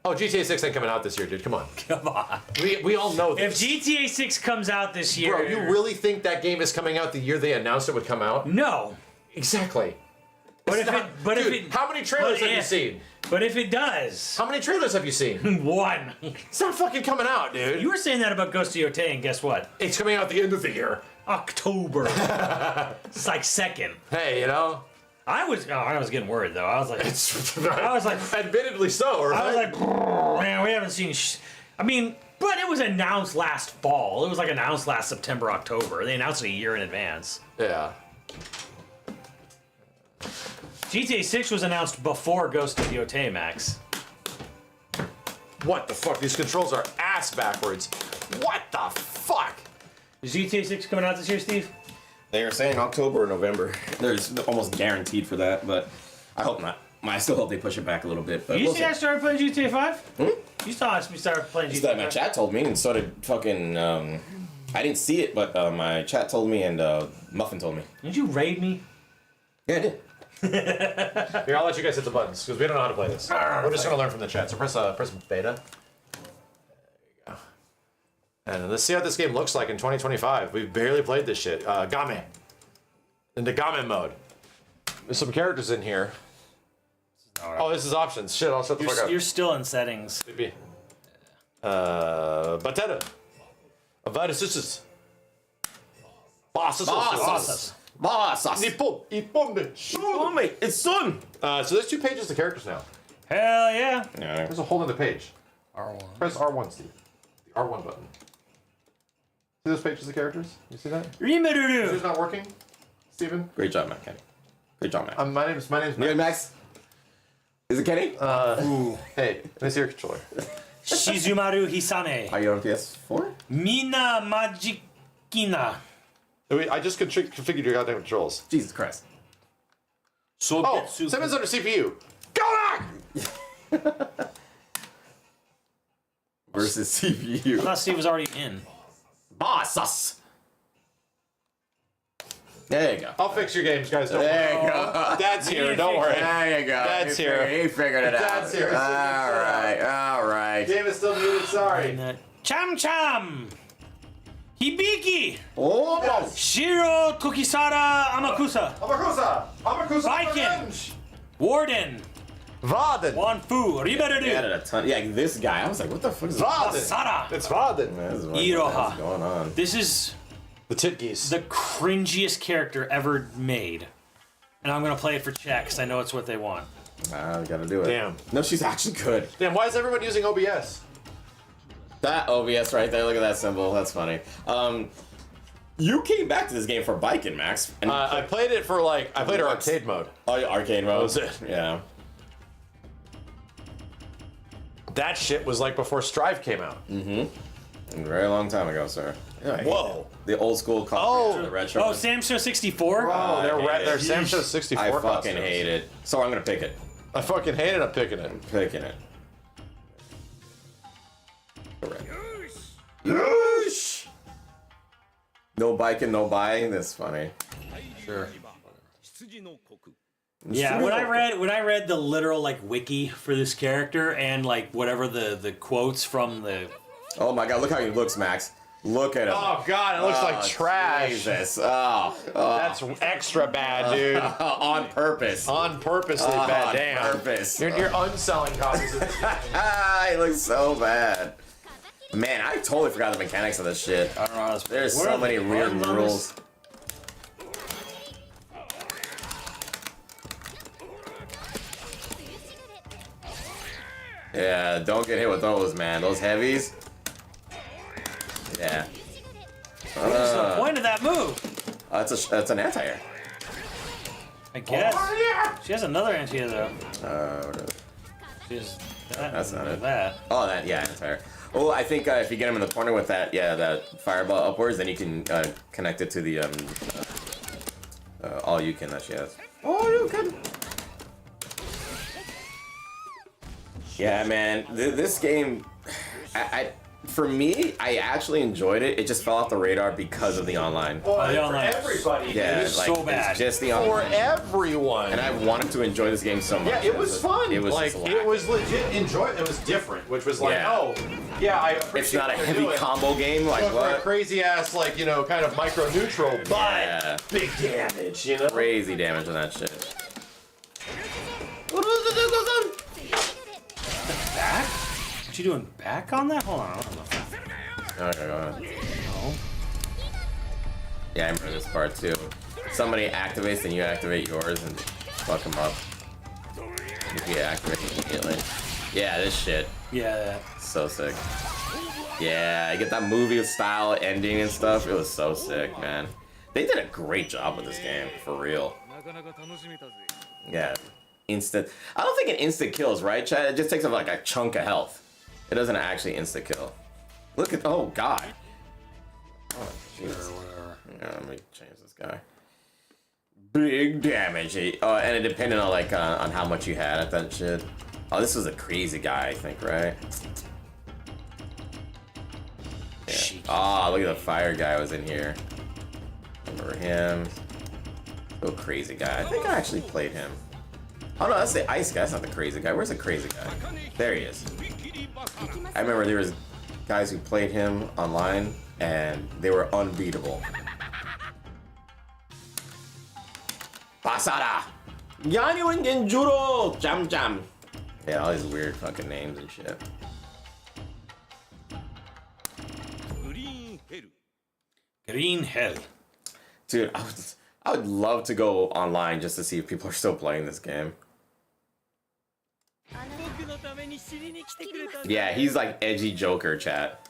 Oh, GTA 6 ain't coming out this year, dude. Come on. Come on. We all know this. If GTA 6 comes out this year... Bro, you really think that game is coming out the year they announced it would come out? No. Exactly. But How many trailers have you seen? But if it does... How many trailers have you seen? One. It's not fucking coming out, dude. You were saying that about Ghost of Yotei, and guess what? It's coming out at the end of the year. October. It's like second. Hey, you know? I was getting worried, though. I was like... Admittedly so, right? I was like, man, we haven't seen... I mean, but it was announced last fall. It was like announced last September, October. They announced it a year in advance. Yeah. GTA 6 was announced before Ghost of Yotei, Max. What the fuck? These controls are ass backwards. What the fuck? Is GTA 6 coming out this year, Steve? They were saying October or November. There's almost guaranteed for that, but I hope not. I still hope they push it back a little bit. But You we'll see I started playing GTA 5? Hmm? You saw me start playing Just GTA that my 5? chat told me, and so did fucking. I didn't see it, but my chat told me, and Muffin told me. Did you raid me? Yeah, I did. Here, I'll let you guys hit the buttons because we don't know how to play this. We're just gonna learn from the chat. So press beta. There you go. And let's see how this game looks like in 2025. We've barely played this shit. Game. Into Game mode. There's some characters in here. Oh, this is options. Shit, I'll shut the fuck up. You're still in settings. Maybe. Batera. Avarisus. Bosses. Boss. Nippon. Ipome. It's Sun. So there's 2 pages of characters now. Hell yeah. Yeah. There's a whole other page. R1. Press R1, Steve. The R1 button. See those pages of characters? You see that? Is Rimeruru. yours not working, Steven? Great job, man, Kenny. Great job, man. My name's You Max? Is it Kenny? Hey, let me see your controller. Shizumaru Hisane. Are you on PS4? Mina Majikina. I just configured your goddamn controls. Jesus Christ. Oh, Simon's under CPU. Go back! Versus I CPU. thought Steve was already in. Boss. There you go. I'll fix your games, guys. Don't There worry. you go. Dad's here. Don't worry. There you go. Dad's He here. He figured it out. Dad's here. All right. Game is still muted. Sorry. Cham Cham. Hibiki. Oh, Shiro Tokisara Amakusa. Amakusa. Viking. Revenge. Warden. Vaden. Wanfu. he added Riberu. a ton. Yeah, this guy. I was like, what the fuck is this? Vaden. Sara. It's Vaden. Man, this is what- Iroha. What's going on? This is The tit geese. the cringiest character ever made. And I'm going to play it for chat because I know it's what they want. Nah, we gotta do it. Damn. No, she's actually good. Damn, why is everyone using OBS? That OBS right there. Look at that symbol. That's funny. You came back to this game for biking, Max. And I played it for I played it arcade mode. oh, yeah, arcade mode. was it. Yeah. That shit was like before Strive came out. A very long time ago, sir. Yeah, I hate Whoa. it. The old school the retro. Oh, one. Samsho 64? Oh, they're hate it. Samsho 64 I fucking costumes. hate it. So I'm gonna pick it. I fucking hate it. I'm picking it. Picking it. No biking, no buying. That's funny. Sure. Yeah, when I read the literal wiki for this character and whatever the quotes from the Oh my god, look how he looks, Max. Look at him. Oh god, it looks like trash. Jesus. Oh. That's extra bad, dude. On purpose. On purposely bad. On Damn. purpose. You're unselling copies of this game. He looks so bad. Man, I totally forgot the mechanics of this shit. I don't know how to There's What so are many the weird buttons on rules. Yeah, don't get hit with those, man. Those heavies. Yeah. What's the point of that move? That's an anti-air. I guess. She has another anti though. She has that. That's not it. That. Oh, that, yeah, anti-air. Oh, I think if you get him in the corner with that, yeah, that fireball upwards, then you can connect it to the all you can that she has. Oh, you can. Yeah, man, this game, for me, I actually enjoyed it. It just fell off the radar because of the online. Boy, the for online. everybody. Yeah, dude. is so bad. It's just the For online. everyone. And I wanted to enjoy this game so much. Yeah, it was fun. It was like just it was legit enjoyable. It was different, which was like, Yeah. oh, yeah, I It's appreciate not a what you're heavy doing. combo game, like But for a what? crazy ass, kind of micro neutral, but Yeah. big damage, you know? Crazy damage on that shit. Back? What you doing back on that? Hold on. I don't know. Okay, go ahead. No. Yeah, I remember this part too. Somebody activates, then you activate yours and fuck them up. You get activated immediately. Yeah, this shit. Yeah. So sick. Yeah, I get that movie style ending and stuff. It was so sick, man. They did a great job with this game, for real. Yeah. Instant. I don't think it instant kills, right, Chad? It just takes up a chunk of health. It doesn't actually insta kill. Look at, oh god. Oh, Jesus. Let me change this guy. Big damage. And it depended on like on how much you had at that shit. Oh, this was a crazy guy, I think, right? Yeah. Oh, look at the fire guy was in here. Remember him? So crazy guy. I think I actually played him. Oh no, that's the ice guy. That's not the crazy guy. Where's the crazy guy? There he is. I remember there was guys who played him online, and they were unbeatable. Pasada! Yanyu and Genjuro! Jam Jam! Yeah, all these weird fucking names and shit. Green hell. Dude, I would love to go online just to see if people are still playing this game. Yeah, he's like edgy Joker, chat.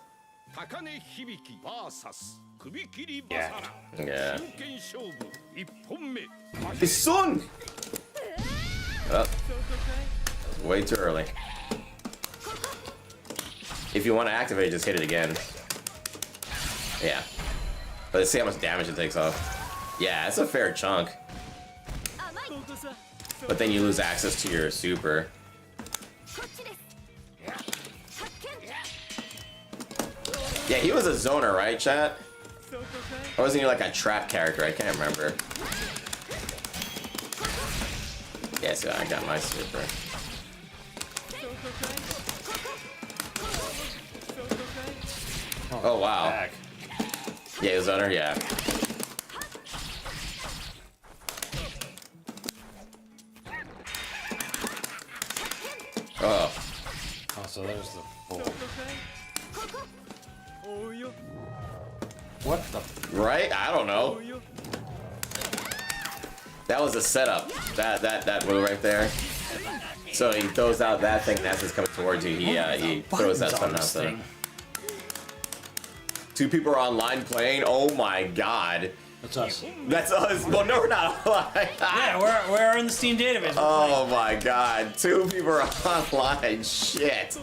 Yeah. Yeah. It's soon! Oh, way too early. If you want to activate, just hit it again. Yeah. But let's see how much damage it takes off. Yeah, it's a fair chunk. But then you lose access to your super. Yeah, he was a zoner, right, chat? Or wasn't he like a trap character? I can't remember. Yeah, so I got my super. Oh, wow. Back. Yeah, the zoner, yeah. Oh. Oh, so there's the full. What the? Right? I don't know. That was a setup. That move right there. So he throws out that thing, and as it's coming towards you, he throws that stuff out there. Two people are online playing. Oh my god. That's us. That's us. Well, no, we're not online. Yeah, we're in the Steam database. Oh my god. Two people are online. Shit.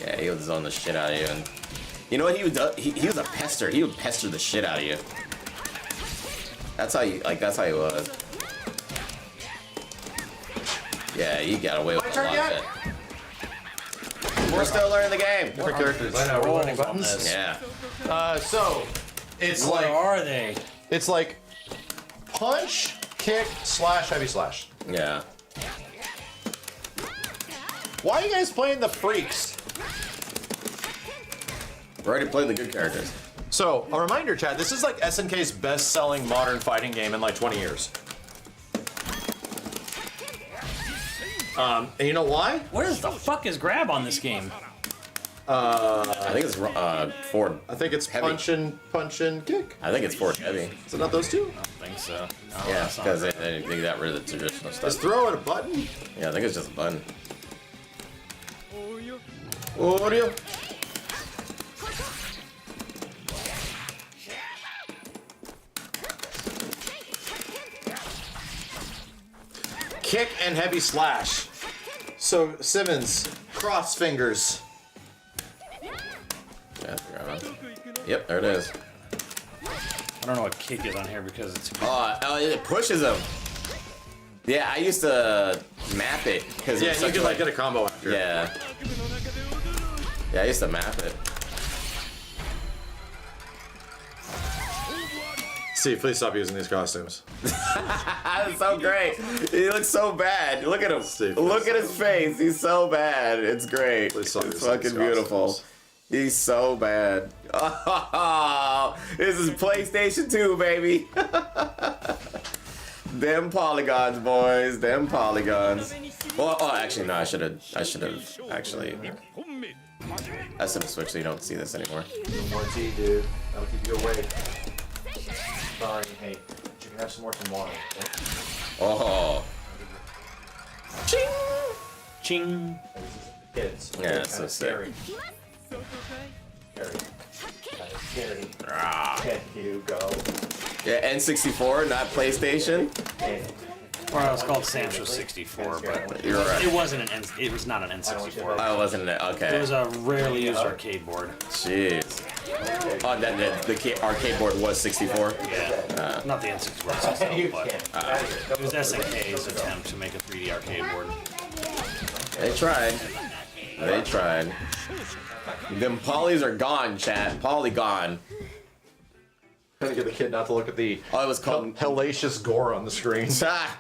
Yeah, he was on the shit out of you. And you know what he would do? He was a pester. He would pester the shit out of you. That's how you that's how he was. Yeah, you got away with a lot of it. We're still learning the game. Different characters. I know, we're learning buttons. Yeah. So, it's What like are they? it's like punch, kick, slash, heavy slash. Yeah. Why are you guys playing the freaks? We already played the good characters. So, a reminder, Chad, this is like SNK's best-selling modern fighting game in like 20 years. And you know why? What is the fuck is grab on this game? I think it's forward. I think it's Heavy. punch and kick. I think it's forward heavy. Is it not those two? I don't think so. No, Yeah, that's not because right. they got rid of the traditional Is stuff. throw it a button? Yeah, I think it's just a button. Oreo. Kick and heavy slash. So, Simmons, cross fingers. Yeah, yep, there it is. I don't know what kick is on here because it's. Oh, it pushes him. Yeah, I used to map it because Yeah, you can like get a combo after. Yeah. Yeah, I used to map it. Steve, please stop using these costumes. That's so great. He looks so bad. Look at him. Steve, Look at his face. He's so bad. It's great. Please stop It's using these fucking beautiful. costumes. He's so bad. Oh, this is PlayStation 2, baby. Them polygons, boys. Them polygons. Well, oh, actually, no. I should have actually. I should have switched so you don't see this anymore. More tea, dude. That'll keep you awake. Sorry, hey, you can have some more tomorrow. Okay? Oh. Ching. Ching. Kids. Yeah, it's so sick. Scary. Scary. Ah. Can you go? Yeah, N64, not PlayStation. Well, it was called Samsho 64, but You're right. it wasn't an N. It was not an N64. Oh, wasn't it? Okay. It was a rarely used arcade board. Jeez. Oh, the arcade board was 64? Yeah. Not the N64 system, but it was SNK's attempt to make a 3D arcade board. They tried. They tried. Them polys are gone, chat. Poly gone. Trying to get the kid not to look at the Oh, it was called hellacious gore on the screen. Ah!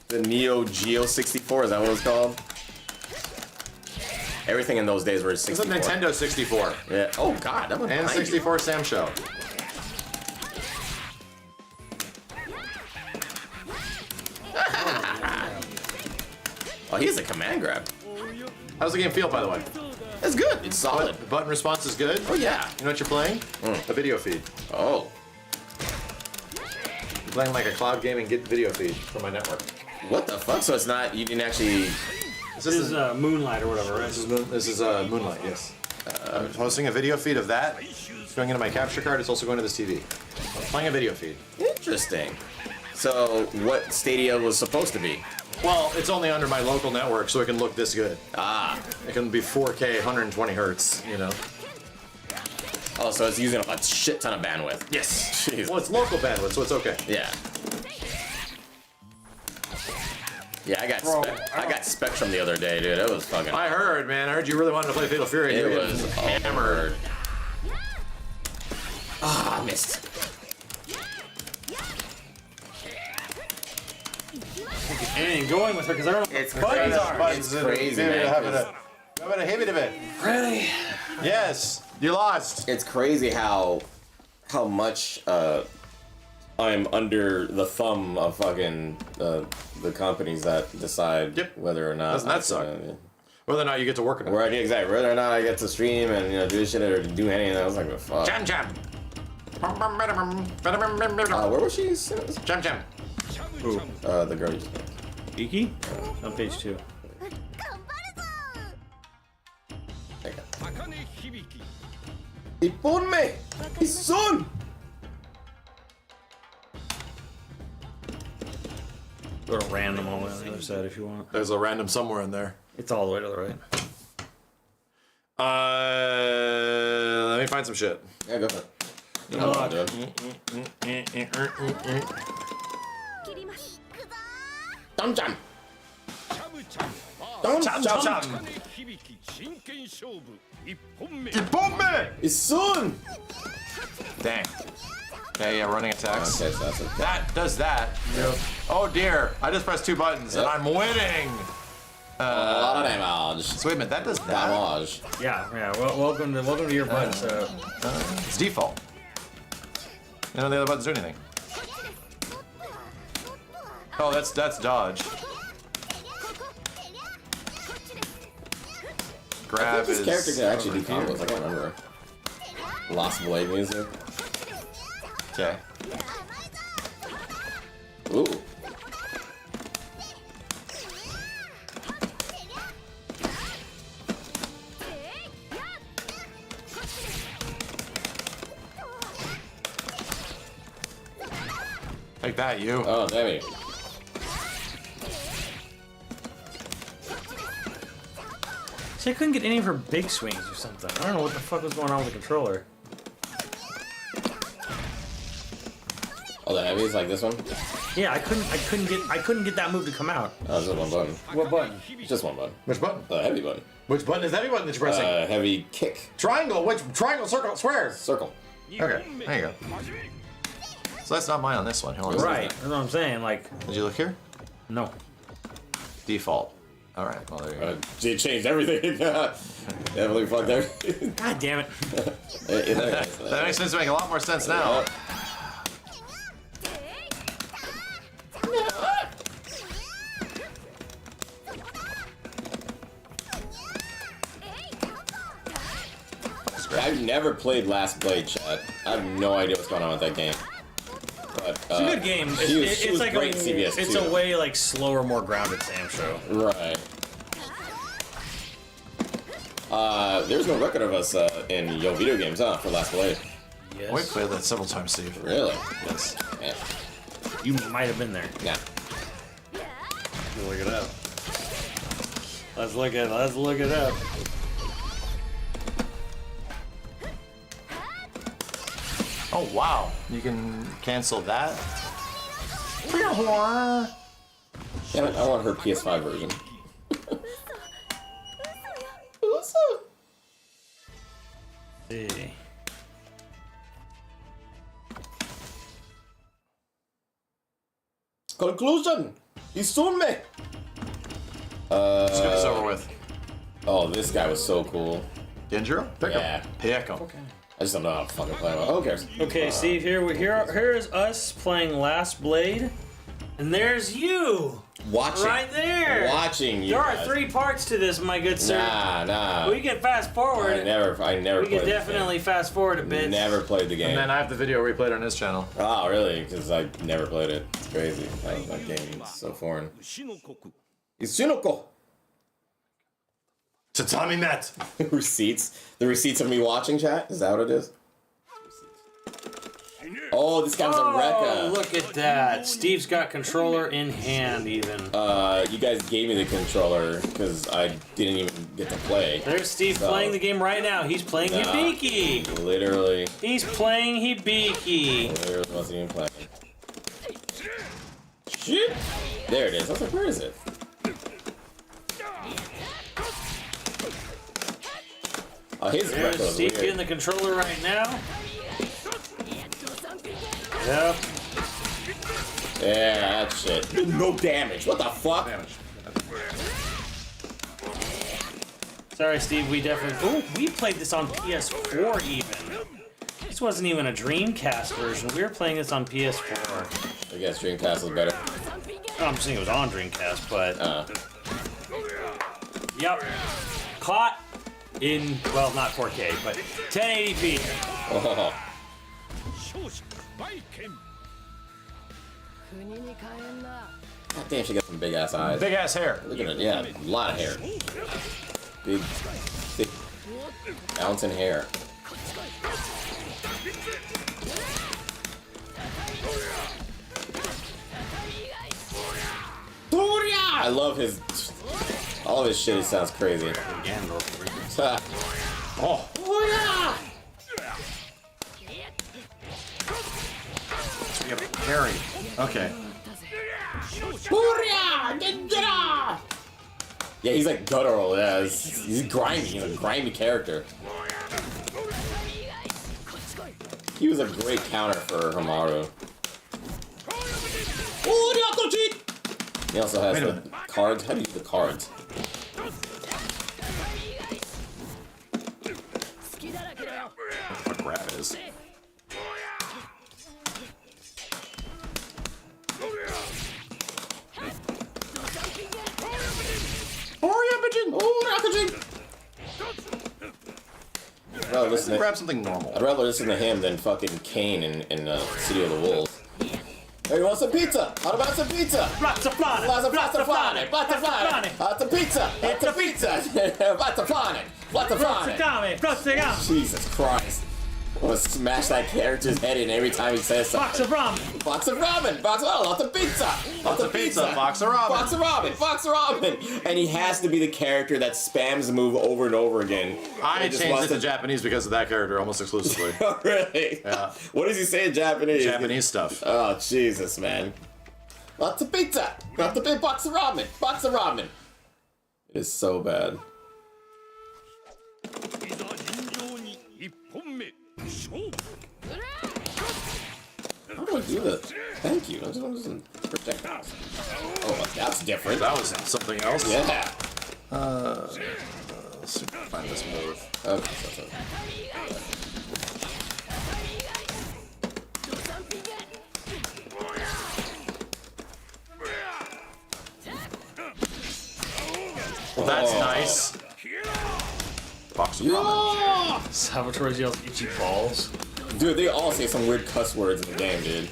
The Neo Geo 64, is that what it was called? Everything in those days were It's a 64. Nintendo 64 Yeah. Oh god, that was and 64 Samsho. Oh, he's a command grab. How's the game feel, by the way? It's good. It's solid. The button response is good. Oh yeah. You know what you're playing? A video feed. Oh. You're playing like a cloud gaming get video feed from my network. What the fuck? So it's not, you didn't actually... This is Moonlight or whatever, right? This is Moonlight, yes. I'm hosting a video feed of that. It's going into my capture card. It's also going to this TV. I'm playing a video feed. Interesting. So what Stadia was supposed to be? Well, it's only under my local network, so it can look this good. Ah. It can be 4K, 120 hertz, you know. Oh, so it's using a shit ton of bandwidth. Yes. Jeez. Well, it's local bandwidth, so it's okay. Yeah. Yeah, I got Spectrum the other day, dude. It was fucking... I heard, man. I heard you really wanted to play Fatal Fury. It You were was getting hammered. Ah, I missed. Anything going with her because I don't know. It's buttons crazy. are. It's crazy, man. How about a hit a bit? Really? Yes. You lost. It's crazy how much I'm under the thumb of fucking the companies that decide Yep. whether or not. Doesn't that suck? Whether or not you get to work in it. Right, exactly. Whether or not I get to stream and do this shit or do anything, I was like, fuck. Jam jam. Where was she? Jam jam. Who? The girl. You just... Iki? On page 2. Iponme! Isun! Go to random all the way on the other side if you want. There's a random somewhere in there. It's all the way to the right. Let me find some shit. Yeah, go for it. No, Come on, dude. Dum jam! Dum jam! Isun! Dang. Okay, yeah, running attacks. Okay, so that's it. That does that. Oh dear, I just pressed 2 buttons and Yep. I'm winning. A lot of damage. So wait a minute, that does that. Damage. Yeah. Well, welcome to your button. So It's default. You know the other buttons do anything. Oh, that's dodge. I Grab think this is character can actually do over here. combos, I can't remember. Lost Blade music. Okay. Ooh. Take that, you. Oh, damn it. I couldn't get any of her big swings or something. I don't know what the fuck was going on with the controller. Oh, the heavies like this one? Yeah, I couldn't get that move to come out. Oh, it's just one button. What button? Just one button. Which button? The heavy button. Which button is the heavy button that you're pressing? Heavy kick. Triangle. Which triangle? Circle. Square. Circle. Okay. There you go. So that's not mine on this one. Hold on. Right. That's what I'm saying. Like, Did you look here? no. Default. All right. Well, there you go. It changed everything. Definitely fucked everything. God damn it. That makes sense to make a lot more sense now. I've never played Last Blade, chat. I have no idea what's going on with that game. But, It's a good game. She was It's like great in CBS it's too. a way like slower, more grounded Samsho. Right. There's no record of us in Yo Video Games, huh, for Last Blade. We played that several times, Steve. Really? Yes. Yeah. You might have been there. Yeah. Look it up. Let's look it up. Oh wow, you can cancel that. Damn it, I want her PS5 version. See. Conclusion! Isume! Let's get this over with. Oh, this guy was so cool. Genjiro? Pick Yeah. him. Pick him. I just don't know how to fucking play him. Who cares? Okay, Steve, here is us playing Last Blade, and there's you Watching. right there. Watching you There are guys. 3 parts to this, my good sir. Nah. We can fast forward. I never We played can this definitely fast forward a game. bit. Never played the game. And then I have the video replayed on his channel. Oh, really? Because I never played it. It's crazy. That game is so foreign. Ishinoko! Tatami Met! Receipts? The receipts of me watching, chat? Is that what it is? Oh, this guy was a Oh, Rekka. look at that. Steve's got controller in hand, even. You guys gave me the controller because I didn't even get to play. There's Steve playing the game right now. He's playing Hibiki. Literally He's playing Hibiki. wasn't even playing. Shit! There it is. I was like, where is it? Oh, his There's Rekka was Steve weird. getting the controller right now. Yep. Yeah, that shit. No damage. What the fuck? Sorry, Steve. We definitely. Oh, we played this on PS4 even. This wasn't even a Dreamcast version. We were playing this on PS4. I guess Dreamcast was better. Oh, I'm just saying it was on Dreamcast, but. Yep. Caught in, well, not 4K, but 1080p. Oh. God damn, she got some big ass eyes. Big ass hair. Look at it. Yeah, a lot of hair. Big, thick, mountain hair. I love his. All of his shit sounds crazy. Andor. Oh. We have a carry. Okay. Yeah, he's like guttural. Yeah, he's grimy. He's a grimy character. He was a great counter for Hamaru. He also has the cards. How do you use the cards? What grab is? I'd rather listen to, Grab something normal. I'd rather listen to him than fucking Kane in City of the Wolves. Hey, you want some pizza? How about some pizza? Pizza flane! Pizza flane! Pizza flane! It's a pizza! It's a pizza! Pizza flane! Pizza flane! Jesus Christ. I want to smash that character's head in every time he says something. Box of ramen! Box of ramen! Box of lots of pizza! Lots of pizza! Box of ramen! Box of ramen! Box of ramen! And he has to be the character that spams the move over and over again. I And just changed wants it to Japanese because of that character almost exclusively. Oh, really? Yeah. What does he say in Japanese? Japanese stuff. Oh, Jesus, man. Lots of pizza! Lots of big box of ramen! Box of ramen! It is so bad. How do I do this? Thank you. I just want to protect us. Oh, that's different. That was something else. Yeah. Let's see if I can find this move. Okay, so. Well, that's nice. Box of ramen. Salvatore's yells itchy balls. Dude, they all say some weird cuss words in the game, dude.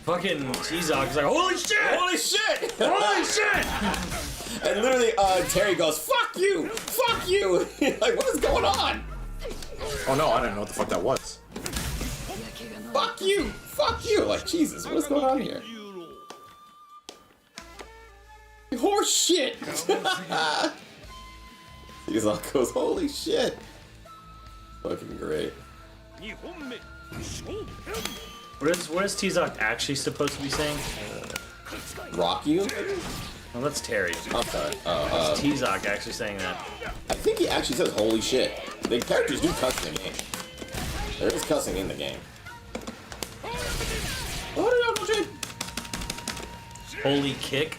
Fucking T-Zog is like, holy shit! Holy shit! Holy shit! And literally, Terry goes, "Fuck you! Fuck you!" Like, what is going on? Oh no, I didn't know what the fuck that was. Fuck you! Fuck you! Like, Jesus, what is going on here? horse shit. He's all goes, holy shit. Fucking great. What is Tizok actually supposed to be saying? Rock you? Well, that's Terry. I'm sorry. Tizok actually saying that. I think he actually says holy shit. The characters do cuss in the game. There is cussing in the game. Holy kick.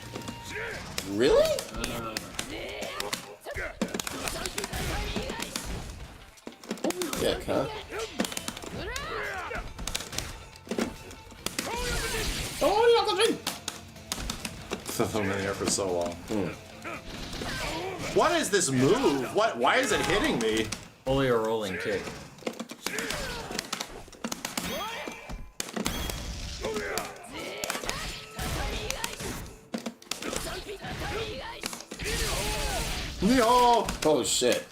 Really? Yeah, huh? I've been there for so long. What is this move? What? Why is it hitting me? Holy or rolling kick. No! Oh shit.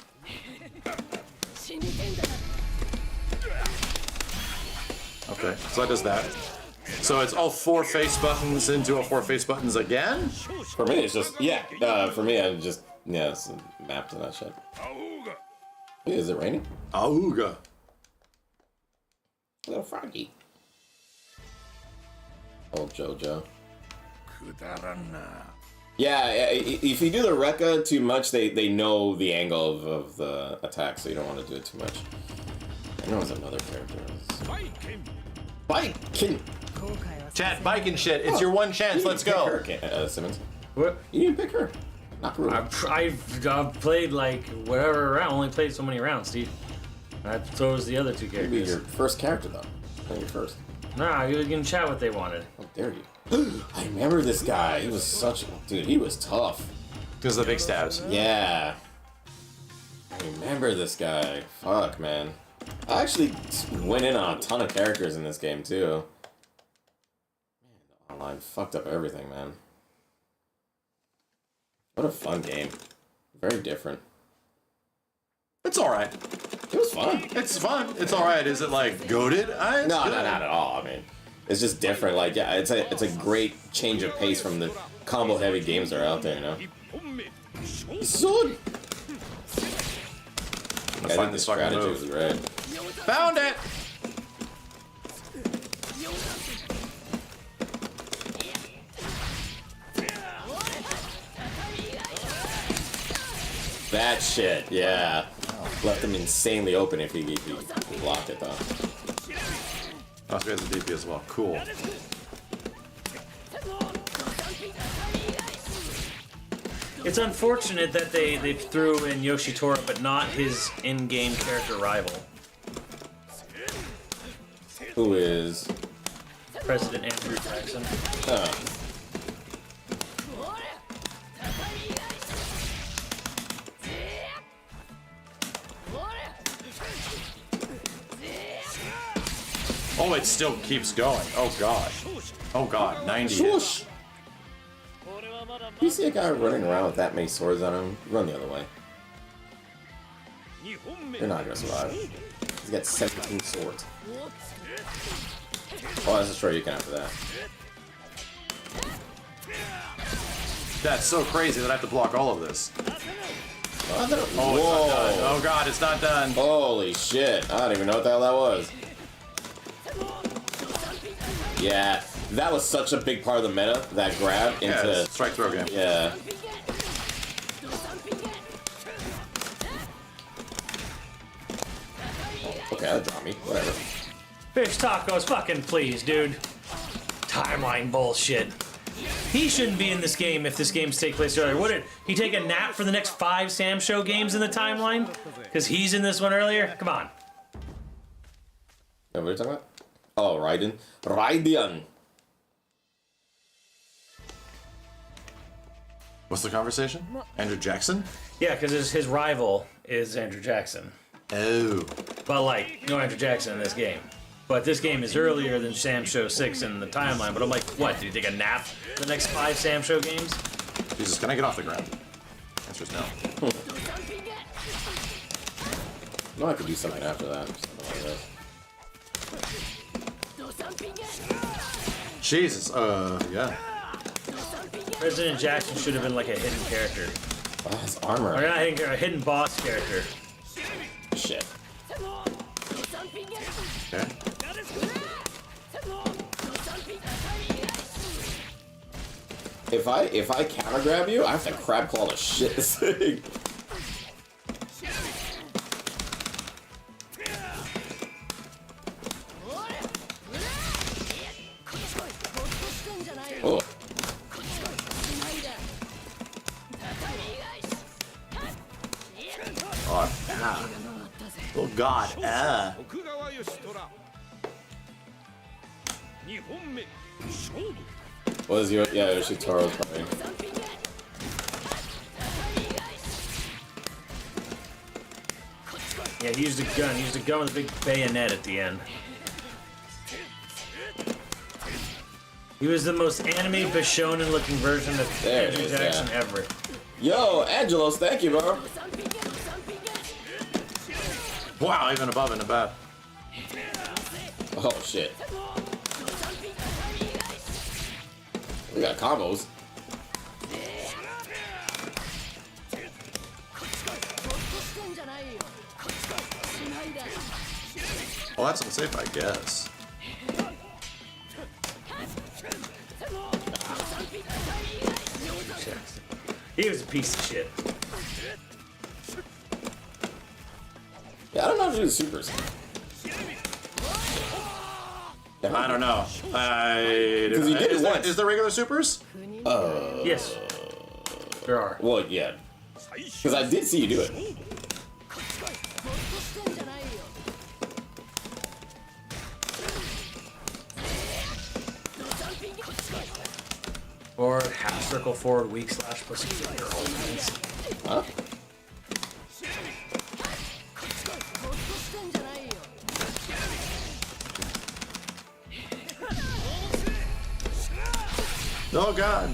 Okay, so that does that. So it's all 4 face buttons into a 4 face buttons again? For me, it's just, yeah. For me, I just, yeah, it's a map to that shit. Is it raining? Auga. Little froggy. Old JoJo. Yeah, if you do the Rekka too much, they know the angle of the attack, so you don't want to do it too much. I know it's another character. Bikin! Chat, bike and shit. It's your one chance. Let's go. Simmons. What? You didn't pick her. Not Peru. I've played like whatever round. Only played so many rounds, Steve. So was the other two Maybe characters. your first character, though. Not your first. Nah, you can chat what they wanted. How dare you? I remember this guy. He was such a... Dude, he was tough. Because of the big stabs. Yeah. I remember this guy. Fuck, man. I actually went in on a ton of characters in this game, too. Man, the online fucked up everything, man. What a fun game. Very different. It's alright. It was fun. It's fun. It's alright. Is it like goated? No, not at all. I mean, it's just different. Like, yeah, it's a great change of pace from the combo-heavy games that are out there, you know? Sword! I find this fucking strategy move. was great. Found it! That shit, yeah. Left him insanely open if he blocked it, though. Oh, so he has a DP as well. Cool. It's unfortunate that they threw in Yoshitora, but not his in-game character rival, Who is... President Andrew Jackson. Oh, it still keeps going. Oh, God. Oh, God. 90. Swoosh! You see a guy running around with that many swords on him, run the other way. You're not gonna survive. He's got 17 swords. Oh, that's a straight you can after that. That's so crazy that I have to block all of this. Oh, Oh, it's not done. Oh, God, it's not done. Holy shit. I don't even know what the hell that was. Yeah, that was such a big part of the meta, that grab into... Yeah, it's a strike throw game. Yeah. Okay, that dropped me. Whatever. Fish tacos, fucking please, dude. Timeline bullshit. He shouldn't be in this game if this game's take place earlier. What did he take a nap for the next 5 Samsho games in the timeline? Because he's in this one earlier? Come on. What are you talking about? Oh, Raiden. Raiden! What's the conversation? Andrew Jackson? Yeah, because his rival is Andrew Jackson. Oh. But, like, no Andrew Jackson in this game. But this game is earlier than Samsho 6 in the timeline. But I'm like, what? Did he take a nap the next 5 Samsho games? Jesus, can I get off the ground? Answer's no. No, I could do something after that. Something like that. Jesus, yeah. President Jackson should have been like a hidden character. Oh, his armor. Or not a hidden boss character. Shit. Okay. If I counter grab you, I have to crab claw the shit this thing. Oh. Oh God. What is your Yoshitoro's coming? Yeah, he used a gun. He used a gun with a big bayonet at the end. He was the most anime Bishonen looking version of There it Andrew is, Jackson yeah. ever. Yo, Angelos, thank you, bro. Wow, even above and above. Oh shit. We got combos. Well, that's unsafe, I guess. He was a piece of shit. Yeah, I don't know how to do the supers. I don't know. Because he did it once. Is there regular supers? Yes. There are. Well, yeah. Because I did see you do it. Or half circle forward, weak slash pussy. Huh? Oh God.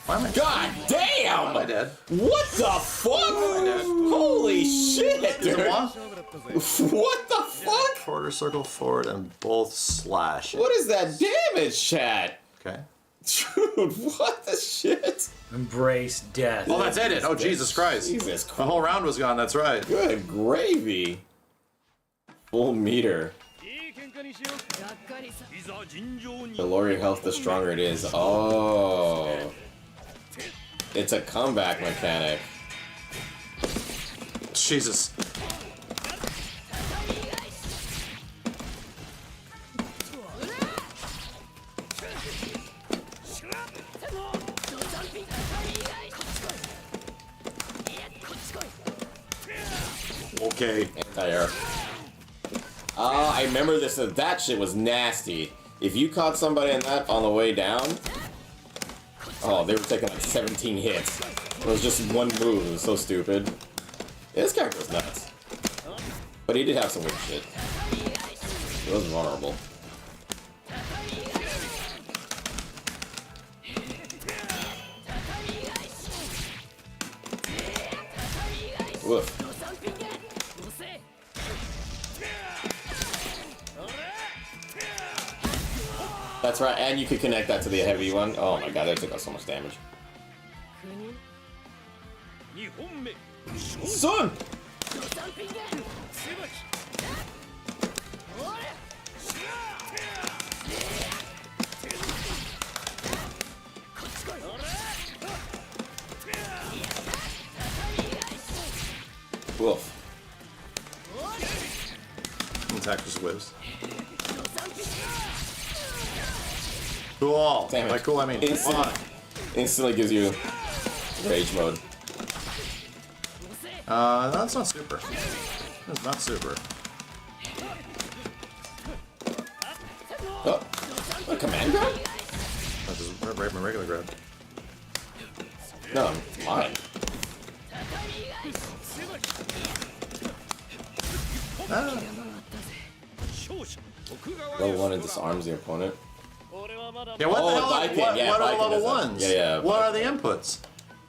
Why am I God damn! Am I dead? What the fuck? Holy shit, dude! What? What the fuck? Quarter circle forward and both slash. What is that damage, chat? Okay. Dude, what the shit? Embrace death. Oh, that's it. Oh, Jesus Christ. Jesus The Christ. whole round was gone. That's right. Good gravy. Full meter. The lower your health, the stronger it is. Oh. It's a comeback mechanic. Jesus. Okay. Anti-air. I remember this. That shit was nasty. If you caught somebody in that on the way down, oh, they were taking like 17 hits. It was just one move. It was so stupid. Yeah, this character was nuts. But he did have some weird shit. He was vulnerable. Woof. That's right, and you could connect that to the heavy one. Oh my god, that took out so much damage. Son! Woof. Attack just whips. Cool. Damn it. By cool, I mean fun. Instantly gives you rage mode. That's not super. That's not super. Oh, a command grab? That's just right my regular grab. No, mine. Level 1 and disarms the opponent. Yeah, what the hell? Viking, What, yeah, what are the Viking level does that. ones? Yeah, yeah, What are the inputs?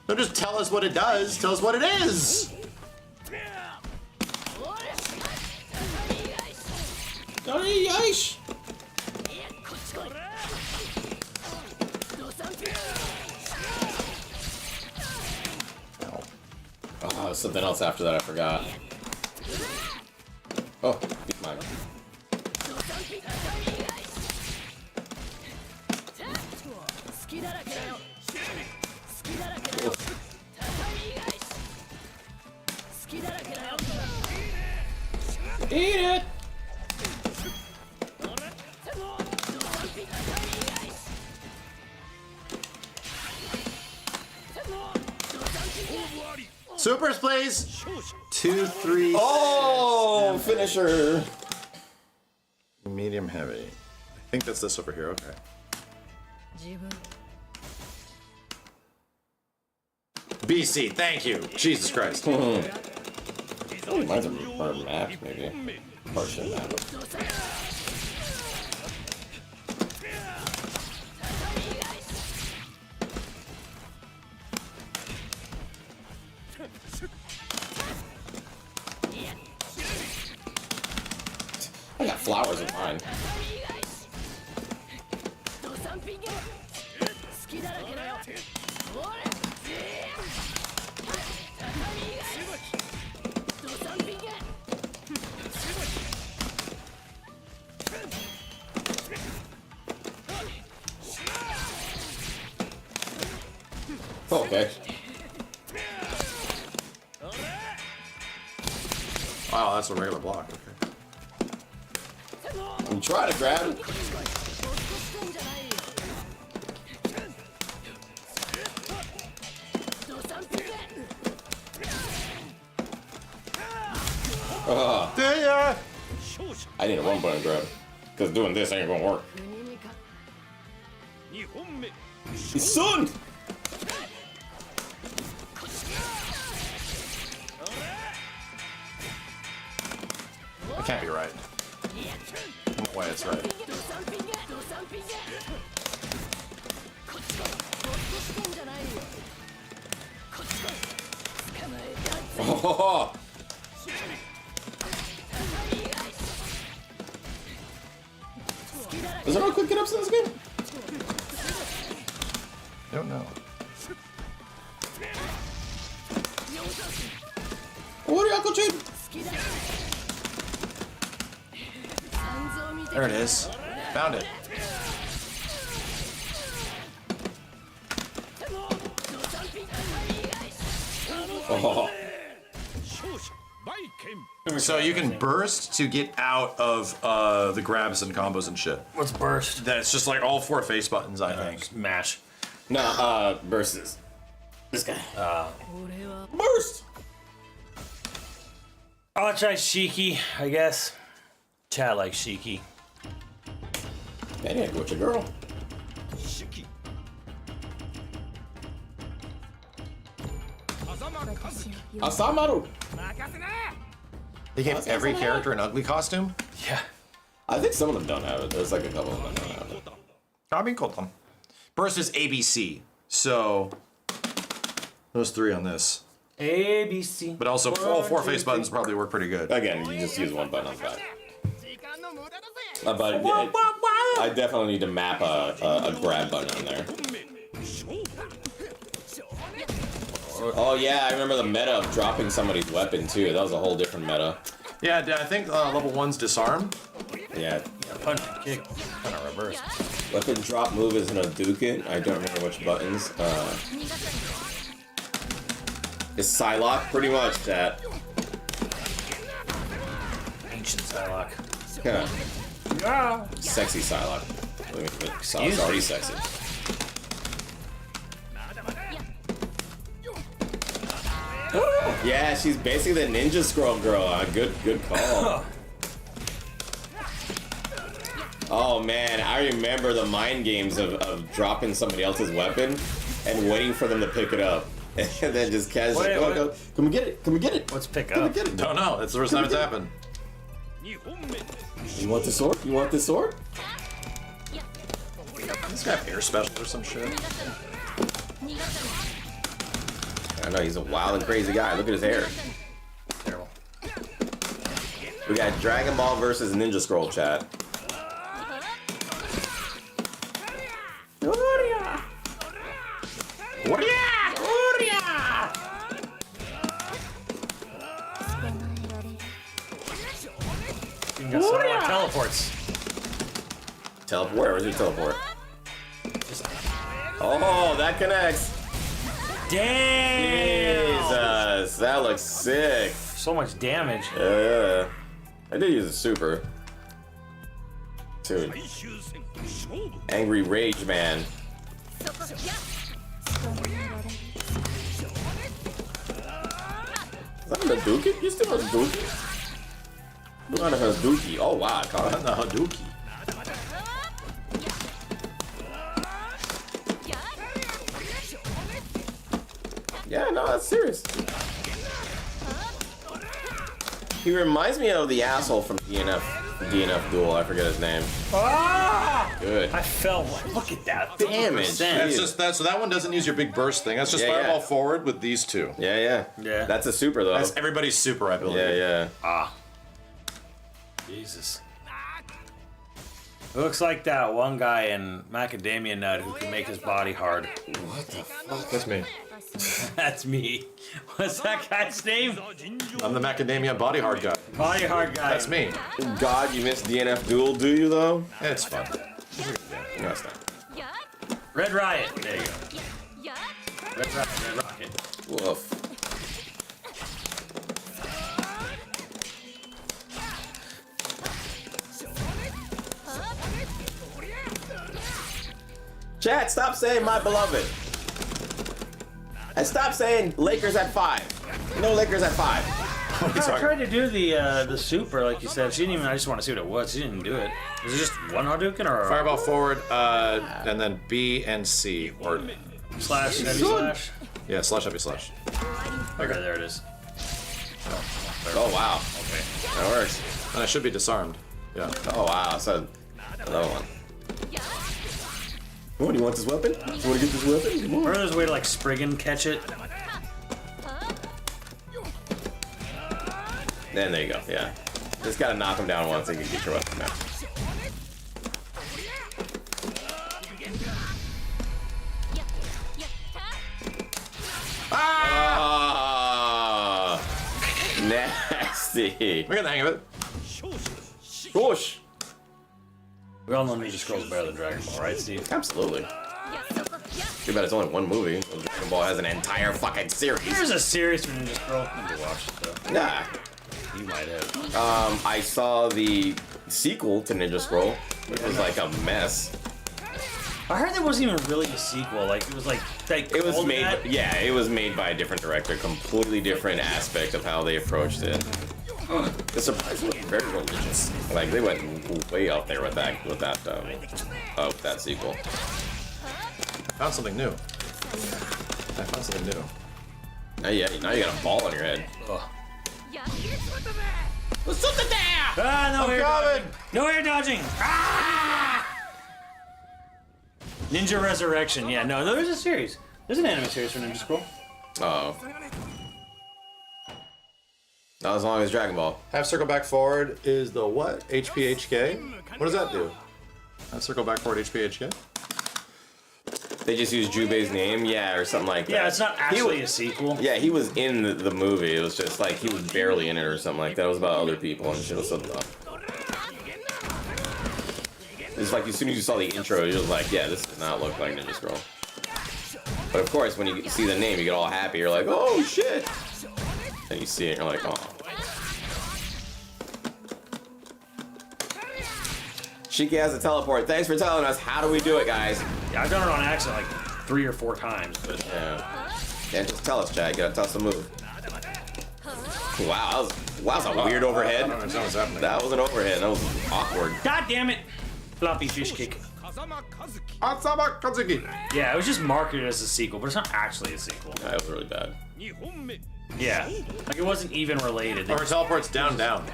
Don't just tell us what it does. Tell us what it is. Yeesh! Oh, something else after that I forgot. Oh, beat mine. Eat it! Supers, please. 2, 3. Oh, finisher. Medium heavy. I think that's this over here. Okay. BC, thank you. Jesus Christ. Oh, mine's a map, maybe. Partial map. I got flowers in mine. Okay. Wow, that's a regular block. Okay. I'm trying to grab it. Yeah. I need a one button grab. Because doing this ain't gonna work. Son! That can't be right. No way it's right. Oh. Is there no quick get-ups in this game? Don't know. What are you, Uncle Jade? There it is. Found it. Oh. So you can burst to get out of the grabs and combos and shit. What's burst? That's just like all 4 face buttons, I think. Just mash. No, versus this guy. Burst! I'll try Shiki, I guess. Chat like Shiki. Maniac, what's your girl? Asamaru! They gave every character an ugly costume? Yeah. I think some of them don't have it. There's like a couple of them that don't have it. I mean, cool. Burst is ABC, so those 3 on this. ABC. But also, all 4 face buttons probably work pretty good. Again, you just use one button on the back. But I definitely need to map a grab button on there. Oh yeah, I remember the meta of dropping somebody's weapon too. That was a whole different meta. Yeah, I think level 1's disarm. Yeah. Punch and kick. Kind of reverse. Weapon drop move is an Hadouken. I don't remember which buttons. It's Psylocke, pretty much, chat. Ancient Psylocke. Yeah. Sexy Psylocke. Psylocke's already sexy. Yeah, she's basically the Ninja Scroll girl. Good call. Oh man, I remember the mind games of dropping somebody else's weapon and waiting for them to pick it up. And then just casually go, come and get it, come and get it. Let's pick Come and up. get it. Don't know. It's the first time it's happened. You want the sword? You want this sword? This guy hair special or some shit. I know, he's a wild and crazy guy. Look at his hair. Terrible. We got Dragon Ball versus Ninja Scroll, chat. Got some more teleports. Teleport? Where's your teleport? Oh, that connects. Damn! Jesus, that looks sick. So much damage. Yeah. I did use a super. Dude. Angry Rage Man. Is that a Hadouken? You still have a Hadouken? Not a Hadouken. Oh wow, I caught it. The Hadouken. Yeah, no, that's serious. He reminds me of the asshole from DNF Duel. I forget his name. Ah! Good. I fell. Look at that. Damage. 50%. That's just that. So that one doesn't use your big burst thing. That's just Yeah, fireball yeah. forward with these two. Yeah. Yeah. That's a super though. That's everybody's super, I believe. Yeah. Ah. Jesus. It looks like that one guy in Macadamia Nut who can make his body hard. What the fuck? That's me. That's me. What's that guy's name? I'm the macadamia body hard guy. Body hard guy. That's me. God, you missed DNF Duel, do you though? It's fun. No, it's not. Red Riot. There you go. Red Riot. Red Rocket. Woof. Chat, stop saying my beloved. And stop saying Lakers at 5. No Lakers at 5. I tried to do the super like you said. She didn't even. I just want to see what it was. She didn't do it. Was it just one Hadouken or Fireball forward, and then B and C, or slash heavy slash? yeah, slash heavy slash. Okay, there it is. Oh wow. Okay. That works. And I should be disarmed. Yeah. Oh wow. So another one. Oh, do you want this weapon? You want to get this weapon? Come on. Or there's a way to like Spriggan catch it. Then there you go. Yeah. Just gotta knock him down once and you can get your weapon back. Ah! Nasty. We got the hang of it. Whoosh. We all know Ninja Scroll's better than Dragon Ball, right, Steve? Absolutely. Too bad it's only one movie. Dragon Ball has an entire fucking series. There's a series for Ninja Scroll. I need to watch it though. Yeah. You might have. I saw the sequel to Ninja Scroll, which was like a mess. I heard there wasn't even really a sequel. Like it was like It was called made, that. yeah, it was made by a different director, completely different aspect of how they approached it. The surprise was very religious. Like they went way out there with that sequel. I found something new. Now you got a ball on your head. Ugh. What's up there? Ah, no air coming. dodging. No air dodging. Ah! Ninja Resurrection. Yeah, no, there's a series. There's an anime series for Ninja Scroll. Oh. Not as long as Dragon Ball. Half circle back forward is the what? HPHK? What does that do? Half circle back forward HPHK? They just used Jubei's name, yeah, or something like that. Yeah, it's not actually a sequel. Yeah, he was in the movie. It was just like he was barely in it or something like that. It was about other people and shit. It's like as soon as you saw the intro, you're like, yeah, this does not look like Ninja Scroll. But of course, when you see the name, you get all happy. You're like, oh shit! And you see it, and you're like, oh. Shiki has a teleport. Thanks for telling us. How do we do it, guys? Yeah, I've done it on accident like 3 or 4 times, but Yeah. Yeah, just tell us, Chad. You gotta tell us the move. Wow, that was a weird overhead. I don't understand what's happening. That was an overhead. That was awkward. God damn it! Floppy fish kick. Atsama Kazuki! Yeah, it was just marketed as a sequel, but it's not actually a sequel. That was really bad. Yeah, like it wasn't even related. They Or teleports down, down.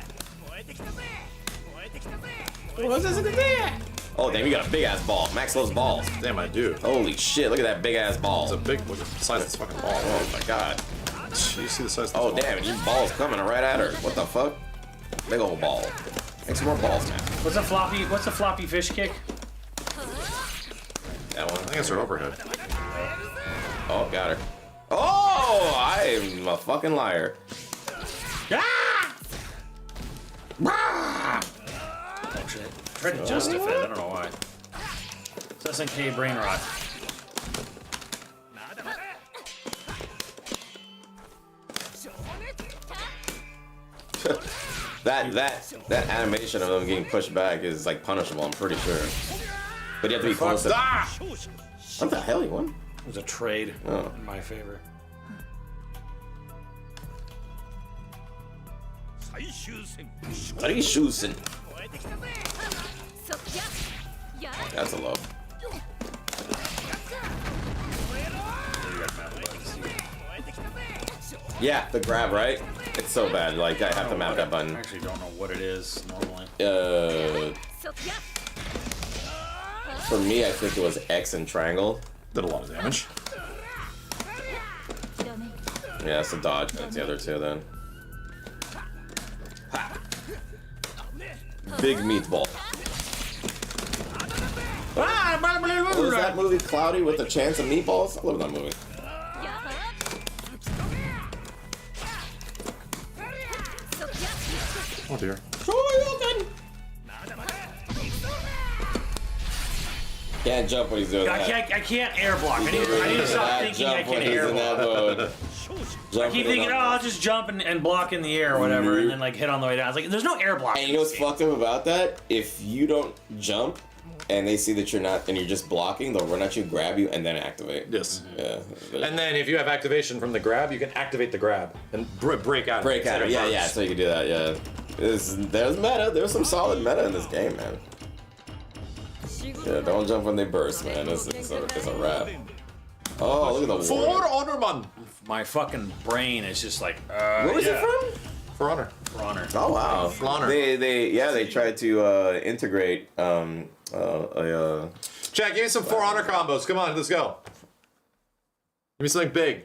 Oh, damn, you got a big ass ball. Max loves balls. Damn, I do. Holy shit, look at that big ass ball. It's a big, look at the size of this fucking ball. Oh my god. You see the size of this Oh ball? damn, your ball's coming right at her. What the fuck? Big old ball. Make some more balls, man. What's a floppy fish kick? That one. I think it's her overhead. Oh, got her. Oh, I'm a fucking liar. Ah! Ah! Shit. Tried to justify it. I don't know why. SNK brain rot. that animation of them getting pushed back is like punishable. I'm pretty sure. But you have to be close. Ah! What the hell, you won? It was a trade in my favor. Shoosin'. That's a low. Yeah, the grab, right? It's so bad. Like, I have to map that button. I actually don't know what it is normally. For me, I think it was X and triangle. Did a lot of damage. Yeah, it's a dodge. That's the other two then. Ha. Big meatball. What was that movie, Cloudy with a Chance of Meatballs? I love that movie. Oh dear. Can't jump when he's doing that. I can't air block. I need to stop thinking I can air block. I keep thinking, oh, I'll just jump and block in the air or whatever, and then like hit on the way down. It's like, there's no air block. And you know what's fucked up about that? If you don't jump and they see that you're not, and you're just blocking, they'll run at you, grab you, and then activate. Yes. Yeah. And then if you have activation from the grab, you can activate the grab and break out. Break out. Yeah. So you can do that. Yeah. There's meta. There's some solid meta in this game, man. Yeah, don't jump when they burst, man. It's a wrap. Oh, look at the For Honor, man. My fucking brain is just like. Where was it from? For Honor. For Honor. Oh wow. For Honor. They tried to integrate Jack, give me some For Honor combos. Come on, let's go. Give me something big.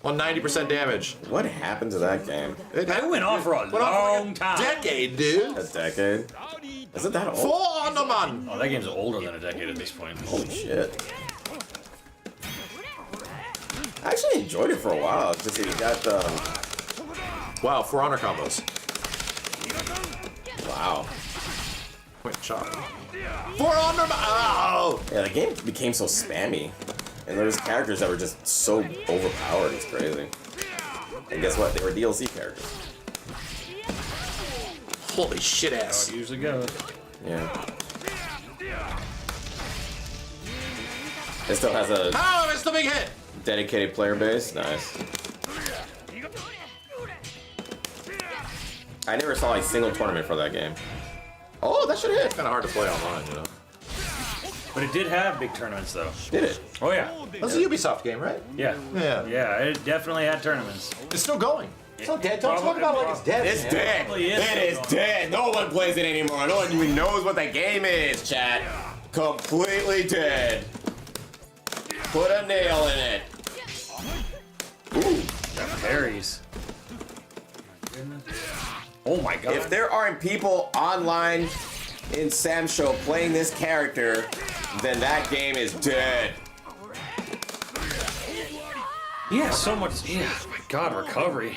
190% damage. What happened to that game? That went on for a long time. Decade, dude. A decade? Is it that old? For Honor, man. Oh, that game's older than a decade at this point. Holy shit. I actually enjoyed it for a while. It's just that you got Wow, For Honor combos. wow. Wait, shot. For Honor, man. Oh! Yeah, the game became so spammy. And there was characters that were just so overpowered, it's crazy. And guess what? They were DLC characters. Holy shit ass. How it usually goes. Yeah. It still has a Oh, it's the big hit! dedicated player base. Nice. I never saw a single tournament for that game. Oh, that should hit. Kind of hard to play online, you know. But it did have big tournaments, though. Did it? Oh, yeah. That's a Ubisoft game, right? Yeah. Yeah. Yeah, it definitely had tournaments. It's still going. It's not dead. Don't talk about it like it's dead. It's man. dead. probably is It is still dead. No one plays it anymore. No one even knows what that game is, chat. Completely dead. Put a nail in it. Ooh. Got fairies. Oh my god. If there aren't people online in Samsho playing this character, then that game is dead. Yeah, so much. Yeah, oh my god, recovery.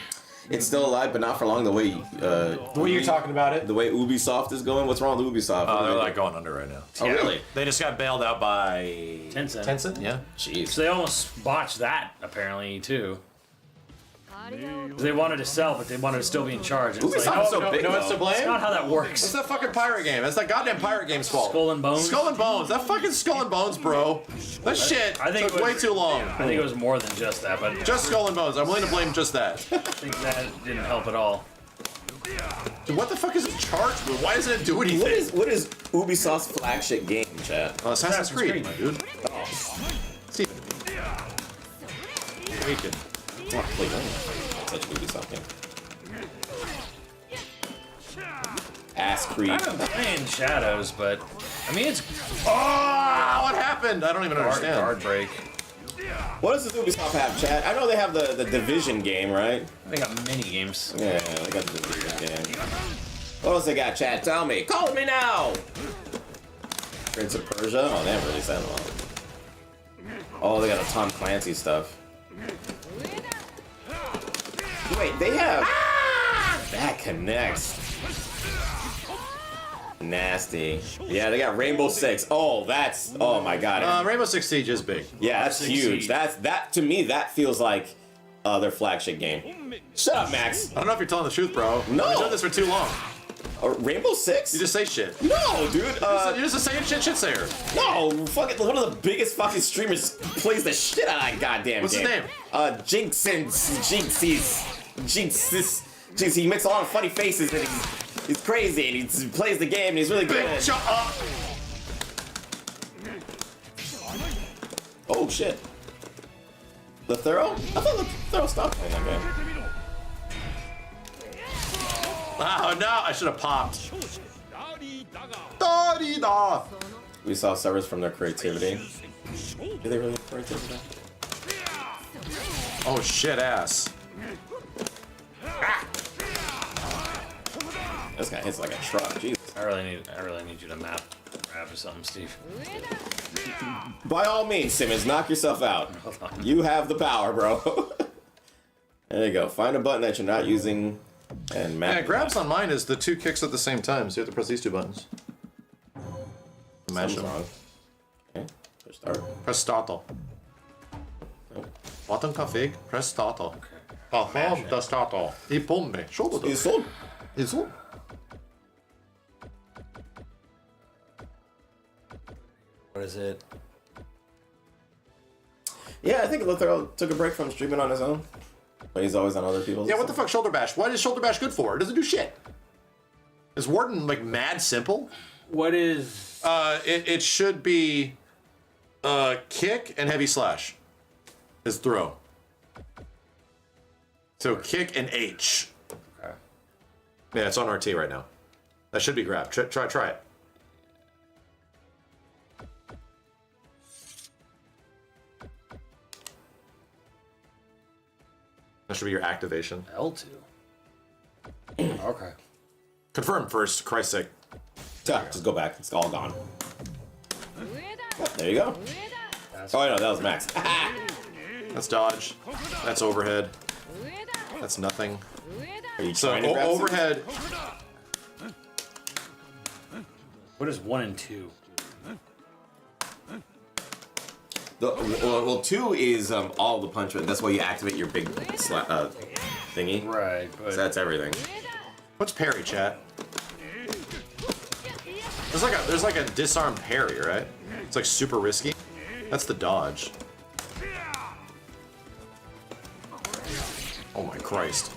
It's still alive, but not for long. The way The way you're talking about it. the way Ubisoft is going. What's wrong with Ubisoft? They're like going under right now. Oh really? They just got bailed out by Tencent. Tencent, yeah. Jeez. So they almost botched that, apparently, too. They wanted to sell, but they wanted to still be in charge. It's Ubisoft's like, so big. You know what's to though. it's blame? not how that It's works. that fucking pirate game. That's that goddamn pirate game's fault. Skull and Bones? Skull and Bones. That fucking Skull and Bones, bro. That shit I think took it was- way too long. I think it was more than just that, but Just Skull and Bones. I'm willing to blame just that. I think that didn't help at all. Dude, what the fuck is it charged with? Why doesn't it do anything? What is Ubisoft's flagship game, chat? Assassin's Creed, my dude. Steven. Wicked. Oh, wait, no. Such an Ubisoft game. Ass Creed. I've been playing Shadows, but I mean it's Oh, what happened? I don't even understand. guard break. What does this Ubisoft have, chat? I know they have the Division game, right? They got mini games. Yeah, they got the Division game. What else they got, chat? Tell me. Call me now! Prince of Persia? Oh, they haven't released that in a while. Oh, they got the Tom Clancy stuff. Wait, they have... That connects. Nasty. Yeah, they got Rainbow Six. Oh, that's. Oh my god. Rainbow Six Siege is big. Yeah, that's huge. That to me, that feels like their flagship game. Shut up, Max. I don't know if you're telling the truth, bro. No. We've done this for too long. Rainbow Six? You just say shit. No, dude. You're just a saying shit sayer. No, fucking one of the biggest fucking streamers plays the shit out of that goddamn What's game. his name? Jinx. He makes a lot of funny faces and he's crazy and he plays the game and he's really good. Shut up. Oh shit. The Thorough? I thought the Thorough stopped playing that game. Oh no, I should have popped. Da-dee-da. We saw servers from their creativity. Did they really have creativity? Oh shit ass. This guy hits like a truck. Jesus. I really need you to map grab or something, Steve. By all means, Simmons, knock yourself out. Hold on. You have the power, bro. There you go. Find a button that you're not using and map. Yeah, grabs on mine is the 2 kicks at the same time, so you have to press these 2 buttons. Mash Something's them. wrong. Okay, push start. Press startle. Button config, press startle. Perform the startle. I bombe. Shoulder. He's sold. He's on. What is it? Yeah, I think Lithero took a break from streaming on his own. But he's always on other people's. Yeah, what the fuck, shoulder bash? What is shoulder bash good for? It doesn't do shit. Is Warden like mad simple? What is? It should be kick and heavy slash is throw. So kick and H. Okay. Yeah, it's on RT right now. That should be grab. Try it. That should be your activation. L2. Okay. Confirm first, Christ's sake. Just go back. It's all gone. There you go. Oh, no, that was Max. That's dodge. That's overhead. That's nothing. Are you So trying to grab some- overhead. What is 1 and 2? Well, 2 is all the punishment. That's why you activate your big thingy. Right, but So that's everything. What's parry, chat? There's like a disarm parry, right? It's like super risky. That's the dodge. Oh my Christ.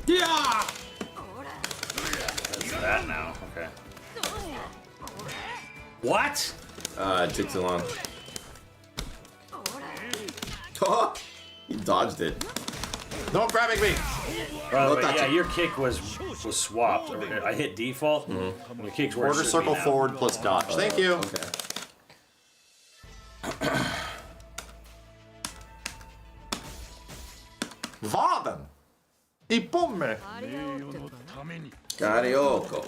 Yeah. that's that now. Okay. What? It took too long. You dodged it. No grabbing me. By the way, touch yeah, it. your kick was swapped. I hit default. Your kick's where it Quarter should circle be now. forward plus dodge. Thank you. Okay. Vaden. I bombe. Karaoke.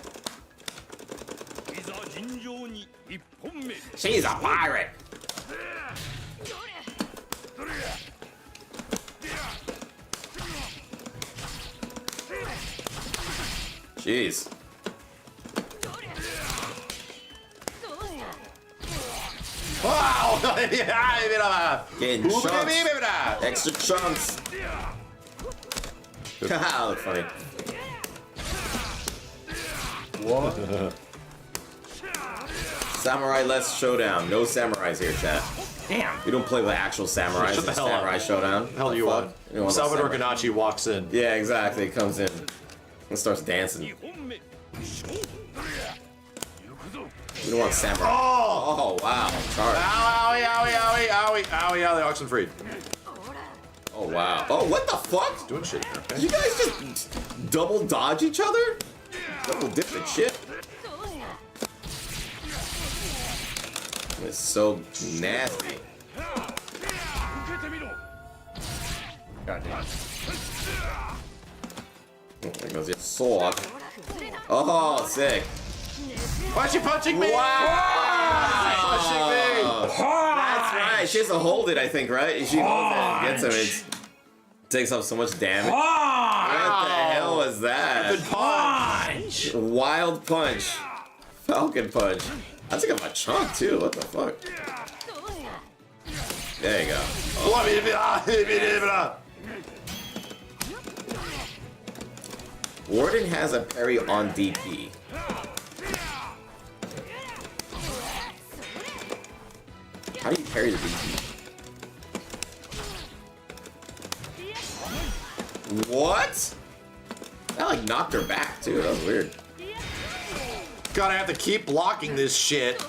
She's a pirate. Jeez. Wow. Getting chunks. Extra chunks. Haha, look funny. What? Samurai Less Showdown. No samurais here, chat. Damn. We don't play with actual samurais. Shut the It's hell up. Samurai Showdown. The hell do you Fuck. want? You want Salvador samurai. Ganache walks in. Yeah, exactly. He comes in and starts dancing. We don't want samurai. Oh, wow. Sorry. Owie, owie, owie, owie, owie, owie, Oxenfried. Oh, wow. Oh, what the fuck? Doing shit here, Did okay? you guys just double dodge each other? Double dip and shit? It's so nasty. God damn. There goes your sword. Oh, sick. Why is she punching me? Punching me. That's right. She has to hold it, I think, right? She holds it and gets him. It takes up so much damage. What the hell was was that? Punch! Wild punch. Falcon punch. I took him a chunk too. What the fuck? There you go. Warden has a parry on DP. How do you parry the DP? What? That like knocked her back too. That was weird. God, I have to keep blocking this shit.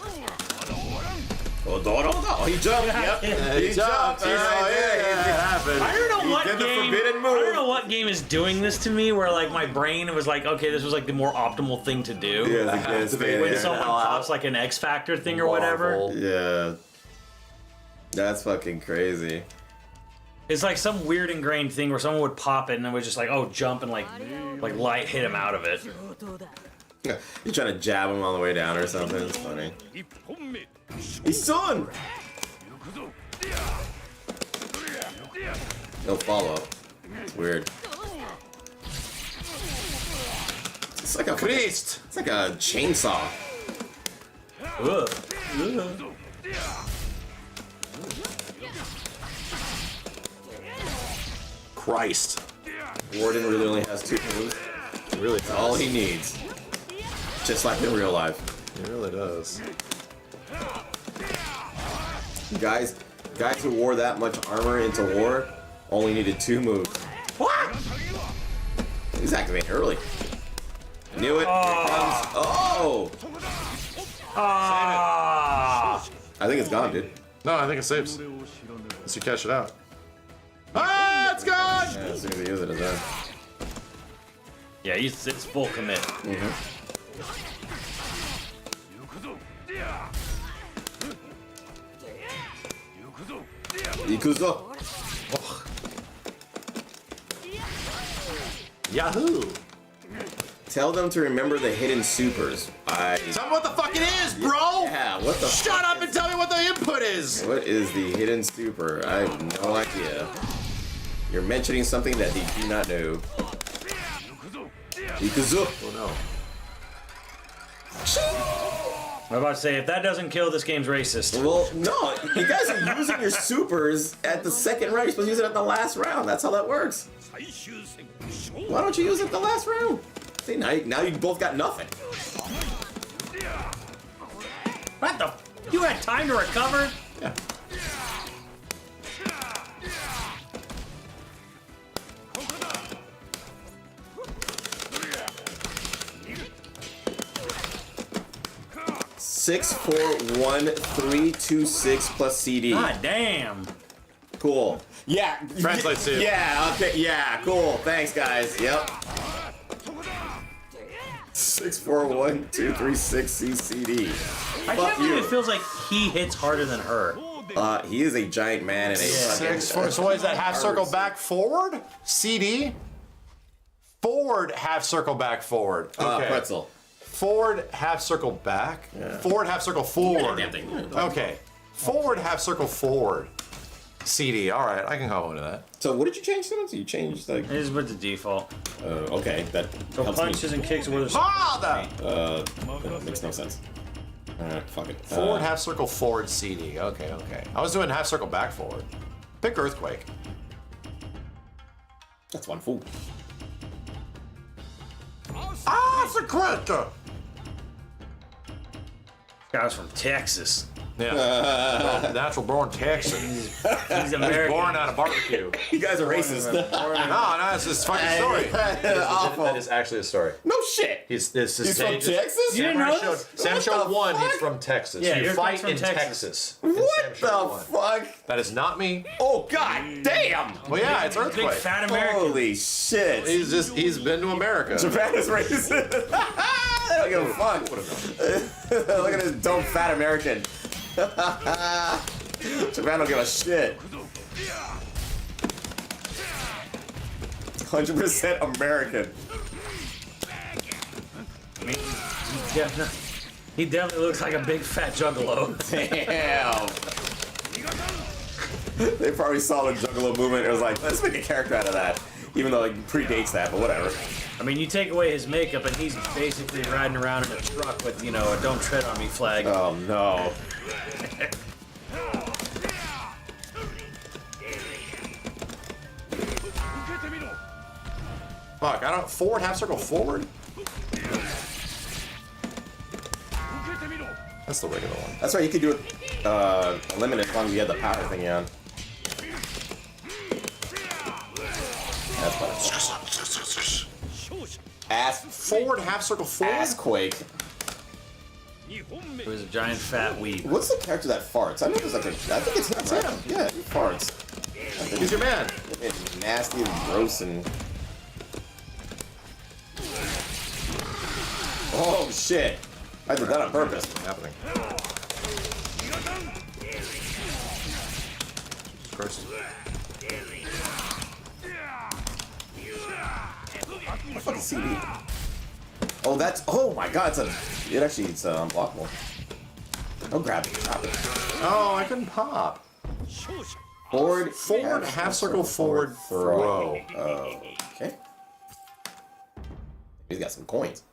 Oh, he jumped. Yep. He jumped. He's right there. It happened. I don't know what did the game. forbidden I move. don't know what game is doing this to me. Where like my brain was like, okay, this was like the more optimal thing to do. Yeah, When someone pops like an X Factor thing or whatever. Yeah. That's fucking crazy. It's like some weird ingrained thing where someone would pop it and then would just like, oh, jump and like light hit him out of it. You're trying to jab him on the way down or something. It's funny. He's son! No follow up. It's weird. It's like a priest. It's like a chainsaw. Ugh. Christ. Warden really only has 2 moves. Really That's all he needs. Just like in real life. It really does. Guys who wore that much armor into war only needed 2 moves. What? He's activating early. Knew it. Here it comes. Oh! Ah! I think it's gone, dude. No, I think it saves. Unless you catch it out. Ah, it's gone! Yeah, as soon as he uses it, it's done. Yeah, it's full commit. Ikuzo. Yahoo! Tell them to remember the hidden supers. Tell me what the fuck it is, bro! Yeah, what the Shut up and tell me what the input is! What is the hidden super? I have no idea. You're mentioning something that they do not know. Ikuzo. Oh no. I'm about to say, if that doesn't kill, this game's racist. Well, no, you guys are using your supers at the second round. You're supposed to use it at the last round. That's how that works. Why don't you use it at the last round? See, now you both got nothing. What the? You had time to recover? Yeah. Six, 4, 1, 3, 2, 6 plus CD. God damn. Cool. Yeah. Translates to. Yeah. Okay. Yeah. Cool. Thanks, guys. Yep. 6, 4, 1, 2, 3, 6 CD. I can't believe it feels like he hits harder than her. He is a giant man and a fucking. So what is that? Half circle back forward? CD? Forward, half circle back forward. Okay. Pretzel. Forward, half circle back. Yeah. Forward, half circle forward. Damn thing. Okay. Forward, half circle forward. CD. All right, I can go into that. So what did you change to? You changed like. It is with the default. Okay, that So helps punches me. and kicks with That makes no sense. Alright, fuck it. Forward, half circle forward, CD. Okay. I was doing half circle back forward. Pick earthquake. That's one fool. Secreta! Guys from Texas. Yeah. Natural born Texan. He's He's American. born out of barbecue. You guys are racist. No, it's this fucking story. Awful. That is actually a story. No shit. He's He's from Texas? You didn't know this? Sam What showed the one. fuck? He's from Texas. Yeah, you your fight kid's from in Texas. What the fuck? That is not me. Oh god damn! Well, yeah, it's Big earthquake. fat American. Holy shit! He's been to America. Japan is racist. They don't give a fuck. Look at this dumb fat American. Japan don't give a shit. 100% American. I mean, he definitely looks like a big fat juggalo. Damn. They probably saw the Juggalo movement. It was like, let's make a character out of that, even though it predates that. But whatever. I mean, you take away his makeup, and he's basically riding around in a truck with, you know, a "Don't tread on me" flag. Oh no. Fuck, I don't. Forward, half circle, forward? That's the regular one. That's right. You could do it limited as long as you had the power thingy on. That's fun. Ass Forward, half circle, forward? ass quake. It was a giant fat weeb. What's the character that farts? I know there's like a. I think it's him. Right? him. Yeah, he farts. He's your man. It's nasty and gross and. Oh shit! I did that on purpose. What's happening? Christ. Fucking CD. Oh, that's. Oh my god! It's unblockable. Oh, grab it. Drop it. Oh, I couldn't pop. Forward, Half circle, forward, throw. Okay. He's got some coins.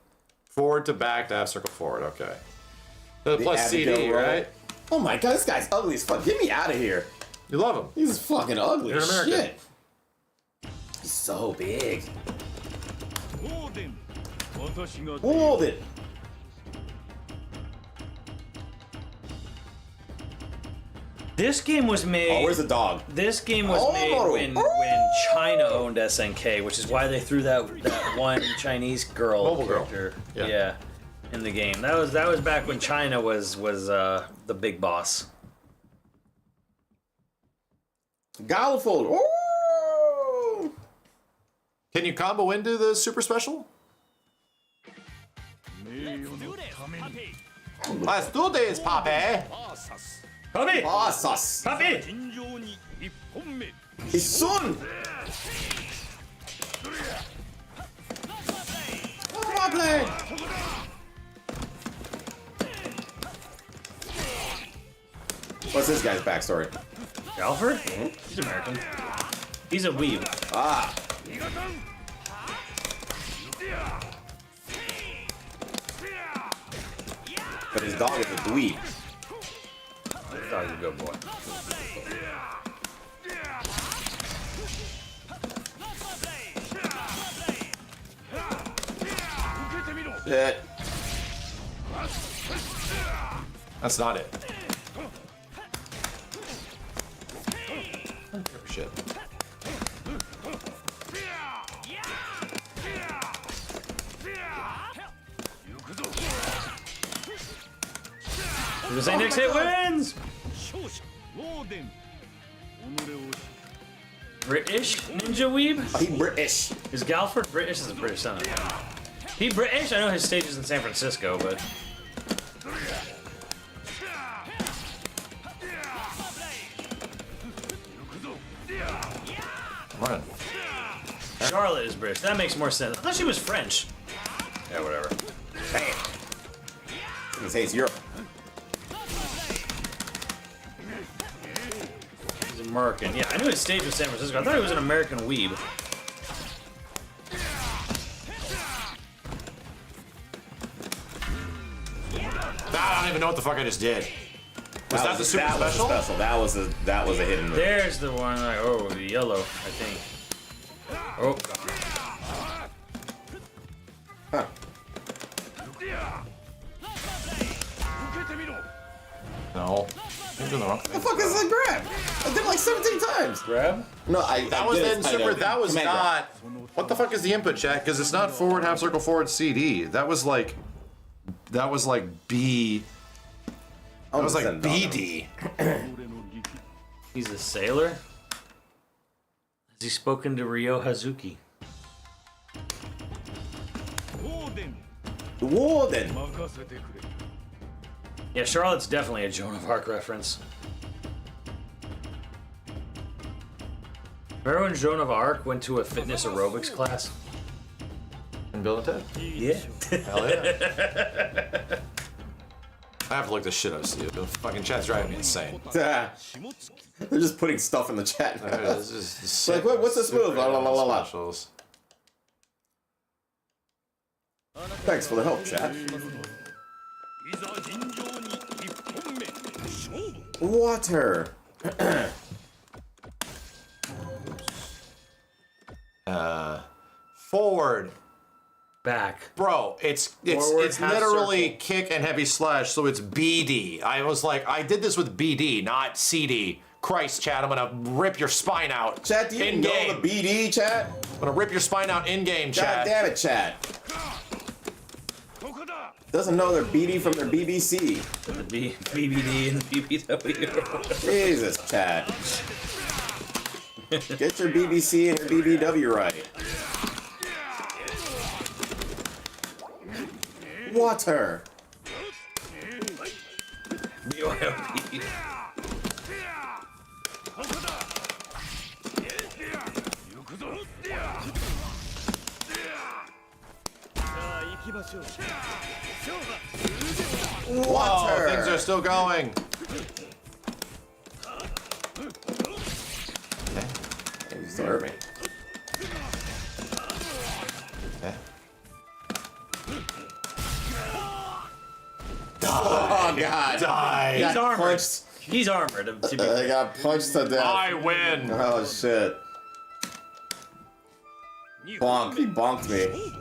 Forward to back to half circle, forward. Okay. Plus Abigail CD, roll. right? Oh my god, this guy's ugly as fuck. Get me out of here. You love him. He's fucking ugly You're an as American. shit. He's so big. Hold it. This game was made. Oh, where's the dog? This game was Oh. made when China owned SNK, which is why they threw that one Chinese girl Mobile girl. character, Yeah. in the game. That was back when China was the big boss. Galliford. Oh! Can you combo into the super special? Let's do this, Pape. Puppy! Bossas. Puppy! His son. Come on, play. What's this guy's backstory? Alfred? He's American. He's a weeb. Ah. But his dog is a dweeb. This dog's a good boy. Shit. That's not it. Shit. The St. Nick's hit wins! British Ninja Weeb? He British. Is Galford British? Is a British son. He British? I know his stage is in San Francisco, but... Come on. Charlotte is British. That makes more sense. I thought she was French. Yeah, whatever. Damn. He says Europe. He's American. Yeah, I knew his stage was San Francisco. I thought he was an American weeb. I don't even know what the fuck I just did. Was that the super that special? Was the special. That was a hidden move. There's the one. Like, oh, the yellow, I think. Oh. Huh. No. You're doing the wrong The thing. fuck is that grab? I did it like 17 times. Grab? No, That was in super. That was not. What the fuck is the input, chat? Because it's not forward half circle forward CD. That was like. That was like B. That was like BD. He's a sailor? Has he spoken to Ryo Hazuki? The Warden. Yeah, Charlotte's definitely a Joan of Arc reference. Remember when Joan of Arc went to a fitness aerobics class? And Bill and Ted. Yeah. Hell yeah. I have to look this shit up, Steve. The fucking chat's driving me insane. They're just putting stuff in the chat. This is Like, what's this move? La, la, la, la, la. Specials. Thanks for the help, chat. Water. Forward. Back. Bro, it's Forward, half literally circle. kick and heavy slash, so it's BD. I was like, I did this with BD, not CD. Christ, chat, I'm gonna rip your spine out. Chat, do you know in-game. the BD, chat? I'm gonna rip your spine out in-game, chat. God damn it, chat. Doesn't know their BD from their BBC. The BBD and the BBW. Jesus, chat. Get your BBC and your BBW right. Water. BYOP. Water. Oh, things are still going. You still hurt me. Oh god. Die. Got He's armored. punched. He's armored. To be They got punched to death. I win. Oh shit. Bonk. He bonked me.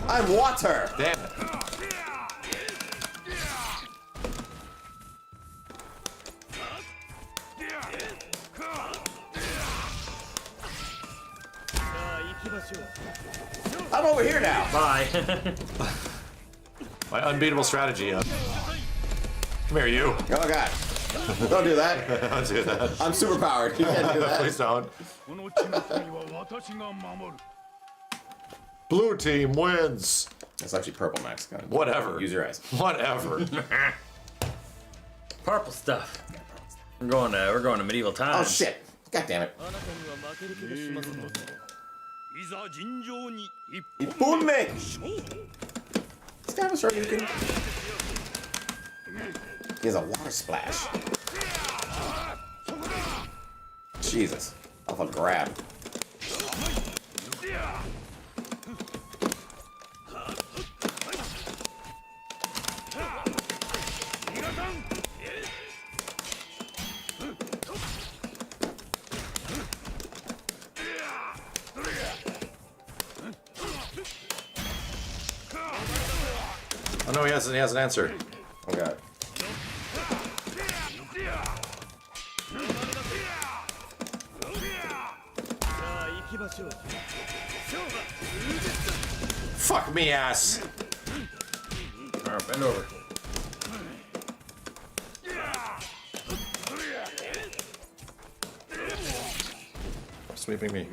I'm water. Damn it. I'm over here now. Bye. My unbeatable strategy. Come here, you. Oh god. Don't do that. Don't do that. I'm super powered. You can't do that. Please don't. Blue team wins. That's actually purple, Max. Go ahead. Whatever. Use your eyes. Whatever. Purple stuff. We're going to medieval times. Oh shit. God damn it. Boom me. This guy have a Shoryuken? He has a water splash. Jesus. Off a grab. Oh no, he has an answer. Oh god. Fuck me, ass. Alright, bend over. Sweeping me.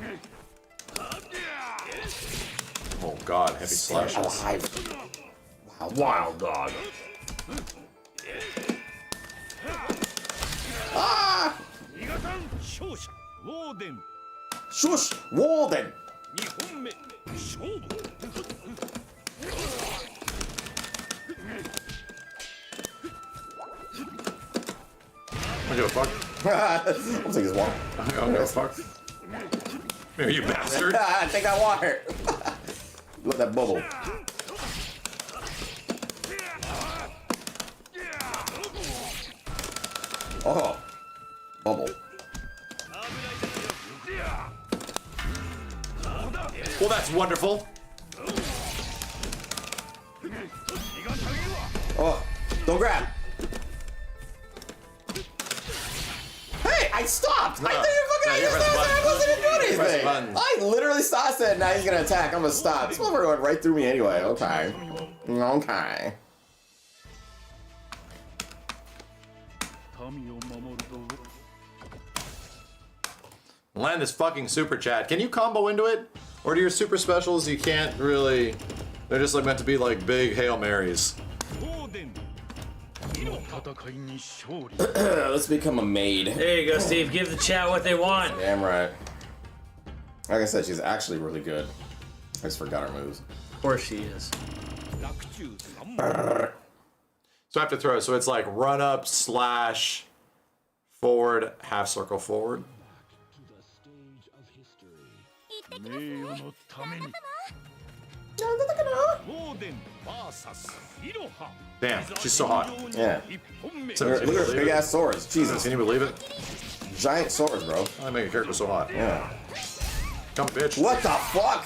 Oh god, heavy slashes. Alive. Wow. Wild dog. Ah! Shush! Walden! I give a fuck. I'll take this water. I don't give a fuck. Here, you bastard. Take that water. Look at that bubble. Oh. Bubble. Well, that's wonderful. Oh. Don't grab. Hey, I stopped. I No. didn't fucking. No, I you just press the stopped. I button. wasn't doing Press the anything. button. I literally stopped. I said, now he's gonna attack. I'm gonna stop. This motherfucker went right through me anyway. Okay. Okay. Land this fucking super chat. Can you combo into it? Or do your super specials you can't really... They're just like meant to be like big Hail Marys. Let's become a maid. There you go, Steve. Give the chat what they want. Damn right. Like I said, she's actually really good. I just forgot her moves. Of course she is. So I have to throw it. So it's like run up, slash, forward, half circle forward. Damn, she's so hot. Yeah. So, Look at her big ass swords. Jesus. Can you believe it? Giant swords, bro. I make a character so hot. Yeah. Come, bitch. What the fuck?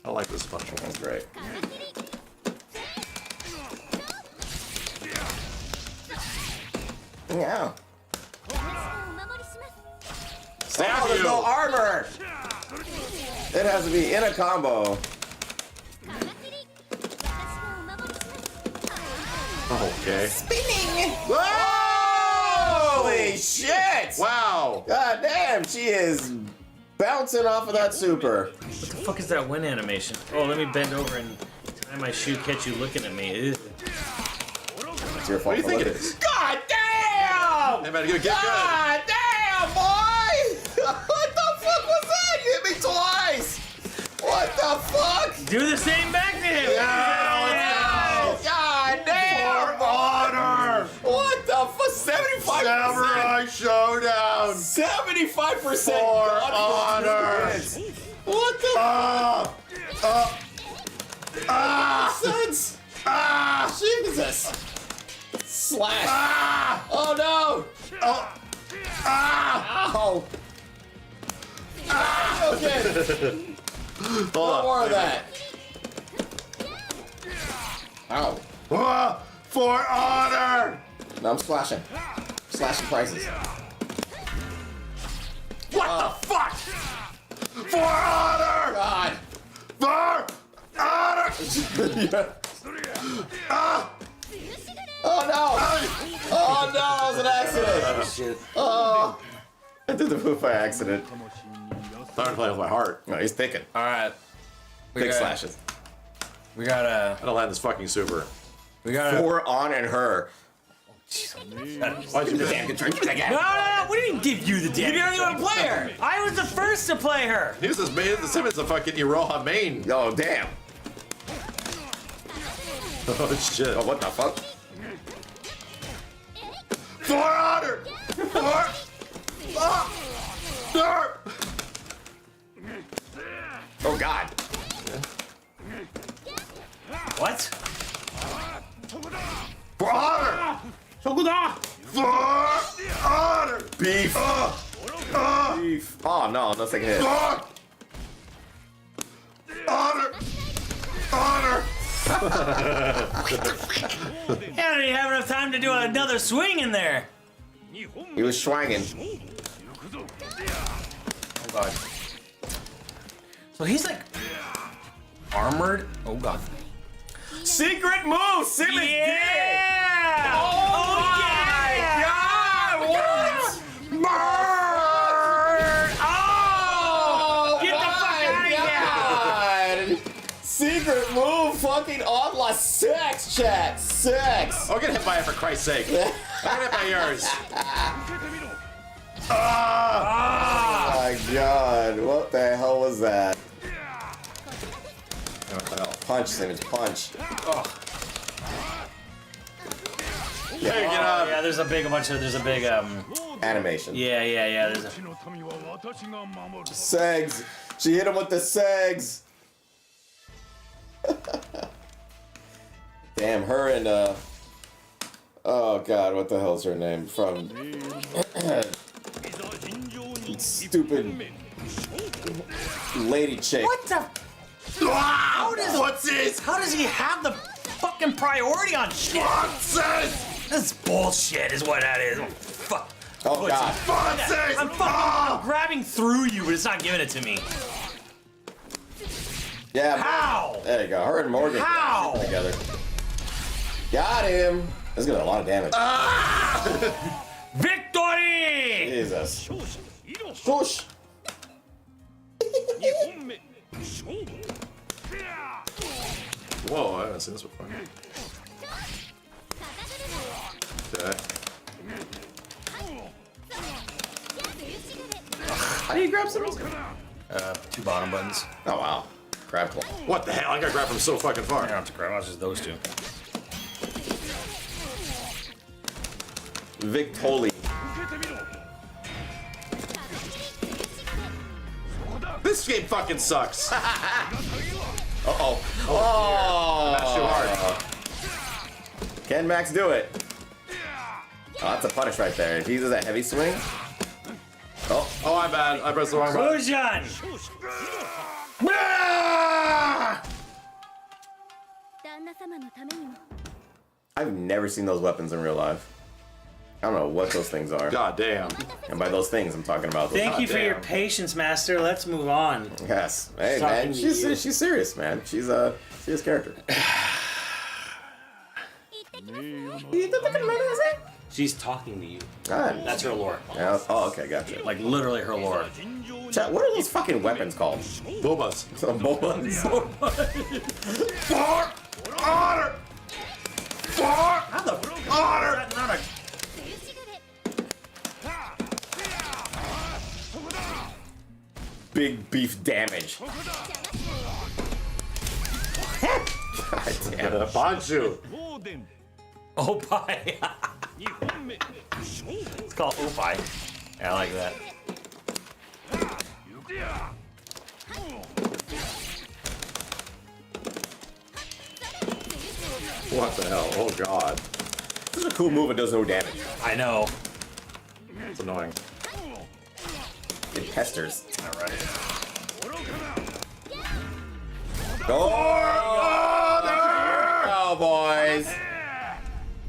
I like this punch. That's great. Yeah. Oh, there's no armor! It has to be in a combo. Okay. Spinning! Holy shit! Wow. God damn, she is bouncing off of that super. What the fuck is that wind animation? Oh, let me bend over and tie my shoe, catch you looking at me. Ew. It's your fault. What do you think it is? God damn! Hey, man, get good. God damn, boy! What the fuck was that? You hit me twice! What the fuck? Do the same back to him. Yeah, God damn! For honor! What the fuck? 75%! Samurai Showdown! 75% For God honor! What the sense? Jesus! Slash! Oh no! Oh! Ow! Okay, no more of that. Ow. For honor! No, I'm slashing. Slashing prices. What the fuck? For honor! God. For honor! Oh no! Oh no, that was an accident! Shit. Oh. I did the move by accident. I'm playing with my heart. No, he's thinking. All right. Big slashes. We gotta. I don't land this fucking super. We gotta. For on and her. Why'd you Damn, good drink again. No, we didn't give you the damn. You didn't even play her. I was the first to play her. He was this main. The Simmons a fucking Iroha main. Oh, damn. Oh shit. Oh, what the fuck? For honor! For honor! Oh, God. What? For honor! For honor! Beef. Beef. Oh, no, no second hit. Honor! Honor! I don't even have enough time to do another swing in there. He was swanging. Oh god. So he's like armored. Oh god. Secret move! Simmons did it! Yeah! Oh, my God! What? Burn! Oh! Get the fuck outta here! Secret move fucking onla sex chat! Sex! I'll get hit by it for Christ's sake. I'll get hit by yours. Oh my god, what the hell was that? What the hell? Punch, Simmons, punch. Hey, get up. Yeah, there's a big Animation. yeah, there's a Segs! She hit him with the segs! Damn, her and oh god, what the hell's her name? From stupid lady chick. What the? What's this? How does he have the fucking priority on shit? What's this? This bullshit is what that is. Oh, fuck. Oh god. What's this? I'm fucking grabbing through you, but it's not giving it to me. Yeah. How? There you go. Her and Morgan How? together. Got him. That's gonna do a lot of damage. Victory! Jesus. Push. Whoa, I haven't seen this before. Okay. How do you grab some? 2 bottom buttons. Oh wow. Crab claw. What the hell? I got grabbed from so fucking I far. don't have to grab. It's just those 2. Victoli. This game fucking sucks. Uh-oh. Oh! That's too hard. Can Max do it? Oh, that's a punish right there. If he does that heavy swing. Oh. Oh, I'm bad. I pressed the wrong button. Fusion! I've never seen those weapons in real life. I don't know what those things are. God damn. And by those things, I'm talking about those. Thank you for your damn. patience, Master. Let's move on. Yes. Hey, Talking man. to you. She's serious, man. She's a serious character. She's talking to you. God. That's her lore. Yeah, oh, okay, gotcha. Like, literally her lore. Chat, what are those fucking weapons called? Boobas. Some bullets. For honor! For honor! Not a... Big beef damage. God damn. Banju. Opie. It's called Opie. Yeah, I like that. What the hell? Oh god. This is a cool move. It does no damage. I know. It's annoying. It pesters. Alright. Oh, boys.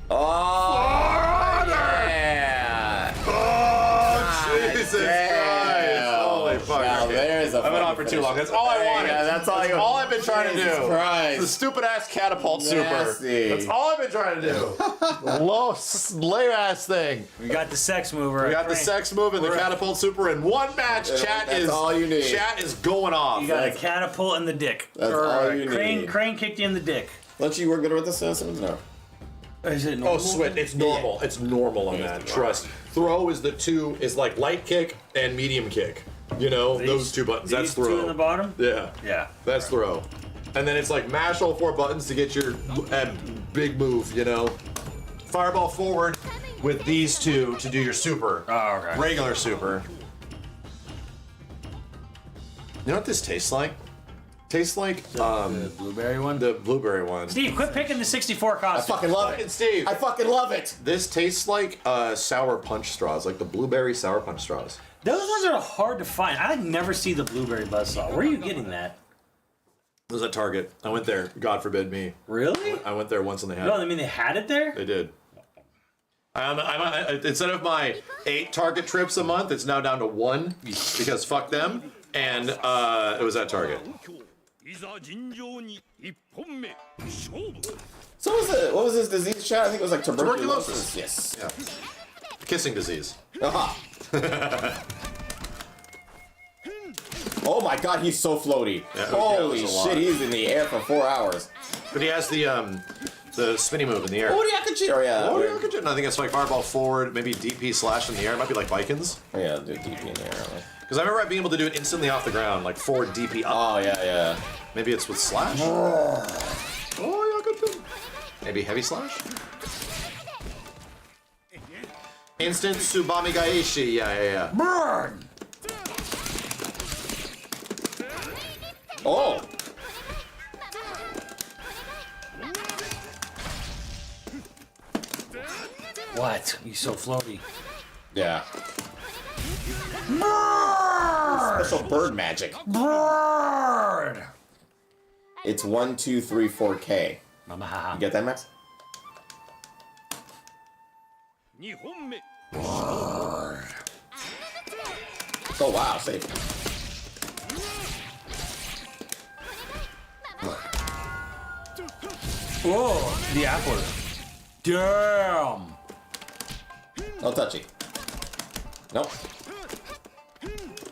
Oh, yeah. Oh, Jesus damn. Christ. Holy fuck. Now there's a I've been on for too long. That's all I wanted. Yeah, that's all I've been trying to Jesus do. Christ. The stupid ass catapult Nasty. super. That's all I've been trying to do. The low, lame ass thing. We got the sex mover. We got the sex move and the catapult super in one match. Chat that's is all you need. Chat is going off. You got a catapult in the dick. That's all you crane, need. Crane kicked you in the dick. Don't you work good with the systems? No. Is it normal? Oh, sweat. It's normal. It's normal on that. Trust. Throw is like light kick and medium kick. You know, those 2 buttons. That's These throw. 2 in the bottom? Yeah. Yeah. That's throw. And then it's like mash all 4 buttons to get your big move, you know. Fireball forward with these 2 to do your super. Oh, okay. Regular super. You know what this tastes like? Tastes like The blueberry one? the blueberry one. Steve, quit picking the 64 I costume. fucking love Fucking it. Steve. I fucking love it. This tastes like sour punch straws, like the blueberry sour punch straws. Those ones are hard to find. I never see the blueberry buzzsaw. Where are you getting that? It was at Target. I went there. God forbid me. Really? I went there once and they had No, it. I mean they had it there? They did. Instead of my 8 Target trips a month, it's now down to 1 because fuck them. And it was at Target. So what was this disease, chat? I think it was like tuberculosis. Yes. Yeah. Kissing disease. Aha. Oh my god, he's so floaty. Yeah, Holy that was a lot. shit, he's in the air for 4 hours. But he has the spinny move in the air. Oh, yeah. Oh, yeah, I think it's like fireball forward, maybe DP slash in the air. It might be like Vikings. Oh, yeah, do DP in the air. Because I remember being able to do it instantly off the ground, like forward DP up. Oh, yeah. Maybe it's with slash. Oh, yeah, good too. Maybe heavy slash. Instant Tsubami Gaeshi. Yeah. Burn! Oh! What? You so floaty. Yeah. Special bird magic. Bird! It's 1, 2, 3, 4K. Mama. You get that, Max? Oh, wow, safe. Oh, the apple. Damn! No touchy. Nope.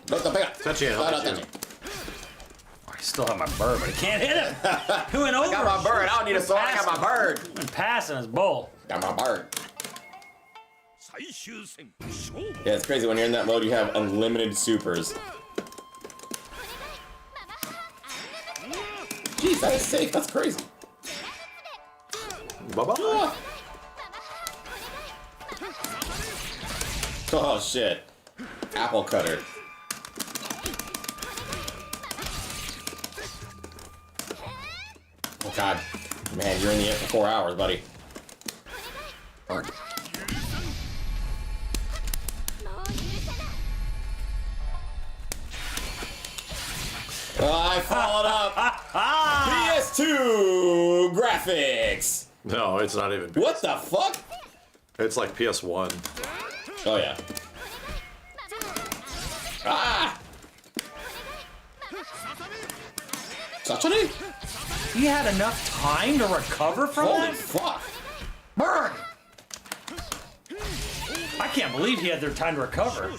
No, pick up. Touchy, No, I'll no touch you. touchy. Still have my bird, but I can't hit him. Who went over? I got my bird. I don't need a sword. I got my bird. I'm passing his bull. Got my bird. Yeah, it's crazy. When you're in that mode, you have unlimited supers. Jeez, that is safe. That's crazy. Bye-bye. Oh, shit. Apple cutter. Oh, God. Man, you're in the air for 4 hours, buddy. Burn. I followed up. PS2 graphics. No, it's not even. What the fuck? It's like PS1. Oh, yeah. Ah! Sachari? He had enough time to recover from Holy that? fuck. Burn! I can't believe he had their time to recover.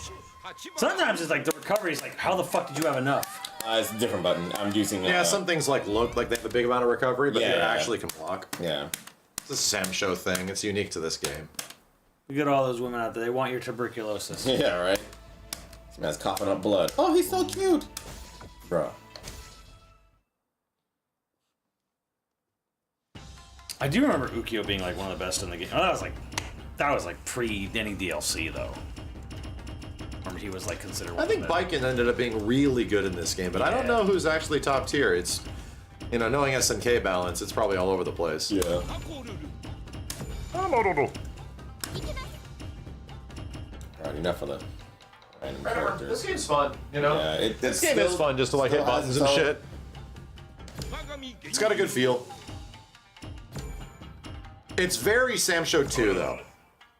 Sometimes it's like the recovery is like, how the fuck did you have enough? It's a different button. I'm using Yeah, some things like look like they have a big amount of recovery, but Yeah, they yeah. actually can block. Yeah. It's a Samsho thing. It's unique to this game. You get all those women out there, they want your tuberculosis. Yeah, right? This man's coughing up blood. Oh, he's so cute. Bro. I do remember Ukyo being like one of the best in the game. Oh, that was like pre any DLC though. Remember he was like considered one I think of the Biken ended up being really good in this game, but I don't Yeah. know who's actually top tier. It's, you know, knowing SNK balance, it's probably all over the place. Yeah. Alright, enough of the random This characters. game's fun, you know? Yeah, This game is fun just to like hit still has buttons and its own- shit. It's got a good feel. It's very Samsho 2 though.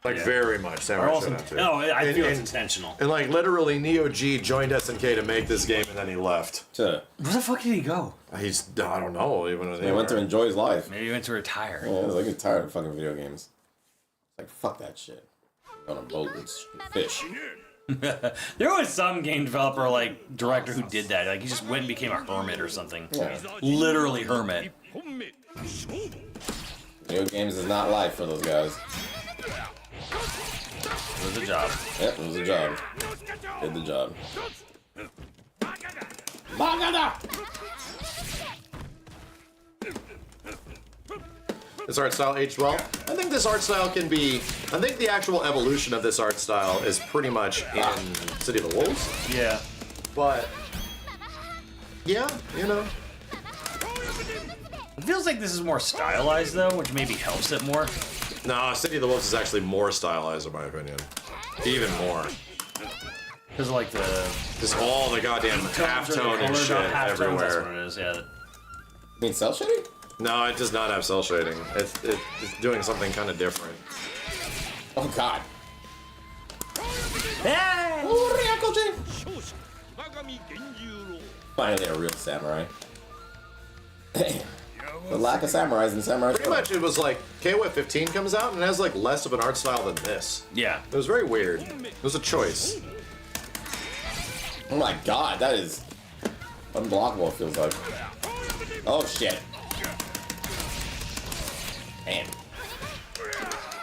Like Yeah. very much Or also, Samsho 2. no, I And- feel it's and- intentional. And like literally Neo G joined SNK to make this game and then he left. To, Where the fuck did he go? I don't know even. he went to enjoy his life. Maybe he went to retire. Yeah, I was like, he's tired of fucking video games. Like, fuck that shit. On a boat with fish. There was some game developer, like director, who did that. Like he just went and became a hermit or something. Yeah. Literally hermit. Video games is not life for those guys. It was a job. Yep, it was a job. Did the job. Bagada! This art style aged well. I think this art style can be. I think the actual evolution of this art style is pretty much in City of the Wolves. Yeah. But yeah, you know. It feels like this is more stylized though, which maybe helps it more. No, City of the Wolves is actually more stylized in my opinion. Even more. Because like the Just all the goddamn halftone and shit That's what everywhere. it is. Yeah. You mean cell shading? No, it does not have cell shading. It's doing something kind of different. Oh god. Hey! Finally a real samurai. Damn. The lack of samurais in Samurai Pretty much it was like KOF 15 comes out and it has like less of an art style than this. Yeah. It was very weird. It was a choice. Oh my god, that is unblockable, it feels like. Oh shit. Damn.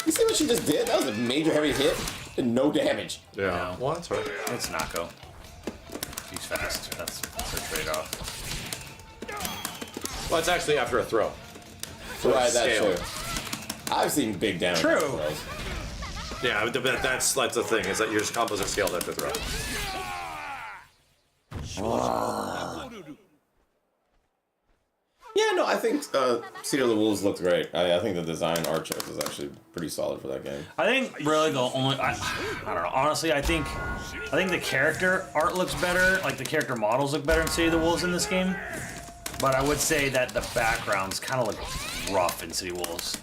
You see what she just did? That was a major heavy hit and no damage. Yeah. Well, that's right. It's Nako. She's fast. That's her trade-off. Well, it's actually after a throw. So Right, it's that's scaled. true. I've seen big damage. True. throws. Yeah, but that's the thing, is that your combos are scaled after throw. Yeah, no, I think City of the Wolves looked great. I think the design art choice is actually pretty solid for that game. I think really the only I don't know. Honestly, I think the character art looks better. Like the character models look better in City of the Wolves in this game. But I would say that the backgrounds kind of look rough in City Wolves.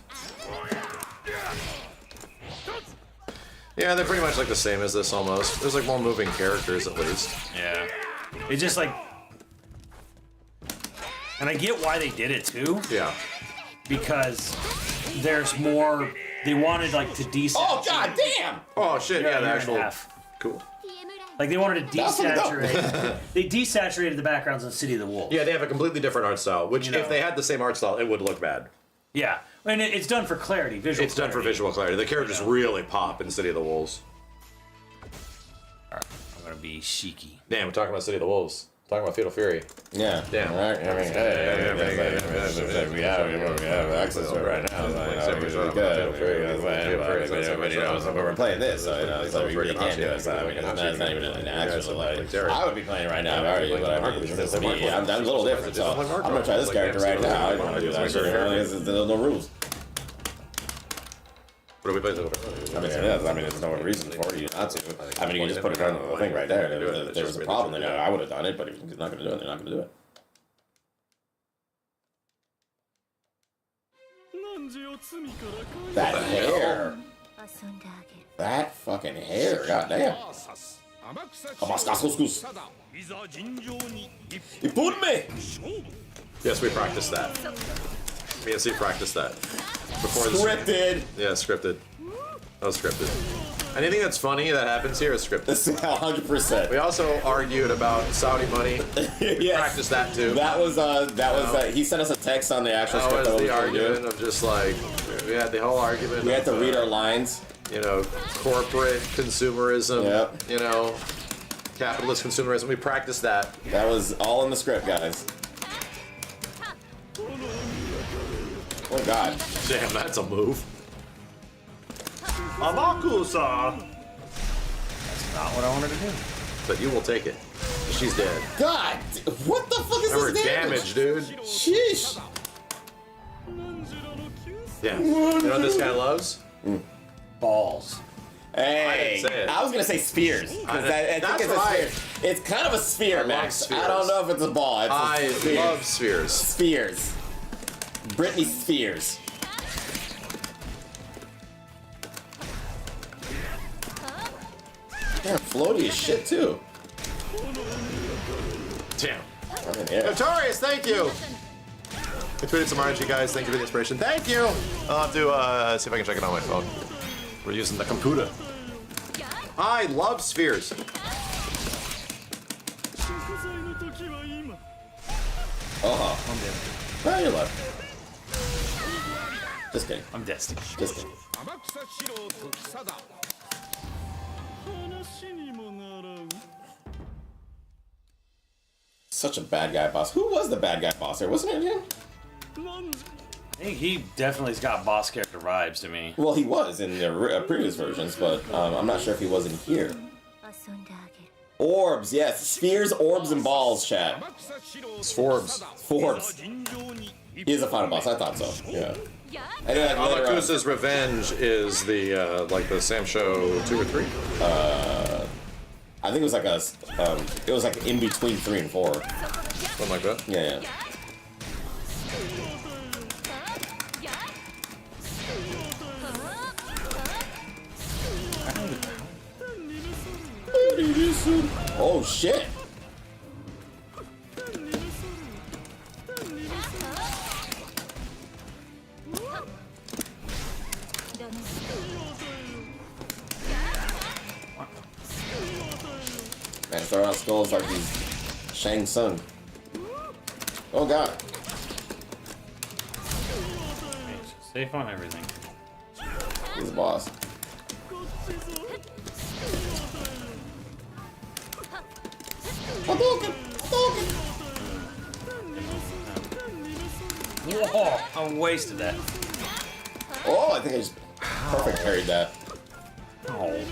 Yeah, they're pretty much like the same as this almost. There's like more moving characters at least. Yeah. It's just like, and I get why they did it too, Yeah. because there's more. They wanted like to decent. Oh god damn! Oh shit, yeah, the year and a actual. half. Cool. Like they wanted to That's what it desaturate. They desaturated the backgrounds in City of the Wolves. Yeah, they have a completely different art style. Which, You know. if they had the same art style, it would look bad. Yeah, and it's done for clarity, visual. It's done for clarity. visual clarity. The characters really pop in City of the Wolves. Alright, I'm gonna be cheeky. Damn, we're talking about City of the Wolves. Talking about Fatal Fury. Yeah. Damn. All right. I mean, hey, we have access to it right now. Everybody knows we're playing this, so we really can't do it. So I mean, that's not even an actual like. I would be playing it right now if I were you, but I mean, it's just me. I'm a little different, so I'm gonna try this character right now. I don't want to do that. There's no rules. What are we playing? I mean, it is. I mean, there's no reason for you not to. I mean, you can just put it on the thing right there. If there's a problem, then I would have done it, but if he's not going to do it, they're not going to do it. That hair. That fucking hair. Goddamn. You put me. Yes, we practiced that. Me and Steve practiced that. Before Scripted. Yeah, scripted. That was scripted. Anything that's funny that happens here is scripted. This is 100%. We also argued about Saudi money. Yes. Practiced that too. That was he sent us a text on the actual That script was that we the were gonna do. argument of just like, we had the whole argument. We had to of, read our lines. You know, corporate consumerism. Yep. You know, capitalist consumerism. We practiced that. That was all in the script, guys. Oh God. Damn, that's a move. Amakusa. That's not what I wanted to do. But you will take it. She's dead. God, what the fuck is Remember this damage, dude. Sheesh. Yeah. You know what this guy loves? Balls. Hey, didn't say it. I was gonna say spheres. I think That's it's right. a sphere. It's kind of a sphere, love Max. spheres. I don't know if it's a ball. It's a I sphere. love spheres. Spheres. Britney Spears. Damn, floaty as shit too. Damn. I mean, yeah. Notorious, thank you. I tweeted some RNG guys. Thank you for the inspiration. Thank you. I'll have to see if I can check it on my phone. We're using the computer. I love spheres. I'm dead. Oh, you're left. Just kidding. I'm destined. Just kidding. Such a bad guy boss. Who was the bad guy boss there? Wasn't it him? I think he definitely's got boss character vibes to me. Well, he was in the previous versions, but I'm not sure if he was in here. Orbs, yes. Spheres, orbs, and balls, chat. It's Forbes. Forbes. He is a final boss. I thought so. Yeah. And then like, later on, Amakusa's Revenge is the like the Samsho 2 or 3. I think it was like it was like in between 3 and 4. Something like that. Yeah. Oh shit! Man, throw out skulls like he's Shang Tsung. Oh god. Safe on everything. He's the boss. Whoa! I wasted that. Oh, I think I just perfect parried that. Oh.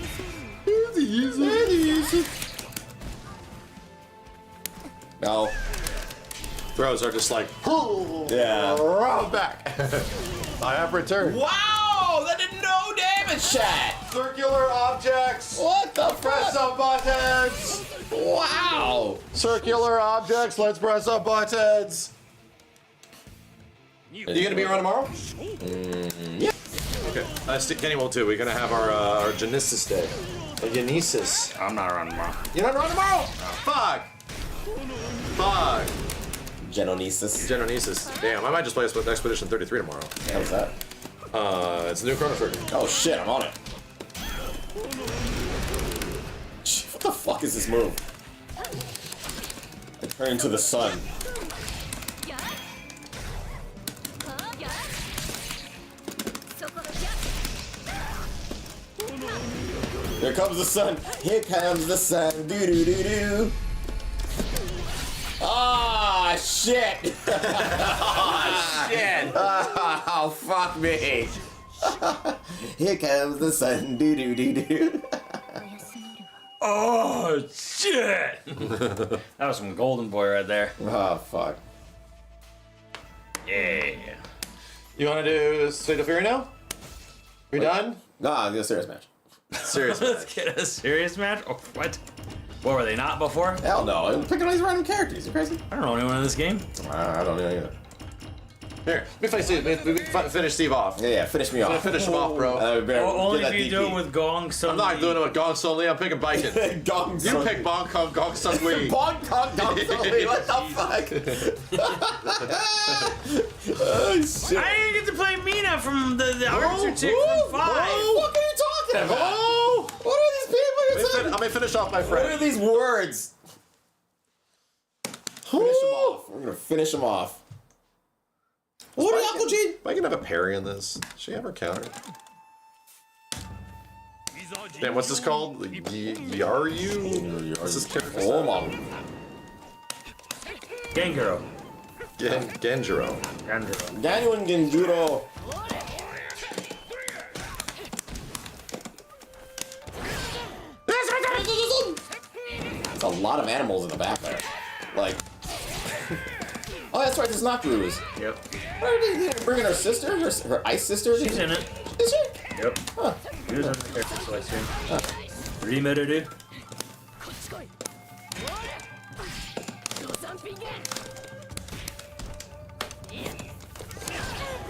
No. Throws are just like, Yeah. I'm back. I have returned. Wow! That did no damage, chat! Circular objects. What the Press fuck? some buttons. Wow! Circular objects. Let's press some buttons. you gonna be around tomorrow? Yeah. Okay. Kenny will too. We're gonna have our Genesis Day. A Genesis. I'm not around tomorrow. You're not around tomorrow. Fuck. Fuck. Genonesis. Genesis. Damn, I might just play Expedition 33 tomorrow. How's that? It's a new Chrono Trigger. Oh shit, I'm on it. What the fuck? fuck is this move? I turn into the sun. Here comes the sun. Here comes the sun. Doo doo doo doo. Ah, shit. Oh, shit! Oh, fuck me. Here comes the sun. Doo doo doo doo. Oh shit! That was some golden boy right there. Oh, fuck. Yeah. You want to do State of Fury now? We done? Nah, it's a serious match. Seriously. Let's get a serious match. Oh, what? What were they not before? Hell no. I'm picking all these random characters. You crazy? I don't know anyone in this game. I don't know either. Here, let me finish Steve off. Yeah, finish me off. Finish him off, bro. Only if you do it with Gong Sun. I'm not doing it with Gong Sun Lee. I'm picking Baiken. Gong You Sun. pick Gong Sun Lee. Gong Sun Lee. What the fuck? Oh, shit. I didn't get to play Mina from the archer chick from 5. What are you talking about? What are these people you're talking? Let me finish off my What friend. are these words? Finish them off. We're gonna finish them off. What are you, Uncle Gene? Am I gonna have a parry in this? Does she have her counter? Damn, what's this called? Yaru? What's this character? Oh, mom. Gengaro. Genjiro. Gengaro. Daniel and Genjuro. There's a lot of animals in the back there. Like. Oh, that's right, there's Naku's. Yep. Where are they bringing her sister? Her ice sister? She's in it. Is she? Yep. Huh. She was in the character selection. Remedited.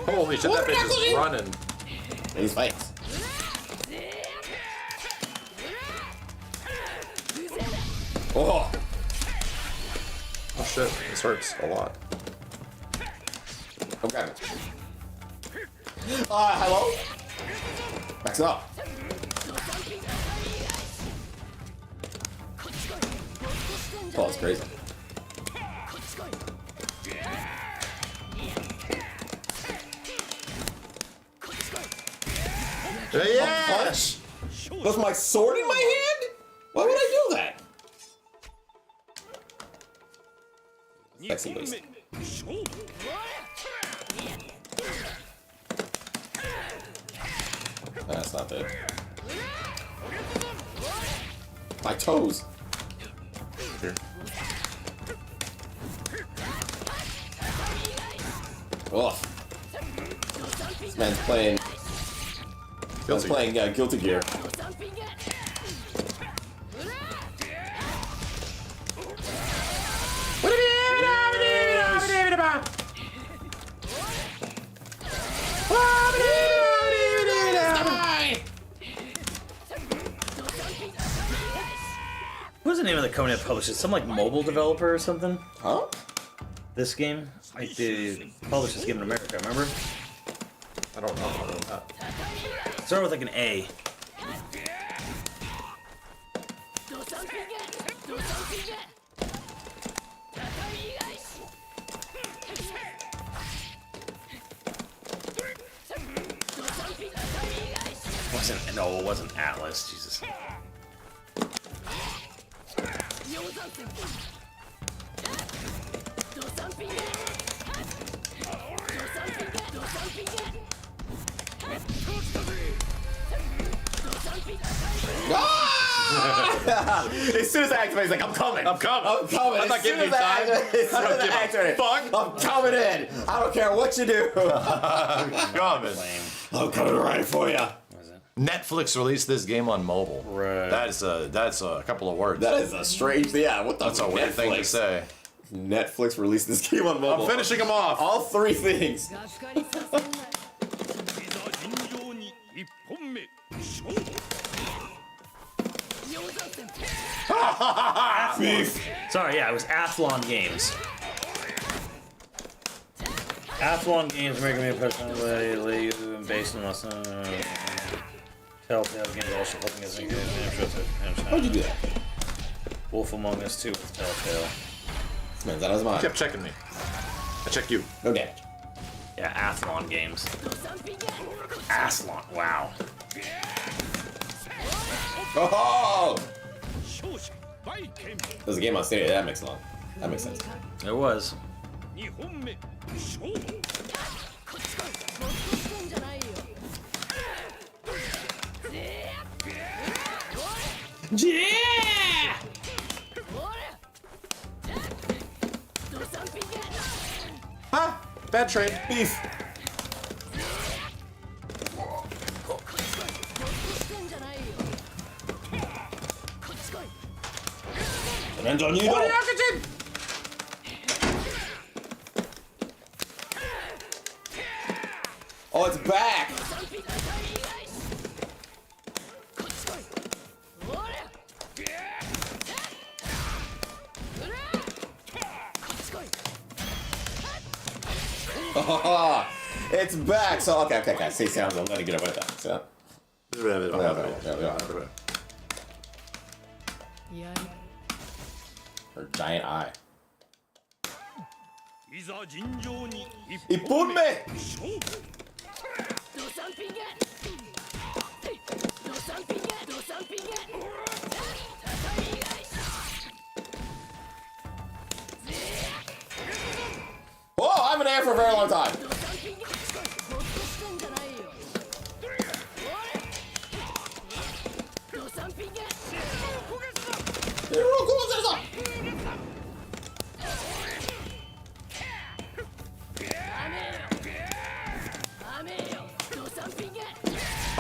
Holy shit, that bitch is running. These fights. Oh. Oh shit, this hurts a lot. Okay. Hello? Max it up. Oh, it's crazy. Yeah! Punch? With my sword in my hand? Why would I do that? Sexy beast. That's not it. My toes. Here. Ugh. This man's playing. Guilty Gear. What was the name of the company that published it? Some like mobile developer or something? Huh? This game? Like they published this game in America, remember? I don't know. Started with like an A. No, it wasn't Atlas. Jesus. As soon as I activate, he's like, I'm coming. I'm I'm not giving you time. As soon as I activate, Fuck. I'm coming in. I don't care what you do. Coming. I'm coming right for you. Netflix released this game on mobile. Right. That's a couple of words. That is a strange, yeah, what the That's a weird thing to say. Netflix released this game on mobile. I'm finishing them off. All three things. Sorry, yeah, it was Athlon Games. Athlon Games making me a person based on us. Telltale Games also helping us. How'd you do that? Wolf Among Us 2 with Telltale. This man's out of his mind. Kept checking me. I check you. No damage. Yeah, Athlon games. Athlon, wow. Oh! There's a game on Stadia. That makes sense. It was. Yeah! Huh? Bad trade. Beef. Depends on you, though. Oh, it's back. Oh, it's back. So okay. See, sounds. I'm gonna get away with that. So. Her giant eye. Ipunme! Oh, I'm in air for a very long time.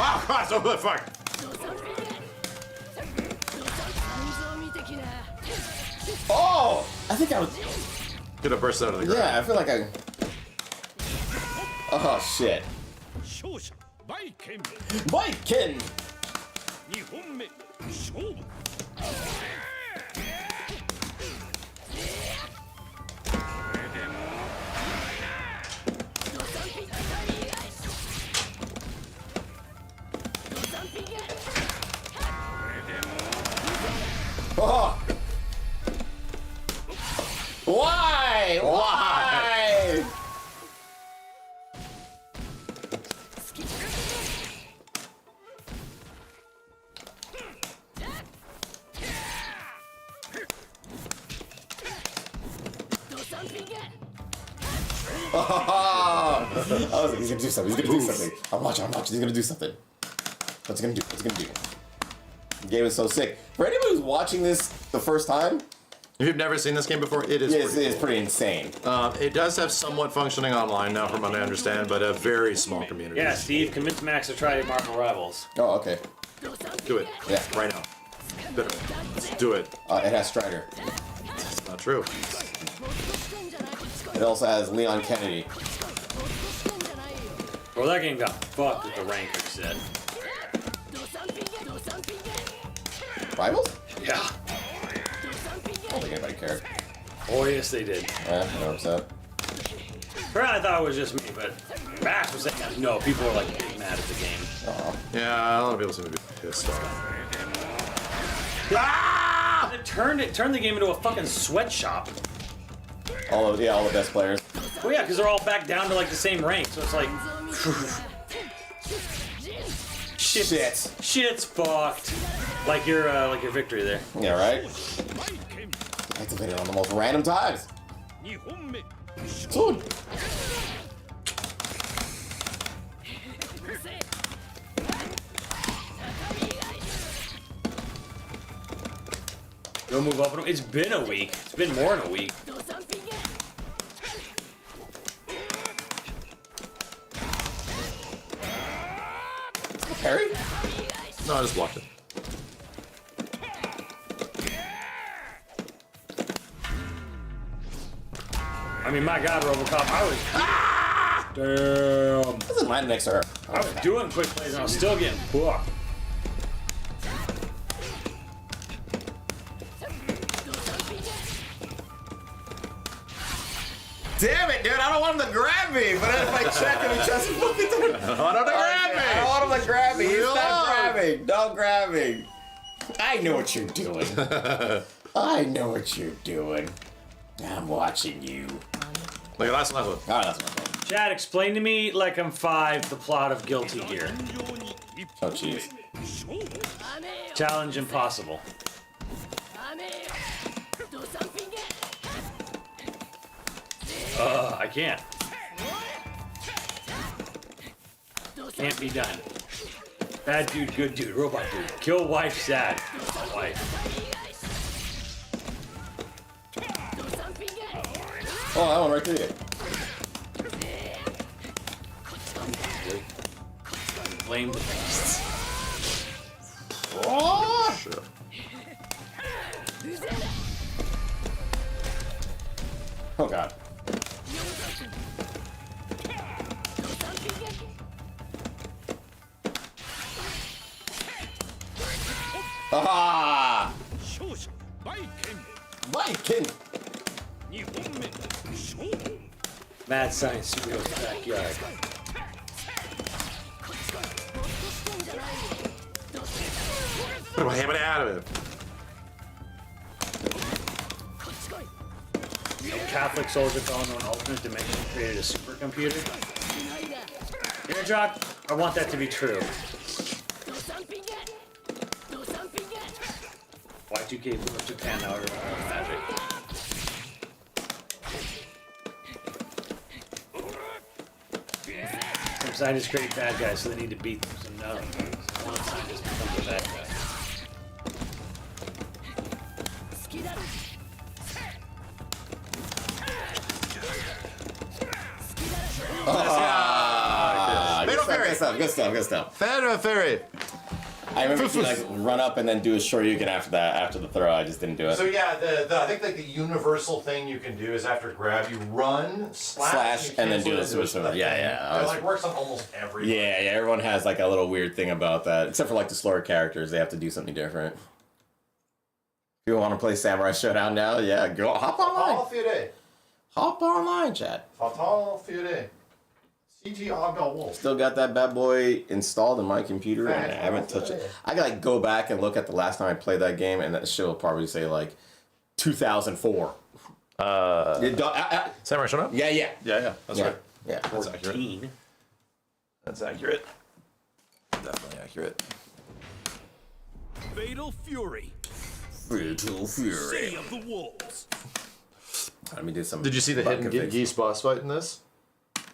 Oh, God, what the fuck? Oh, I think I was. Could have burst out of the ground. Yeah, I feel like I. Oh shit. Baiken! Oh! Why? Why? I was like, he's gonna do something. He's gonna do something. I'm watching. He's gonna do something. What's he gonna do? The game is so sick. For anybody who's watching this the first time, If you've never seen this game before, it is it's pretty insane. It does have somewhat functioning online now, from what I understand, but a very small community. Yeah, Steve, convince Max to try Marvel Rivals. Oh, okay. Do it. Yeah. Right now. Let's do it. It has Strider. It's not true. It also has Leon Kennedy. Well, that game got fucked with the ranker set. Rivals? Yeah. I don't think anybody cared. Oh, yes, they did. Yeah, 100%. First, I thought it was just me, but Max was saying, no, people were like big mad at the game. Oh. Yeah, a lot of people seem to be pissed off. Ah! It turned the game into a fucking sweatshop. All the best players. Well, yeah, because they're all back down to like the same rank, so it's like shit's fucked. Like your victory there. Yeah, right? Activated on the most random times. Dude. Don't move up. It's been a week. It's been more than a week. Harry? No, I just blocked it. I mean, my God, RoboCop, I was... Damn. I wasn't lying next to her. I was doing quick plays and I was still getting booked. Damn it, dude! I don't want him to grab me, but if I check him, he just fucking I don't want him to grab me! I don't want him to grab me. He's Leave not alone. grabbing. Don't grab me. I know what you're doing. I know what you're doing. I'm watching you. Like last one. Oh, that's my fault. Chad, explain to me like I'm 5 the plot of Guilty Gear. Oh, jeez. Challenge impossible. I can't. Can't be done. Bad dude, good dude, robot dude. Kill wife, sad. Wife. Oh, that one right there. Blame the beasts. Oh! Shit. Oh, God. Ah! Viking! Mad Science Studios backyard. Hammer out of it. Catholic soldier fell into an alternate dimension and created a supercomputer. Jock, I want that to be true. Y2K for Japan now, magic. Some scientists create bad guys, so they need to beat them. So no, one scientist becomes a bad guy. Good stuff. Fatal Fury. I remember if you like run up and then do a Shoryuken after the throw. I just didn't do it. So yeah, I think like the universal thing you can do is after grab, you run, slash and then cancel do the it, switch over. Yeah. It like works on almost every. Yeah. Everyone has like a little weird thing about that, except for like the slower characters. They have to do something different. If you want to play Samurai Showdown now, yeah, go hop online. Fatal Fury. Hop online, chat. Fatal Fury. CG Wolf. Still got that bad boy installed in my computer, and I haven't touched it. I gotta like go back and look at the last time I played that game, and that shit will probably say like 2004. Samurai Shodown? Yeah. That's right. Yeah. That's accurate. 14. That's accurate. Definitely accurate. Fatal Fury. Fatal Fury. City of the Wolves. Let me do some. Did you see the bug hidden config. geese boss fight in this?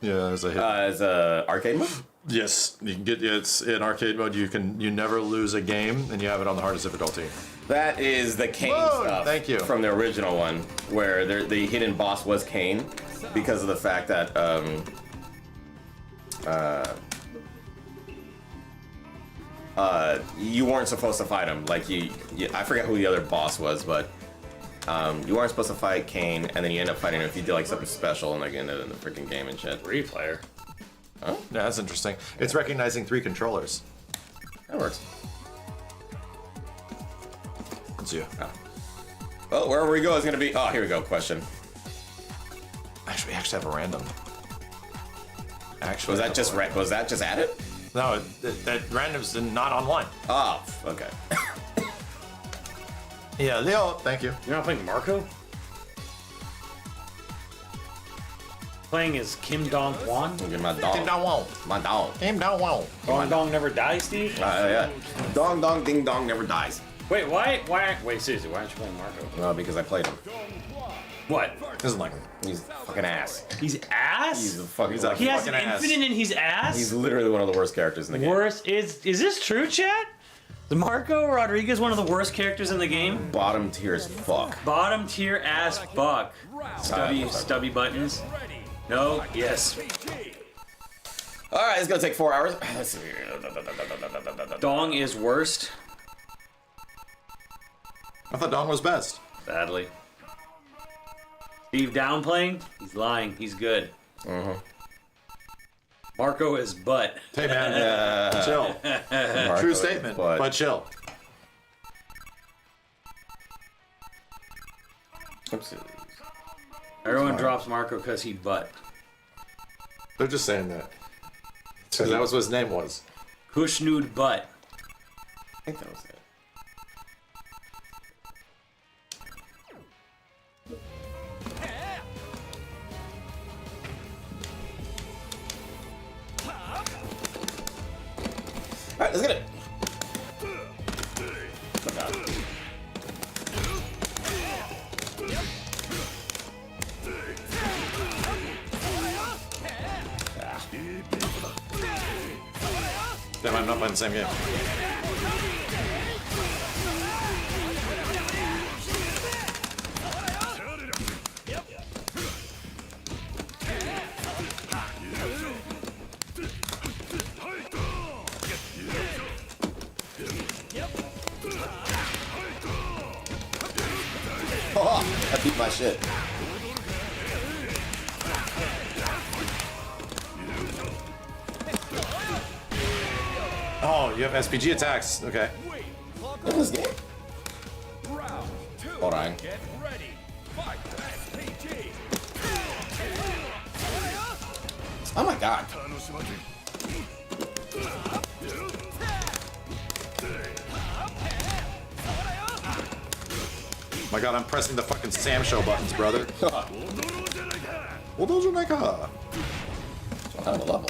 Yeah, there's a hit. As a arcade mode? Yes, you can get it's in arcade mode. You never lose a game, and you have it on the hardest difficulty. That is the Kane Whoa, stuff. thank you. From the original one, where the hidden boss was Kane, because of the fact that you weren't supposed to fight him. Like I forget who the other boss was, but you weren't supposed to fight Kane, and then you end up fighting him if you did like something special and like ended in the freaking game and shit. 3-player. Yeah, that's interesting. It's recognizing 3 controllers. That works. It's you. Well, wherever we go is gonna be. Oh, here we go. Question. Actually, we actually have a random. Actually, Was that just added? No, that random's not online. Oh, okay. Yeah, Leo. Thank you. You're not playing Marco? Playing as Kim Dong Hwan? Give my dog. Kim Dong-won. My dog. Kim Dong-won. Dong Dong never dies, Steve? Yeah. Dong dong ding dong never dies. Wait, wait, seriously, why aren't you playing Marco? No, because I played him. What? Doesn't like him. He's fucking ass. He's ass? He's a fucking. He's like- he has an fucking ass. infinite and he's ass? He's literally one of the worst characters in the game. Worst is this true, chat? The Marco Rodriguez one of the worst characters in the game? Bottom tier as fuck. Bottom tier ass fuck. Stubby buttons. No, yes. All right, it's gonna take 4 hours. Let's see. Dong is worst. I thought Dong was best. Badly. Steve downplaying? He's lying. He's good. Marco is butt. Hey man, chill. Marco True is statement, butt. but chill. Oopsies. Everyone drops Marco because he butt. They're just saying that. Because that was what his name was. Kushnood butt. I think that was it. Let's get it. Oh, God. Damn, I'm not playing the same game. Oh, I beat my shit. Oh, you have SPG attacks. Okay. In this game? Hold on. Oh my god. My god, I'm pressing the fucking Samsho buttons, brother. Well, those are like What kind of a level?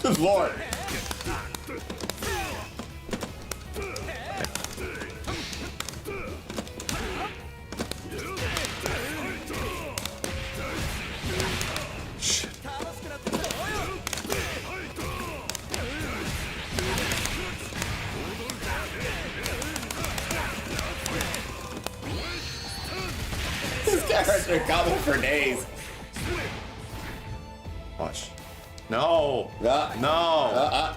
Good lord. This character coming for days. Watch. No. Yeah. No.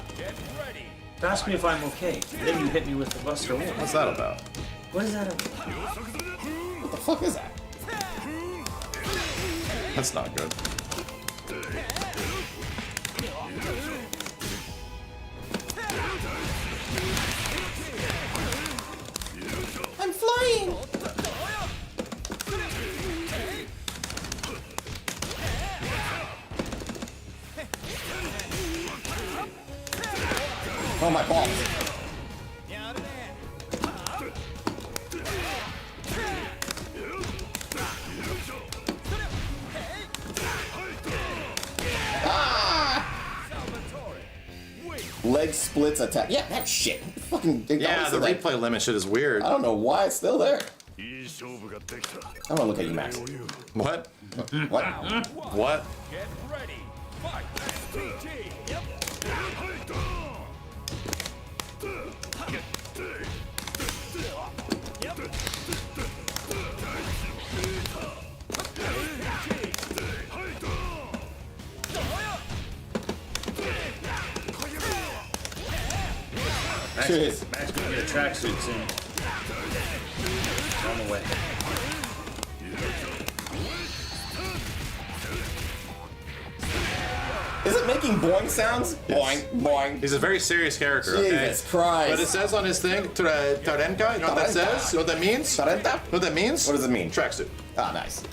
Ask me if I'm okay. Then you hit me with the Buster Wolf. What's that about? What is that about? What the fuck is that? That's not good. I'm flying. Oh my balls. Leg splits attack. Yeah, that shit. Fucking. Yeah, the replay limit shit is weird. I don't know why it's still there. I'm gonna look at you, Max. What? What? What? Jeez. Max gonna get a tracksuit soon. It's on the way. Is it making boing sounds? Yes. Boing, boing. He's a very serious character. Jesus Okay? Christ. But it says on his thing, Tarenka. You know what that says? You know what that means? You Tarenta? know what that means? What does it mean? Tracksuit. Ah, nice.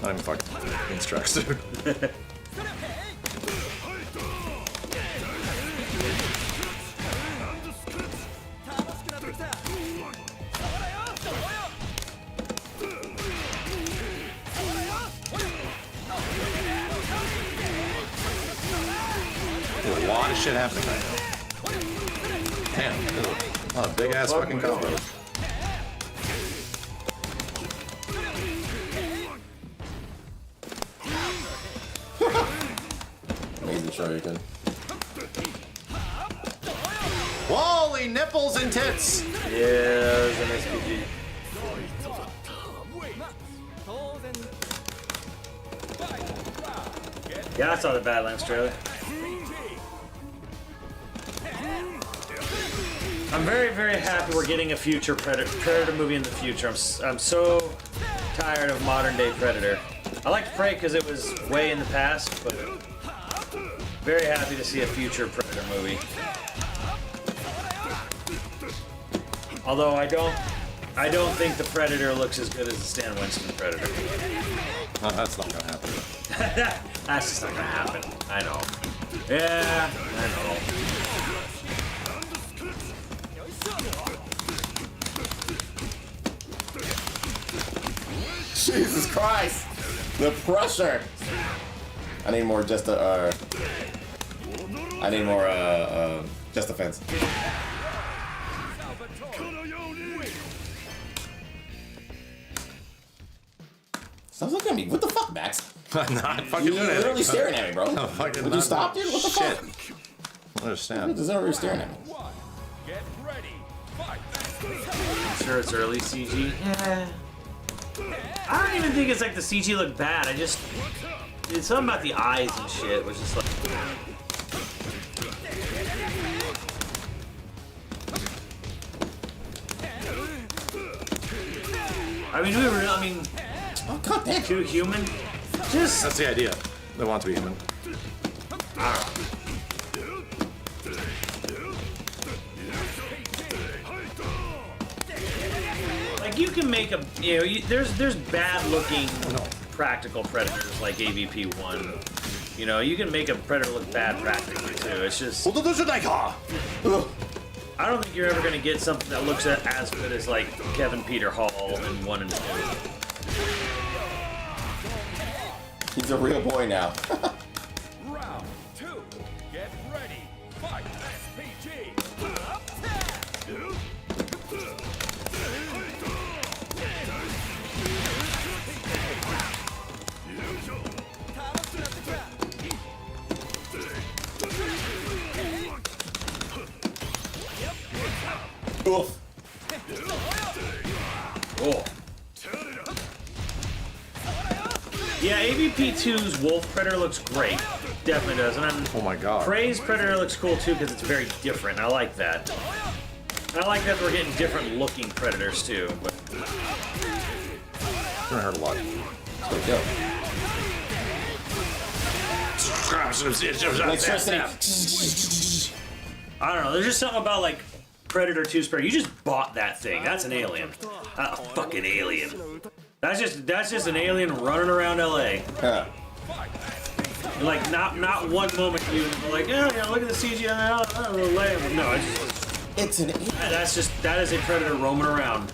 Not even fucking. It means tracksuit. There's a lot of shit happening right now. Damn, there's a lot of big ass fucking combos. Amazing show you can. Holy nipples and tits! Yeah, there's an SPG. Yeah, I saw the Badlands trailer. I'm very, very happy we're getting a future Predator movie in the future. I'm so tired of modern day Predator. I liked Prey because it was way in the past, but very happy to see a future Predator movie. Although I don't think the Predator looks as good as the Stan Winston Predator. Oh, that's not gonna happen. That's just not gonna happen. I know. Yeah, I know. Christ! The pressure! I need more just a, I need more, just defense. Stop looking at me. What the fuck, Max? I'm not fucking You're doing literally anything. staring at me, bro. Fucking Would you stop, dude? What the shit. fuck? I don't understand. There's no staring at me. Get ready. Fight. Sure, it's early CG. Yeah. I don't even think it's like the CG looked bad. It's something about the eyes and shit, which is like. I mean, Oh, god damn. too human. Just That's the idea. They want to be human. like you can make a there's bad looking practical predators like AVP 1. You know, you can make a predator look bad practically too. It's just I don't think you're ever gonna get something that looks as good as like Kevin Peter Hall in 1 and 2. He's a real boy now. Round 2. Get ready. Fight. SPG. Oof. Cool. Yeah, AVP2's Wolf Predator looks great. Definitely does. And then Oh my god. Prey's Predator looks cool too because it's very different. I like that. I like that we're getting different looking Predators too. But It's gonna hurt a lot. Let's go. Electricity. I don't know. There's just something about like Predator 2's Predator. You just bought that thing. That's an alien. A fucking alien. That's just an alien running around LA. Yeah. Like not one moment you like, yeah, look at the CG on the land. No, It's an that is a predator roaming around.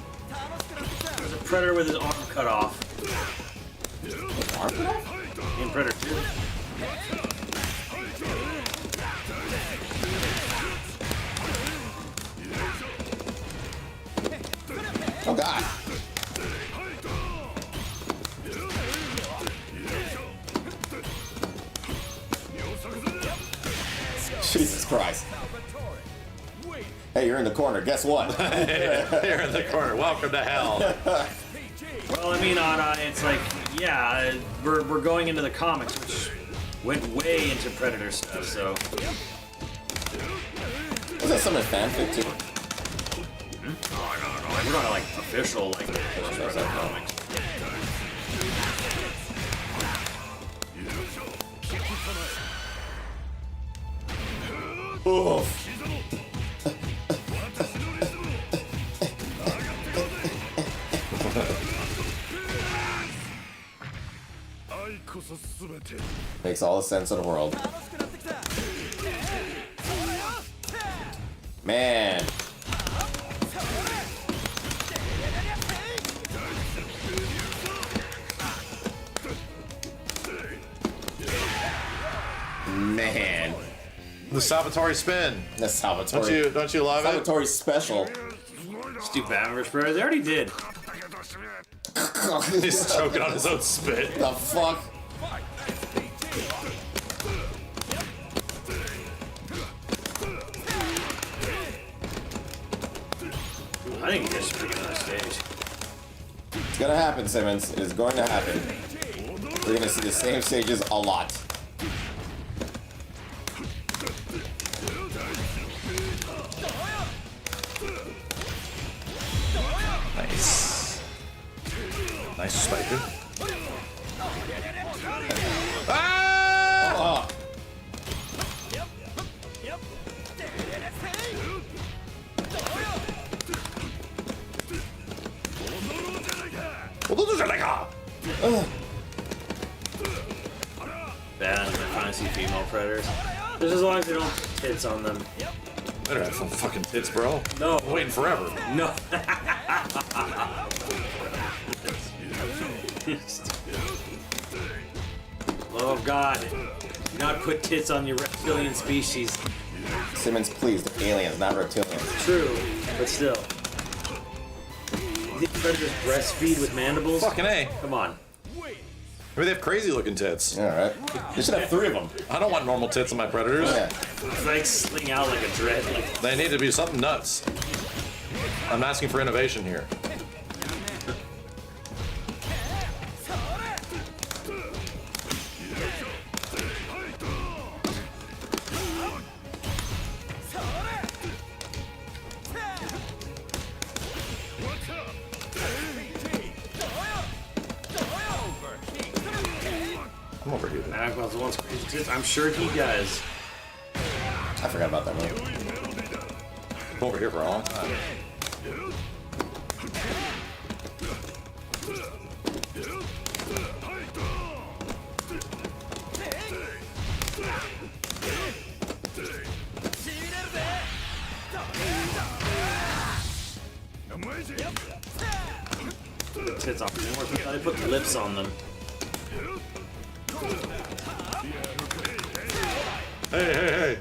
There's a predator with his arm cut off. arm cut off? In Predator 2. Oh god. Jesus Christ. Hey, you're in the corner. Guess what? You're in the corner. Welcome to hell. Well, I mean, it's like, yeah, we're going into the comics, which went way into Predator stuff. So Was that some fanfic too? oh, I don't know. Like, we're not like official like Predator comics. Oof. Makes all the sense in the world. Man. Man. The Salvatore spin. That's Salvatore. Don't you love it? Salvatore special. Stupid Batman vs. Predator. They already did. He's choking on his own spit. The fuck? I think he gets to pick another stage. It's gonna happen, Simmons. It is going to happen. We're gonna see the same stages a lot. Nice. Nice spiker. Ah! Oh. Bad when I finally see female predators. Just as long as they don't have tits on them. Better have some fucking tits, bro. No. I'm waiting forever. No. Love of God. Do not put tits on your reptilian species. Simmons, please, they're aliens, not reptilians. True, but still. You think predators breastfeed with mandibles? Fucking A. Come on. Maybe they have crazy looking tits. All right. They should have 3 of them. I don't want normal tits on my predators. Yeah. It's like sling out like a dread. Like, They need to be something nuts. I'm asking for innovation here. I'm over here. Magwell's wants crazy tits. I'm sure he does. I forgot about that one. I'm over here for a long time. Tits off. They put lips on them. Hey.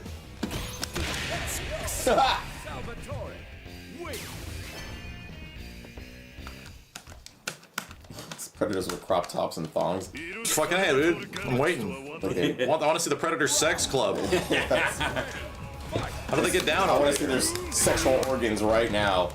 Predators with crop tops and thongs. Fucking A, dude. I'm waiting. Okay. I want to see the Predator Sex Club. How do they get down I on want it? to see their sexual organs right now.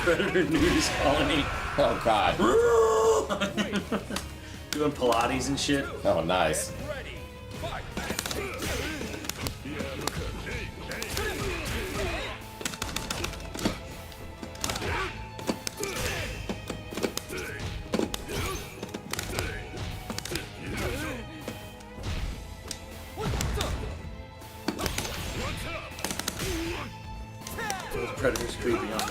Predator nudist colony. Oh god. Doing Pilates and shit. Oh, nice. Those predators creeping on me.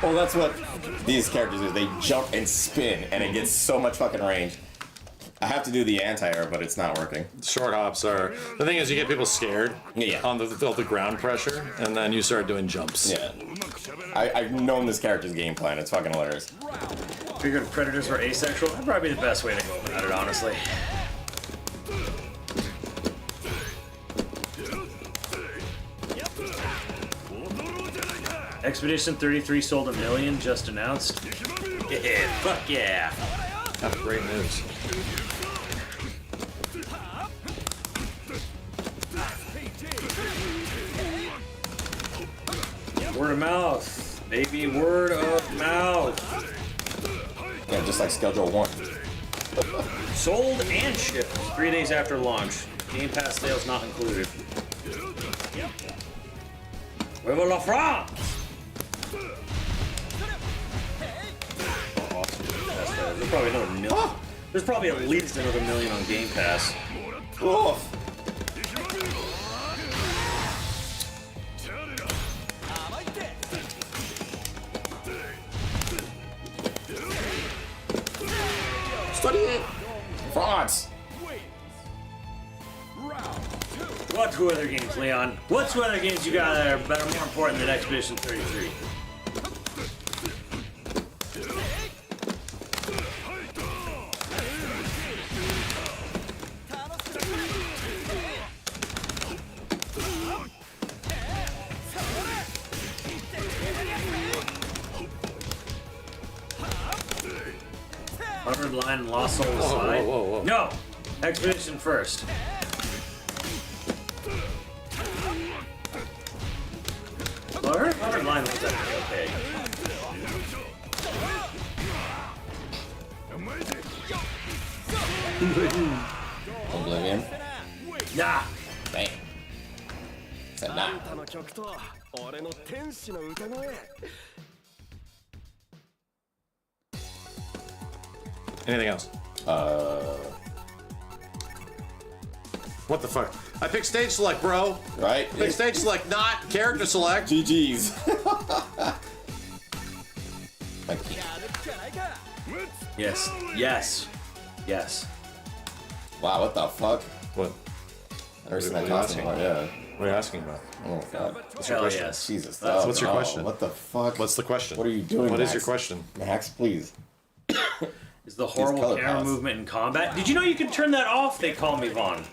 Well, that's what these characters do. They jump and spin, and it gets so much fucking range. I have to do the anti-air, but it's not working. Short hops are... The thing is, you get people scared Yeah. on the ground pressure, and then you start doing jumps. Yeah. I've known this character's game plan. It's fucking hilarious. Figured predators were asexual. That'd probably be the best way to go about it, honestly. Expedition 33 sold 1 million, just announced. Yeah, fuck yeah. That's great news. Word of mouth. Baby, word of mouth. Yeah, just like Schedule 1. Sold and shipped 3 days after launch. Game Pass sales not included. Vive la France! There's probably another million. There's probably at least another million on Game Pass. Oof. Study it. France. What two other games, Leon? What two other games you got that are more important than Expedition 33? Hundred Line and Lost Soul Aside. Whoa. No! Expedition first. Well, I heard 100 Line was actually okay. Oblivion. Nah. Bam. Said nah. あんたの曲と俺の天使の歌声 Anything else? What the fuck? I picked stage select, bro. Right? I picked stage select, not character select. GG's. Thank you. Yes. Yes. Yes. Wow, what the fuck? What? I never seen What that are you costume. asking? Yeah. What are you asking about? Oh god. What's your Hell question? yes. Jesus. What's your no. question? What the fuck? What's the question? What are you doing? What Max? is your question? Max, please. Is the horrible color camera paths. movement in combat? Did you know you can turn that off? They call me Vaughn.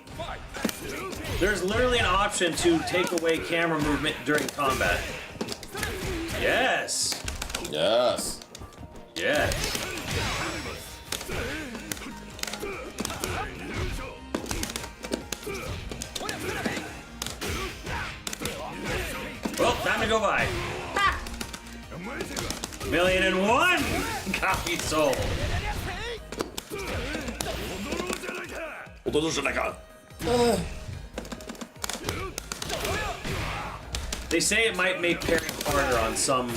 There's literally an option to take away camera movement during combat. Yes. Yes. Yes. Well, time to go by. Ha! 1,000,001 copies sold. They say it might make parrying harder on some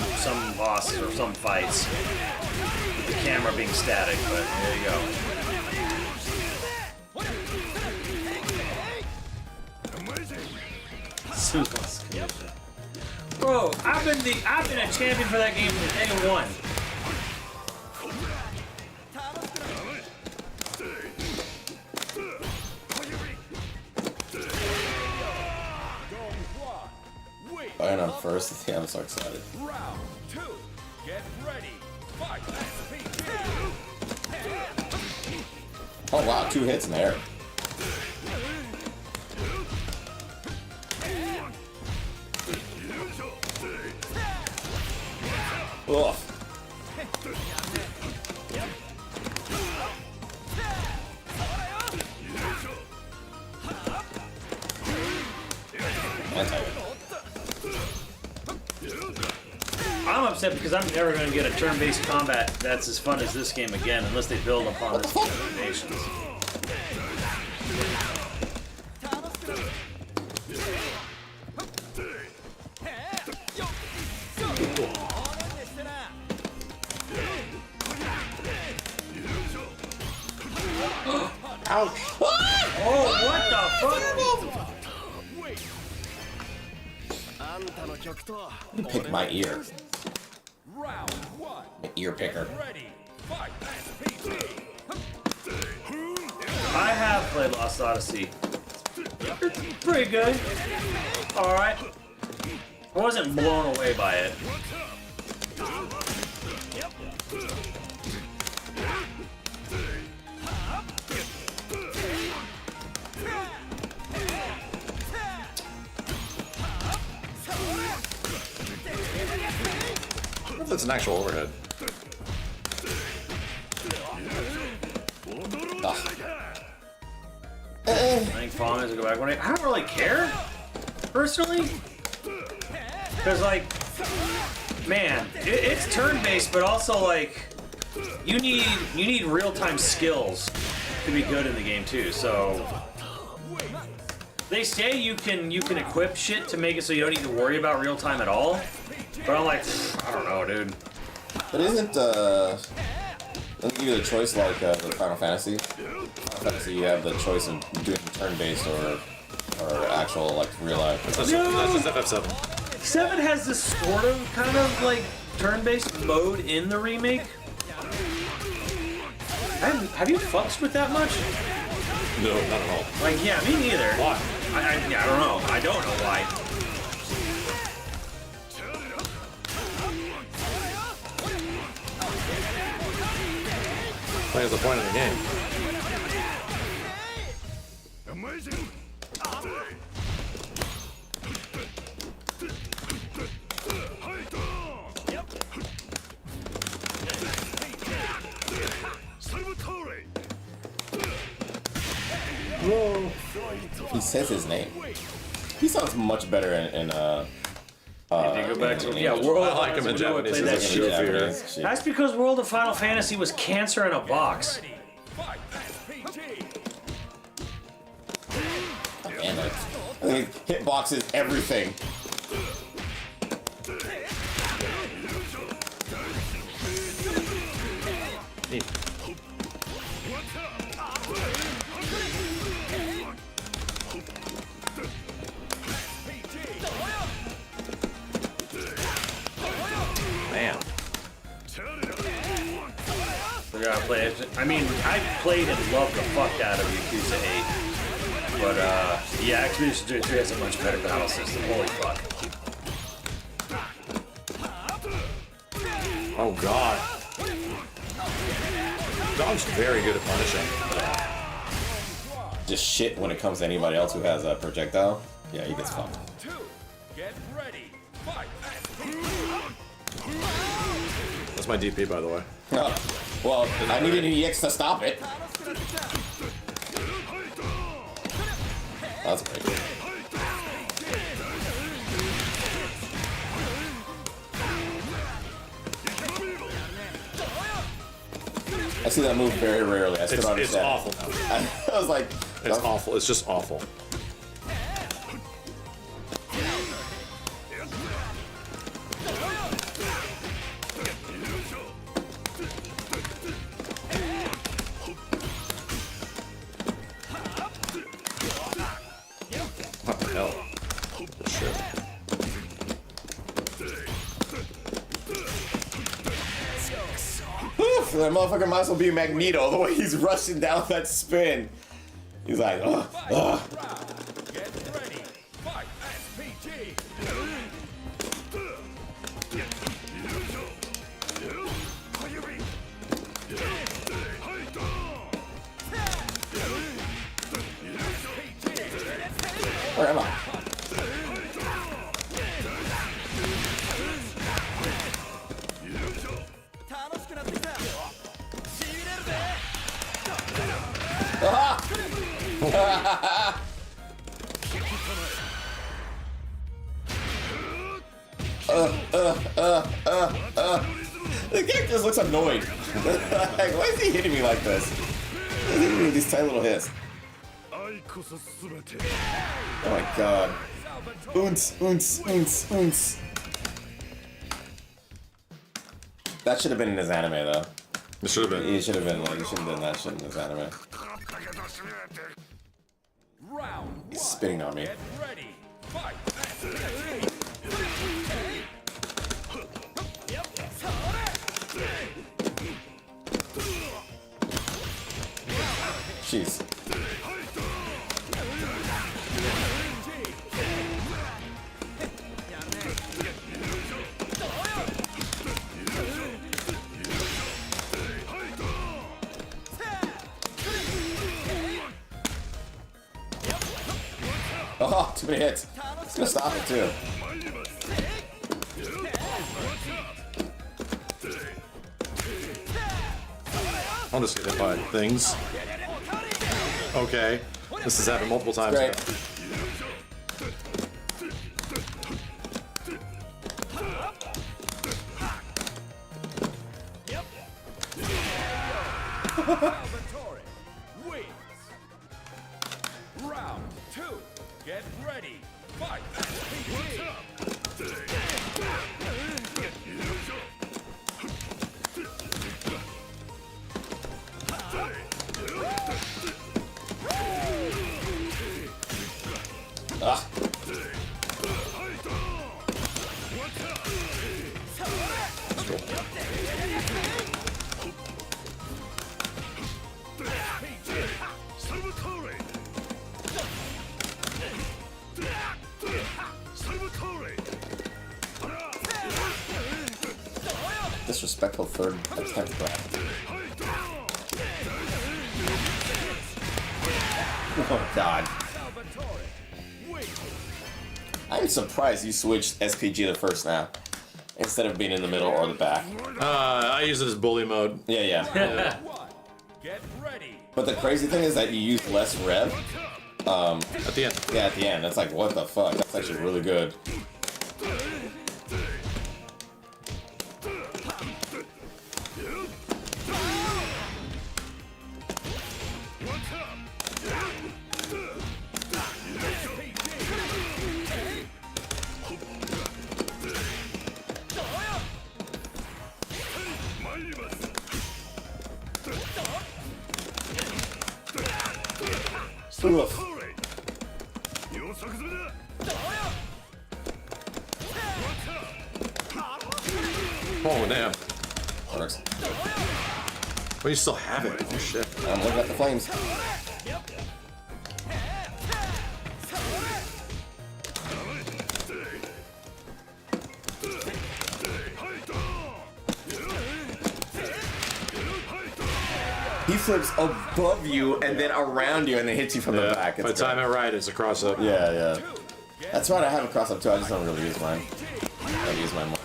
bosses or some fights. The camera being static, but there you go. Bro, I've been a champion for that game from day one. Iron on first. Yeah, I'm so excited. Round 2 Get ready Fight Oh wow, 2 hits in there. Ugh. I'm upset because I'm never going to get a turn-based combat that's as fun as this game again unless they build upon this innovations. Ouch! Oh, what the fuck? あんたの曲と Pick my ear. Round 1 An ear picker. Ready Fight I have played Lost Odyssey. It's pretty good. Alright. I wasn't blown away by it. I wonder if that's an actual overhead. I think Fawn has to go back one day. I don't really care, personally. Because, like, man, it's turn-based, but also, like, you need real-time skills to be good in the game, too, so... They say you can equip shit to make it so you don't need to worry about real-time at all. But I'm like, I don't know, dude. But isn't doesn't it give you the choice like the Final Fantasy? Final Fantasy, you have the choice of doing turn-based or actual like real life. That's just FF7. 7 has this sort of kind of like turn-based mode in the remake. Have you fucked with that much? No, not at all. Like, yeah, me neither. Why? I don't know. I don't know why. Like, it's the point of the game. He says his name. He sounds much better in Go back to yeah, World. I like him in Japanese. Play He's that like a shit. Japanese shit. That's because World of Final Fantasy was cancer in a box. Fight I mean, hitboxes everything. Man. We're gonna play it. I mean, I played and loved the fuck out of Yakuza 8. But, yeah, Expedition 3 has a much better battle system. Holy fuck. Oh god. Dog's very good at punishing. Just shit when it comes to anybody else who has a projectile. Yeah, he gets fucked. Two. Get ready. Fight. That's my DP, by the way. Oh, well, I needed an EX to stop it. That's pretty good. I see that move very rarely. I still don't It's understand. awful now. I was like, It's awful. It's just awful. What the hell? Shit. Oof, that motherfucker might as well be Magneto, the way he's rushing down that spin. He's like, ugh, ugh. Get ready. Fight. SPG. Where am I? The guy just looks annoyed. Like, why is he hitting me like this? He's hitting me with these tiny little hits. Oh my god. Oons, oons, oons, oons. That should have been in his anime though. It should have been. He should have been like, he should have done that shit in his anime. Round. He's spitting on me. Get ready. Fight. Jeez. Oh, too many hits. It's gonna stop it too. I'll just get hit by things. Okay. This has happened multiple times Great. now. Salvatore wins. Round 2. Get ready. Fight. Ah. Disrespectful third attempt grab. Oh god. I'm surprised you switched SPG to first now instead of being in the middle or the back. I use it as bully mode. Yeah, yeah. Get ready. But the crazy thing is that you use less rev. At the end. Yeah, at the end. That's like, what the fuck? That's actually really good. Oof. Oh damn. Works. But you still have it. Oh shit. I'm looking at the flames. He flips above you and then around you and then hits you from the back. If I time it right, it's a cross up. Yeah, yeah. That's right, I have a cross up too, I just don't really use mine. I use mine more.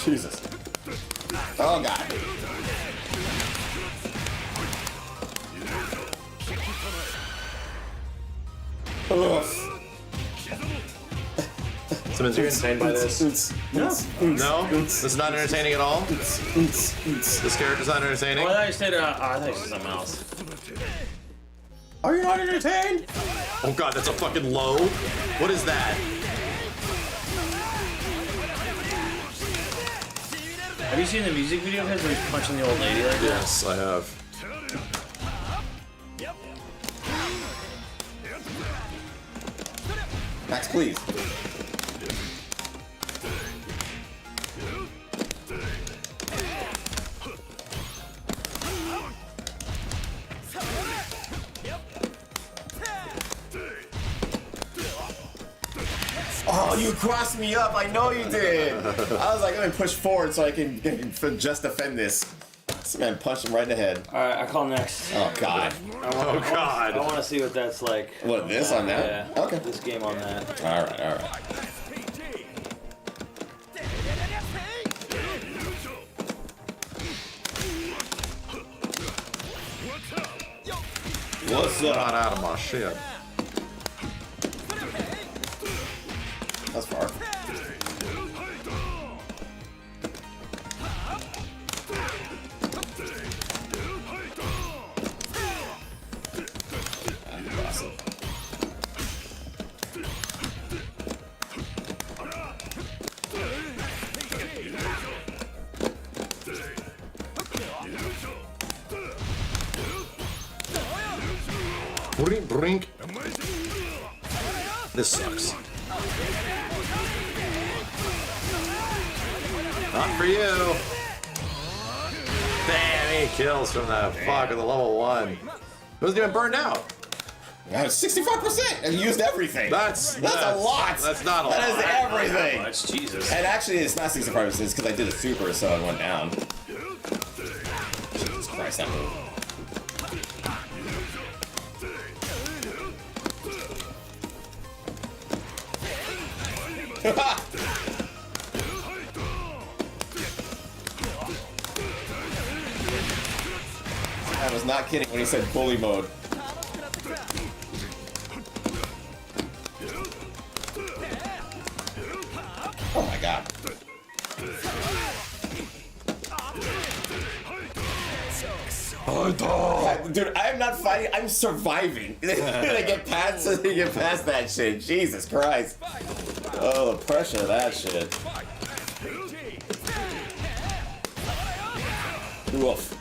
Jesus. Oh god. Ugh. Simmons, you're entertained by this? No, this is not entertaining at all. This character's not entertaining. Oh, I thought you said. I thought you said something else. Are you not entertained? Oh god, that's a fucking low. What is that? Have you seen the music video of his where he's punching the old lady like that? Yes, I have. Max, please. Oh, you crossed me up. I know you did. I was like, let me push forward so I can just defend this. This man punched him right in the head. Alright, I call next. Oh, God. I want to see what that's like. What, this on that? Yeah. Okay. This game on that. All right, all right. What's up? Not out of my shit. That's far. Awesome. Brink, brink. This sucks. Not for you. Damn, 8 kills from that fuck with the level 1. It wasn't even burned out. Yeah, 65%. And used everything. That's a lot. That's not a lot. That is everything. That's Jesus. And actually, it's not 65%. It's because I did a super, so it went down. Jesus Christ, that move. I was not kidding when he said bully mode. Oh my god. Dude, I am not fighting, I'm surviving. I get past that shit. Jesus Christ. Oh, the pressure of that shit. Woof.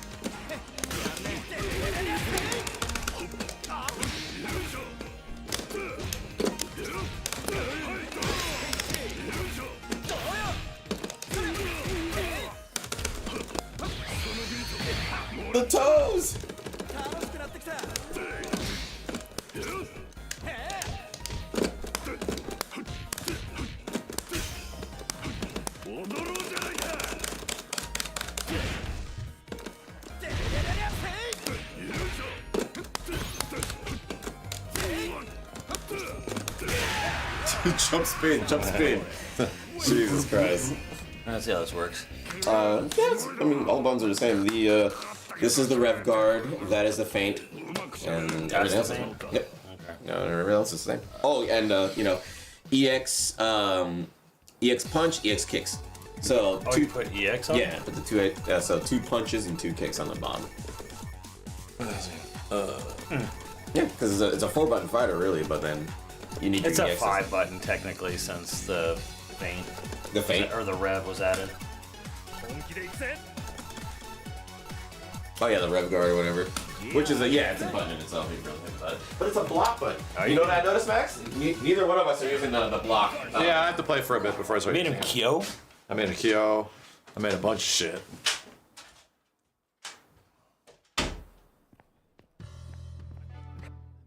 The toes! Jump spin, jump spin. Jesus Christ. Let's see how this works. Yeah, I mean, all bones are the same. The this is the rev guard, that is the feint, and everything else. the feint? Yep. Okay. No, everything else is the same. Oh, and you know, EX punch, EX kicks. So Oh, you put EX on? yeah, put the two so 2 punches and 2 kicks on the bottom. Yeah, because it's a 4-button fighter really, but then you need It's your a EXs. 5-button technically since the feint. The Fate. or the Rev was added. Oh yeah, the Rev Guard or whatever. Which is it's a button in itself. If you really think about it. But it's a block button. You know what I noticed, Max? Neither one of us are using the block. Yeah, I have to play for a bit before I start. Made him Kyo. I made a Kyo. I made a bunch of shit.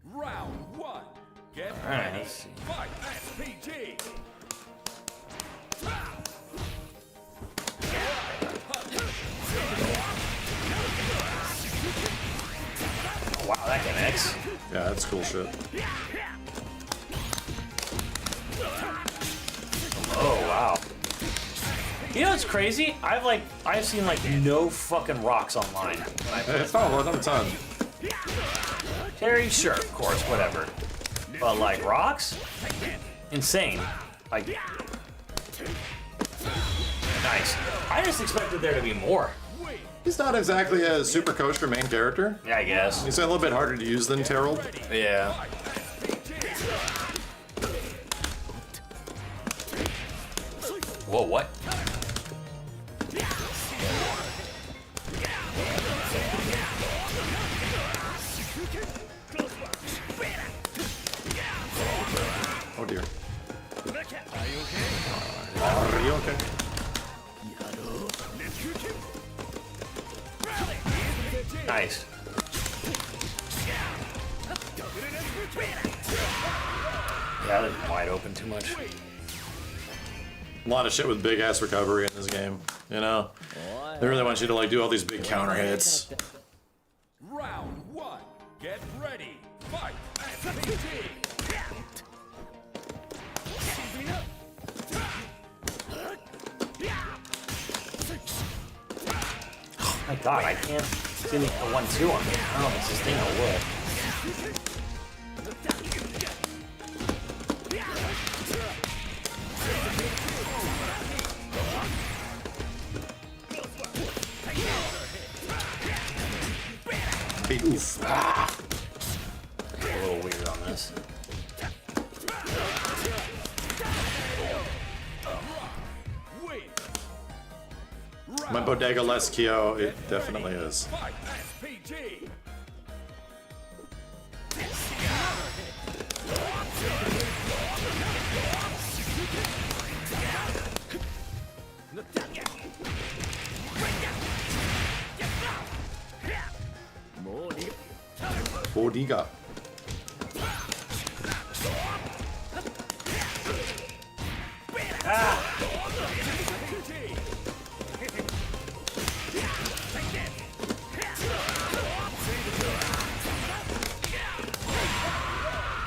Round 1. Get Alright, ready. let's see. Fight. PG. Wow, that connects. Yeah, that's cool shit. Oh wow. You know what's crazy? I've seen like no fucking rocks online. It's not a ton. Terry, sure, of course, whatever. But like rocks? Insane. Like nice. I just expected there to be more. He's not exactly a super kosher main character. Yeah, I guess. He's a little bit harder to use than Terrell. Yeah. Whoa, what? Oh dear. Are you okay? Nice. Yeah, they're wide open too much. A lot of shit with big ass recovery in this game. You know, they really want you to like do all these big counter hits. Round 1. Get ready. Fight. PG. My God, I can't seem to get the 1-2 on me. I don't know if it's this thing or what. Hey, oof. Ah. A little weird on this. My bodega less Kyo, it definitely is. Fight. PG. Bodega.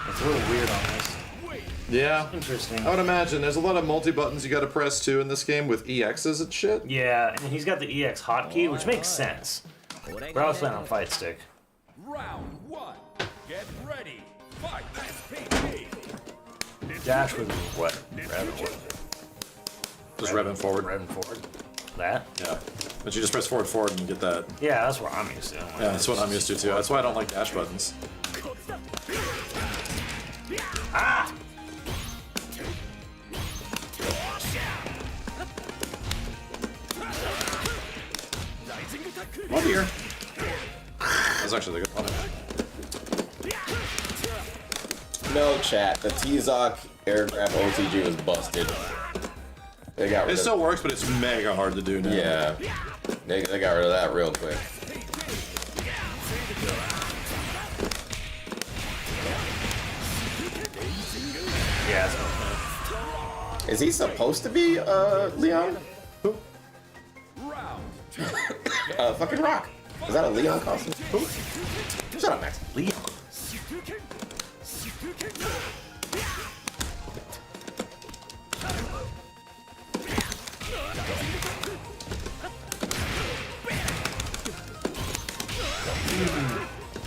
It's a little weird on this. Yeah. Interesting. I would imagine there's a lot of multi buttons you got to press too in this game with EXs and shit. Yeah, and he's got the EX hotkey, which makes sense. But I was playing on fight stick. Round 1. Get ready. Fight. PG. Dash with what? Rev or what? Just revving forward. Revving forward. That? Yeah. But you just press forward and you get that. Yeah, that's what I'm used to. Yeah, that's what I'm used to too. That's why I don't like dash buttons. Ah! Oh dear. That's actually a good one. No chat. The T-Zoc aircraft OTG was busted. They got rid It of still works, but it's mega hard to do now. Yeah. They got rid of that real quick. Yeah, that's what Is he supposed to be Leon? Who? Round 2. Fucking Rock. Is that a Leon costume? Who? Shut up, Max. Leon.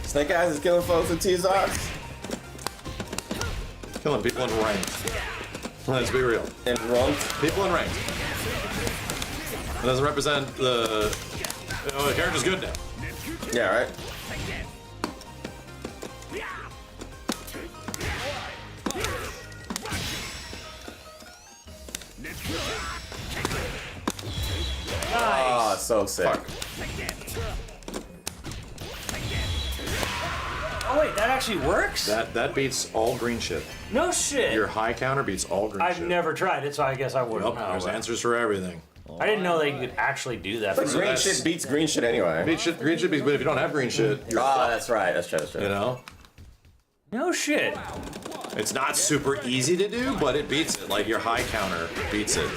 Snake Eyes is killing folks with T-Zocs. Killing people in ranked. Let's be real. And Rumped. People in ranked. It doesn't represent the. Oh, the character's good now. Yeah, right? so sick. Fuck. Oh wait, that actually works? That beats all green shit. No shit. Your high counter beats all green I've shit. never tried it, so I guess I wouldn't Nope, know. there's but answers for everything. I didn't know that you could actually do that. But For green that's- shit beats green shit anyway. Green shit beats, but if you don't have green shit, you're Oh, fucked, that's right. That's true. That's true. you know? no shit. It's not super easy to do, but it beats it. Like your high counter beats it.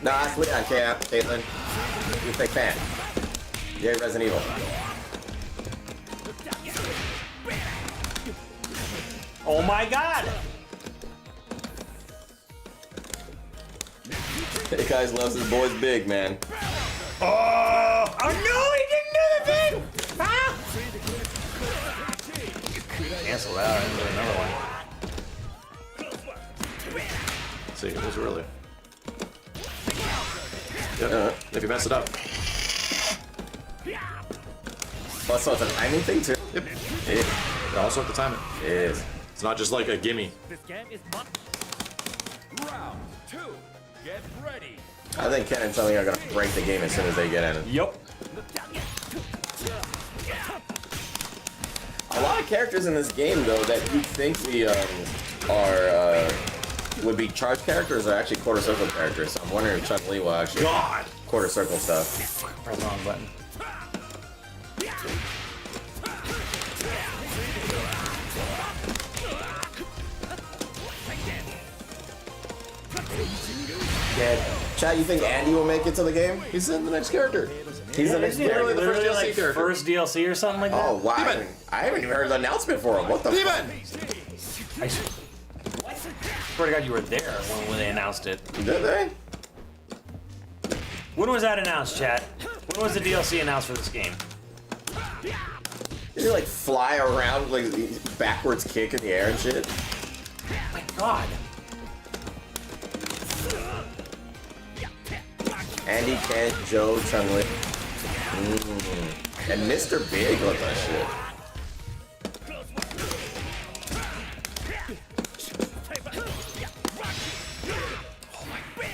No, that's Leon, Caitlin. You think fan. Yay, Resident Evil. Oh my god! Hey guys loves his boys big, man. Oh no, he didn't do the thing! Ah! Cancel that, and do another one. See, it was early. Yep. If you mess it up. Plus, so it's an timing thing too. Yep. It You also have to time it. is. It's not just like a gimme. Round 2. Get ready. I think Ken and Sonny are gonna break the game as soon as they get in. Yup. A lot of characters in this game, though, that you think are would be charged characters are actually quarter circle characters. So I'm wondering if Chun-Li will actually God! quarter circle stuff. Press the wrong button. Dead. Chad, you think Andy will make it to the game? He's in the next character. He's the next Isn't it character. the first literally DLC like character. first DLC or something like that? Oh wow! I haven't even heard the announcement for him. What the? fuck? I swear to God, you were there when they announced it. Did they? When was that announced, chat? When was the DLC announced for this game? Did he like fly around like backwards kick in the air and shit? My God. Andy, Ken, Joe, Chun-Li. And Mr. Big, look at that shit.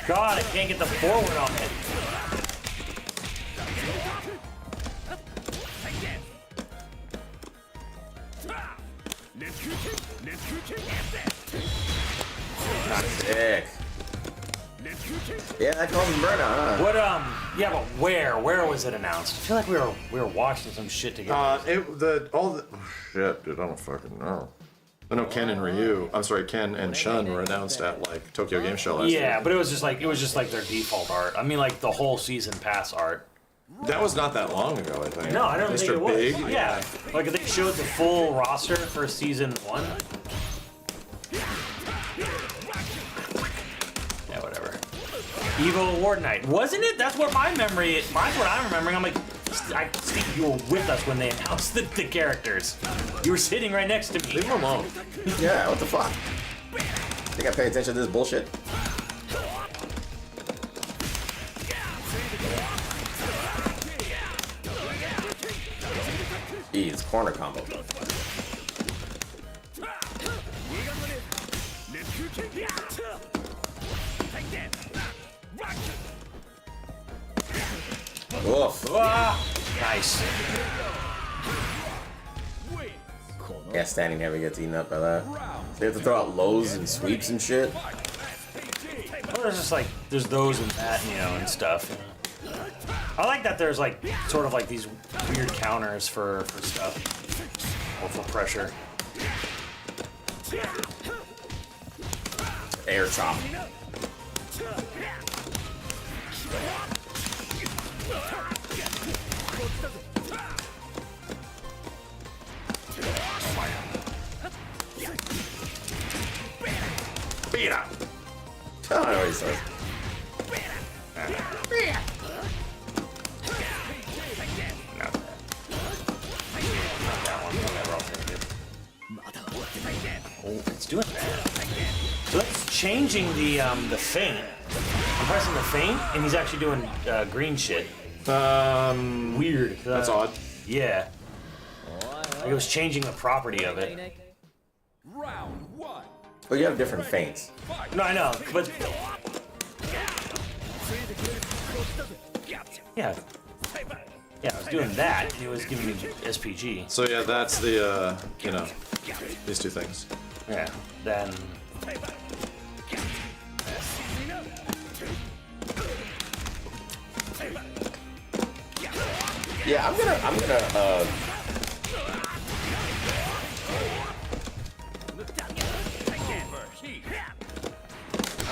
God, I can't get the forward on it. Sick. Yeah, that calls him burnout, huh? What yeah, but where? Where was it announced? I feel like we were watching some shit together. Oh, shit, dude, I don't fucking know. I know Ken and Ryu. I'm sorry, Ken and Shun were announced at like Tokyo Game Show last year. Yeah, but it was just like their default art. I mean, like the whole season pass art. That was not that long ago, I think. No, I don't think Mr. it was. Big. Yeah, like they showed the full roster for season 1. Yeah, whatever. Evo Award Night, wasn't it? That's what my memory is. That's what I'm remembering. I'm like, Steve, you were with us when they announced the characters. You were sitting right next to me. Leave him alone. Yeah, what the fuck? Think I pay attention to this bullshit? It's corner combo. Oof. Ah, nice. Yeah, standing heavy gets eaten up by that. They have to throw out lows and sweeps and shit. Well, there's just like there's those and that, and stuff. I like that there's like sort of like these weird counters for stuff or for pressure. Air chop. Beat up. I don't know what he says. Oh, it's doing that. So that's changing the feint. I'm pressing the feint, and he's actually doing green shit. Weird. That's odd. Yeah. Like it was changing the property of it. Round 1. But you have different feints. No, I know, but yeah, I was doing that, and it was giving me SPG. So yeah, that's the you know, these two things. Yeah, then Yeah, I'm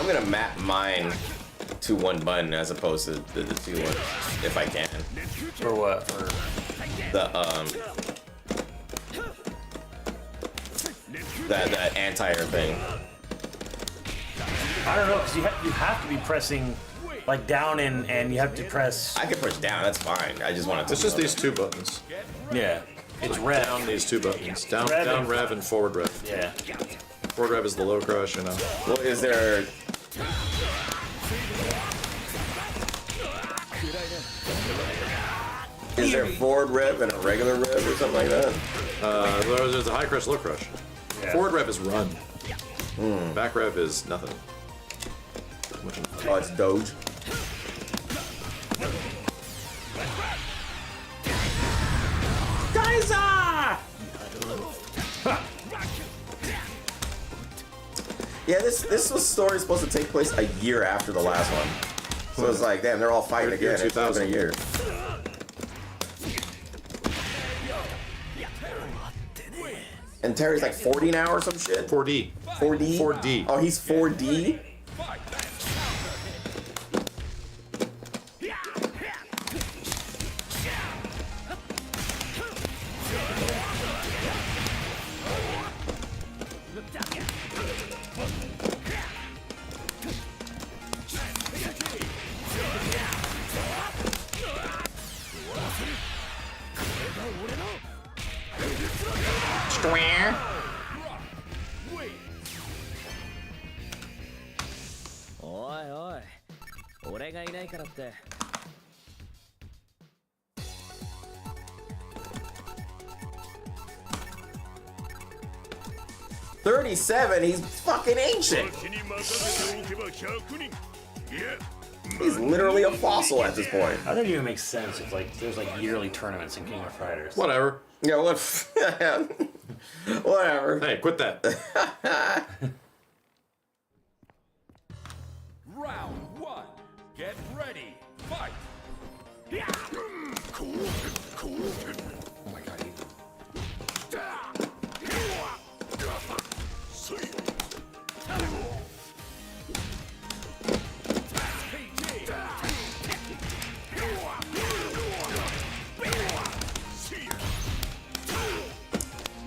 gonna map mine to one button as opposed to the two ones, if I can. for what? For That anti-air thing. I don't know, because you have to be pressing like down and you have to press. I can push down, that's fine. I just want to. It's just these two buttons. Yeah, it's red. Down these two buttons. Down Rev down and- rev and forward rev. Yeah. Forward rev is the low crush, you know. Well, is there? Is there forward rev and a regular rev or something like that? There's a high crush, low crush. Yeah. Forward rev is run. Back rev is nothing. Oh, it's Doge. Yeah, this story supposed to take place a year after the last one. So it's like, damn, they're all fighting Year again. It's been a 2000. year. And Terry's like 40 now or some shit? 4D. 4D? 4D. Oh, he's 4D? Square. おいおい俺がいないからって 37, he's fucking ancient. He's literally a fossil at this point. I think it even makes sense if like there's like yearly tournaments in King of Fighters. Whatever. Yeah, what? Whatever. Hey, quit that. Round 1. Get ready. Fight. Oh my god.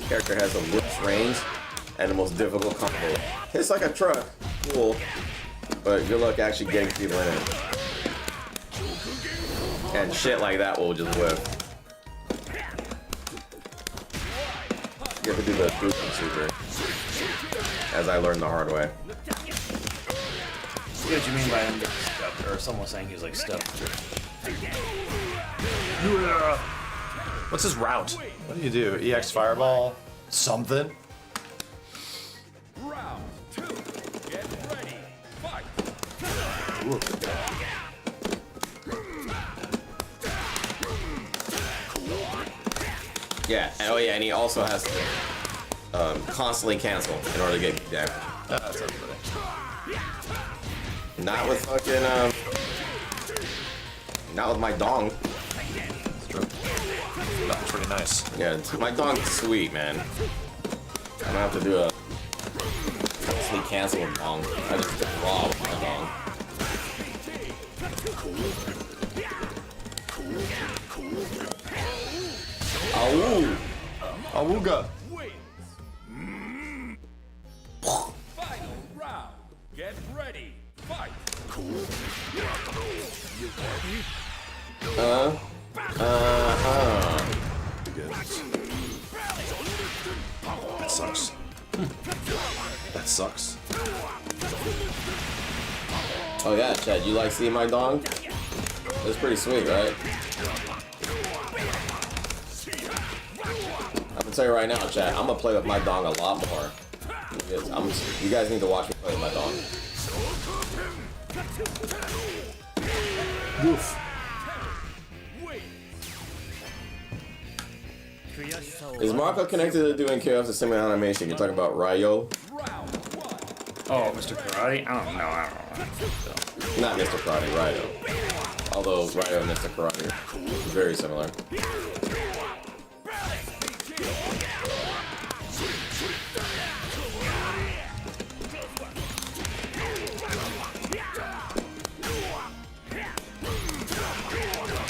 Character has the worst range and the most difficult combo. Hits like a truck. Cool. But good luck actually getting people in it. And shit like that will just whip. You have to do the Duke super. As I learned the hard way. What did you mean by him getting stuck? Or someone saying he was like stuck? What's his route? What do you do? EX fireball? Something? Round 2. Get ready. Fight. Yeah, and, oh yeah, and he also has to constantly cancel in order to get damage. That's everybody. Not with fucking not with my dong. That's pretty nice. Yeah, my dong's sweet, man. I'm gonna have to do a constantly cancel with dong. I just raw with my dong. Awoo! Awooga. Final round. Get ready. Fight. That sucks. That sucks. Oh yeah, Chad, you like seeing my dong? That's pretty sweet, right? I've been tell you right now, chat. I'm gonna play with my dong a lot more. You guys need to watch me play with my dong. Oof. Is Marco connected to doing chaos assembly animation? You're talking about Ryo? Oh, Mr. Karate? I don't know. Not Mr. Karate, Ryo. Although Ryo and Mr. Karate are very similar.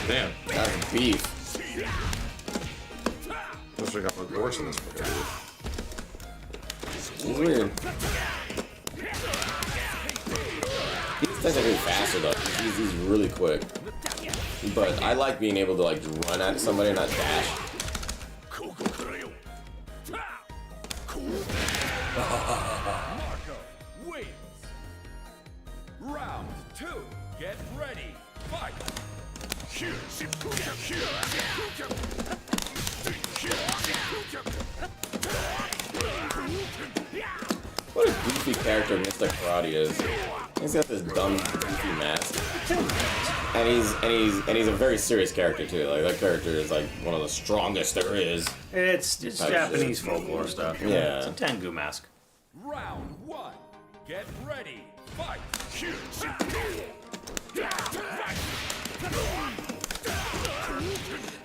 Damn. That's beef. Wish I got worse in this one. He's weird. He's technically faster though. He's really quick. But I like being able to like run at somebody and not dash. Marco wins. Round 2. Get ready. Fight. What a goofy character Mr. Karate is. He's got this dumb goofy mask. And he's a very serious character too. Like that character is like one of the strongest there is. It's Type Japanese shit. folklore stuff. Yeah. It's a Tengu mask. Round 1. Get ready. Fight.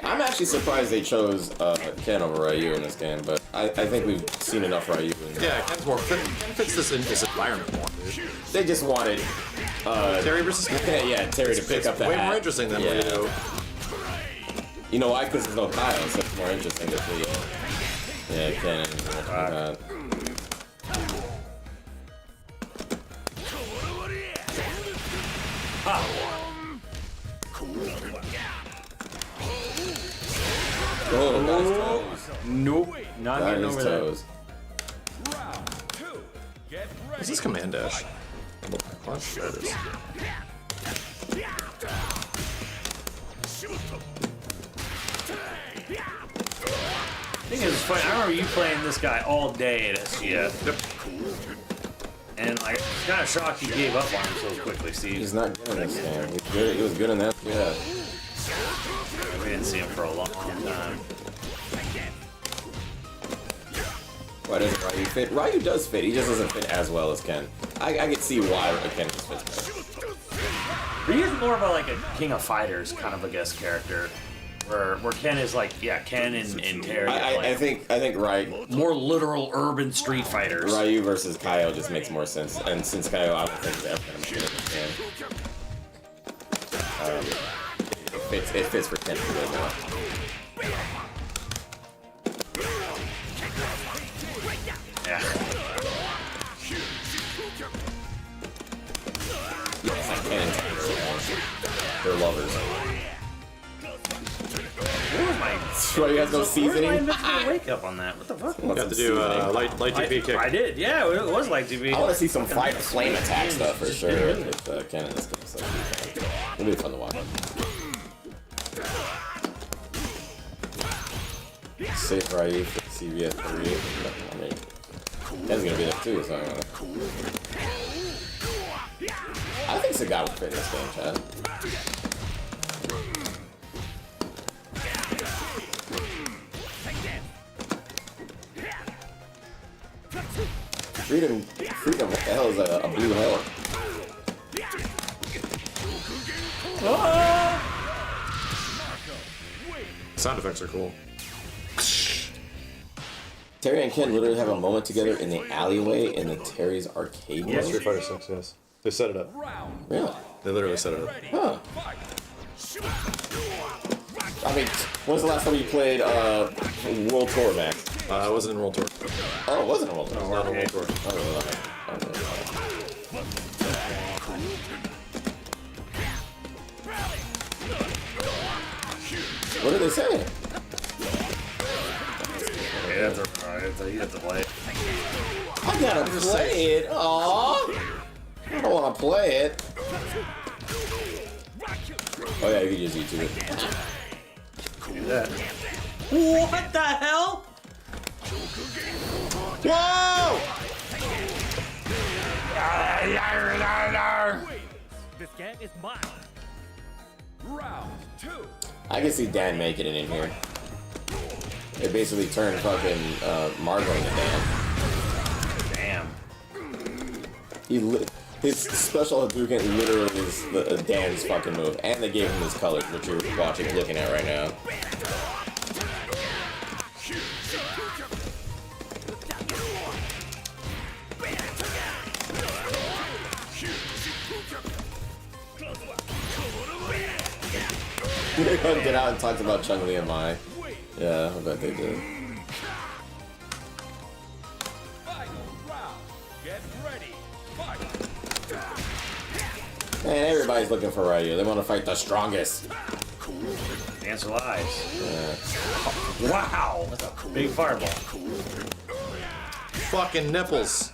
I'm actually surprised they chose Ken over Ryu in this game, but I think we've seen enough Ryu. Yeah, Ken's more Ken fits this environment more, dude. They just wanted Terry versus Ken. yeah, Terry to pick up the Way hat. more interesting than Yeah. Ryu. You know why? Because there's no Kyle, so it's more interesting to see. Yeah, Ken and that. Oh, nice toes. Nope. Not Got getting his over that. toes. Round 2. Get ready. What's this command dash? Punch. There it is. I think it's funny. I remember you playing this guy all day at SGF. Yep. And like, it's kind of shocked you gave up on him so quickly, Steve. He's not good in this game. He's good. He was good in that. Yeah. We didn't see him for a long time. Why doesn't Ryu fit? Ryu does fit. He just doesn't fit as well as Ken. I can see why Ken just fits better. Ryu's more of a King of Fighters kind of a guest character. Where Ken is like, yeah, Ken and Terry. I think Ryu. More literal urban street fighters. Ryu versus Kyle just makes more sense, and since Kyle, I don't think is ever gonna make it in this game. It fits for Ken really well. Yeah. Yes, I can. They're lovers. Ryu has no seasoning. Where did I wake up on that? What the fuck? You have to do light DP kick. I did, yeah, it was like DP. I want to see some flame attack stuff for sure with Ken in this game. So it'll be fun to watch. Save Ryu for CVS 3. I mean, Ken's gonna be there too, so I think Sagat would fit in this game, Chad. Freedom, what the hell is a blue hell? Sound effects are cool. Terry and Ken literally have a moment together in the alleyway in the Terry's arcade mode? Yes, Street Fighter 6, yes. They set it up. Really? They literally set it up. Huh. I mean, when was the last time you played World Tour, Max? It wasn't in World Tour. Oh, it wasn't a World Tour. Not in World Tour. Oh, really? Okay. Oh, really? What did they say? You have to play it. I gotta play it. Aww. I don't want to play it. Oh yeah, you can just YouTube it. Do that. What the hell? Whoa! This game is mine. Round 2. I can see Dan making it in here. They basically turned fucking Margot into Dan. Damn. His special Hadouken literally is Dan's fucking move, and they gave him his colors, which you're looking at right now. They're gonna get out and talk about Chun-Li and Mai. Yeah, I bet they did. Final round. Get ready. Fight. Man, everybody's looking for Ryu. They want to fight the strongest. Dance lives. Yeah. Wow. That's a big fireball. Fucking nipples.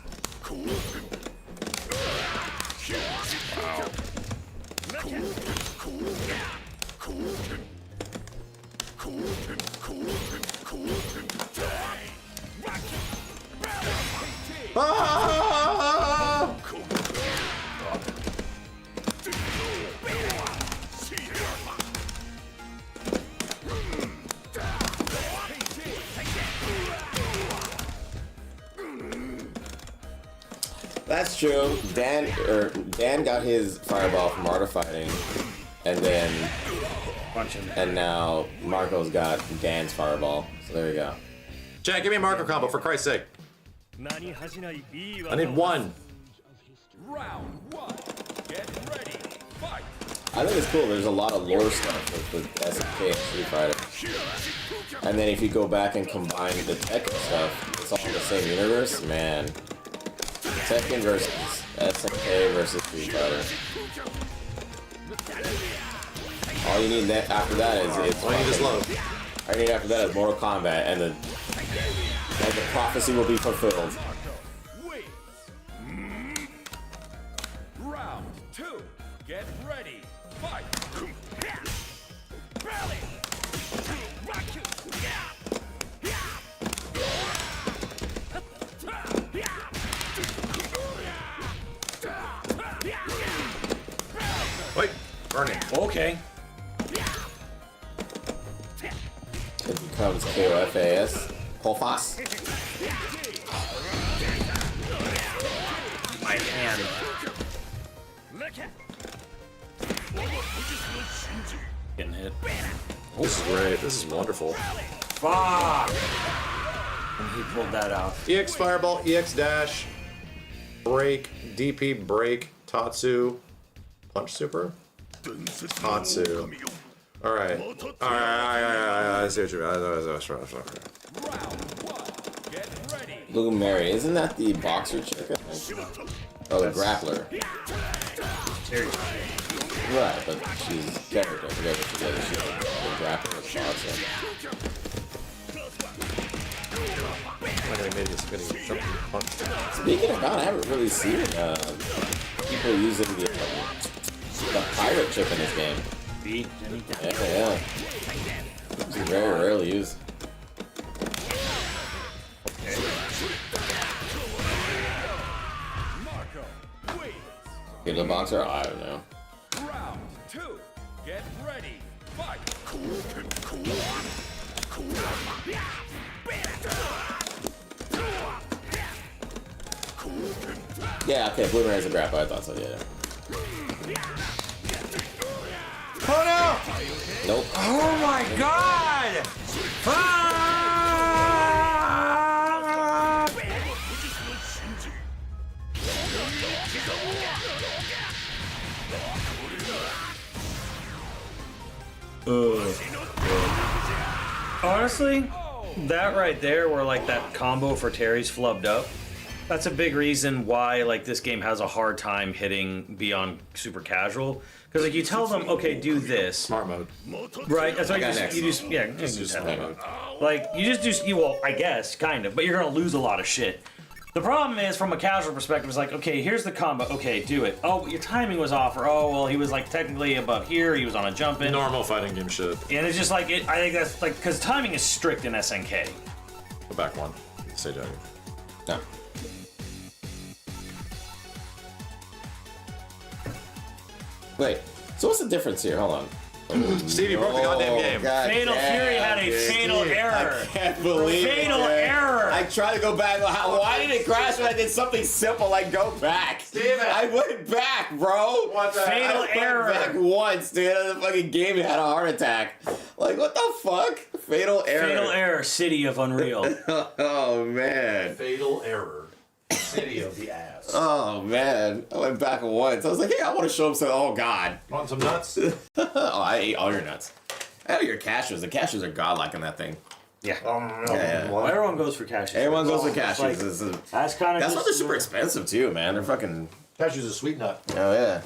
Ah! That's true. Dan got his fireball from Art of Fighting, and then Punch him. and now Marco's got Dan's fireball. So there you go. Jack, give me a Marco combo for Christ's sake. I need one. Round 1. Get ready. Fight. I think it's cool. There's a lot of lore stuff with SNK and Street Fighter. And then if you go back and combine the Tekken stuff, it's all in the same universe. Man, Tekken versus SNK versus Street Fighter. All you need after that is All you need is love. all you need after that is Mortal Kombat, and the prophecy will be fulfilled. Wait. Round 2. Get ready. Fight. Wait, burning. Okay. It becomes KOFAS. Kofas. My hand. Getting hit. This is great. This is wonderful. Fuck! And he pulled that out. EX Fireball, EX Dash, Break, DP Break, Tatsu, Punch Super? Tatsu. Alright. Alright. I see what you mean. Round 1. Get ready. Blue Mary, isn't that the boxer chick? I think? Oh, the grappler. Right, but she's character. I forget what she did. She's the grappler with boxer. Speaking of God, I haven't really seen people using the pirate chip in this game. Yeah. It's very rarely used. Marco. Wait. Get the boxer? I don't know. Round 2. Get ready. Fight. Yeah, okay, Blue Mary's a grappler. I thought so, yeah. Oh no! Nope. Oh my god! Honestly, that right there, where like that combo for Terry's flubbed up, that's a big reason why like this game has a hard time hitting beyond super casual. Because like you tell them, okay, do this, Smart mode. right? That's why got you next. just yeah, you Just just smart mode. like you just do well, I guess, kind of, but you're gonna lose a lot of shit. The problem is, from a casual perspective, it's like, okay, here's the combo, okay, do it. Oh, your timing was off, or oh, well, he was like technically above here, he was on a jump in. Normal fighting game shit. And it's just like, I think that's like, because timing is strict in SNK. Go back one. Say Jaggy. No. Wait. So what's the difference here? Hold on. Steve, you broke the goddamn game. God Fatal damn, Fury had a dude. fatal error. I can't believe it. Fatal man. error. I tried to go back. Why did it crash when I did something simple like go back? Steven. I went back, bro. What the Fatal I error. went back once, dude. And the fucking game had a heart attack. Like, what the fuck? Fatal error. Fatal error. City of Unreal. Oh, man. Fatal error. City of the ass. Oh, man. I went back once. I was like, hey, I want to show him some. Oh, God. Want some nuts? Oh, I ate all your nuts. I had your cashews. The cashews are godlike in that thing. Yeah. Yeah. Well, everyone goes for cashews. Everyone goes for It's cashews. like- That's kind of. That's why they're super expensive, too, man. They're fucking... Cashew's a sweet nut. Oh, yeah.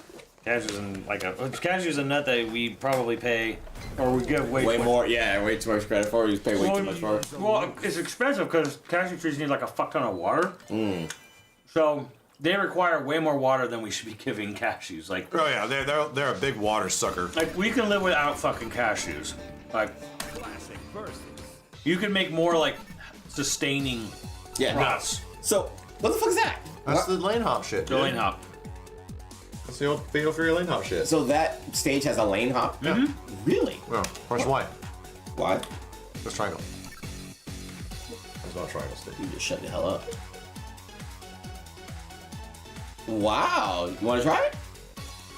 Cashews and cashews a nut that we probably pay, or we give Way more, yeah, way too much credit for. We pay way too much for. Well, it's expensive because cashew trees need like a fuck ton of water. So they require way more water than we should be giving cashews. Like, Oh yeah, they're a big water sucker. we can live without fucking cashews. Like, you can make more like sustaining Yeah. crops. So, what the fuck is that? That's the lane hop shit. The lane hop. That's the old Fatal Fury lane hop shit. So that stage has a lane hop? Yeah. Really? Well, press Y. Why? Press triangle. There's not a triangle stick. You just shut the hell up. Wow. You want to try it?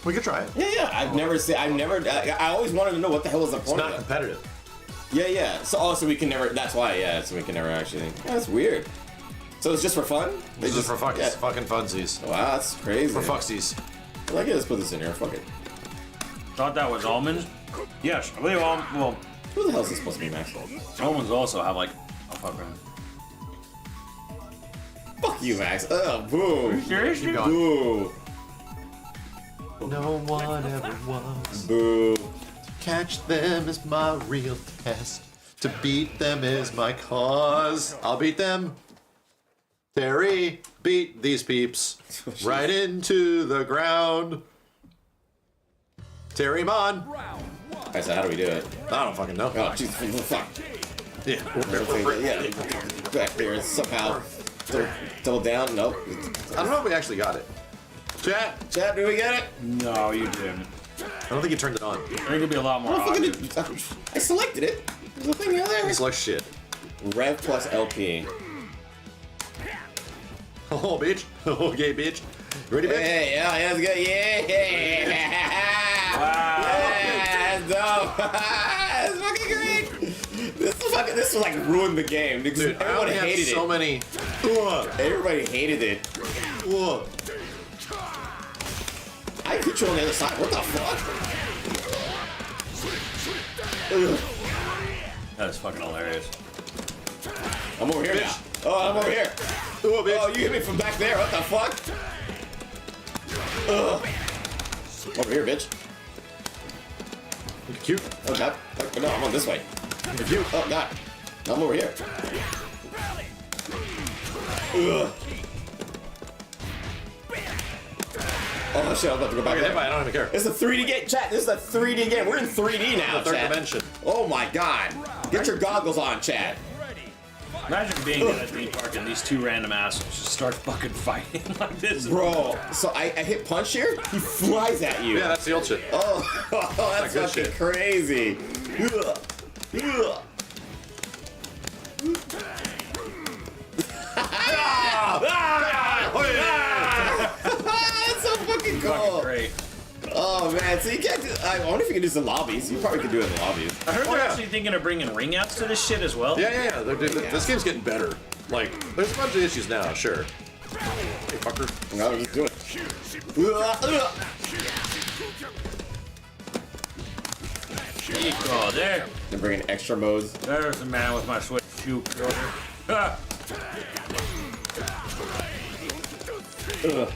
We could try it. Yeah. I always wanted to know what the hell was the It's point not of that. competitive. Yeah. So we can never, that's why, so we can never actually, that's weird. So it's just for fun? They This is for fucking, yeah. fucking funsies. Wow, that's crazy. For fucksies. Well, I guess put this in here, fuck it. Thought that was almonds? Yes, I believe well, Who the hell is this supposed to be, Max? almonds also have like a fucking. Fuck you, Max. Ugh, boo. Serious? Keep going. Boo. No one ever was. Boo. Catch them is my real test. To beat them is my cause. I'll beat them. Terry, beat these peeps right into the ground. Terry Mon. Alright, so how do we do it? I don't fucking know. Oh, jeez, fuck. Yeah. Yeah, back there somehow. Double down? Nope. I don't know if we actually got it. Chat. Chad, do we get it? No, you didn't. I don't think you turned it on. I think it'll be a lot more I don't obvious. think I did. I selected it. There's a thing there. It's like shit. Rev plus LP. Oh, bitch. Okay, bitch. Ready, bitch? Hey, yeah, that's good. Yeah. Yeah, that's dope. That's fucking great. This was like ruined the game. Because Dude, I everyone only have hated so it. many. Everybody hated it. I control on the other side. What the fuck? That is fucking hilarious. I'm over here now. Oh, I'm over here. Ooh, bitch. Oh, you hit me from back there. What the fuck? Over here, bitch. You're cute. Oh, God. Oh, no, I'm on this way. You're cute. Oh, God. I'm over here. Ugh. Oh, shit. I'm about to go back Okay, there. I don't even care. It's a 3D game. Chat, this is a 3D game. We're in 3D now, The third chat. dimension. Oh, my God. Get your goggles on, chat. Imagine being at a theme park and these two random assholes just start fucking fighting like this. Bro, so I hit punch here, he flies at you. Yeah, that's the old shit. Oh, that's good fucking shit. crazy. Ugh. Ugh. That's so fucking cool. Fucking great. Oh man, so you can't do, I wonder if you can do some lobbies. You probably could do it in the lobbies. I heard Oh, they're yeah. actually thinking of bringing ring outs to this shit as well. Yeah. This game's getting better. Like, there's a bunch of issues now, sure. Hey, fucker. No, just do it. Oh, there. They're bringing extra modes. There's the man with my sweat shoe shoulder. Ah. Ugh.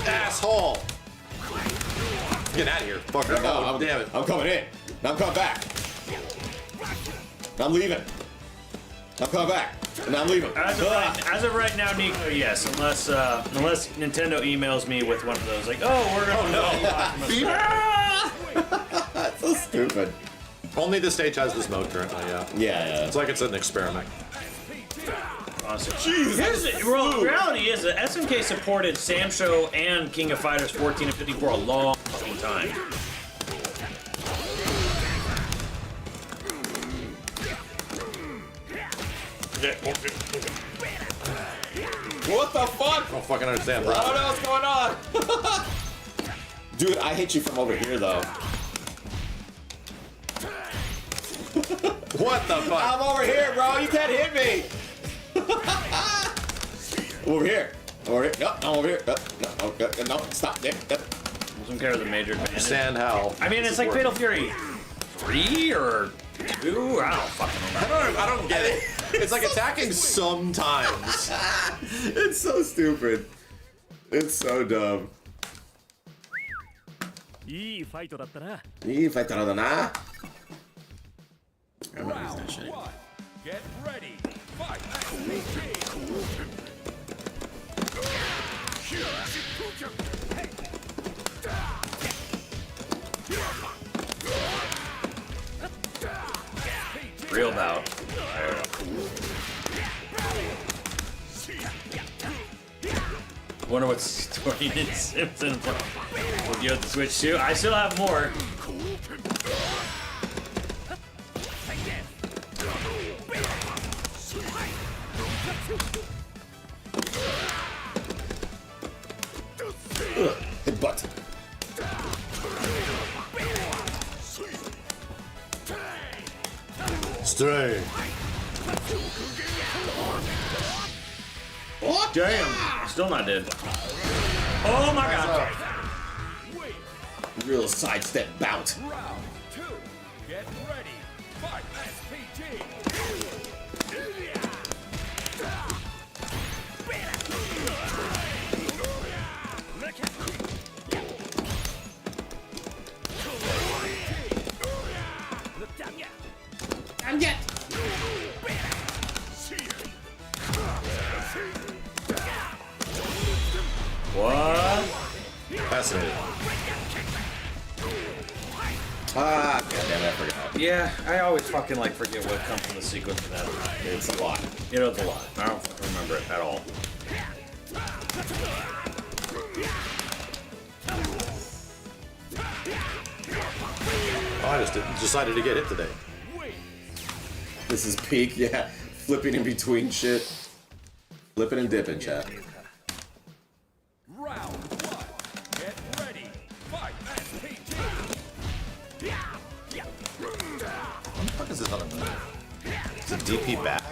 Asshole! Get out of here, fucker. No, Oh, damn it. I'm coming in. I'm coming back. I'm leaving. I'm coming back. And I'm leaving. As of right now, Nico, yes. Unless Nintendo emails me with one of those, like, oh, we're gonna That's so stupid. Only the stage has this mode currently, yeah. Yeah. It's like it's an experiment. honestly. Here's the reality is that SNK supported Samsho and King of Fighters 14 and 15 for a long fucking time. What the fuck? I don't fucking understand, bro. I don't know what's going on. Dude, I hit you from over here, though. What the fuck? I'm over here, bro. You can't hit me. Over here. Over here. No, I'm over here. No, stop there. Doesn't care the major advantage. Understand how. I mean, it's like Fatal Fury 3 or 2? I don't fucking know. I don't get it. It's like attacking sometimes. It's so stupid. It's so dumb. いいファイトだったな。いいファイトだな。 Round 1. Get ready. Fight. Real bout. Wonder what's story in Simpsons. Will you have to switch to? I still have more. Headbutt. Stray. What? Damn. Still not dead. Oh my god. Real sidestep bout. Round 2. Get ready. Fight. SPG. I'm yet. What? Fascinating. Ah, goddamn it, I forgot. Yeah, I always fucking like forget what comes from the sequence of that. It's a lot. You know, it's a lot. I don't fucking remember it at all. Oh, I just decided to get hit today. This is peak, yeah. Flipping in between shit. Flipping and dipping, chat. Round 1. Get ready. Fight. SPG. What the fuck is this other move? Is it DP back?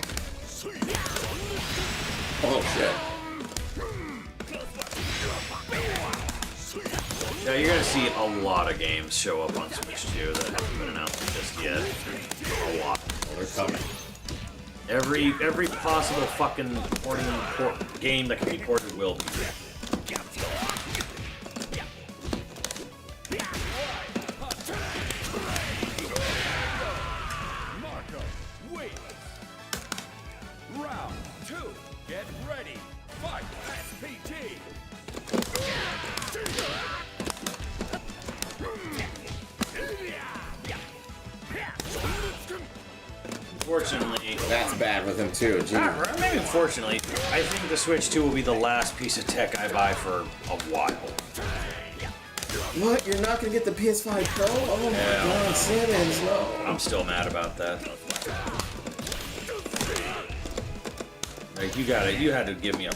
Oh shit. Yeah, you're gonna see a lot of games show up on Switch 2 that haven't been announced just yet. A lot. Well, they're coming. Every possible fucking game that can be ported will be. Marco. Wait. Round 2. Get ready. Fight. SPG. Unfortunately, That's bad with him too. Jeez. maybe fortunately, I think the Switch 2 will be the last piece of tech I buy for a while. What? You're not gonna get the PS5 Pro? Oh my Yeah. god, Simmons, no. I'm still mad about that. Like you had to give me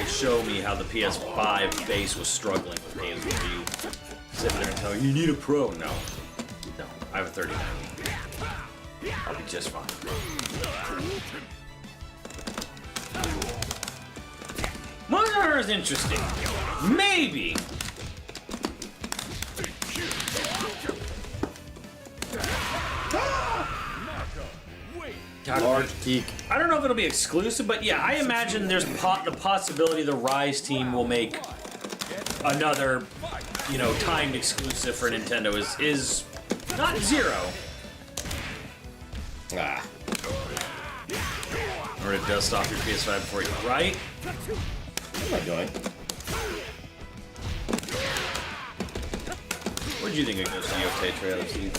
show me how the PS5 base was struggling with games where you sit there and tell you need a Pro. No, I have a 3090. I'll be just fine. Monster Hunter is interesting. Maybe. Large geek. I don't know if it'll be exclusive, but yeah, I imagine there's the possibility the Rise team will make another, timed exclusive for Nintendo is not zero. Ah. Or to dust off your PS5 before you, right? What am I doing? What did you think of Ghost of Yotei trailer, Steve?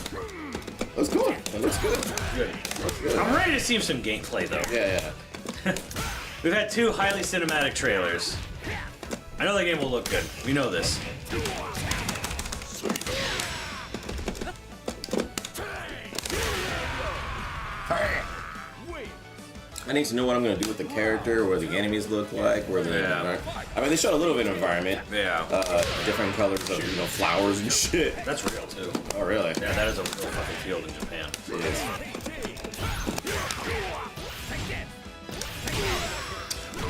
Looks cool. It looks good. Good. I'm ready to see some gameplay though. Yeah, yeah. We've had 2 highly cinematic trailers. I know the game will look good. We know this. I need to know what I'm gonna do with the character, where the enemies look like, where the. Yeah. I mean, they showed a little bit of environment. Yeah. Different colors of flowers and shit. That's real too. Oh really? Yeah, that is a real fucking field in Japan. It is.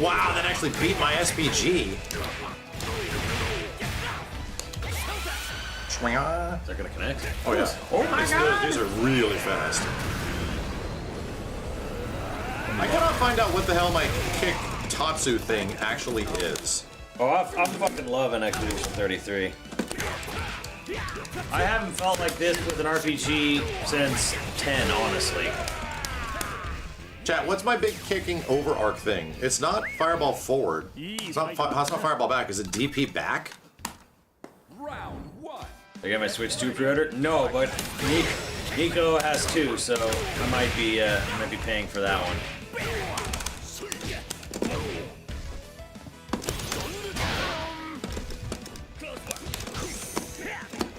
Wow, that actually beat my SPG. They're gonna connect. Oh yeah. Oh my god! These are really fast. I cannot find out what the hell my kick Tatsu thing actually is. Oh, I'm fucking loving Expedition 33. I haven't felt like this with an RPG since 10, honestly. Chat, what's my big kicking over arc thing? It's not fireball forward. It's not fireball back. Is it DP back? Round 1. I got my Switch 2 pre-order? No, but Nico has 2, so I might be paying for that one.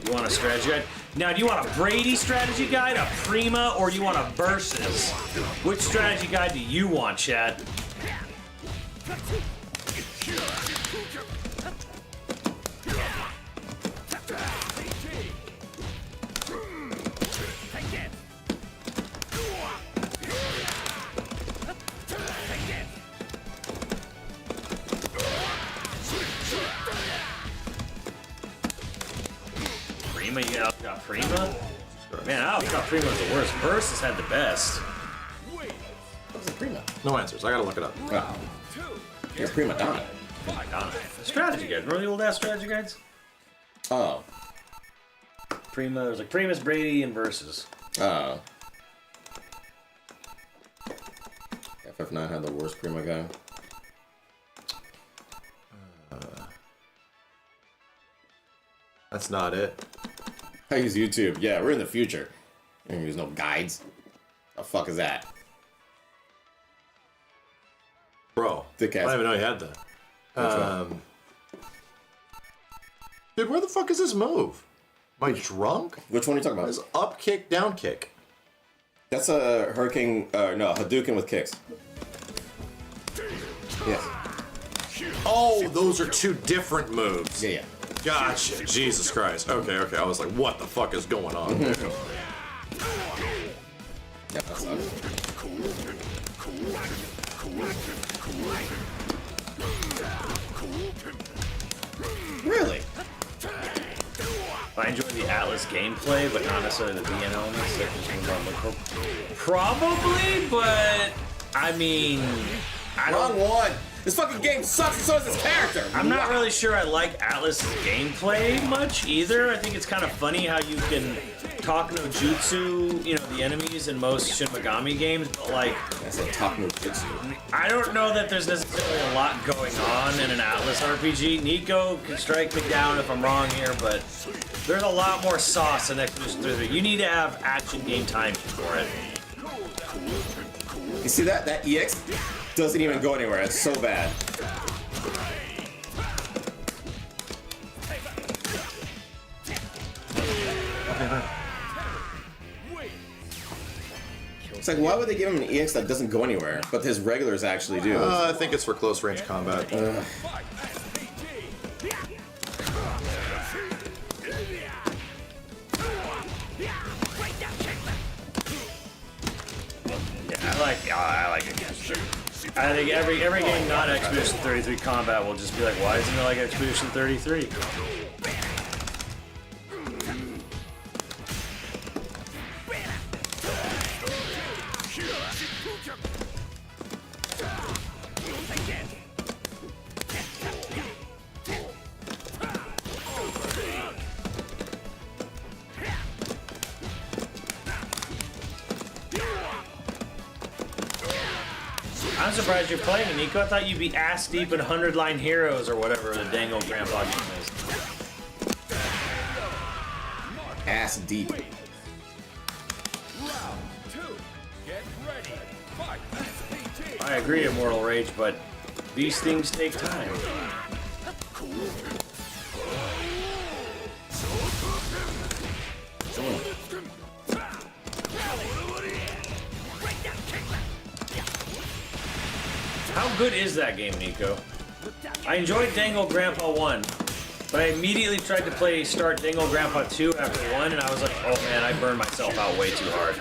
You want a strategy guide? Now, do you want a Brady strategy guide, a Prima, or you want a Versus? Which strategy guide do you want, Chad? Prima, you got Prima? Man, I always thought Prima was the worst. Versus had the best. What's the prima? No answers. I gotta look it up. Wow. You're prima donna. Oh my god. Strategy guides. Remember the old ass strategy guides? Oh. Prima, there's like Primus, Brady, and Versus. Oh. FF9 had the worst prima guy. That's not it. I use YouTube. Yeah, we're in the future. You don't use no guides. The fuck is that? Bro, Thick I ass. didn't even know you had that. Dude, where the fuck is this move? Am I drunk? Which one are you talking about? This up kick, down kick. That's a Hurricane, no, Hadouken with kicks. Yes. Oh, those are 2 different moves. Yeah, yeah. Gotcha. Jesus Christ. Okay, okay. I was like, what the fuck is going on? Yeah, that sucks. Really? I enjoy the Atlas gameplay, but not necessarily the VN elements. Probably, but I mean, I Wrong don't. one! This fucking game sucks, and so does this character! I'm not really sure I like Atlas's gameplay much either. I think it's kind of funny how you can talk no jutsu, you know, the enemies in most Shin Megami games, but like, That's a top move jutsu. I don't know that there's necessarily a lot going on in an Atlas RPG. Nico can strike me down if I'm wrong here, but there's a lot more sauce in Expedition 33. You need to have action game time for it. You see that? That EX doesn't even go anywhere. It's so bad. It's like, why would they give him an EX that doesn't go anywhere, but his regulars actually do? I think it's for close range combat. I like it. I think every game not Expedition 33 combat will just be like, why isn't it like Expedition 33? I'm surprised you're playing it, Nico. I thought you'd be ass deep in 100 Line Heroes or whatever the dang old grandpa game is. Ass deep. Round 2. Get ready. Fight. I agree, Immortal Rage, but these things take time. How good is that game, Nico? I enjoyed Dangle Grandpa 1, but I immediately tried to start Dangle Grandpa 2 after 1, and I was like, oh man, I burned myself out way too hard.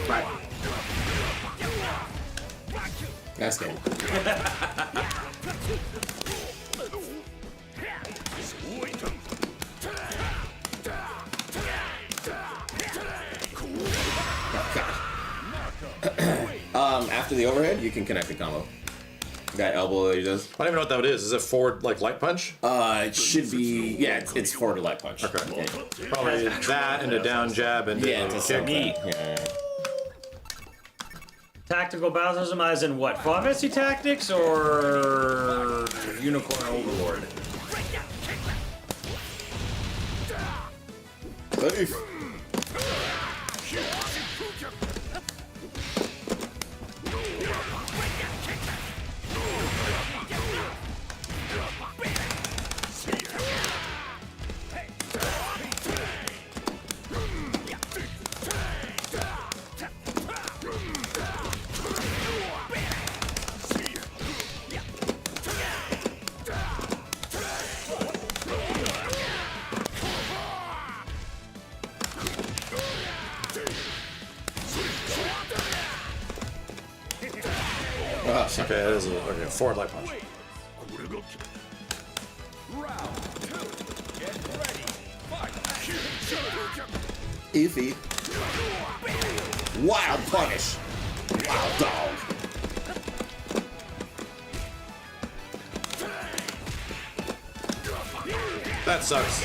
Right. Nice game. After the overhead, you can connect the combo. Got elbow that he does. I don't even know what that is. Is it forward like light punch? It should be, yeah, it's forward light punch. Okay. Yeah. Probably that and a down jab and Yeah, a it's kick. neat. Yeah. Tactical Bowserism as in what? Final Fantasy Tactics or Unicorn Overlord? Safe. Okay, that is a forward light punch. Easy. Wild punish. Wild dog. That sucks.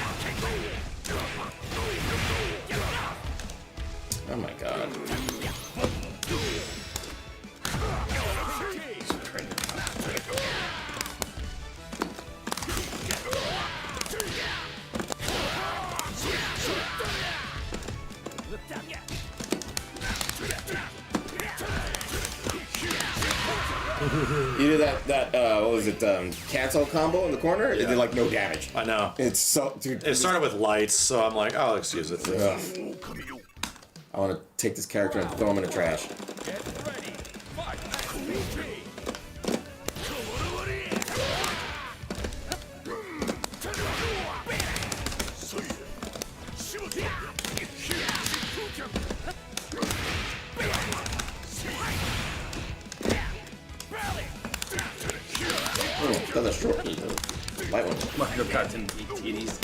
Oh my god. You did that what was it, cancel combo in the corner? It did like no damage. I know. It's so, dude. It started with lights, so I'm like, oh, excuse it. Ugh. I want to take this character and throw him in the trash. Oh, that's short. Light one. Mario Kart and titties.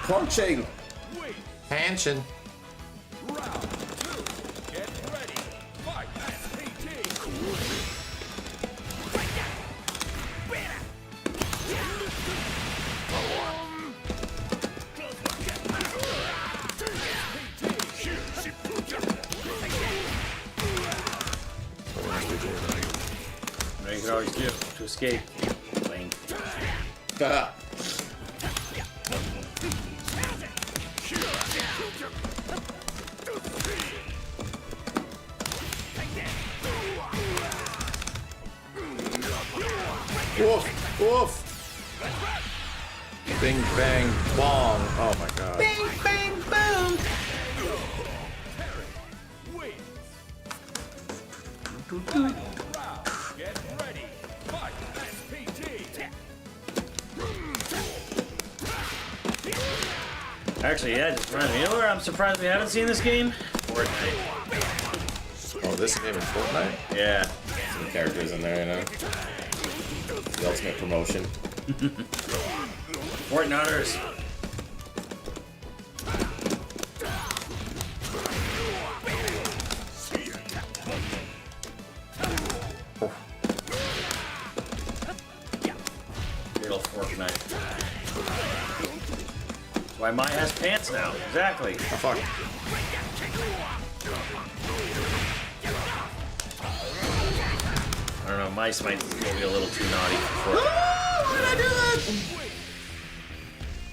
Punching. Hanshin. You can always do to escape. Link. Woof, woof. Bing, bang, bong. Oh my god. Bang, bang, boom. Actually, yeah, just reminded me. You know where I'm surprised we haven't seen this game? Fortnite. Oh, this game in Fortnite? Yeah. Some characters in there, you know. The ultimate promotion. Fortniters. Little fork knife. That's why Mai has pants now. Exactly. Oh, fuck. I don't know, mice might be a little too naughty for Fortnite. Why did I do that?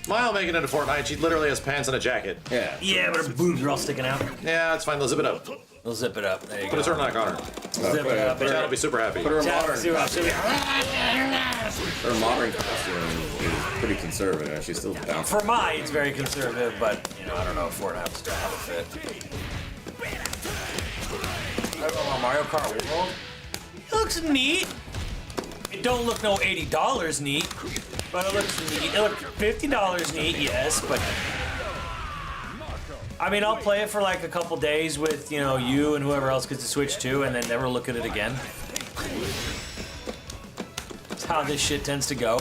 Mile making it into Fortnite. She literally has pants and a jacket. Yeah. Yeah, but her boobs are all sticking out. Yeah, that's fine. They'll zip it up. We'll zip it up. There you Put a go. turtleneck on her. Zip it up. Chad will be super happy. But her Chat, modern, see what I'm saying? her modern costume is pretty conservative, and she's still down. For Mai, it's very conservative, but you know, I don't know if Fortnite will still have a fit. I don't know, Mario Kart World. It looks neat. It don't look no $80 neat, but it looks neat. It looks $50 neat, yes, but I mean, I'll play it for like a couple days with, you know, you and whoever else gets to Switch too, and then never look at it again. That's how this shit tends to go.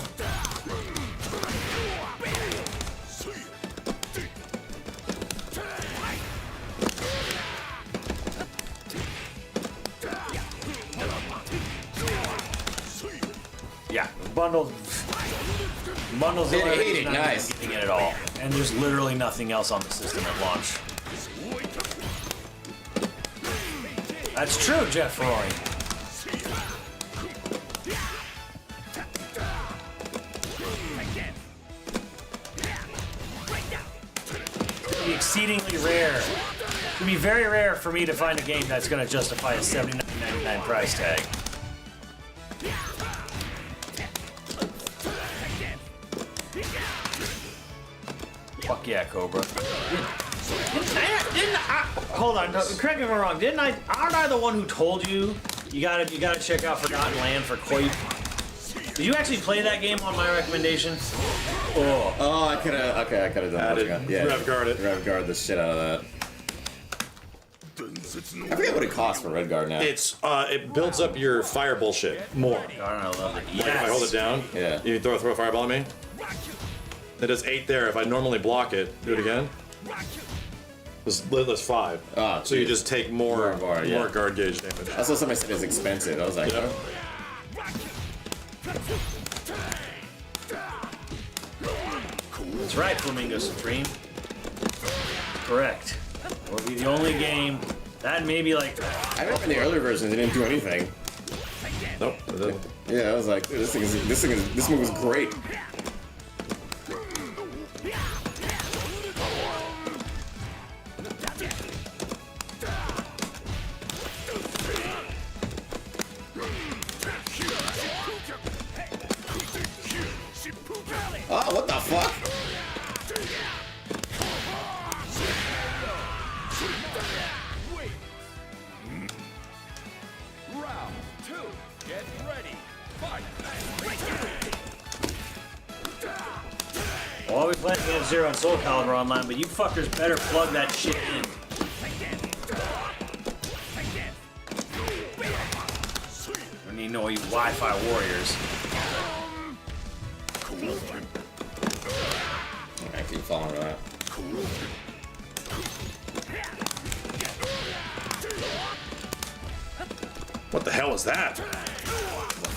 Yeah, bundles the only hit it, reason I'm nice. getting it at all. And there's literally nothing else on the system at launch. That's true, Jeff Roy. It'd be exceedingly rare. It'd be very rare for me to find a game that's going to justify a $79.99 price tag. Fuck yeah, Cobra. Hold on, correct me if I'm wrong. Aren't I the one who told you you gotta check out Forgotten Land for Quake? Did you actually play that game on my recommendation? Oh, I could have done that. Yeah, Rev guard it. Rev guard the shit out of that. I forget what it costs for Red Guard now. It's it builds up your fire bullshit more. I don't know, I love it. Like if I hold it down, Yeah. you throw a fireball at me. It does 8 there. If I normally block it, do it again. That's 5. Ah, so you geez. just take more yeah. guard gauge damage. That's what somebody said is expensive. I was like, Yeah. That's right, Flamingo Supreme. Correct. Will be the only game that maybe like I remember in the earlier versions it didn't do anything. Nope. It doesn't. Yeah, I was like, this move is great. Oh, what the fuck? Round 2. Get ready. Fight. well, I'll be playing F-Zero and Soul Calibur online, but you fuckers better plug that shit in. I need to know you Wi-Fi warriors. I keep falling for that. What the hell is that?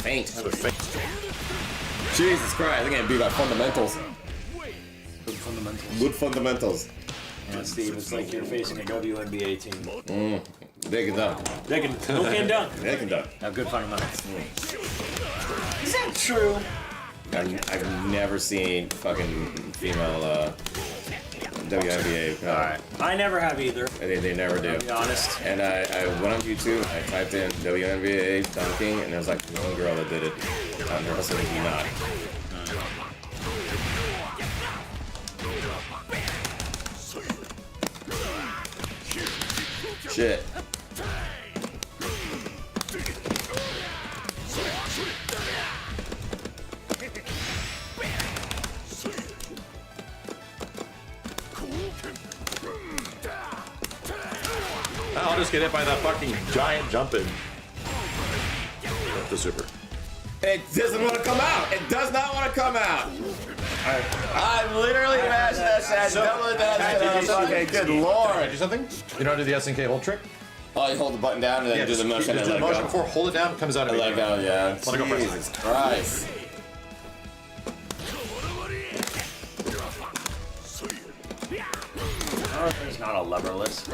Faint. I have a faint. Jesus Christ, I'm getting beat by fundamentals. Good fundamentals. Good fundamentals. Yeah, Steve, it's like you're facing a WNBA team. They can dunk. They can who can dunk. They can dunk. Have good fundamentals. Is that true? I've never seen fucking female WNBA. Alright. I never have either, They never do. to be honest. And I went on YouTube, I typed in WNBA dunking, and there was like one girl that did it. And the rest of them do not. Shit. I'll just get hit by that fucking giant jumping. That's the super. It doesn't want to come out. It does not want to come out. I literally mashed that shit. So- Okay, good lord. Can I do something? You know how to do the SNK hold trick? Oh, you hold the button down and then do the motion just and do let the it motion go. before, hold it down, it comes out And let it go, yeah. Let it go first. Jesus Christ. Oh, there's not a leverless.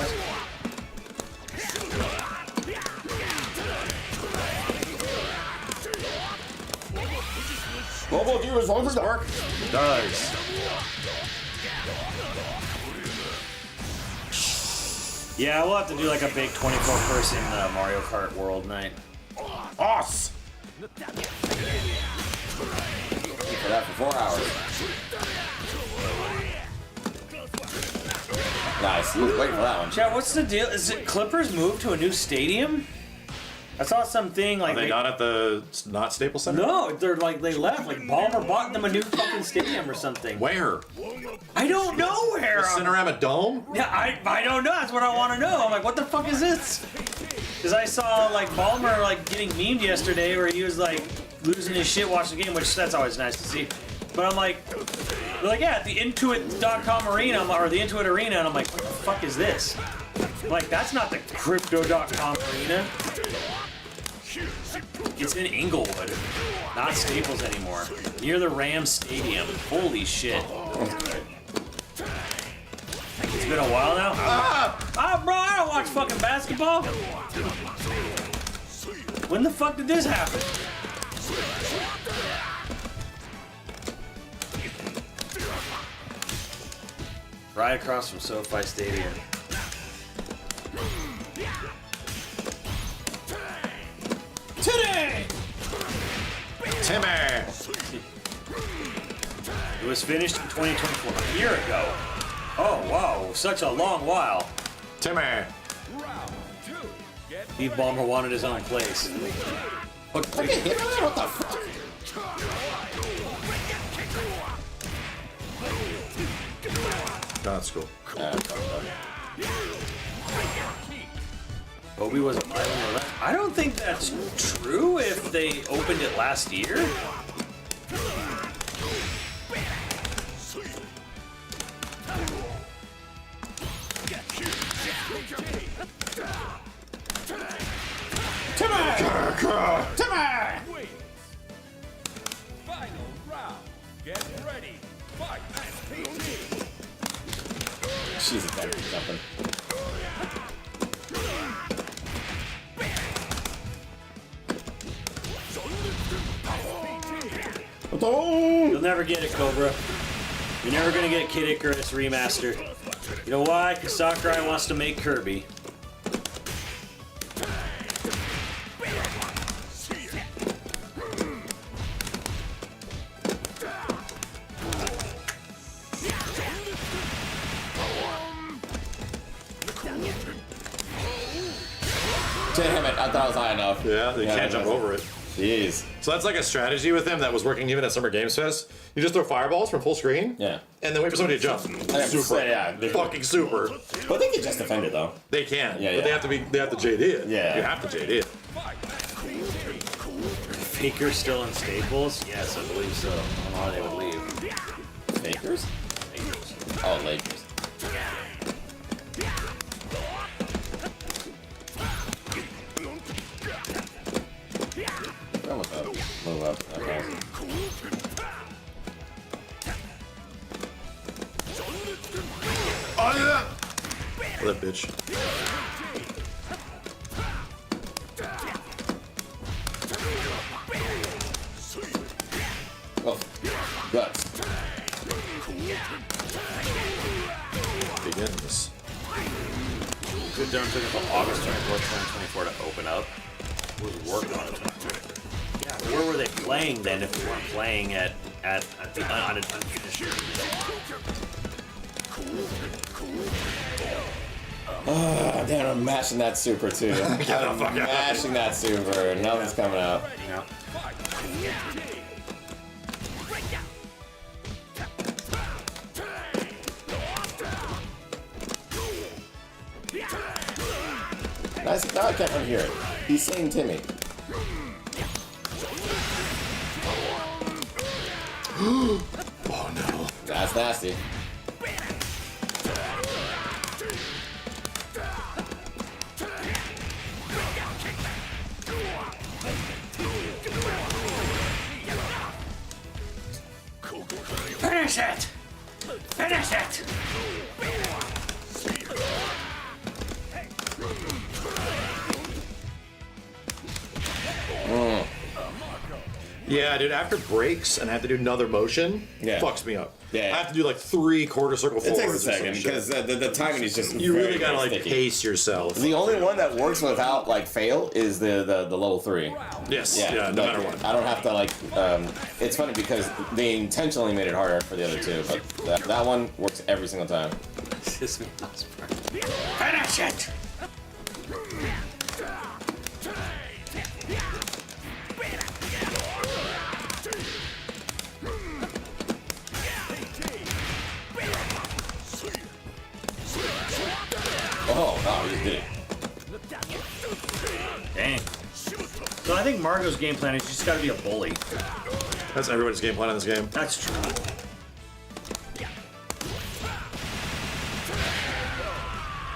Mobile viewers, long for dark. It does. Yeah, we'll have to do like a big 24-person Mario Kart World night. Us. For that for 4 hours. Nice. He was waiting for that one. Chat, what's the deal? Is it Clippers moved to a new stadium? I saw something like Are they not at the not Staples Center? No, they're like they left. Like Ballmer bought them a new fucking stadium or something. Where? I don't know where. The Cinerama Dome? Yeah, I don't know. That's what I want to know. I'm like, what the fuck is this? Because I saw like Ballmer like getting memed yesterday where he was like losing his shit watching the game, which that's always nice to see. But I'm like, they're like, yeah, at the Intuit.com arena, or the Intuit arena, and I'm like, what the fuck is this? I'm like, that's not the Crypto.com arena. It's in Inglewood, not Staples anymore. Near the Rams Stadium. Holy shit. It's been a while now. Bro, I don't watch fucking basketball. When the fuck did this happen? Right across from SoFi Stadium. Today! Timmy! It was finished in 2024, a year ago. Oh wow, such a long while. Timmy! Steve Ballmer wanted his own place. What the fuck? That's cool. Kobe was alive. I don't think that's true if they opened it last year. Final round. Get ready. Fight. She's a better jumping. You'll never get it, Cobra. You're never gonna get Kid Icarus remaster. You know why? Because Sakurai wants to make Kirby. Damn it, I thought it was high enough. Yeah, they can't jump over it. Jeez. So that's like a strategy with him that was working even at Summer Games Fest. You just throw fireballs from full screen, Yeah. and then wait for somebody to jump. Super, Yeah, fucking super. but they can just defend it though. They can, Yeah, but yeah. they have to JD it. Yeah. You have to JD it. Faker still in Staples? Yes, I believe so. I don't know how they would leave. Lakers? Lakers. Oh, Lakers. Move up. Move up. Okay. Oh yeah! That bitch. Oh, guts. Begins. Good darn took until August 24th, 2024 to open up. Was working on it. Yeah, where were they playing then if we weren't playing at the unfinished? Oh, damn, I'm mashing that super too. I'm mashing that super. Nothing's coming out. Yeah. Nice. Now I can't unhear it. He's saying Timmy. Oh no. That's nasty. Finish it! Finish it! Yeah, dude, after breaks and I have to do another motion, fucks me up. Yeah. I have to do like 3 quarter circle It forwards. takes a second because the timing is just you very, really gotta very like sticky. pace yourself. The only one that works without like fail is the level 3. Yes, yeah, no matter what. I don't have to like. It's funny because they intentionally made it harder for the other two, but that one works every single time. Finish it! Oh, wow, you did it. Dang. So I think Margot's game plan is you just gotta be a bully. That's everybody's game plan in this game. That's true.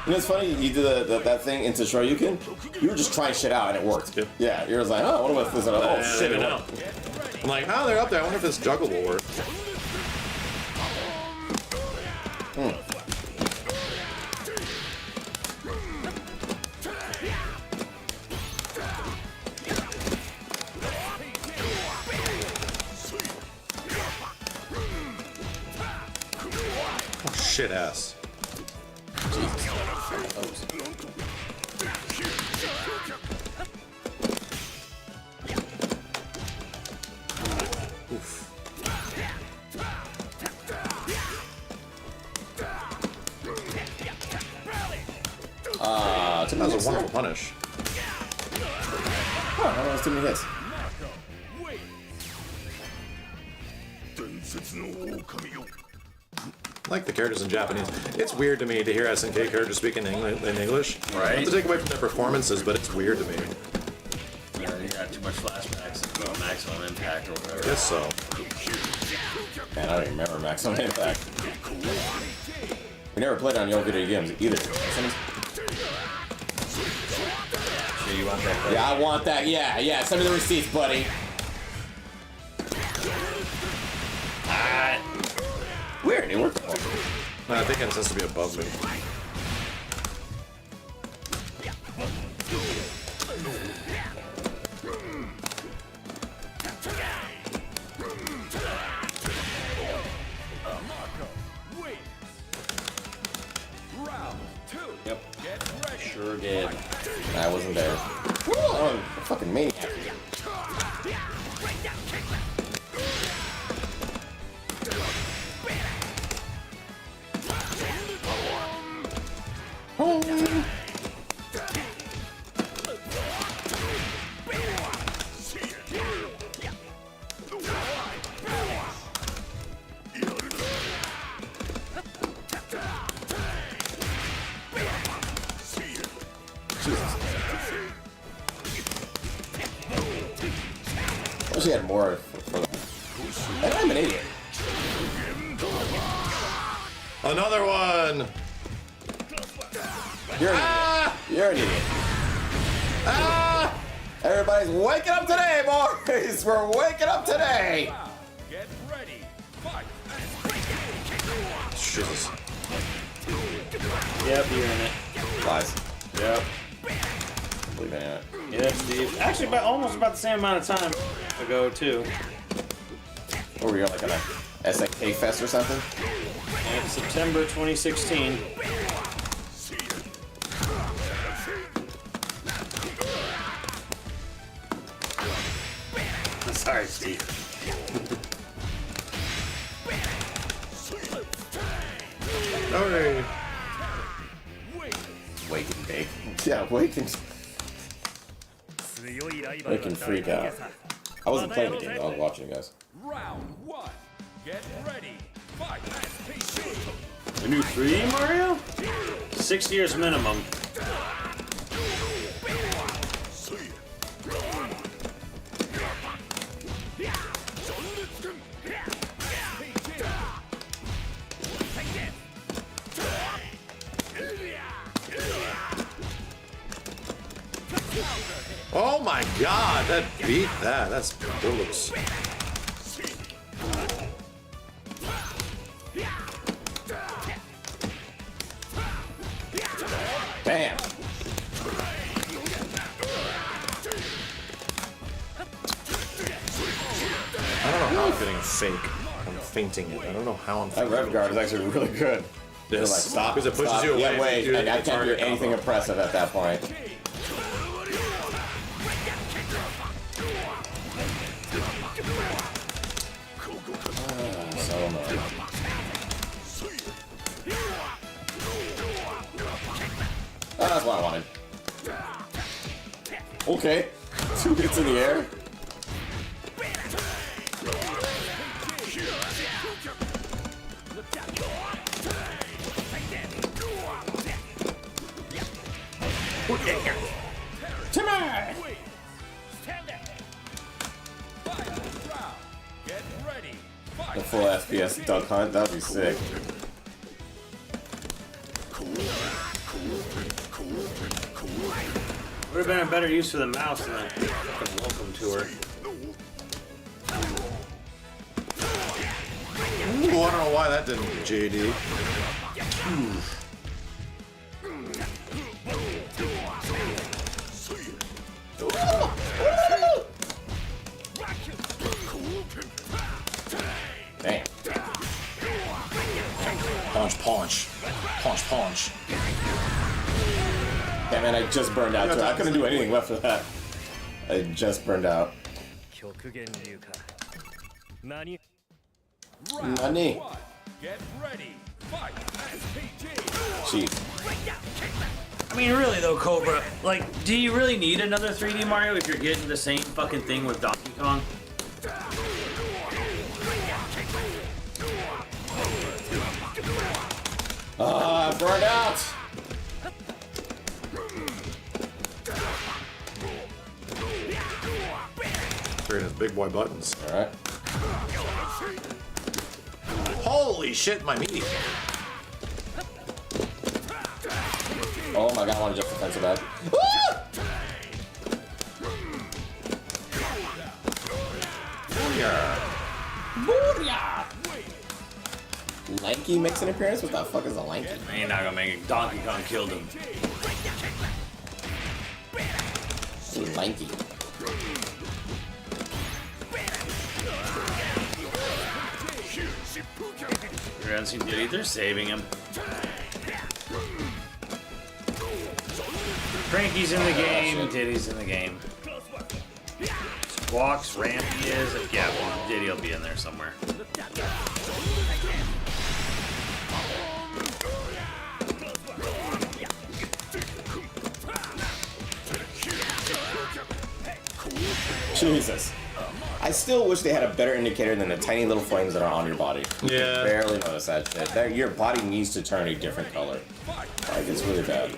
You know, it's funny, you did that thing into Shoryuken, you were just trying shit out and it worked. Yep. Yeah, you're just like, oh, what about this? Oh, Yeah, shit, I it know. worked. I'm like, oh, they're up there. I wonder if this juggle will work. Oh, shit ass. That was a wonderful punish. Oh, that was too many hits. I like the characters in Japanese. It's weird to me to hear SNK characters speak in English. Right. Not to take away from their performances, but it's weird to me. Yeah, you got too much flashbacks about Maximum Impact or whatever. I guess so. Man, I don't even remember Maximum Impact. We never played on your video games either. Sure you want that? Yeah, I want that. Yeah. Send me the receipts, buddy. Weird, it worked. No, I think it has to be above me. Yep. Sure did. I wasn't there. Oh, a fucking maniac. I wish he had more for that. I'm an idiot. Another one! You're an idiot. You're an idiot. Everybody's waking up today, boys! We're waking up today! Get ready. Fight. Jesus. Yep, you're in it. Lies. Yep. Believe in it. Yeah, Steve. Actually, almost about the same amount of time ago, too. What were you like on a SNK Fest or something? And September 2016. Sorry, Steve. Okay. Wake and bake. Yeah, wake and freak out. I wasn't playing the game, though. I was watching you guys. Round 1. Get ready. Fight. The new 3D Mario? 6 years minimum. Oh my god, that beat that. That's looks. Bam. I don't know how I'm getting a fake. I'm fainting it. I don't know how I'm That rev guard is actually really good. You're like, stop. Because it pushes stop. you away. Yeah, wait. You do And I the can't do target anything combo. impressive at that point. So annoying. Oh, that's what I wanted. Okay. 2 hits in the air. Timmy! Get ready. Fight. The full FPS duck hunt, that'd be sick. Would have been a better use for the mouse than that fucking welcome tour. Ooh, I don't know why that didn't JD. Damn. Punch, punch. Punch, punch. Damn it, I just burned out too. I couldn't do anything left of that. I just burned out. Nani? Get ready. Fight. Jeez. I mean, really though, Cobra, like, do you really need another 3D Mario if you're getting the same fucking thing with Donkey Kong? Ah, burned out! Three his big boy buttons. Alright. Holy shit, my meaty. Oh my god, I want to just defend so bad. Booyah! Lanky makes an appearance? What the fuck is a lanky? Ain't not gonna make it. Donkey Kong killed him. Lanky. You're gonna see Diddy, they're saving him. Cranky's in the game, Diddy's in the game. Squawks, Rampy is. Yeah, well, Diddy will be in there somewhere. Jesus. I still wish they had a better indicator than the tiny little flames that are on your body. You can Yeah. barely notice that shit. Your body needs to turn a different color. Like, it's really bad.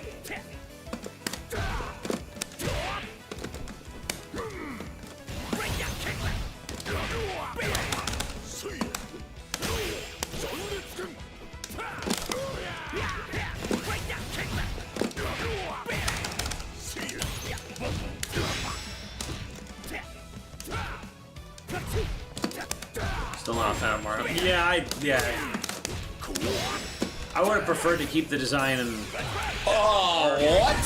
Still not a fan of Mario. Yeah, I would have preferred to keep the design and. Oh, what?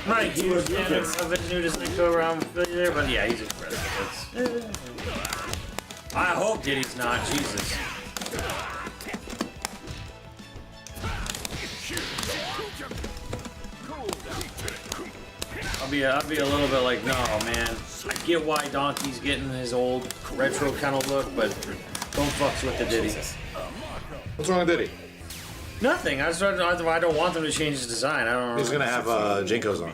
I'm not a huge fan of his new design go around there, but yeah, he's incredible. I hope Diddy's not. Jesus. I'll be a little bit like, no, man. I get why Donkey's getting his old retro kind of look, but don't fucks with the Diddy. What's wrong with Diddy? Nothing. I don't want them to change his design. I don't know. He's gonna have Jinkos on.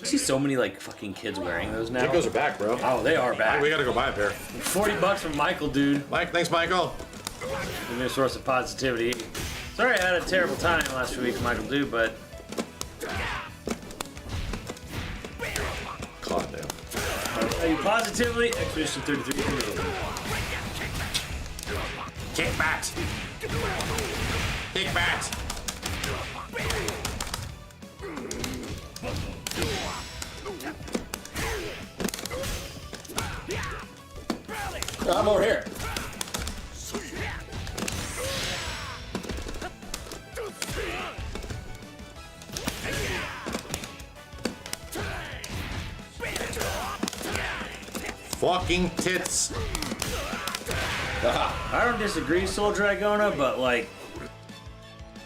I see so many like fucking kids wearing those now. Jinkos are back, bro. Oh, they are back. We gotta go buy a pair. $40 from Michael, dude. Mike, thanks, Michael. A new source of positivity. Sorry I had a terrible time last few weeks, Michael, dude, but God damn. I'll tell you positively, Expedition 33 is amazing. Kick bat. Kick bat. I'm over here. fucking tits. I don't disagree, Soul Dragona, but like,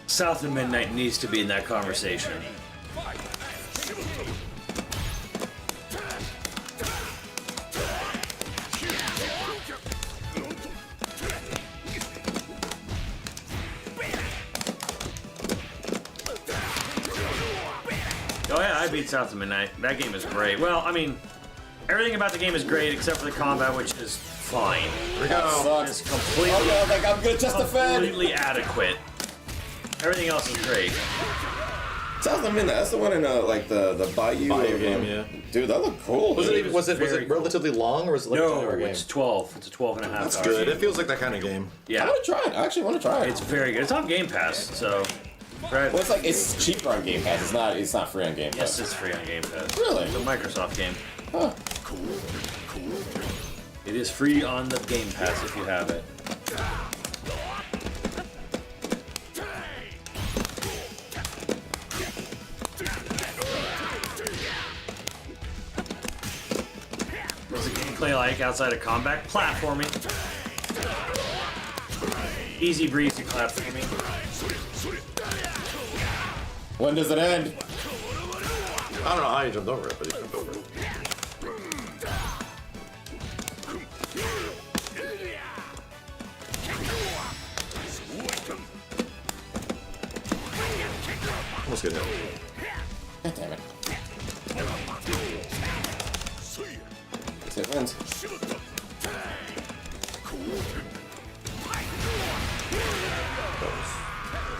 South of Midnight needs to be in that conversation. Oh yeah, I beat South of Midnight. That game is great. Well, I mean, everything about the game is great except for the combat, which is fine. Here we go. It's completely, Oh no, like I'm gonna just defend. completely adequate. Everything else is great. South of Midnight. That's the one in like the Bayou. Bayou of, game, yeah. Dude, that looked cool. Was dude. it very cool. relatively long, or was it like a 10-hour No, game? it's 12. It's a 12 and a half That's hour good. game. It feels like that kind of game. I Yeah, want to try it. I actually want to try it. it's very good. It's on Game Pass, so. Right. Well, it's like it's cheaper on Game Pass. It's not free on Game Yes, Pass. it's free on Game Pass. Really? It's a Microsoft game. Huh. It is free on the Game Pass if you have it. What's the gameplay like outside of combat? Platforming. Easy breezy platforming. When does it end? I don't know how you jumped over it, but you jumped over it. Almost get hit. God damn it. It wins.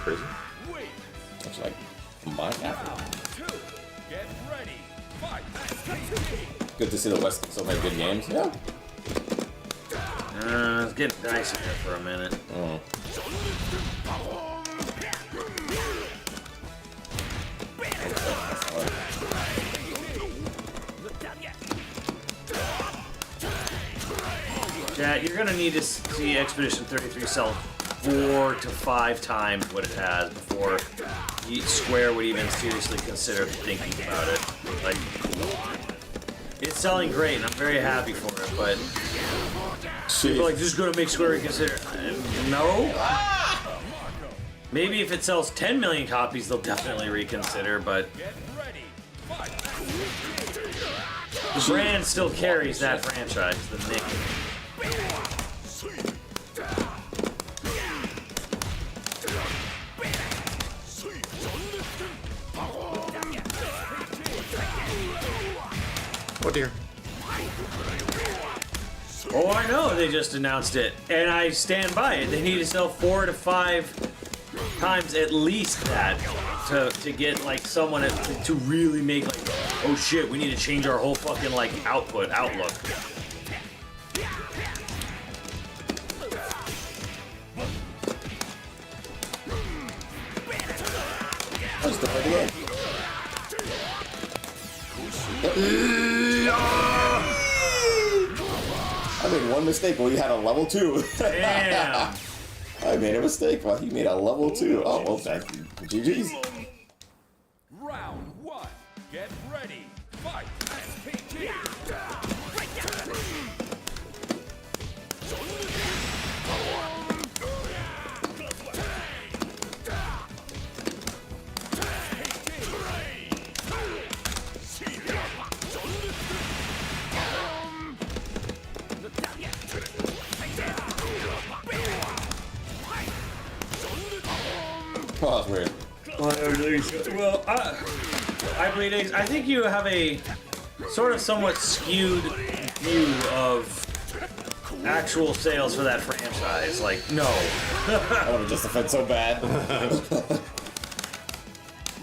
Crazy. It's like combined after. Get ready. Fight. Good to see the West so many good games. Yeah. It's getting dicey here for a minute. Oh. Yeah, you're gonna need to see Expedition 33 sell 4 to 5 times what it has before Square would even seriously consider thinking about it. Like, it's selling great, and I'm very happy for it, but people are like, this is gonna make Square reconsider. No. Maybe if it sells 10 million copies, they'll definitely reconsider, but the brand still carries that franchise, the name. Oh dear. Oh, I know they just announced it, and I stand by it. They need to sell 4 to 5 times at least that to get like someone to really make like, oh shit, we need to change our whole fucking like outlook. That's the way to I made one mistake while you had a level 2. Damn. I made a mistake while he made a level 2. Oh, well, that GG's. Round 1. Get ready. Fight. Oh, that's weird. Well, I believe I think you have a sort of somewhat skewed view of actual sales for that franchise. Like, no. I want to just defend so bad.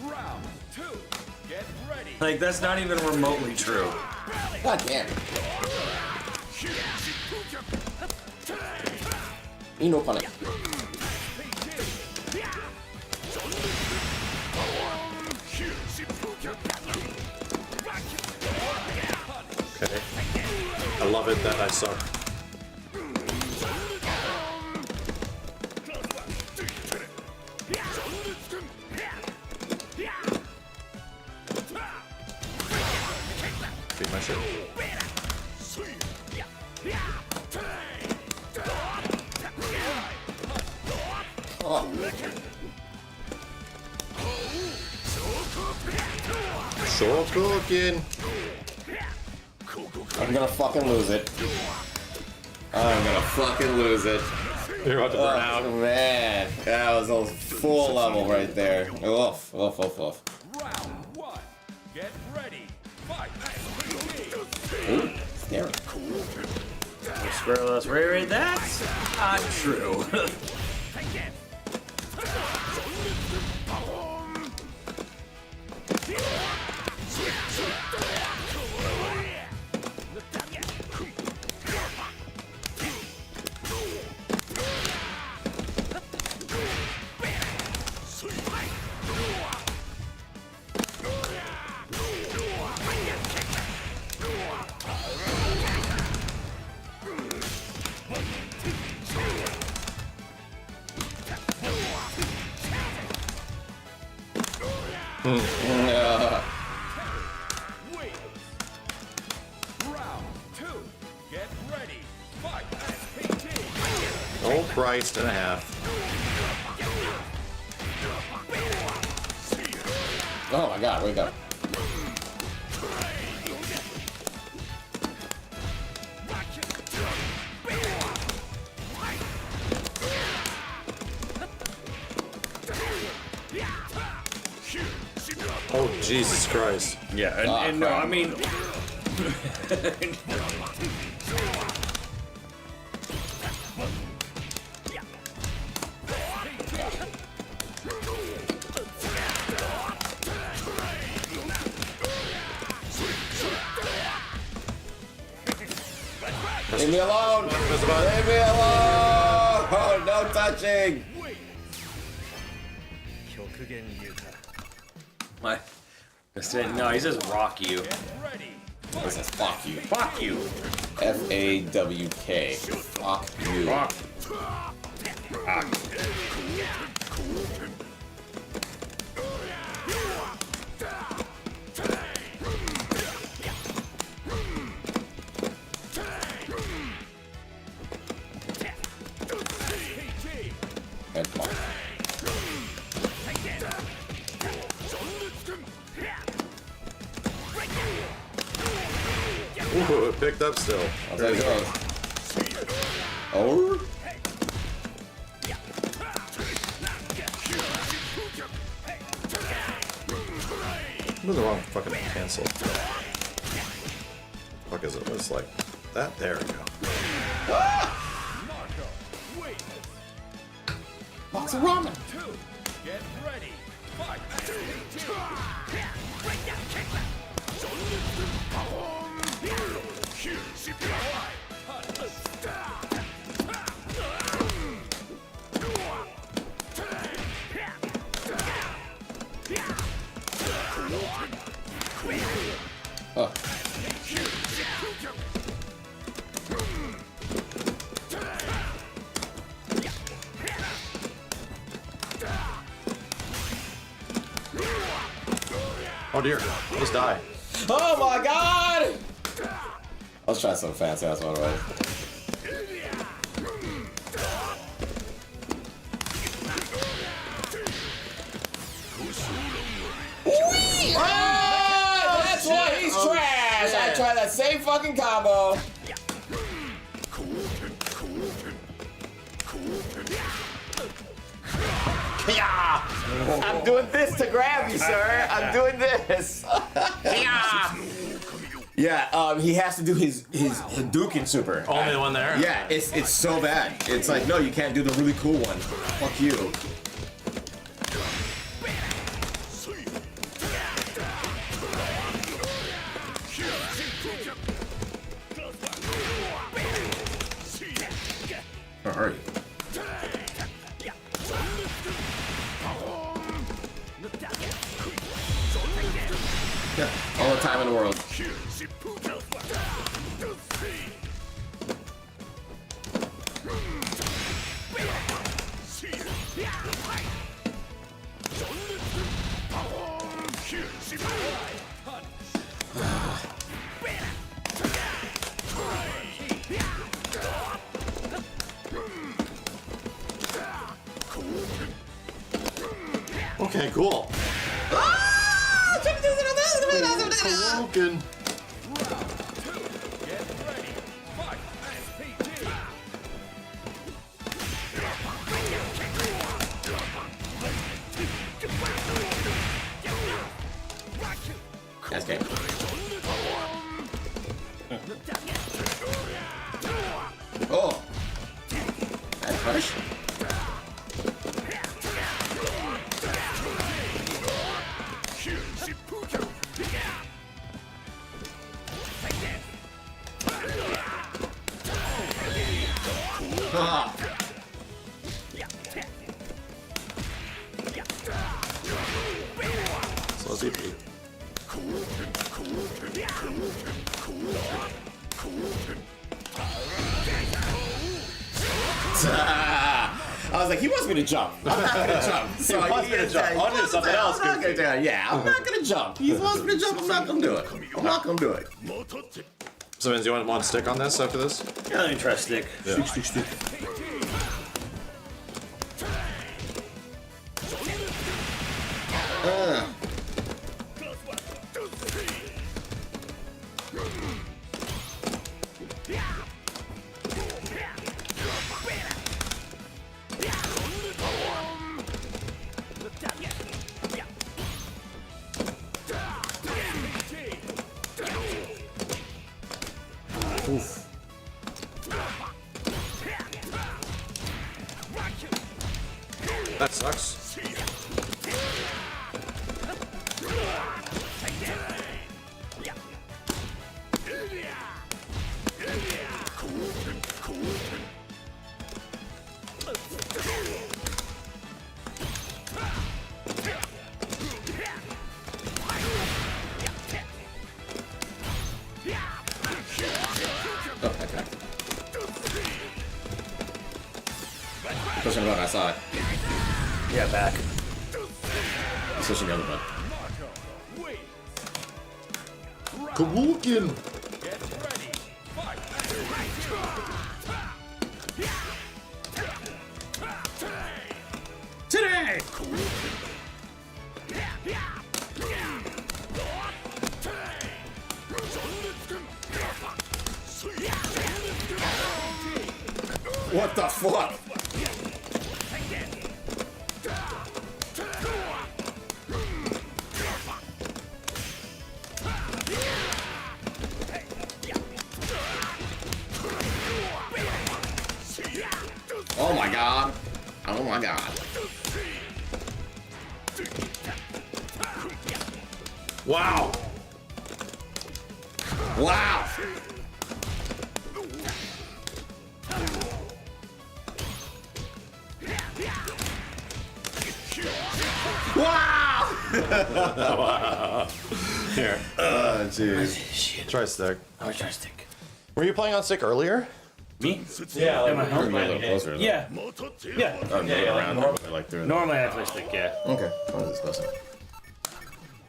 Round 2. Get ready. Like, that's not even remotely true. God damn it. No punish. Okay. I love it that I suck. Beat my shit. Oh. So cooking. I'm gonna fucking lose it. I'm gonna fucking lose it. You're about to burn out. Oh, man. That was a full level right there. Oof, oof, oof, oof. Round 1. Get ready. Fight. Ooh, scary. Squirreless Ray, that's not true. Wait. Round 2. Get ready. Fight. Oh, Christ and a half. Oh my god, wake up. Oh, Jesus Christ. Yeah, and no, I mean. Leave me alone! Leave me alone! Oh, no touching! My. No, he says rock you. This is fuck you. Fuck you. F-A-W-K. Fuck you. Rock. Head fuck. Ooh, it picked up still. There it goes. Oh? I'm in the wrong fucking cancel. Fuck is it? It's like that. There we go. Box of ramen. 2. Get ready. Fight. Oh. Oh dear. Just die. Oh my god! I was trying something fancy, that's what it was. Oh, that's why he's trash! I tried that same fucking combo. Yeah! I'm doing this to grab you, sir. I'm doing this. Yeah! Yeah, he has to do his Hadouken super. Only the one there? Yeah, it's so bad. It's like, no, you can't do the really cool one. Fuck you. Oh, hurry. Yeah, all the time in the world. Okay, cool. Hadouken. Get ready. Fight. That's game. Oh. That's harsh. Ah. Slow DP. I was like, he wants me to jump. I'm not gonna jump. So He wants me to jump. I'll do something else, I'm not gonna, yeah, I'm not gonna jump. He wants me to jump. I'm not gonna do it. I'm not gonna do it. So, Vince, you want one stick on this after this? Yeah, let me try stick. Yeah. Stick. Oof. That sucks. Pushing the button, I saw it. Yeah, back. He's pushing the other button. Hadouken. Get ready. Fight. Today! What the fuck? Oh my god. Oh my god. Wow. Wow. Wow. Here. Jeez. Shit. Try stick. I'll try stick. Were you playing on stick earlier? Me? Yeah, Am I Bring home? me a little closer. Yeah. Yeah. Oh, yeah, around. Like through. Normally I play stick, yeah. Okay. What is this supposed to?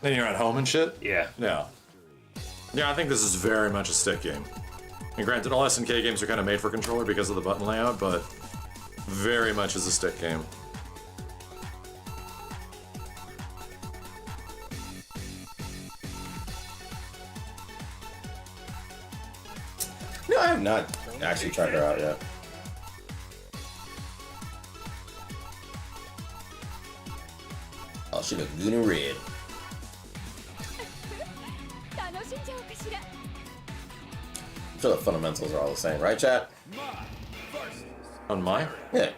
Then you're at home and shit? Yeah. Yeah. Yeah, I think this is very much a stick game. And granted, all SNK games are kind of made for controller because of the button layout, but very much is a stick game. No, I have not actually tried her out yet. Oh, she looks good and red. I'm sure the fundamentals are all the same, right, chat? On mine? Yeah.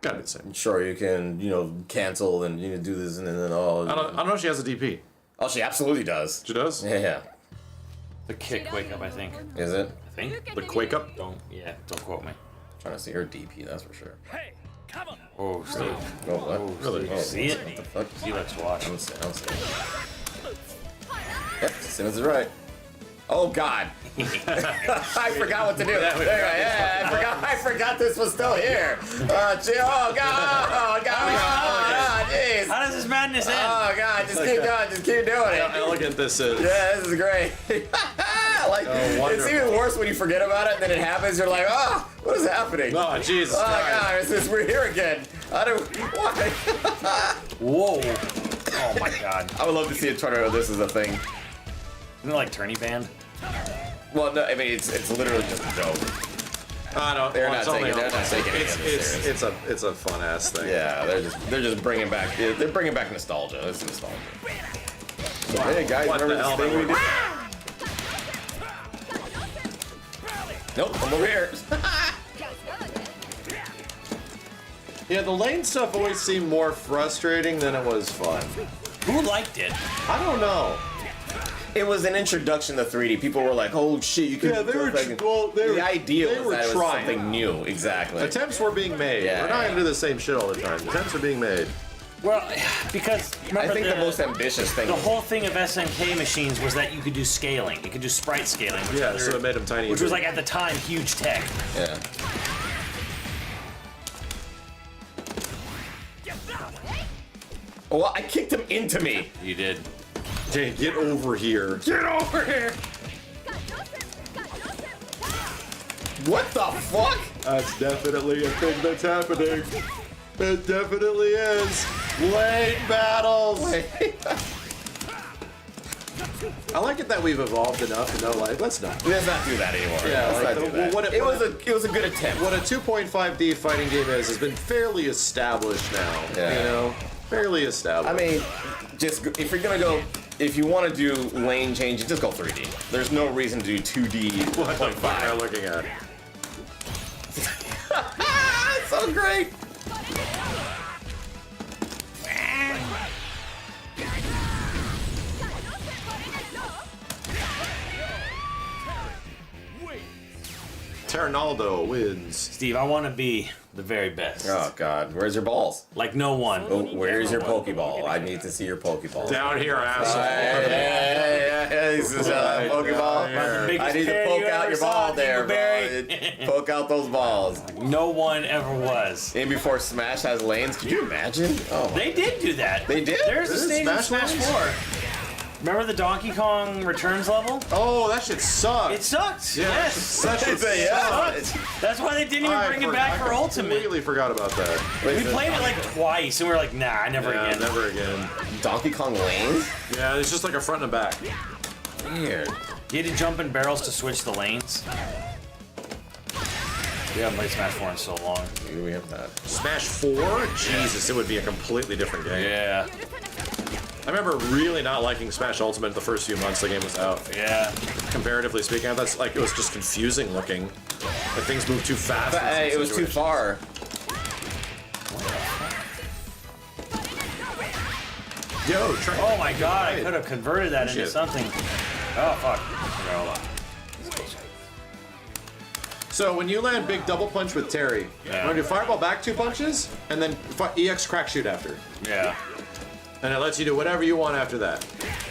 Gotta be the same. I'm sure you can, cancel and do this and then all. I don't know if she has a DP. Oh, she absolutely does. She does? Yeah. The kick wake up, I think. Is it? I think. The Quake Up? Don't quote me. Trying to see her DP, that's for sure. Oh, Steve. Oh, what? Really? Oh, See it? What the fuck? See, let's watch. I don't see it. Yep, Simmons is right. Oh God! I forgot what to do. There you go. Yeah, I forgot this was still here. Oh God! Oh God! Oh jeez! How does this madness this end. Oh god, just keep going, just keep doing How it. elegant this is. Yeah, this is great. Like, it's wonderful. even worse when you forget about it, and then it happens. You're like, oh, what is happening? Oh, Jesus Oh Christ. god, we're here again. I don't. Why? Whoa. Oh my god. I would love to see a tornado. This is a thing. Isn't it like tourney band? Well, no, I mean it's literally just a joke. I don't. They're well, not it's only taking- they're not taking any of this serious. it's a fun ass thing. Yeah, they're just bringing back nostalgia. It's nostalgia. Hey guys, What remember the hell this thing we that did? Nope, I'm over here. Yeah, the lane stuff always seemed more frustrating than it was fun. Who liked it? I don't know. It was an introduction to 3D. People were like, "Oh shit, you can." Yeah, they were the idea they was were that it was trying. something new. Exactly. Attempts were being made. Yeah, We're not yeah. gonna do the same shit all the time. Attempts are being made. Well, because remember I think the most ambitious thing. the whole thing of SNK machines was that you could do scaling. You could do sprite scaling. Which Yeah, other- so it made them tiny. which was like at the time huge tech. Yeah. Oh, well, I kicked him into me. You did. Hey, get over here. Get over here. What the fuck? That's definitely a thing that's happening. It definitely is. Lane battles. I like it that we've evolved enough to know, like, let's not. Let's not do that anymore. Yeah, Let's like, not do well, that. what it- it what was a good attempt. What a 2.5D fighting game is has been fairly established now. Yeah. You know, fairly established. I mean, if you're gonna go, if you want to do lane changing, just go 3D. There's no reason to do 2D. what the fuck am I looking at? It's so great. Ternaldo wins. Steve, I want to be the very best. Oh God, where's your balls? Like no one. Oh, where's your Pokeball? I need to see your Pokeball. Down here, asshole. Hey, this is Pokeball. The biggest I need to pair poke you out ever your saw, ball there, Dingleberry. bro. Poke out those balls. No one ever was. And before Smash has lanes, could you imagine? Oh, They did do that. They did? There's a This is stage in Smash Smash Lanes? 4. Remember the Donkey Kong Returns level? Oh, that shit sucked. It sucked. Yeah, Yes. that shit Yeah. sucked. That's why they didn't even bring it back for I Ultimate. completely forgot about that. We played it like twice, and we were like, nah, never Yeah, again. never again. Donkey Kong lanes? Yeah, it's just like a front and a back. Weird. You had to jump in barrels to switch the lanes. We haven't played Smash 4 in so long. Maybe we have that. Smash 4? Jesus, it would be a completely different game. Yeah. I remember really not liking Smash Ultimate the first few months the game was out. Yeah. Comparatively speaking, that's like it was just confusing looking. Like things moved too fast. But, in some hey, it was too situations. far. Yo, try. Oh my god, I could have converted that into Shit. something. Oh, fuck. Okay, hold on. So when you land big double punch with Terry, Yeah. you want to do fireball back 2 punches, and then EX crack shoot after. Yeah. And it lets you do whatever you want after that.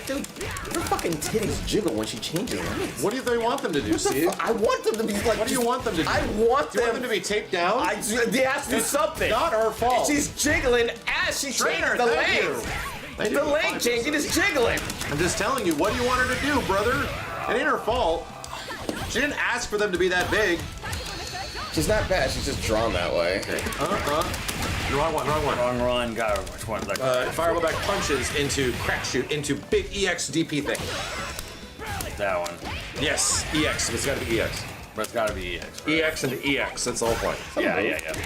Dude, her fucking titties jiggle when she changes lanes. What do they want them to do, Steve? I want them to be like. What do you want them to do? I want Do you want them them to be taped down? They have to do something. Not her fault. She's jiggling as she Trainer, changes the thank you. lanes. Thank you The for lane finding changing this. is jiggling. I'm just telling you, what do you want her to do, brother? It ain't her fault. She didn't ask for them to be that big. She's not bad. She's just drawn that way. Wrong one, wrong one. Wrong run, got which one? Like, Fireball back punches into crack shoot into big EX DP thing. that one. Yes, EX. It's got to be EX. But it's gotta be EX. Right? EX into EX. That's the whole point. Yeah, yeah, yeah.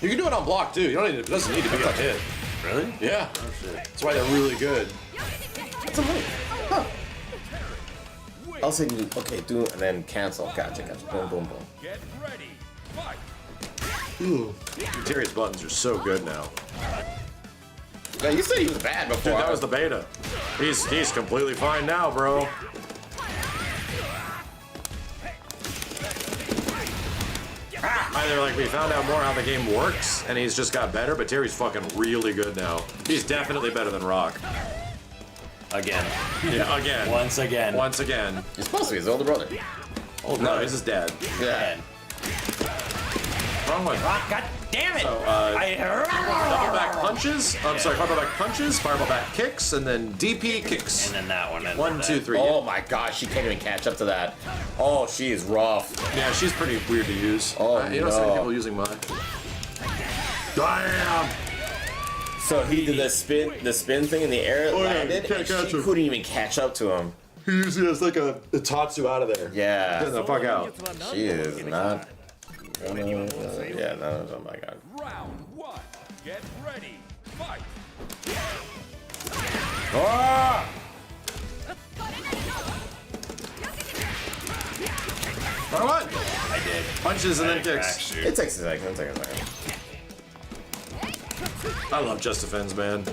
You can do it on block too. You don't need. It doesn't need to be a hit. Really? Yeah. Oh shit. That's why they're really good. That's a move. Huh. I'll say, okay, do and then cancel. Gotcha, gotcha. Boom, boom, boom. Get ready. Fight. Terry's buttons are so good now. Now, you said he was bad before. Dude, that was the beta. He's completely fine now, bro. Either like we found out more how the game works and he's just got better, but Terry's fucking really good now. He's definitely better than Rock. Again. Yeah, again. Once again. Once again. You're supposed to be his older brother. Oh no, he's his dad. Yeah. Again. Wrong one. Rock, God Damn it! So, double back punches. I'm sorry, fireball back punches, fireball back kicks, and then DP kicks. And then that one. And 1, then 2, that. 3. Oh my gosh, she can't even catch up to that. Oh, she is rough. Yeah, she's pretty weird to use. Oh, you don't see no. people using mine. Damn! So he did the spin thing in the air, landed, can't and catch she him. couldn't even catch up to him. He usually has like a Tatsu out of there. Yeah. Get the fuck out. She is not. Yeah, no, oh my god. Round 1. Get ready. Fight. Ah! All right. I did. Punches and then kicks. It takes a second. I love Just Defends, man.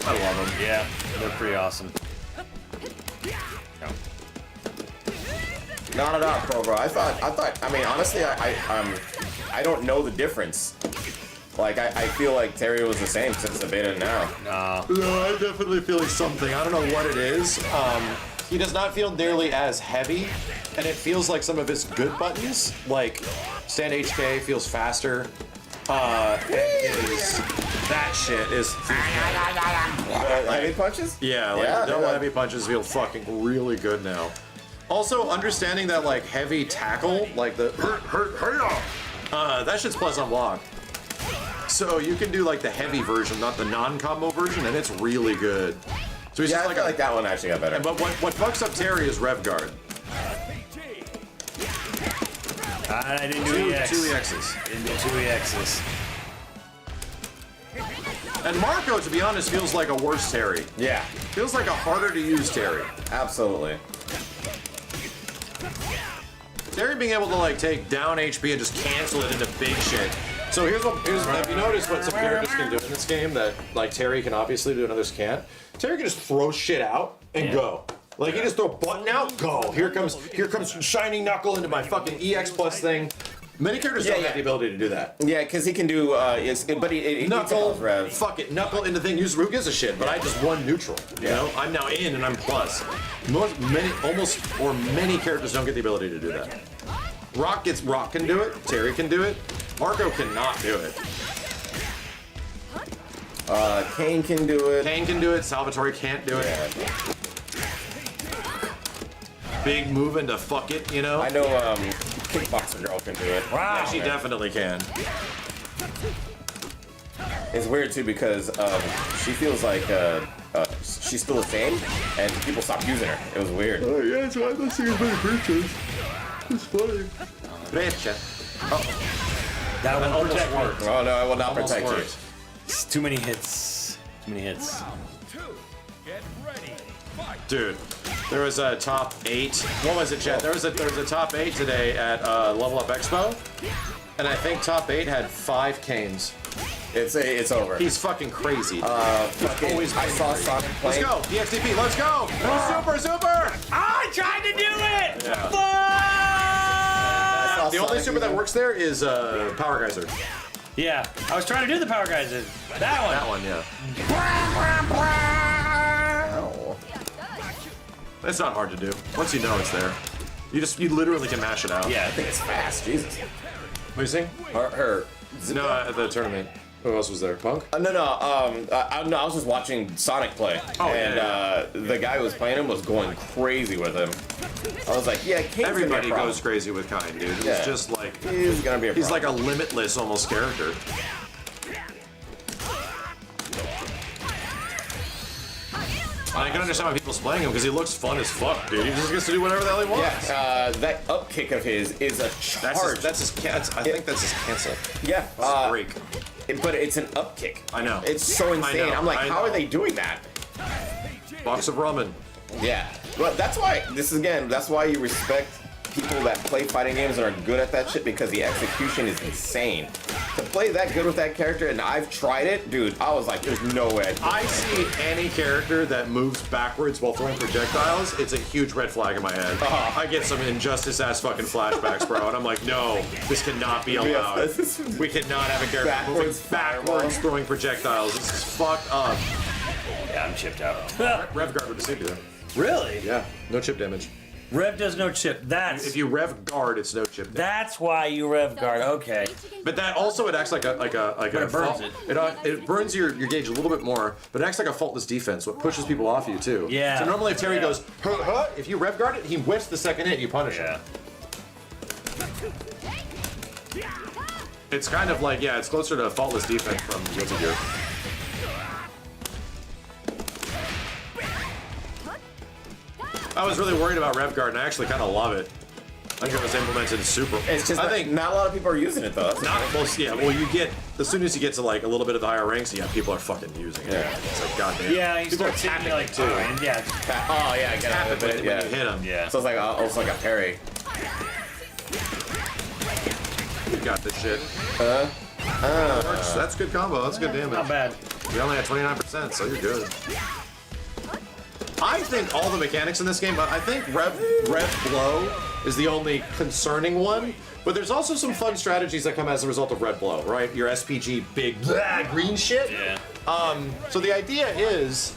I love them. Yeah, they're pretty awesome. Not at all, pro, bro. I thought. I mean, honestly, I don't know the difference. Like, I feel like Terry was the same since the beta now. No, I'm definitely feeling something. I don't know what it is. He does not feel nearly as heavy, and it feels like some of his good buttons, like stand HK, feels faster. That shit is. Heavy punches? Yeah, like double heavy punches feel fucking really good now. Also, understanding that like heavy tackle, like the that shit's plus on block. So you can do like the heavy version, not the non-combo version, and it's really good. So he's Yeah, just I feel like that one actually got better. But what fucks up Terry is rev guard. I didn't do EX. Two EXs. Didn't do 2 EXs. And Marco, to be honest, feels like a worse Terry. Yeah, Feels like a harder to use Terry. absolutely. Terry being able to like take down HP and just cancel it into big shit. So here's have you noticed what some characters can do in this game that like Terry can obviously do and others can't? Terry can just throw shit out and go. Like you just throw a button out, go. Here comes Shining Knuckle into my fucking EX plus thing. Many characters don't have the ability to do that. Yeah, because he can do, but he Knuckle, rev. fuck it, Knuckle into thing. Use who gives a shit, but I just won neutral. You know, I'm now in and I'm plus. Many characters don't get the ability to do that. Rock can do it. Terry can do it. Marco cannot do it. Kane can do it. Kane can do it. Salvatore can't do it. Yeah. Big move into fuck it, you know. I know Kickboxer Girl can do it. Wow. Yeah, she definitely can. It's weird too because she feels like she's still the same, and people stopped using her. It was weird. Oh yeah, so I'm not seeing as many breaches. It's funny. Brecha. That one Almost protect worked. Oh no, I will not Almost protect you. worked. It's too many hits. Too many hits. Round 2. Get ready. Fight. Dude, there was a top 8. What was it, Chad? There was a top 8 today at Level Up Expo, and I think top 8 had 5 Canes. It's over. He's fucking crazy. Always I saw Sonic Let's play. go, DXDP, let's go! Super! I tried to do it! Yeah. I saw The only Sonic super that using- works there is Power Geyser. Yeah, I was trying to do the power guys. That one. That one, yeah. Ow. It's not hard to do. Once you know it's there. You literally can mash it out. Yeah, I think it's fast. Jesus. What are you saying? Her. No, at the tournament. Who else was there? Punk? No. I was just watching Sonic play, Oh, and yeah. the guy who was playing him was going crazy with him. I was like, yeah, Kane's Everybody gonna be a problem. goes crazy with Kind, dude. Yeah. He's just like He's gonna be a he's like problem. a limitless almost character. I can understand why people's playing him because he looks fun as fuck, dude. He just gets to do whatever the hell he wants. Yeah, that up kick of his is a charge. That's his I think that's his cancel. Yeah, That's his break. but it's an up kick. I know. It's so insane. know, I'm like, I how know. are they doing that? Box of ramen. Yeah. Well, that's why, that's why you respect people that play fighting games and are good at that shit, because the execution is insane. To play that good with that character, and I've tried it, dude, I was like, there's no way. I see any character that moves backwards while throwing projectiles, it's a huge red flag in my head. I get some injustice ass fucking flashbacks, bro, and I'm like, no, this cannot be allowed. We cannot have a character moving backwards throwing projectiles. This is fucked up. Yeah, I'm chipped out. Rev guard would have saved you there. Really? Yeah, no chip damage. Rev does no chip. That's If you rev guard, it's no chip. that's why you rev guard. Okay. But that also it acts like a it burns it burns your gauge a little bit more, but it acts like a faultless defense, so it pushes people off you too. Yeah. So normally if Terry goes, huh, huh, if you rev guard it, he whiffs the second hit, you punish him. It's kind of like, yeah, it's closer to faultless defense from Guilty Gear. I was really worried about rev guard, and I actually kind of love it. I think it was implemented super. It's just I think not a lot of people are using it though. That's not most. Yeah, well, you get as soon as you get to like a little bit of the higher ranks, yeah, people are fucking using it. Yeah. It's like goddamn. Yeah, you people are start seeing tapping like it too. and yeah. Oh yeah, I get Tap it it. when Yeah. you hit them. Yeah. So it's like almost like a parry. You got this shit. That's good combo. That's good damage. Not bad. We only had 29%, so you're good. I think all the mechanics in this game, I think Rev Blow is the only concerning one, but there's also some fun strategies that come as a result of Red Blow, right? Your SPG big green shit. Yeah. So the idea is,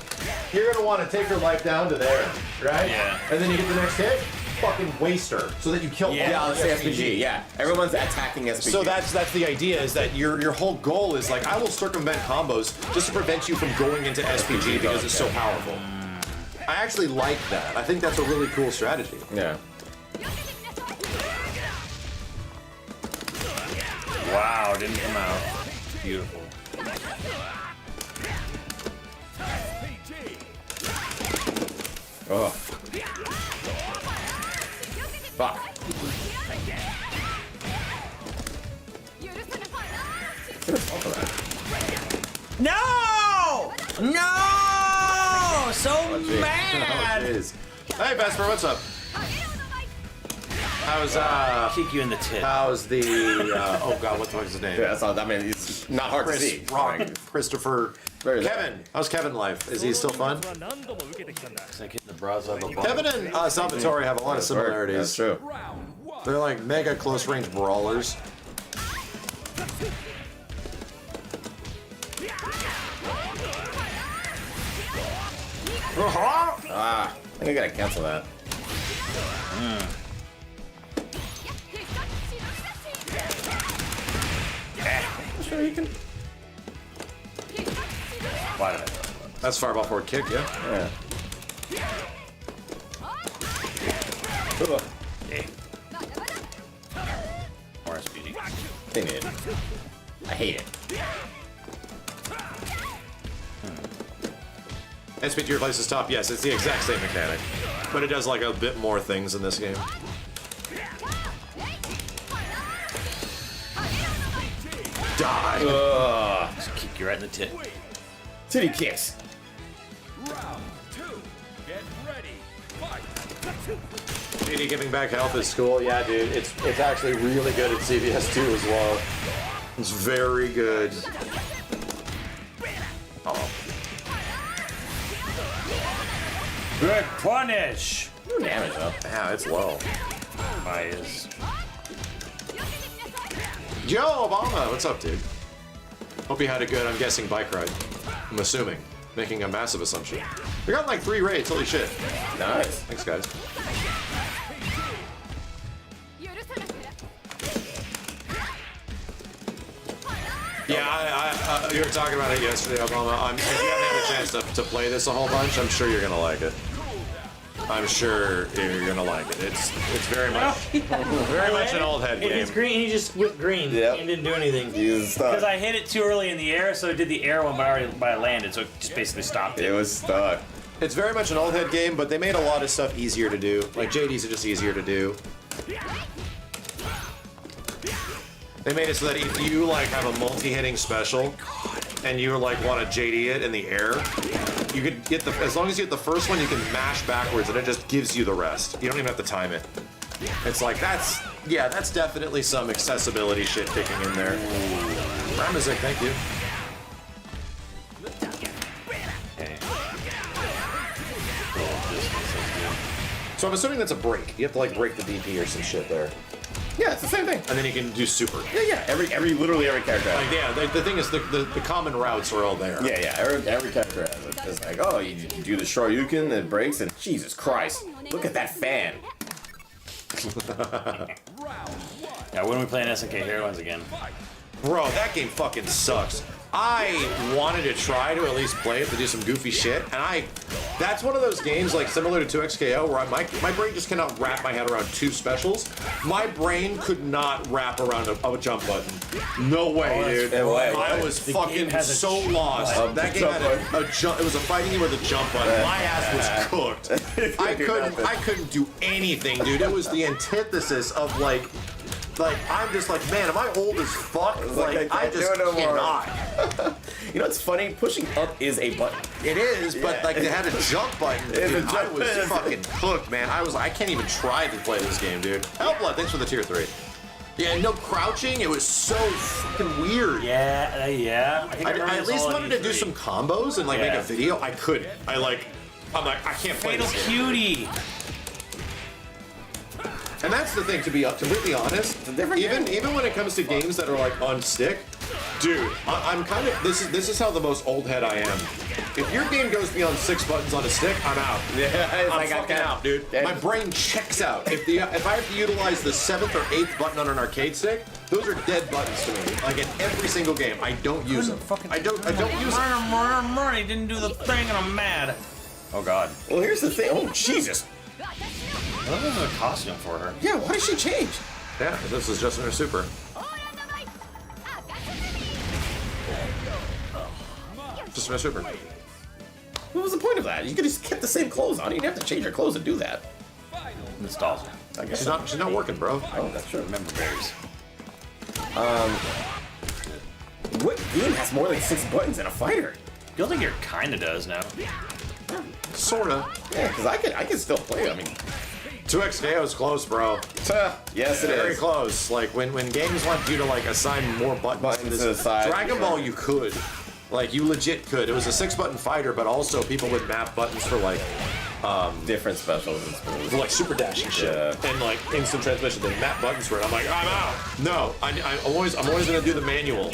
you're gonna want to take her life down to there, right? Yeah. And then you get the next hit, fucking waste her, so that you kill Yeah, all let's say SPG. Yeah, everyone's attacking SPG. So that's the idea, is that your whole goal is like, I will circumvent combos just to prevent you from going into SPG because it's so powerful. I actually like that. I think that's a really cool strategy. Yeah. Wow, didn't come out. Beautiful. Oh. Fuck. No! No! So mad! Hey Vesper, what's up? How's Kick you in the tit. how's the oh god, what the fuck is his name? Yeah, that's all. I mean, it's not hard to see. Christopher Very Kevin. How's Kevin life? Is he still fun? It's like hitting the bras out of the bar. Kevin and Salvatore have a lot of similarities. That's true. They're like mega close range brawlers. Ah, I think I gotta cancel that. Sure, you can. That's fireball forward kick, yeah. Yeah. Ugh. More SPG. They need it. I hate it. SPG replaces top, yes, it's the exact same mechanic. But it does like a bit more things in this game. Die! Just kick you right in the tit. Titty kicks. Round 2. Get ready. Fight. JD giving back health is cool. Yeah, dude, it's actually really good at CVS 2 as well. It's very good. Oh. Good punish! No damage though. Yeah, it's low. Bias. Joe Obama, what's up, dude? Hope you had a good, I'm guessing, bike ride. I'm assuming. Making a massive assumption. We got like 3 raids, holy shit. Nice. Thanks, guys. Yeah, you were talking about it yesterday, Obama. If you haven't had a chance to play this a whole bunch, I'm sure you're gonna like it. I'm sure you're gonna like it. It's very much an old head If game. he's green, he just went green. Yep. He didn't do anything. He's stuck. Because I hit it too early in the air, so it did the air one, but I landed, so it just basically stopped It it. was stuck. It's very much an old head game, but they made a lot of stuff easier to do. Like JD's are just easier to do. They made it so that if you like have a multi-hitting special and you like want to JD it in the air, you could get the, as long as you get the first one, you can mash backwards and it just gives you the rest. You don't even have to time it. It's like, that's definitely some accessibility shit kicking in there. Ramazik, thank you. So I'm assuming that's a break. You have to like break the DP or some shit there. Yeah, it's the same thing. And then you can do super. Yeah. Literally every character. Like, yeah, the thing is, the common routes are all there. Yeah. Every character has it. It's like, oh, you do the Shoryuken, it breaks, and Jesus Christ, look at that fan. Yeah, when are we playing SNK Heroines again? Bro, that game fucking sucks. I wanted to try to at least play it to do some goofy shit, and that's one of those games like similar to 2XKO where my brain just cannot wrap my head around two specials. My brain could not wrap around a jump button. No way, dude. I was fucking so lost. That game had a jump. It was a fighting game with a jump button. My ass was cooked. I couldn't do anything, dude. It was the antithesis of like I'm just like, man, am I old as fuck? Like I just cannot. You know what's funny? Pushing up is a button. It is, but like they had a jump button. Dude, I was fucking cooked, man. I can't even try to play this game, dude. Hellblood, thanks for the tier 3. Yeah, no crouching. It was so fucking weird. Yeah. I at least wanted to do some combos and like make a video. I couldn't. I'm like, I can't play this game. Cutie. And that's the thing, to be completely honest. Even when it comes to games that are like on stick, dude, I'm kind of this is how the most old head I am. If your game goes beyond 6 buttons on a stick, I'm out. Yeah, I'm fucking out, dude. My brain checks out. If I have to utilize the 7th or 8th button on an arcade stick, those are dead buttons to me. Like in every single game, I don't use them. I don't use them. He didn't do the thing, and I'm mad. Oh God. Well, here's the thing. Oh Jesus. What was a costume for her? Yeah, why did she change? Yeah, this is just in her super. Just in her super. What was the point of that? You could just keep the same clothes on. You didn't have to change your clothes to do that. Nostalgia. I guess She's not working, bro. Oh, that's true. Remember berries. What game has more than 6 buttons in a fighter? Guilty Gear kinda does now. Sorta. Yeah, because I can still play it. I mean, 2XKO is close, bro. yes, it Very is. close. Like when games want you to like assign more buttons To the side. Dragon Ball, you could. Like you legit could. It was a 6-button fighter, but also people would map buttons for like Different specials and spoons. like super dash and shit, Yeah. and like instant transmission. They map buttons for it. I'm like, I'm out. No, I'm always gonna do the manual.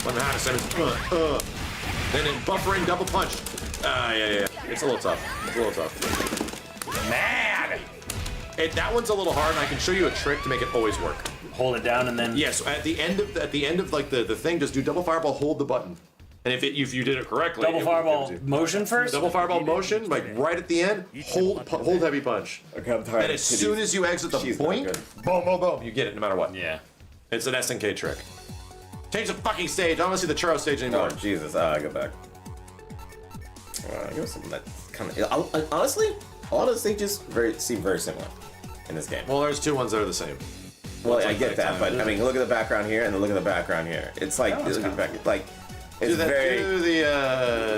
When the hottest then in buffering double punch. Yeah. It's a little tough. Mad! That one's a little hard, and I can show you a trick to make it always work. Hold it down and then. Yes, at the end of like the thing, just do double fireball, hold the button, and if you did it correctly, Double fireball motion first? double fireball motion, like right at the end, hold heavy punch, Okay, I'm tired. and as soon as you exit the She's point, not boom, you get it no matter what. Yeah. It's an SNK trick. Change the fucking stage. I don't want to see the churro stage anymore. Oh Jesus! I go back. Give us something that's kind of honestly, a lot of the stages seem very similar in this game. Well, there's 2 ones that are the same. Well, I like get that, but I mean, look at the background here and then look at the background here. It's like, look at the back, like, it's very.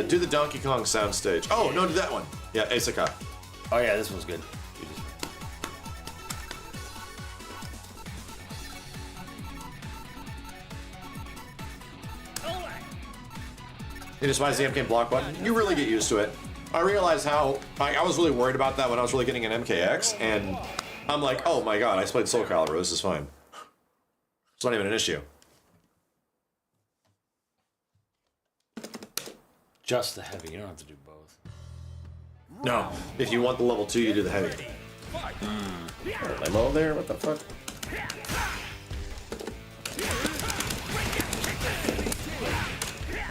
Do the Donkey Kong sound stage. Oh no, do that one. Yeah, Asaka. Oh yeah, this one's good. You despise the MK block button? You really get used to it. I realize how I was really worried about that when I was really getting an MKX, and I'm like, oh my god, I just played Soul Calibur. This is fine. It's not even an issue. Just the heavy. You don't have to do both. No, if you want the level 2, you do the heavy. Limo there? What the fuck?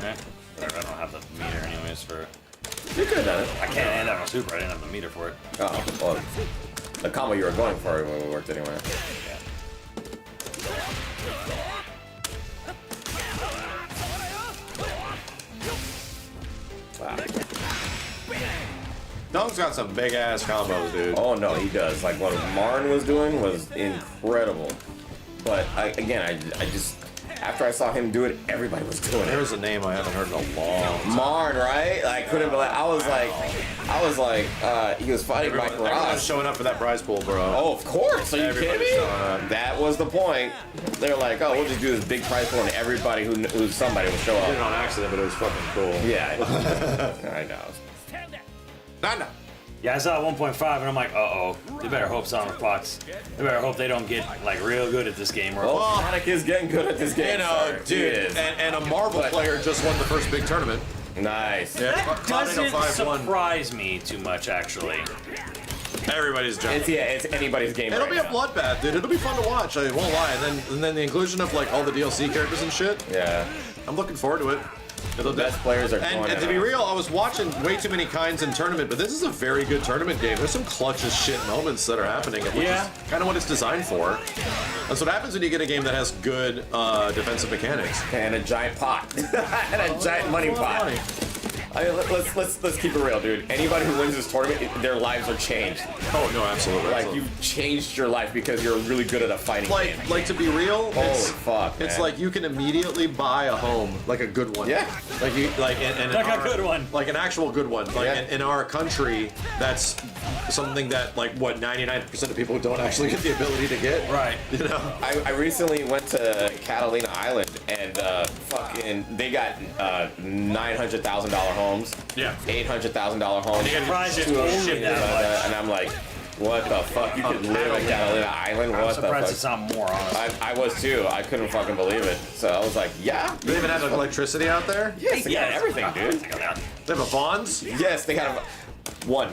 Eh, whatever. I don't have the meter anyways for. You could have done it. I can't hand out my super. I didn't have the meter for it. Oh, well, the combo you were going for worked anyway. Wow. Dong's got some big ass combos, dude. Oh no, he does. Like what Marn was doing was incredible. But I just after I saw him do it, everybody was doing it. There's a name I haven't heard in a long time. Marn, right? I couldn't believe. I was like, he was fighting Mike Everyone's Ross. showing up for that prize pool, bro. Oh, of course. Are you kidding Everybody's me? showing up. That was the point. They're like, oh, we'll just do this big prize pool, and everybody who's somebody will show I did it up. on accident, but it was fucking cool. Yeah, I know. No. Yeah, I saw 1.5 and I'm like, uh-oh. They better hope Sonic Fox. They better hope they don't get like real good at this game. Or Well, Sonic is getting good at this game. You know, sir. He dude, is. and a Marvel player just won the first big tournament. Nice. Yeah, That Cloudingo doesn't 5-1. surprise me too much, actually. Everybody's jumping. It's anybody's game. It'll right be a now. bloodbath, dude. It'll be fun to watch. I won't lie. And then the inclusion of like all the DLC characters and shit. Yeah. I'm looking forward to it. The best players are going and to be real, I was watching way too many kinds in tournament, but this is a very good tournament game. There's some clutch as shit moments that are happening, which is kind of what it's designed for. That's what happens when you get a game that has good defensive mechanics. And a giant pot. And a giant money pot. I mean, let's keep it real, dude. Anybody who wins this tournament, their lives are changed. Oh no, absolutely. Like you've changed your life because you're really good at a fighting game. Like to be real, Holy fuck, it's man. like you can immediately buy a home, like a good one. Yeah. Like you like and Like a good one. Like an actual good one. Like Yeah. in our country, that's something that like what 99% of people don't actually get the ability to get. Right. You know. I recently went to Catalina Island and they got $900,000 homes. Yeah. $800,000 homes. Surprised it's Two of only shit that like much. And I'm like, what the fuck? You could live at Catalina Island? I'm What the surprised fuck? it's not more, honestly. I was too. I couldn't fucking believe it. So I was like, yeah. They even have electricity out there. Yes, they got everything, dude. They have a Vons. Yes, they got one.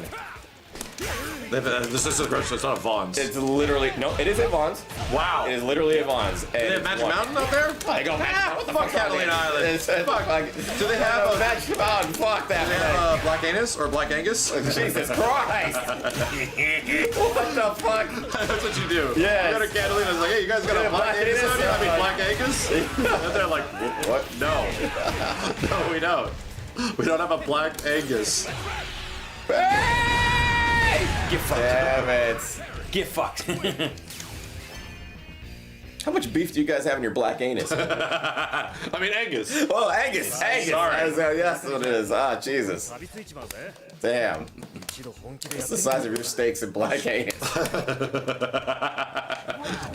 They have this is a grocery. It's not a Vons. It's literally it is a Vons. Wow. It is literally a Vons. Do they have Magic Mountain out there? I go Magic Mountain. What the Fuck fuck Catalina Island. Fuck. Do they have a Magic Mountain? Fuck that. Do they have Black Anus or Black Angus? Jesus Christ! What the fuck? That's what you do. Yes. You go to Catalina and it's like, hey, you guys got a Black Angus? Anus? I mean, Black Angus? And they're like, What? no. No, we don't. We don't have a Black Angus. Get fucked. Damn it. Get fucked. How much beef do you guys have in your black anus? I mean, Angus. Oh, Angus. Angus. Sorry. Yes, that's what it is. Ah, Jesus. Damn. What's the size of your steaks in black anus?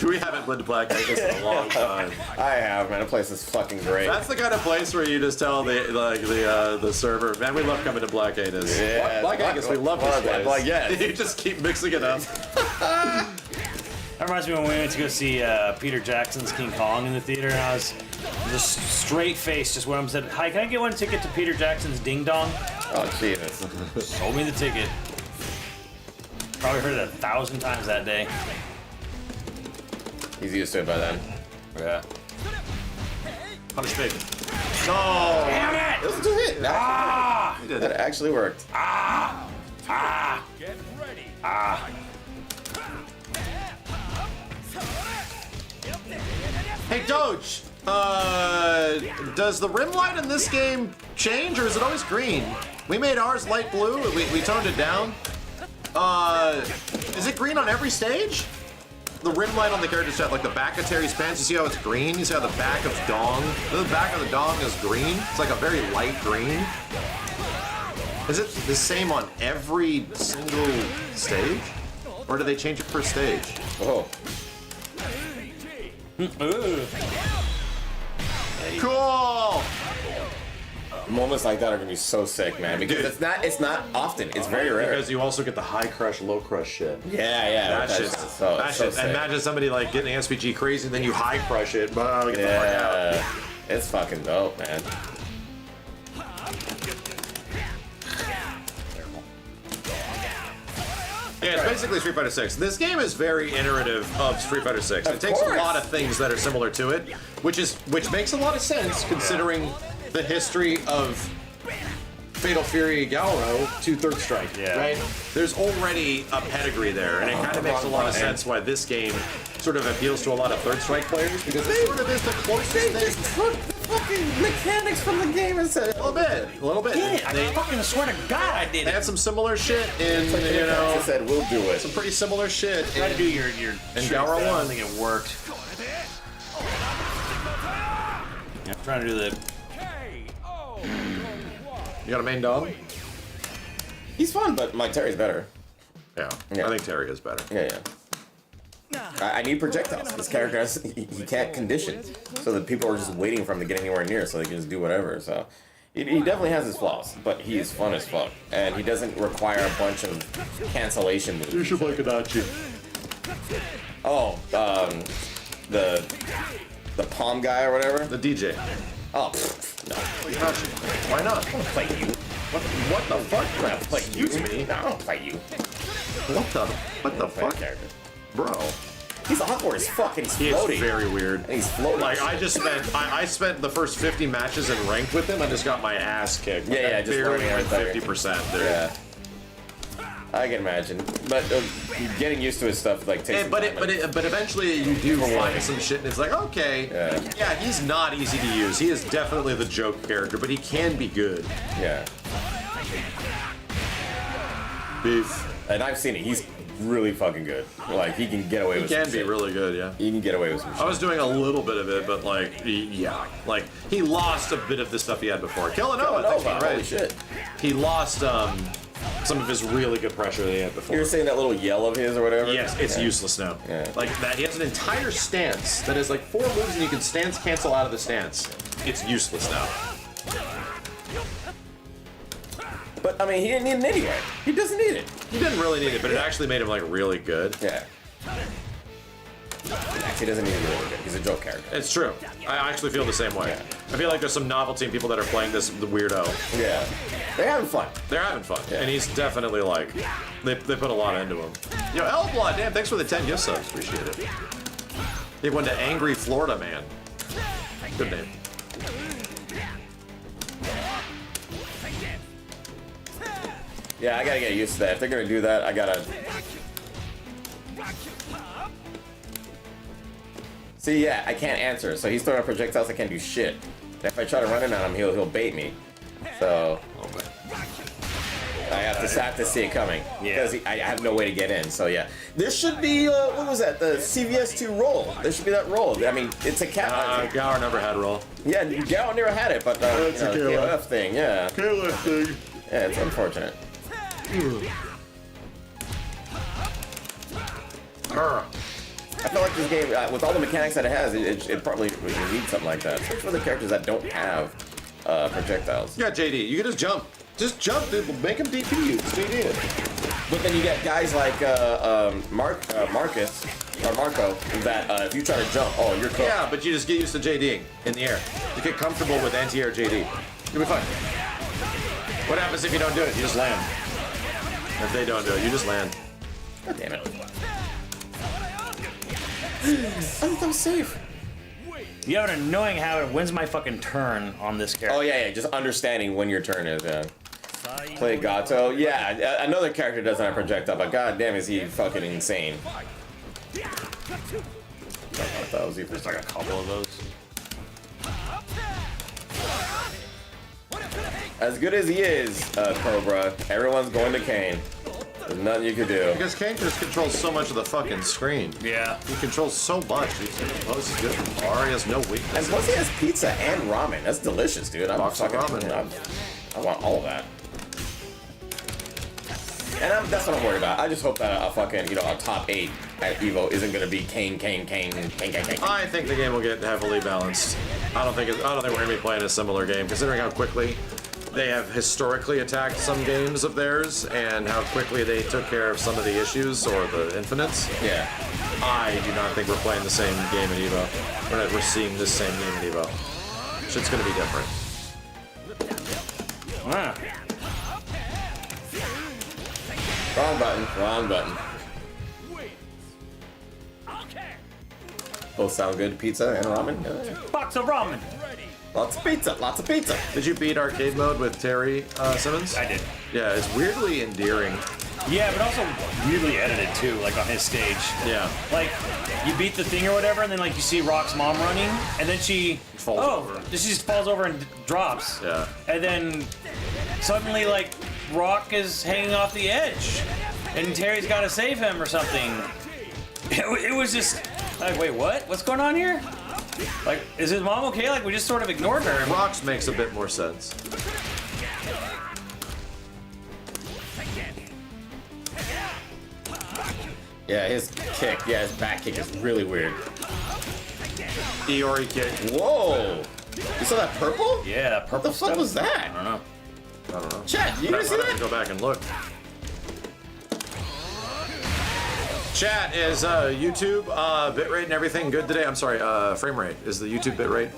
We haven't been to Black Angus in a long time. I have, man. The place is fucking great. That's the kind of place where you just tell the server, man, we love coming to Black Angus. Yeah, Black Angus, we love this place. Like, yes. You just keep mixing it up. That reminds me when we went to go see Peter Jackson's King Kong in the theater, and I was just straight face, just went up and said, "Hi, can I get one ticket to Peter Jackson's Ding Dong?" Oh, Jesus. Sold me the ticket. Probably heard it 1,000 times that day. He's used to it by then. Yeah. Punish big. No! Damn it! It was a good hit. Ah! That actually worked. Ah! Ah! Get ready. Ah! Hey, Doge, does the rim light in this game change, or is it always green? We made ours light blue, we toned it down. Is it green on every stage? The rim light on the character set, like the back of Terry's pants, you see how it's green? You see how the back of Dong, the back of the Dong is green? It's like a very light green. Is it the same on every single stage? Or do they change it per stage? Oh. Cool! Moments like that are gonna be so sick, man. Because it's not often. It's very rare. Because you also get the high crush, low crush shit. Yeah. That shit's so sick. and imagine somebody like getting an SPG crazy and then you high crush it. But get the fuck out. Yeah. It's fucking dope, man. Yeah, it's basically Street Fighter 6. This game is very iterative of Street Fighter 6. It takes a lot of things that are similar to it, which makes a lot of sense considering the history of Fatal Fury Galro to Third Strike. Yeah. Right? There's already a pedigree there, and it kind of makes a lot of sense why this game sort of appeals to a lot of Third Strike players because it sort of is the closest thing. Took the fucking mechanics from the game and said A little bit. I fucking swear to God I did They it. had some similar shit in, He said, "We'll do it." some pretty similar shit Try to do your in trick Galro there. I 1. don't think it worked. Yeah, I'm trying to do the. You got a main dog? He's fun, but my Terry's better. Yeah. Yeah. I think Terry is better. Yeah. I need projectiles. This character he can't condition, so that people are just waiting for him to get anywhere near, so they can just do whatever. So he definitely has his flaws, but he's fun as fuck, and he doesn't require a bunch of cancellation moves. You should play Kadachi. Oh, the palm guy or whatever. The DJ. Oh, pfft, no. Why not? I don't play you. What the fuck? I'm not play you. Excuse me? No, I don't play you. What the fuck? Character. Bro. He's awkward as fuck and he's He is floating. very weird. And he's floating. Like, I spent the first 50 matches in ranked with him. I just got my ass kicked. Yeah, I just barely learning went right there. 50%, dude. Yeah. I can imagine. But getting used to his stuff, like, takes some But time. but eventually you do find some shit and it's like, okay, yeah, he's not easy to use. He is definitely the joke character, but he can be good. Yeah. Beef. And I've seen it. He's really fucking good. Like, he can get away He with can some be shit. really good, yeah. He can get away with some I shit. was doing a little bit of it, but like, yeah, like he lost a bit of the stuff he had before. Killanova, thanks for the holy raid. shit. He lost some of his really good pressure that he had before. You were saying that little yell of his or whatever? Yes, it's Yeah. useless now. Yeah. Like that, he has an entire stance that is like 4 moves, and you can stance cancel out of the stance. It's useless now. But, I mean, he didn't need it anyway. He doesn't need it. He didn't really need it, but it actually made him like really good. Yeah. He doesn't need it really good. He's a joke character. It's true. I actually feel the same way. Yeah. I feel like there's some novelty in people that are playing this the weirdo. Yeah. They're having fun. They're having fun, Yeah. and he's definitely like they put a lot into him. Yo, Elblood, damn, thanks for the 10 gift subs. Appreciate it. They went to Angry Florida Man. Good name. Yeah, I gotta get used to that. If they're gonna do that, I gotta... See, yeah, I can't answer. So he's throwing out projectiles, I can't do shit. And if I try to run in on him, he'll bait me. So... I have to see it coming. Yeah. Because I have no way to get in, so yeah. There should be, what was that? The CVS2 roll. There should be that roll. I mean, it's a cat. Gower never had roll. Yeah, Gal never had it, but It's a KOF thing, yeah. KOF thing. Yeah, it's unfortunate. I feel like this game, with all the mechanics that it has, it probably would need something like that. Especially for the characters that don't have projectiles. Yeah, JD, you can just jump. Just jump, dude. Make him DP you. It's JD. But then you get guys like Marcus or Marco that if you try to jump, oh, you're cooked. Yeah, but you just get used to JDing in the air. You get comfortable with anti-air JD. You'll be fine. What happens if you don't do it? You just land. If they don't do it, you just land. God damn it. I thought that was safe. You have an annoying habit. When's my fucking turn on this character? Oh yeah, just understanding when your turn is. Yeah. Play Gato. Yeah, another character doesn't have projectile, but god damn is he fucking insane. That was even There's like a couple of those. as good as he is, Cobra. Everyone's going to Kane. There's nothing you can do. Because Kane just controls so much of the fucking screen. Yeah. He controls so much. He's good. Ari has no And weakness. plus he has pizza and ramen. That's delicious, dude. Box of ramen. I want all of that. And that's what I'm worried about. I just hope that a fucking, a top 8 at Evo isn't gonna be Kane. I think the game will get heavily balanced. I don't think we're gonna be playing a similar game, considering how quickly they have historically attacked some games of theirs and how quickly they took care of some of the issues or the infinites. Yeah. I do not think we're playing the same game at Evo. We're seeing this same game at Evo. Shit's gonna be different. Ah. Wrong button. Both sound good. Pizza and ramen. Yeah. Box of ramen. Lots of pizza. Did you beat arcade mode with Terry Simmons? I did. Yeah, it's weirdly endearing. Yeah, but also weirdly edited too, like on his stage. Yeah. Like, you beat the thing or whatever, and then like you see Rock's mom running, and then she Falls over. She just falls over and drops. Yeah. And then suddenly like Rock is hanging off the edge, and Terry's got to save him or something. It was just like, wait, what? What's going on here? Like, is his mom okay? Like, we just sort of ignored her. Rocks makes a bit more sense. Yeah, his kick. Yeah, his back kick is really weird. Iori kick. Whoa! You saw that purple? Yeah, that What purple the fuck stuff. was that? I don't know. I don't know. Chat, you I'd guys see have to that? go back and look. Chat, is YouTube bitrate and everything good today? I'm sorry, frame rate. Is the YouTube bitrate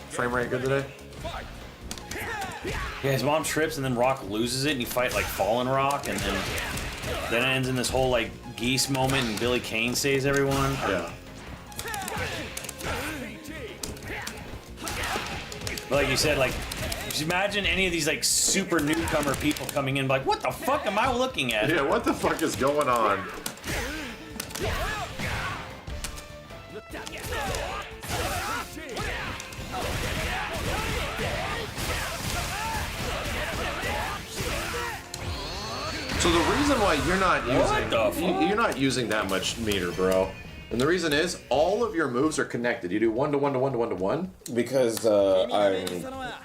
frame rate good today? Yeah, his mom trips and then Rock loses it and you fight like Fallen Rock and then it ends in this whole like geese moment and Billy Kane saves everyone. Yeah. But like you said, like just imagine any of these like super newcomer people coming in like, what the fuck am I looking at? Yeah, what the fuck is going on? So the reason why you're not using that much meter, bro. And the reason is all of your moves are connected. You do 1 to 1 to 1 to 1 to 1. Because I'm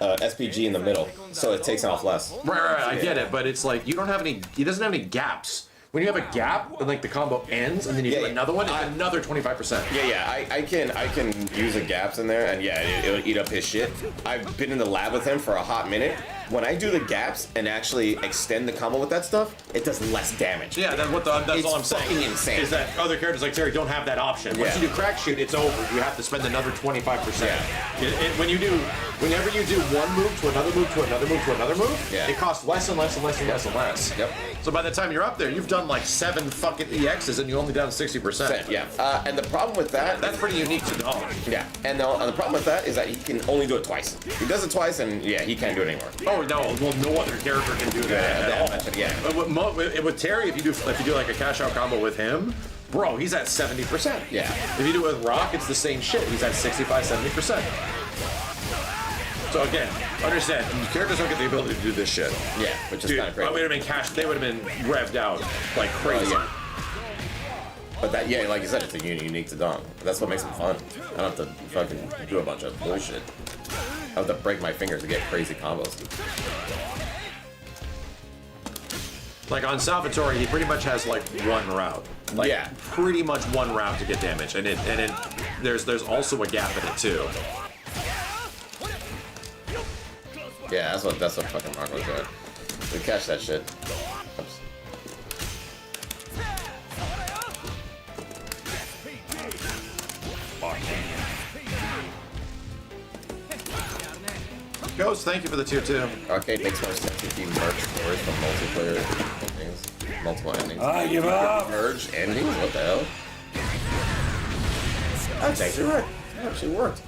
SPG in the middle, so it takes off less. Right, I get it, but it's like you don't have any. He doesn't have any gaps. When you have a gap, then like the combo ends, and then you do another one, it's another 25%. Yeah, I can use the gaps in there, and yeah, it'll eat up his shit. I've been in the lab with him for a hot minute. When I do the gaps and actually extend the combo with that stuff, it does less damage. Yeah, that's all I'm saying. It's fucking insane. Is that other characters like Terry don't have that option. Once you do crack shoot, it's over. You have to spend another 25%. Yeah. Whenever you do one move to another move to another move to another move, it costs less and less and less and less and less. Yep. So by the time you're up there, you've done like 7 fucking EXs and you only down 60%. Yeah. And the problem with that's pretty unique to Dom. Yeah. And the problem with that is that he can only do it twice. He does it twice, and he can't do it anymore. Oh no! Well, no other character can do that at all. Yeah. But with Terry, if you do like a cash out combo with him, bro, he's at 70%. Yeah. If you do it with Rock, it's the same shit. He's at 65, 70%. So again, understand, characters don't get the ability to do this shit. Yeah, which is kind of crazy. They would have been revved out like crazy. But that, like you said, it's unique to Dom. That's what makes him fun. I don't have to fucking do a bunch of bullshit. I have to break my fingers to get crazy combos. Like on Salvatore, he pretty much has like one route. Like, pretty much one route to get damage, and there's also a gap in it too. Yeah, that's what fucking Marco's doing. We catch that shit. Oops. Ghost, thank you for the tier 2. Arcade makes more sense if you merge stories from multiplayer things. Multiple endings. I give up! Merge endings? What the hell? That's actually right. That actually worked.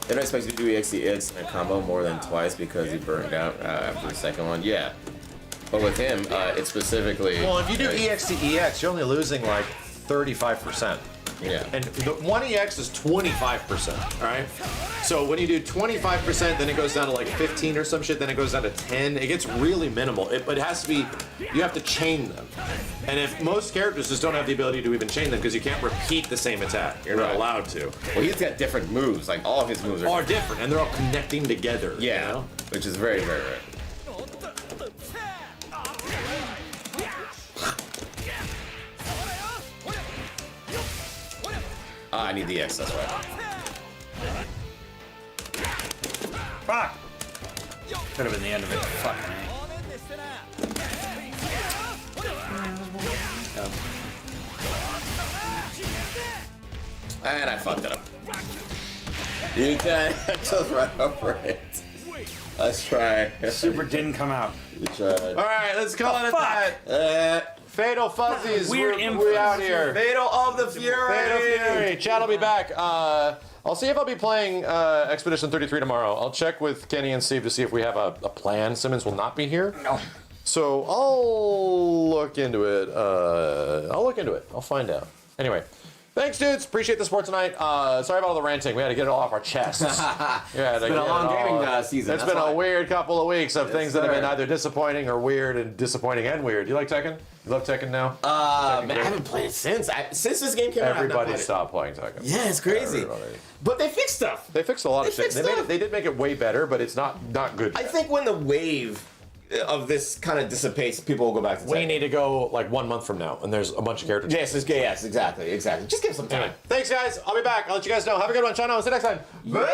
They're not expected to do EXEX in a combo more than twice because he burned out after the second one. Yeah. But with him, it's specifically... Well, if you do EX to EX, you're only losing like 35%. Yeah. And the 1EX is 25%, alright? So when you do 25%, then it goes down to like 15 or some shit, then it goes down to 10. It gets really minimal. But it has to be, you have to chain them. And if most characters just don't have the ability to even chain them because you can't repeat the same attack. You're not allowed to. Well, he's got different moves. Like, all of his moves are different, and they're all connecting together. Yeah. You know? Which is very, very rare. I need the X, that's right. Fuck! Could have been the end of it. Fucking And I fucked it up. You can just right over it. Let's try. Super didn't come out. You tried. Alright, let's call it at that. Fatal Fuzzies, Weird we're out here. Fatal of the Fury! Fatal Fury. Chad will be back. I'll see if I'll be playing Expedition 33 tomorrow. I'll check with Kenny and Steve to see if we have a plan. Simmons will not be here. No. So I'll look into it. I'll find out. Anyway. Thanks, dudes. Appreciate the support tonight. Sorry about all the ranting. We had to get it all off our chests. It's been a long gaming season. It's been a weird couple of weeks of things that have been either disappointing or weird and disappointing and weird. You like Tekken? You love Tekken now? Man, I haven't played it since this game came out. Everybody stopped playing Tekken. Yeah, it's crazy. Everybody. But they fixed stuff. They fixed a lot of shit. They did make it way better, but it's not good. I think when the wave of this kind of dissipates, people will go back to Tekken. We need to go like 1 month from now, and there's a bunch of characters. Yes, exactly. Just give some time. Thanks, guys. I'll be back. I'll let you guys know. Have a good one. Ciao now. See you next time. Bye.